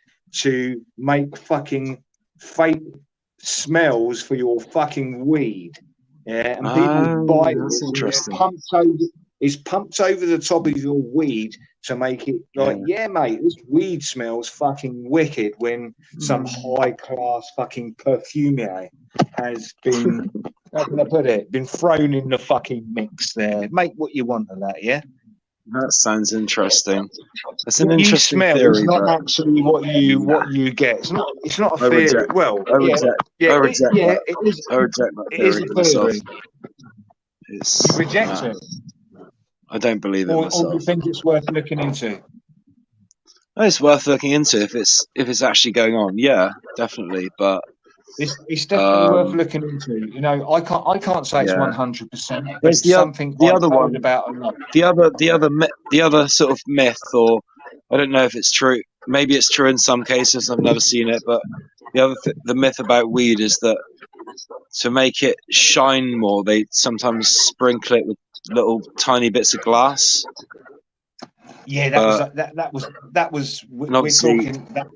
to make fucking fake smells for your fucking weed. Yeah, and people buy it. That's interesting. It's pumped over the top of your weed to make it like, yeah, mate, this weed smells fucking wicked when some high class fucking perfumier has been, how can I put it, been thrown in the fucking mix there. Make what you want of that, yeah? That sounds interesting. That's an What you interesting smell theory. is not but actually what you get. It's not a I theory. reject. Well, I reject. I reject that. it is. I reject that It is theory a myself. theory. It's, You reject it, I don't believe it or myself. you think it's worth looking into. It's worth looking into if it's actually going on. Yeah, definitely. But It's definitely worth looking into. You know, I can't say it's yeah. 100%, but There's it's something the I've other heard one. about a lot. The other sort of myth, or I don't know if it's true. Maybe it's true in some cases. I've never seen it, but the myth about weed is that to make it shine more, they sometimes sprinkle it with little tiny bits of glass. Yeah, that was. We're obviously, talking. That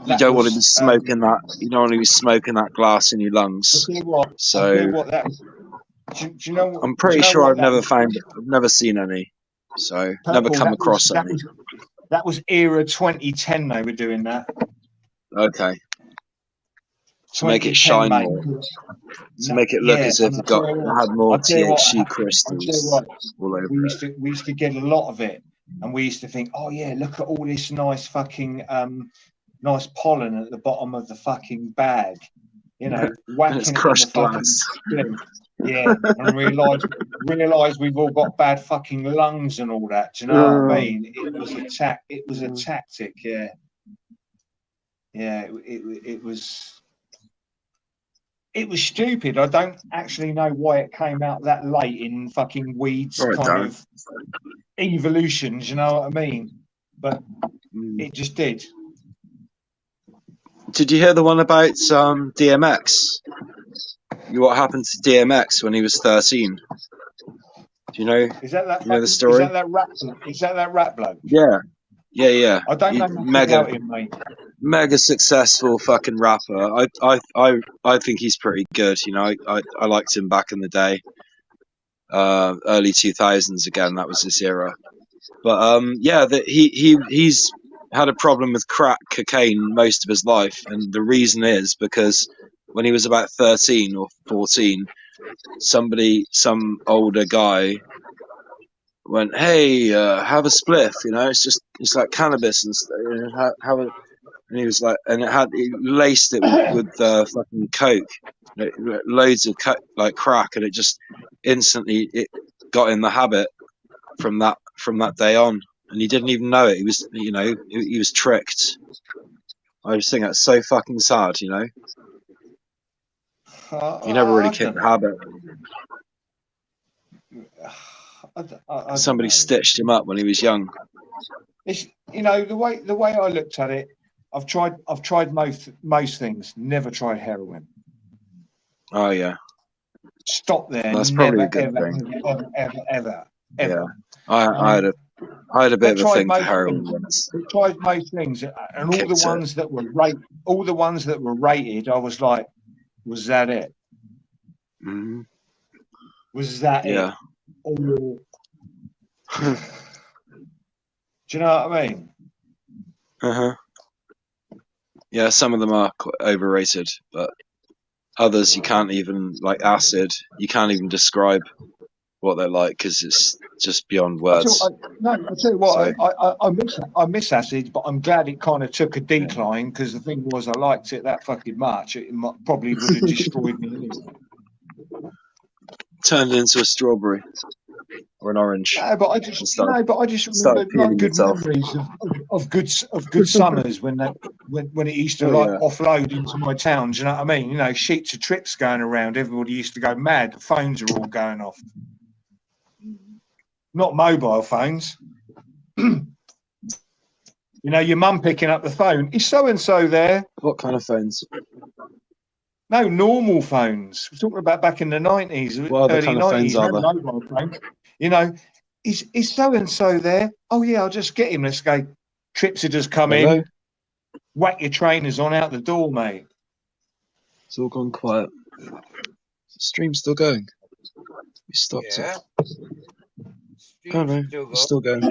you don't want to be smoking that. You don't want to be smoking that glass in your lungs. So do you know? I'm pretty sure I've never seen any. So never come across any. That was era 2010. They were doing that. Okay. To make it shine more. To make it look as if it had more THC crystals all over it. We used to get a lot of it, and we used to think, oh yeah, look at all this nice fucking nice pollen at the bottom of the fucking bag, you know, whacking it's it crushed in the fucking skin. Yeah, and realise we've all got bad fucking lungs and all that. Do you know what I mean? It was a tactic. Yeah, it was. It was stupid. I don't actually know why it came out that late in fucking weeds of evolutions, you know what I mean? But it just did. Did you hear the one about DMX? What happened to DMX when he was 13? Do you know? Is that you know the story? Is that that rap bloke? Yeah. I don't know much about him, mate. Mega successful fucking rapper. I think he's pretty good. You know, I liked him back in the day, early 2000s. Again, that was his era. But he's had a problem with crack cocaine most of his life, and the reason is because when he was about 13 or 14, some older guy went, "Hey, have a spliff. You know, it's like cannabis and stuff. You know, have a." And he was like, and he laced it with fucking coke, loads of like crack, and it just instantly it got in the habit from that day on, and he didn't even know it. He was, you know, he was tricked. I just think that's so fucking sad, you know. He never really kicked the habit. Somebody stitched him up when he was young. It's, you know, the way I looked at it. I've tried most things. Never tried heroin. Oh yeah. Stop there. That's never, probably a good ever. Yeah. I had a bit of a thing for heroin once. I tried most things, and all the ones that were rated, I was like, was that it? Mm-hmm. Was that it? Or... Do you know what I mean? Yeah, some of them are quite overrated, but others you can't even, like acid, you can't even describe what they're like because it's just beyond words. I tell you what, I miss acid, but I'm glad it kind of took a decline because the thing was I liked it that fucking much. It probably would have destroyed me anyway. Turned into a strawberry or an orange. No, but I just remember like good memories of good summers when it used to offload into my town. Do you know what I mean? You know, sheets of trips going around. Everybody used to go mad. The phones are all going off. not mobile phones. You know, your mum picking up the phone. Is so and so there? What kind of phones? No, normal phones. We're talking about back in the 90s, What other early kind of phones 90s, are there? mobile phones. You know, is so and so there? Oh yeah, I'll just get him. Let's go. Trips had just come Hello? in. Whack your trainers on out the door, mate. It's all gone quiet. Is the stream still going? You stopped it. Oh no, it's still going.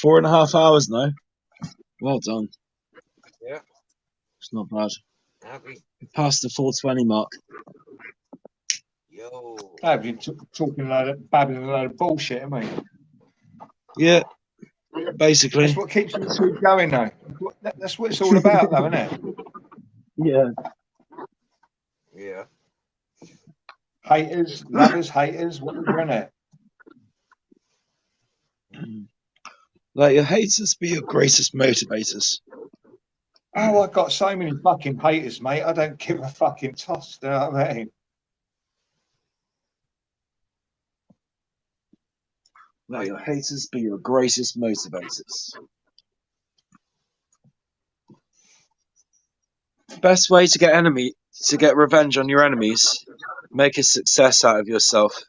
4.5 hours now. Well done. Yeah. It's not bad. Happy. We passed the 420 mark. Yo. I've been talking babbling a load of bullshit, haven't we? Yeah, basically. That's what keeps the truth going, though. That's what it's all about, though, isn't it? Yeah. Yeah. Haters, lovers, haters, whatever, innit? Let your haters be your greatest motivators. Oh, I've got so many fucking haters, mate. I don't give a fucking toss. You know what I mean? Let your haters be your greatest motivators. Best way to get revenge on your enemies, make a success out of yourself.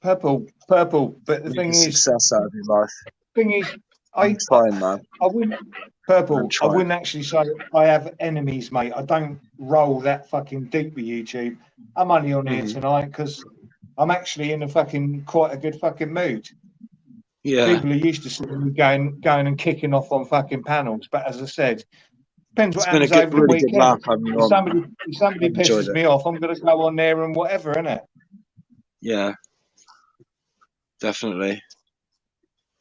Purple. But the Make thing a is, success out of your life. I I'm trying, man. I wouldn't purple. I'm I trying. wouldn't actually say I have enemies, mate. I don't roll that fucking deep with YouTube. I'm only on here tonight because I'm actually in quite a good fucking mood. Yeah. People are used to seeing me going and kicking off on fucking panels, but as I said, depends what It's been a happens over the really good weekend. laugh having you If on. somebody I've enjoyed pisses it. me off, I'm going to go on there and whatever, innit? Yeah. Definitely.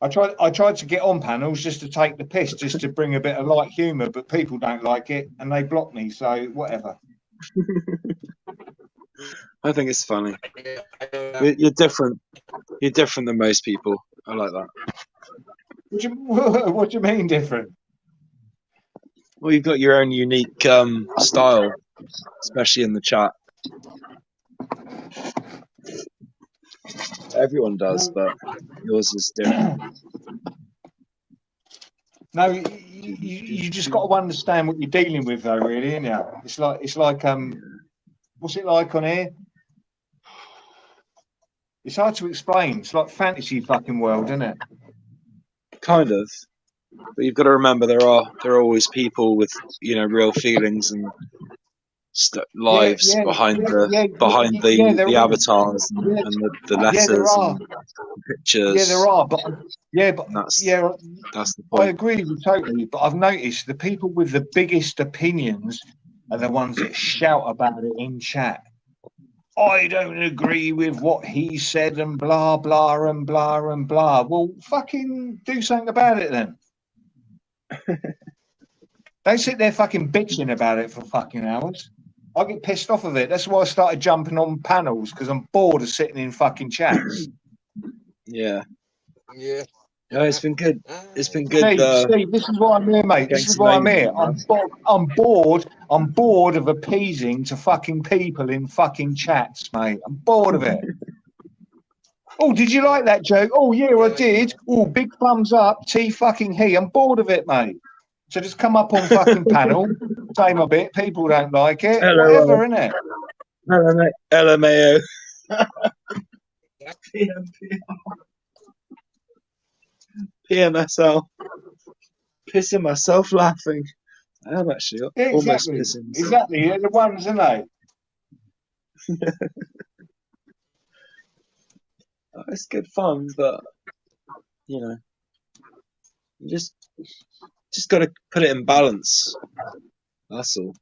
I tried to get on panels just to take the piss, just to bring a bit of light humour, but people don't like it and they block me, so whatever. I think it's funny. You're different. You're different than most people. I like that. What do you mean different? Well, you've got your own unique style, especially in the chat. Everyone does, but yours is different. No, you just got to understand what you're dealing with, though, really, isn't it? It's like what's it like on here? It's hard to explain. It's like fantasy fucking world, isn't it? Kind of, but you've got to remember there are always people with real feelings and lives behind the avatars and the letters and pictures. Yeah, there are, but that's the point. I agree with you totally. But I've noticed the people with the biggest opinions are the ones that shout about it in chat. I don't agree with what he said and blah blah and blah and blah. Well, fucking do something about it then. Don't sit there fucking bitching about it for fucking hours. I get pissed off of it. That's why I started jumping on panels, because I'm bored of sitting in fucking chats. Yeah. Yeah. No, it's been good. It's been good. Steve, this is why I'm here, mate. This is why I'm here. I'm bored of appeasing to fucking people in fucking chats, mate. I'm bored of it. Oh, did you like that joke? Oh, yeah, I did. Oh, big thumbs up. T fucking he. I'm bored of it, mate. So just come up on fucking panel, say my bit. People don't like it. Hello, whatever, innit? Hello, mate. LMAO. PMSL. Pissing myself laughing. I am actually almost pissing myself. Exactly. They're the ones, aren't they? It's good fun, but you just got to put it in balance. That's all.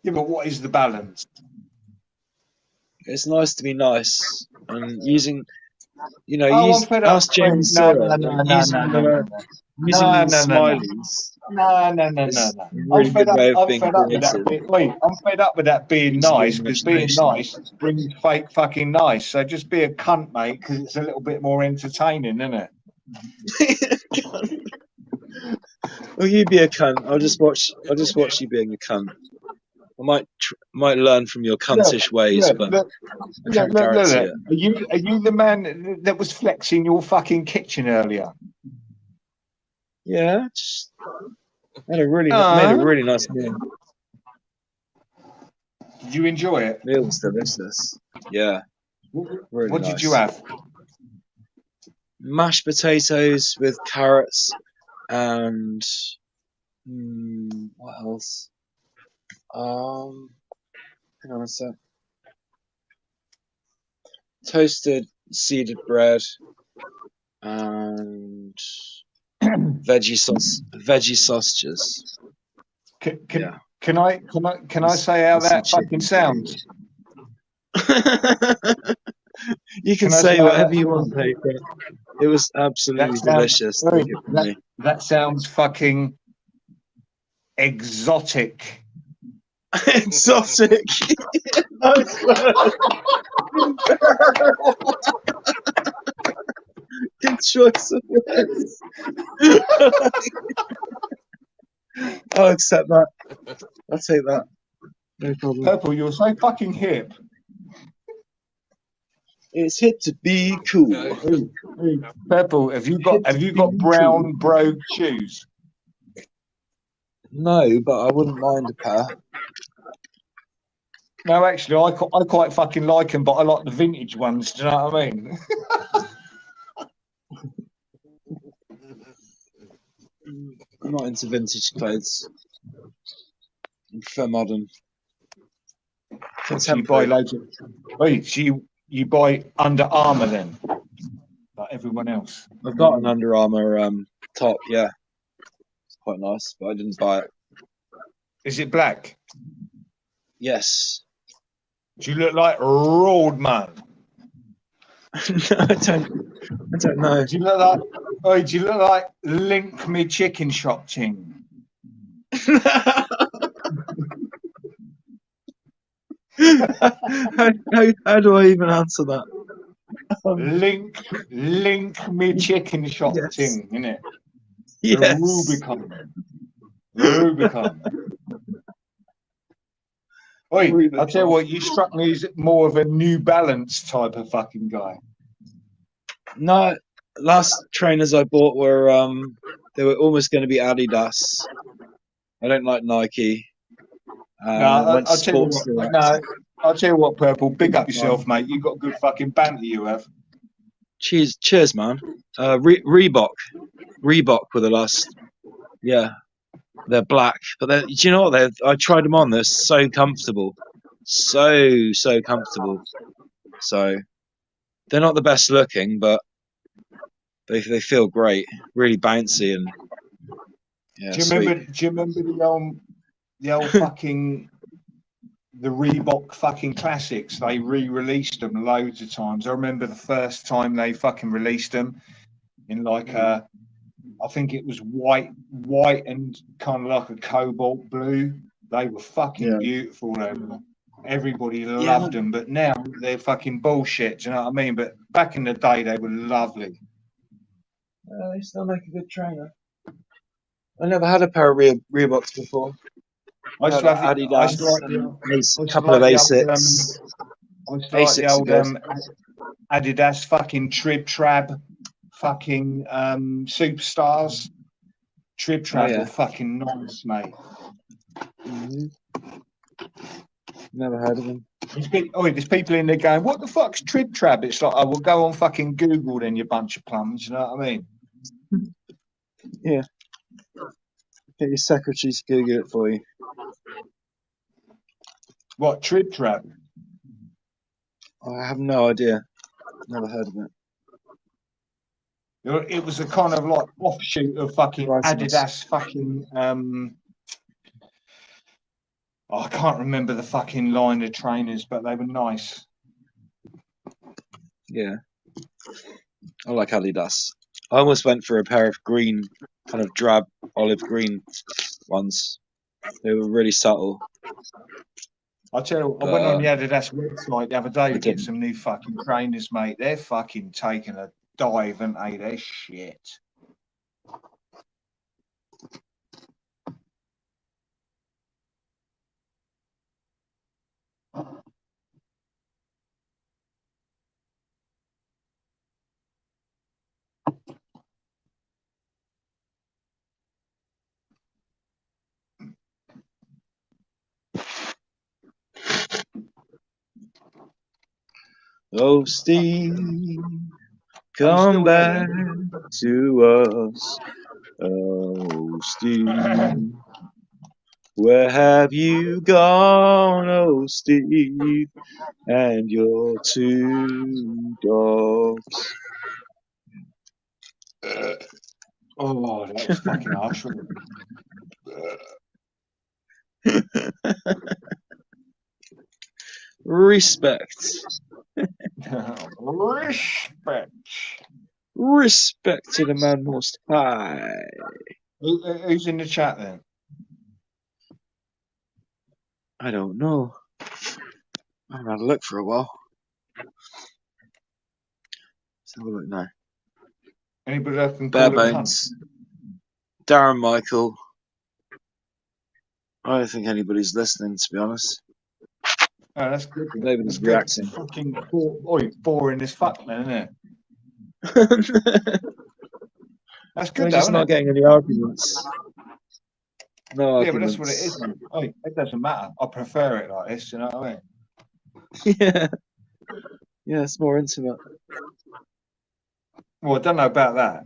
Yeah, but what is the balance? It's nice to be nice and using, ask James Sirra, using smileys. No. Really good way of being creative. I'm fed up with that being nice, because being nice brings fake fucking nice. So just be a cunt, mate, because it's a little bit more entertaining, isn't it? Well, you be a cunt. I'll just watch you being a cunt. might learn from your cuntish ways, but I can't guarantee it. Are you the man that was flexing your fucking kitchen earlier? Yeah, just made a really nice meal. Did you enjoy it? Meal was delicious. Yeah, really What nice. did you have? Mashed potatoes with carrots and what else? Hang on a sec. Toasted seeded bread and veggie sausages. Can I say how that fucking sounds? You can say whatever you want, Paper. It was absolutely delicious. That sounds fucking exotic. Exotic. Nice word. Good choice of words. I'll accept that. I'll take that. No problem. Purple, you're so fucking hip. It's hip to be cool. Purple, have you got brown brogue shoes? No, but I wouldn't mind a pair. No, actually, I quite fucking like them, but I like the vintage ones. Do you know what I mean? I'm not into vintage clothes. I prefer modern. So you buy loads of. Wait, so you buy Under Armour then, like everyone else? I've got an Under Armour top. Yeah, it's quite nice, but I didn't buy it. Is it black? Yes. Do you look like Roadman? No, I don't know. Do you look like Link Me Chicken Shop Ting? How do I even answer that? Link Me Chicken Shop Ting, innit? Yes. Rubicon. Oi, I'll tell you what, you struck me as more of a New Balance type of fucking guy. No, last trainers I bought were they were almost going to be Adidas. I don't like Nike. I'll tell you what, Purple, big up yourself, mate. You got good fucking banter, you have. Cheers, man. Reebok were the last. Yeah, they're black, but do you know what? I tried them on. They're so comfortable, so comfortable. So they're not the best looking, but they feel great, really bouncy and yeah. Do you remember the old fucking the Reebok fucking classics? They re-released them loads of times. I remember the first time they fucking released them in like I think it was white and kind of like a cobalt blue. They were fucking beautiful. Everybody loved them, but now they're fucking bullshit. Do you know what I mean? But back in the day, they were lovely. They still make a good trainer. I never had a pair of Reeboks before. I used to have Adidas, a couple of Asics. I used to like the old Adidas fucking Trib Trab fucking Superstars. Trib Trab were fucking nice, mate. Never heard of them. There's people in there going, what the fuck's Trib Trab? It's like, we'll go on fucking Google then, you bunch of plums. You know what I mean? Yeah. Get your secretary to Google it for you. What, Trib Trab? I have no idea. Never heard of it. It was a kind of like offshoot of fucking Adidas fucking I can't remember the fucking line of trainers, but they were nice. Yeah. I like Adidas. I almost went for a pair of green, kind of drab olive green ones. They were really subtle. I tell you, I went on the Adidas website the other day to get some new fucking trainers, mate. They're fucking taking a dive, aren't they? They're shit. Oh, Steve, I'm come still there back then. to us. Oh, Steve, where have you gone, oh, Steve, and your two dogs? Oh, that was fucking harsh, wasn't Respect. it? Respect. Respect to the man most high. Who's in the chat then? I don't know. I haven't had a look for a while. Let's have a look now. Anybody that can Bare call a cunt? Bones, Darren Michael. I don't think anybody's listening, to be honest. Oh, that's good. Then. Nobody's That's good. reacting. Fucking boring as fuck, man, isn't it? That's good, We're though, just isn't not it? getting any arguments. No Yeah, but that's what it is. arguments. Man. Oi, it doesn't matter. I prefer it like this. You know what I mean? Yeah. Yeah, it's more intimate. Well, I don't know about that.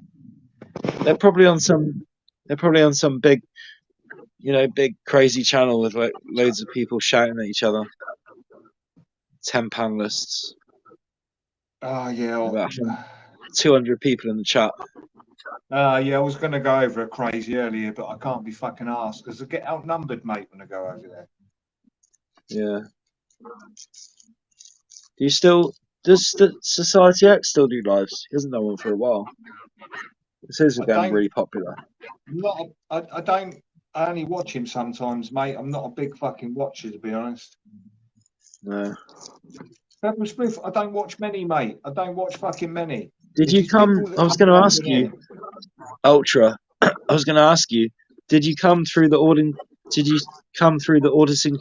They're probably on some big, big crazy channel with like loads of people shouting at each other. 10 panelists. Oh yeah. About 200 people in the chat. Yeah, I was going to go over it crazy earlier, but I can't be fucking asked because I get outnumbered, mate, when I go over there. Yeah. Does Society X still do lives? He hasn't done one for a while. It says it's become really popular. I don't. I only watch him sometimes, mate. I'm not a big fucking watcher, to be honest. No. Pepper Spliff, I don't watch many, mate. I don't watch fucking many. Did you come? I was going to ask you, Ultra. I was going to ask you, did you come through the auditing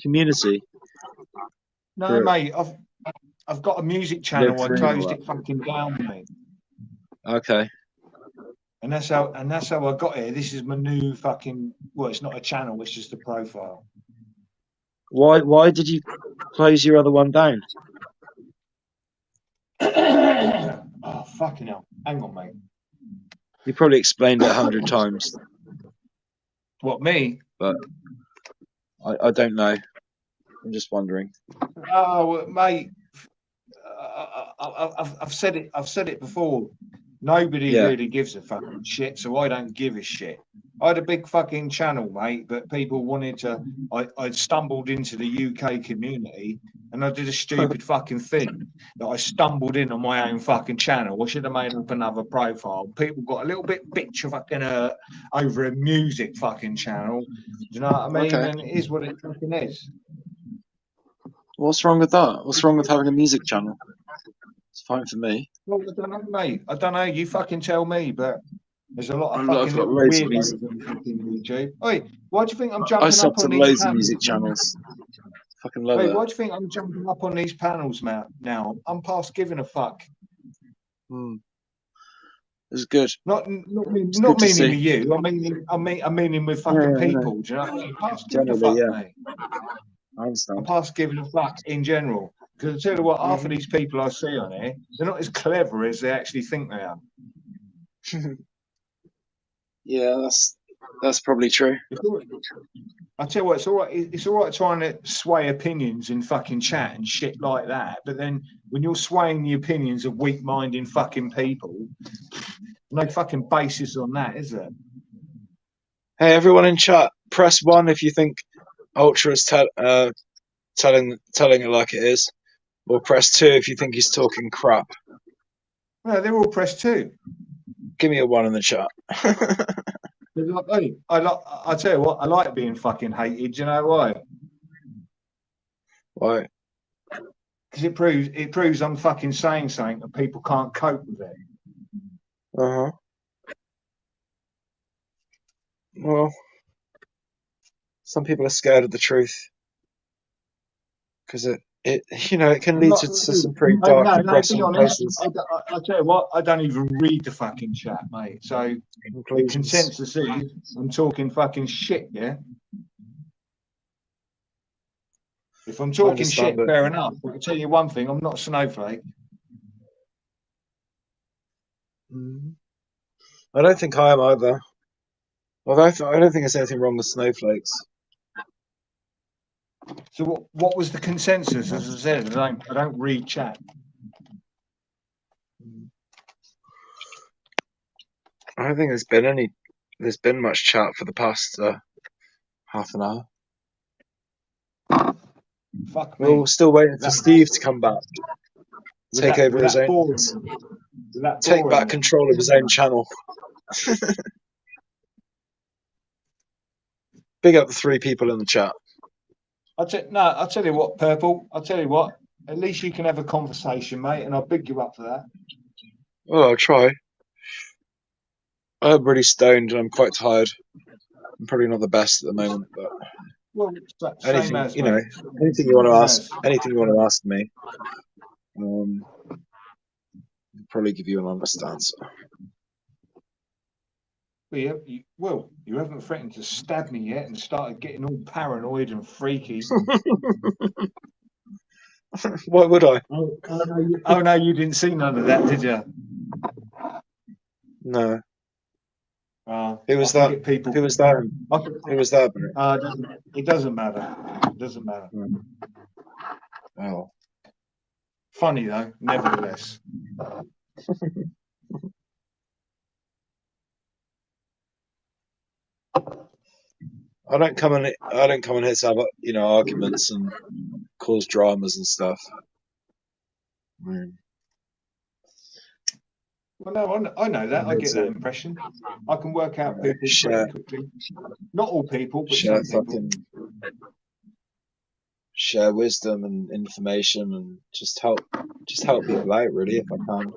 community? No, mate. I've got a music channel. I closed it fucking down, mate. Okay. And that's how I got here. This is my new fucking. Well, it's not a channel. It's just a profile. Why did you close your other one down? Oh, fucking hell. Hang on, mate. You probably explained it 100 times. What, me? But I don't know. I'm just wondering. Oh, mate. I've said it before. Nobody really gives a fucking shit, so I don't give a shit. I had a big fucking channel, mate, but people wanted to. I stumbled into the UK community and I did a stupid fucking thing that I stumbled in on my own fucking channel. I should have made up another profile. People got a little bit bitch fucking over a music fucking channel. Do you know what I mean? Okay. And it is what it fucking is. What's wrong with that? What's wrong with having a music channel? It's fine for me. Well, I don't know, mate. I don't know. You fucking tell me, but there's a lot of I've fucking got little loads of weirdos on fucking YouTube. Oi, why do you think I'm jumping I sub up to on these loads of panels? music channels. Fucking love Wait, it. why do you think I'm jumping up on these panels now? I'm past giving a fuck. It's good. Not meaning see. with you. I meaning with fucking people. Do you know what I mean? Past giving a fuck, mate. I understand. I'm past giving a fuck in general. Because I tell you what, half of these people I see on here, they're not as clever as they actually think they are. Yeah, that's probably true. I tell you what, it's all right. It's all right trying to sway opinions in fucking chat and shit like that. But then when you're swaying the opinions of weak-minded fucking people, no fucking basis on that, is there? Hey, everyone in chat, press 1 if you think Ultra is telling it like it is, or press 2 if you think he's talking crap. No, they're all pressed 2. Give me a 1 in the chat. I tell you what, I like being fucking hated. Do you know why? Why? Because it proves I'm fucking saying something and people can't cope with it. Well, some people are scared of the truth because it it can I'm lead not. to some pretty No, dark, no, no. Be depressing honest. places. I'll tell you what. I don't even read the fucking chat, mate. So the Conclusions. consensus is I'm talking fucking shit. Yeah. If I'm talking shit, understand it. fair enough. But I'll tell you one thing. I'm not a snowflake. I don't think I am either. Although I don't think there's anything wrong with snowflakes. So what was the consensus? As I said, I don't read chat. I don't think there's been much chat for the past half an hour. Fuck We're all me. still waiting for Steve to come back, take over his own, take back control of his own channel. Big up the 3 people in the chat. I'll tell you what, Purple. I'll tell you what. At least you can have a conversation, mate, and I'll big you up for that. Well, I'll try. I'm really stoned and I'm quite tired. I'm probably not the best at the moment, but Well, same anything as, you mate. know, anything you want to ask, anything you want to ask me, I'll probably give you an honest answer. Well, you haven't threatened to stab me yet and started getting all paranoid and freaky. Why would I? Oh, no, you didn't see none of that, did you? No. Who was that? Who was that? Who was that? It doesn't matter. It doesn't matter. Oh. Funny though, nevertheless. I don't come in here to have arguments and cause dramas and stuff. Well, no, I know that. I get that impression. I can work out people pretty quickly. Not all people, but some people. Share wisdom and information and just help people out, really, if I can.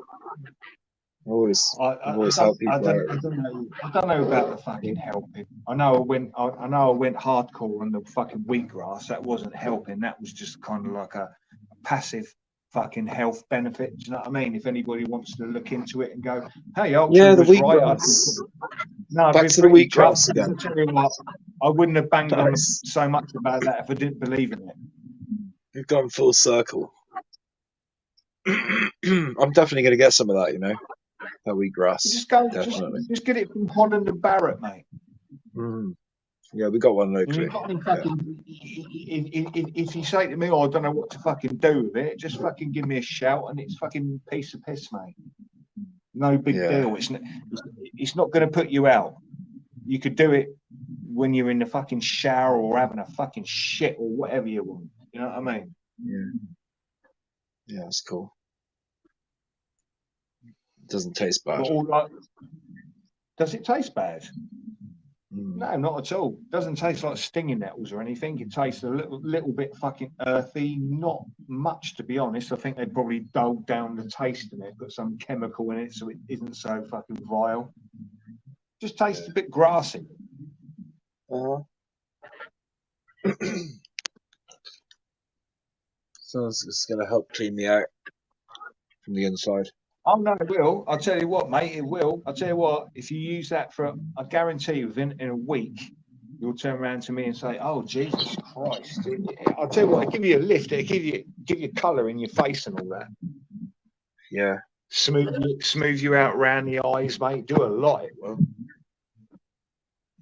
I always help people out. I don't know about the fucking helping. I know I went hardcore on the fucking wheatgrass. That wasn't helping. That was just kind of like a passive fucking health benefit. Do you know what I mean? If anybody wants to look into it and go, hey, Ultra the was wheatgrass. No, back to the wheatgrass again. Tell you what, I wouldn't have banged on so much about that if I didn't believe in it. You've gone full circle. I'm definitely going to get some of that, that wheatgrass. Just get it from Holland and Barrett, mate. Yeah, we got one locally. If you say to me, I don't know what to fucking do with it, just fucking give me a shout and it's fucking piece of piss, mate. No big deal. It's not going to put you out. You could do it when you're in the fucking shower or having a fucking shit or whatever you want. You know what I mean? Yeah, that's cool. It doesn't taste bad. Does it taste bad? No, not at all. It doesn't taste like stinging nettles or anything. It tastes a little bit fucking earthy. Not much, to be honest. I think they probably dulled down the taste in it, put some chemical in it so it isn't so fucking vile. Just tastes a bit grassy. So it's going to help clean me out from the inside. Oh, no, it will. I'll tell you what, mate, it will. I'll tell you what, if you use that I guarantee within a week, you'll turn around to me and say, oh, Jesus Christ. I'll tell you what, it'll give you a lift. It'll give you colour in your face and all that. Yeah. Smooth you out around the eyes, mate. Do a lot, it will.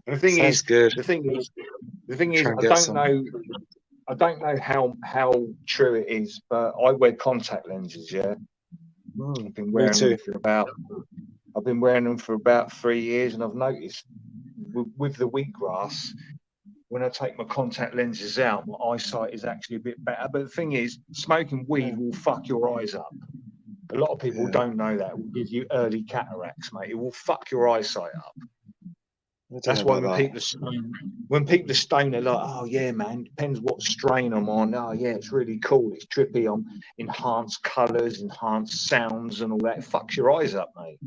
And the thing is, I don't know how true it is, but I wear contact lenses, yeah. I've been wearing them for about 3 years, and I've noticed with the wheatgrass, when I take my contact lenses out, my eyesight is actually a bit better. But the thing is, smoking weed will fuck your eyes up. A lot of people don't know that. It will give you early cataracts, mate. It will fuck your eyesight up. That's why when people are stoned, they're like, oh yeah, man, depends what strain I'm on. Oh yeah, it's really cool. It's trippy. I'm enhanced colours, enhanced sounds and all that. It fucks your eyes up, mate.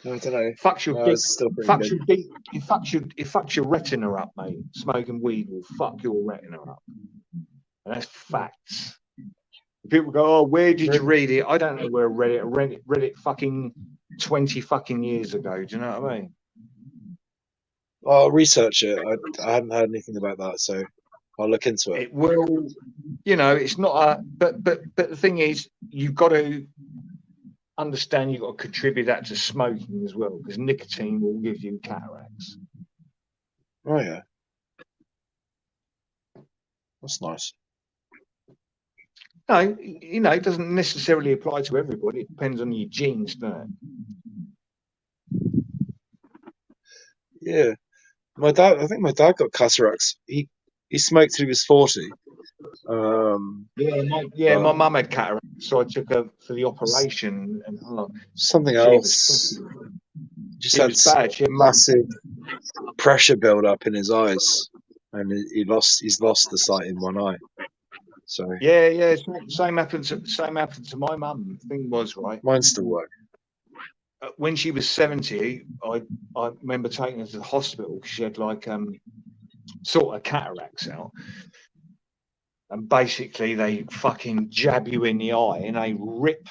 I don't know. Fucks your No, dick. it's still pretty Fucks good. your dick. It fucks your retina up, mate. Smoking weed will fuck your retina up. And that's facts. People go, oh, where did you read it? I don't know where I read it. I read it fucking 20 fucking years ago. Do you know what I mean? I'll research it. I hadn't heard anything about that, so I'll look into it. It will, you know, it's not a, but the thing is, you've got to understand you've got to contribute that to smoking as well, because nicotine will give you cataracts. Oh yeah, that's nice. No, you know, it doesn't necessarily apply to everybody. It depends on your genes, doesn't it? Yeah, my dad. I think my dad got cataracts. He smoked till he was 40. My mum had cataracts, so I took her for the operation, and something she else. Just had bad. massive pressure build up in his eyes, and he's lost the sight in one eye. So yeah, same happened to my mum. The thing was, right, mine still work. When she was 70, I remember taking her to the hospital because she had like sort of cataracts out, and basically they fucking jab you in the eye and they rip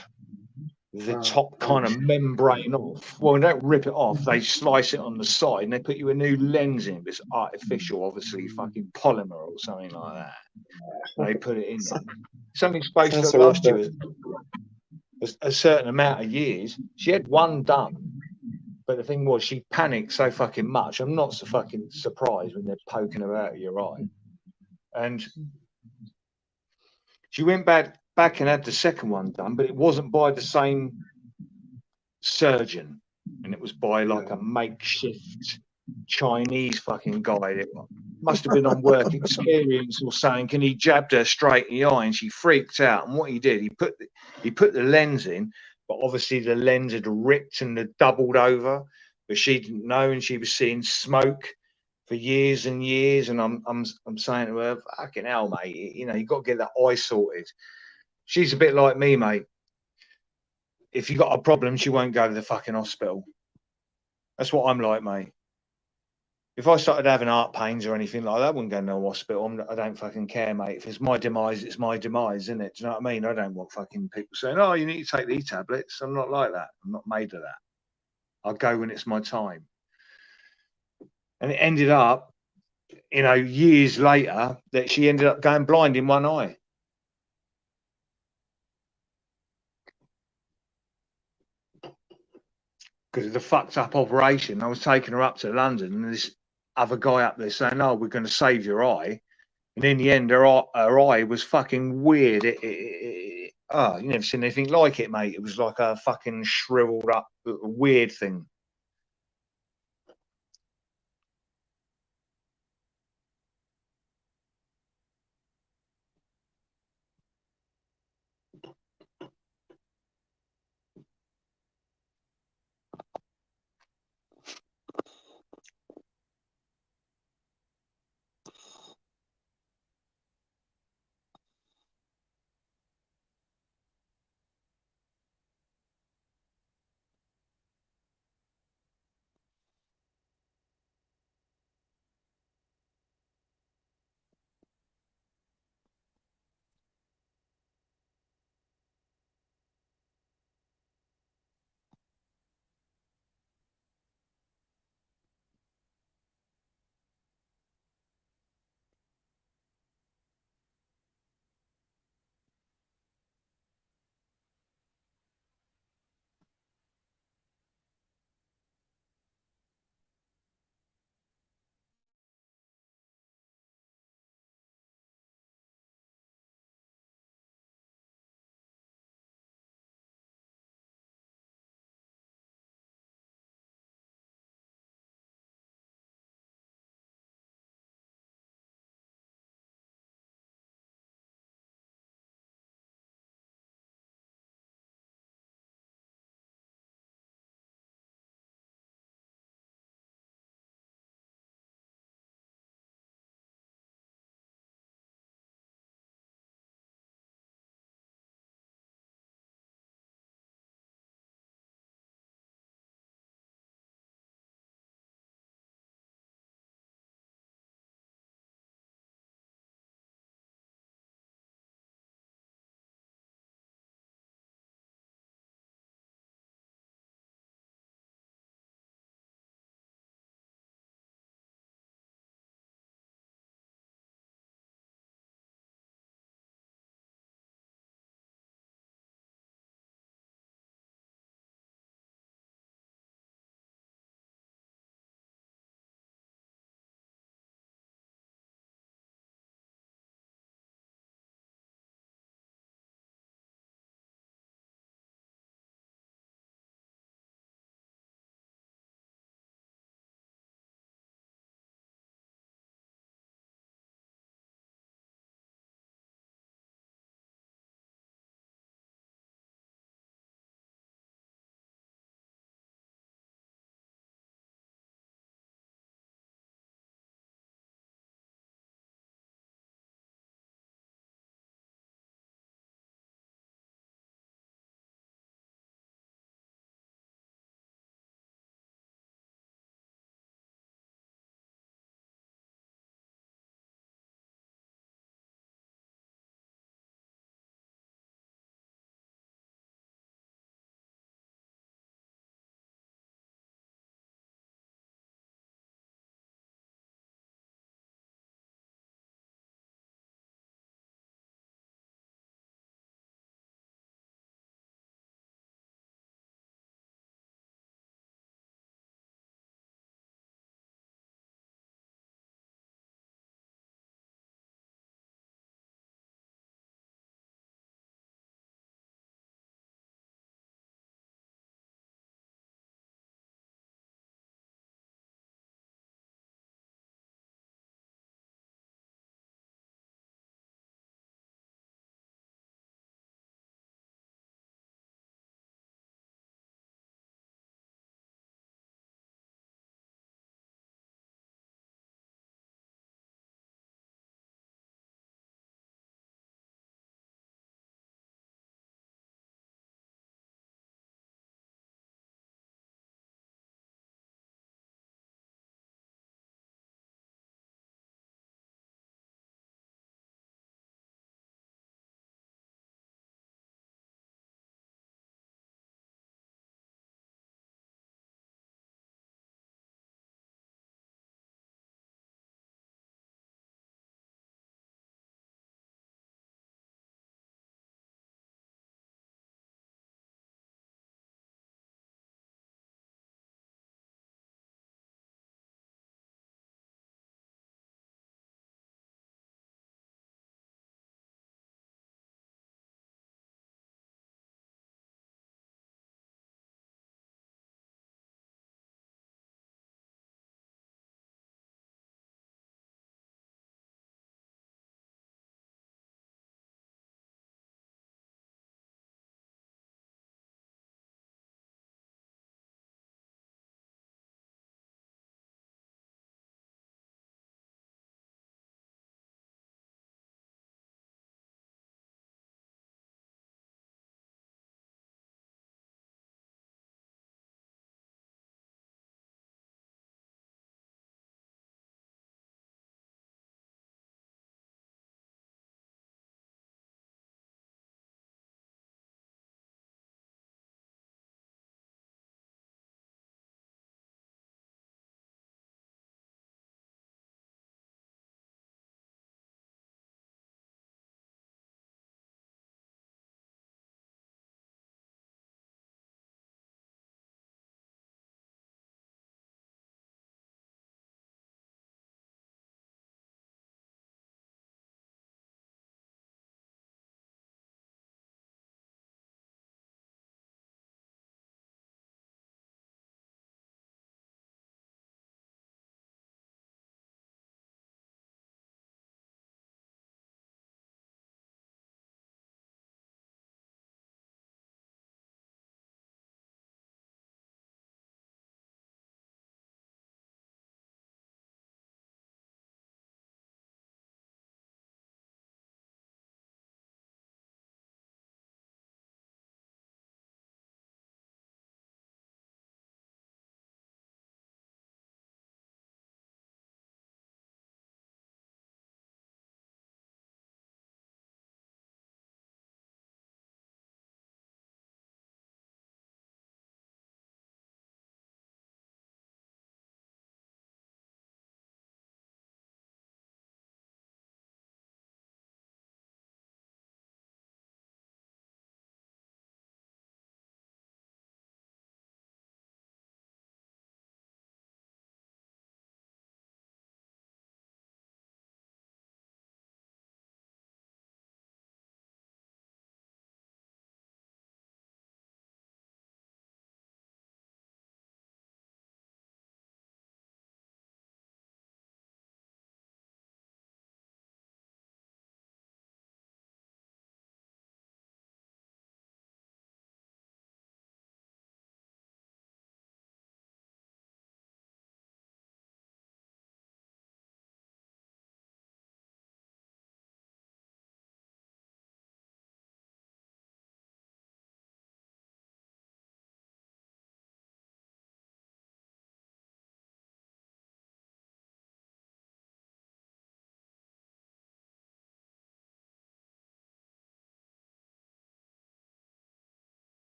the top kind of membrane off. Well, they don't rip it off, they slice it on the side and they put you a new lens in. It's artificial, obviously, fucking polymer or something like that. They put it in there. Something's supposed to last you a certain amount of years. She had one done, but the thing was, she panicked so fucking much. I'm not so fucking surprised when they're poking her out of your eye. And she went back and had the second one done, but it wasn't by the same surgeon, and it was by like a makeshift Chinese fucking guy. It must have been on work experience or something. And he jabbed her straight in the eye, and she freaked out. And what he did, he put the lens in, but obviously the lens had ripped and had doubled over, but she didn't know, and she was seeing smoke for years and years. And I'm saying to her, fucking hell, mate, you know, you got to get that eye sorted. She's a bit like me, mate. If you got a problem, she won't go to the fucking hospital. That's what I'm like, mate. If I started having heart pains or anything like that, I wouldn't go to no hospital. I don't fucking care, mate. If it's my demise, it's my demise, isn't it? Do you know what I mean? I don't want fucking people saying, oh, you need to take these tablets. I'm not like that. I'm not made of that. I'll go when it's my time. And it ended up, you know, years later, that she ended up going blind in one eye. Because of the fucked up operation. I was taking her up to London, and this other guy up there saying, oh, we're going to save your eye. And in the end, her eye was fucking weird. You never seen anything like it, mate. It was like a fucking shriveled up weird thing.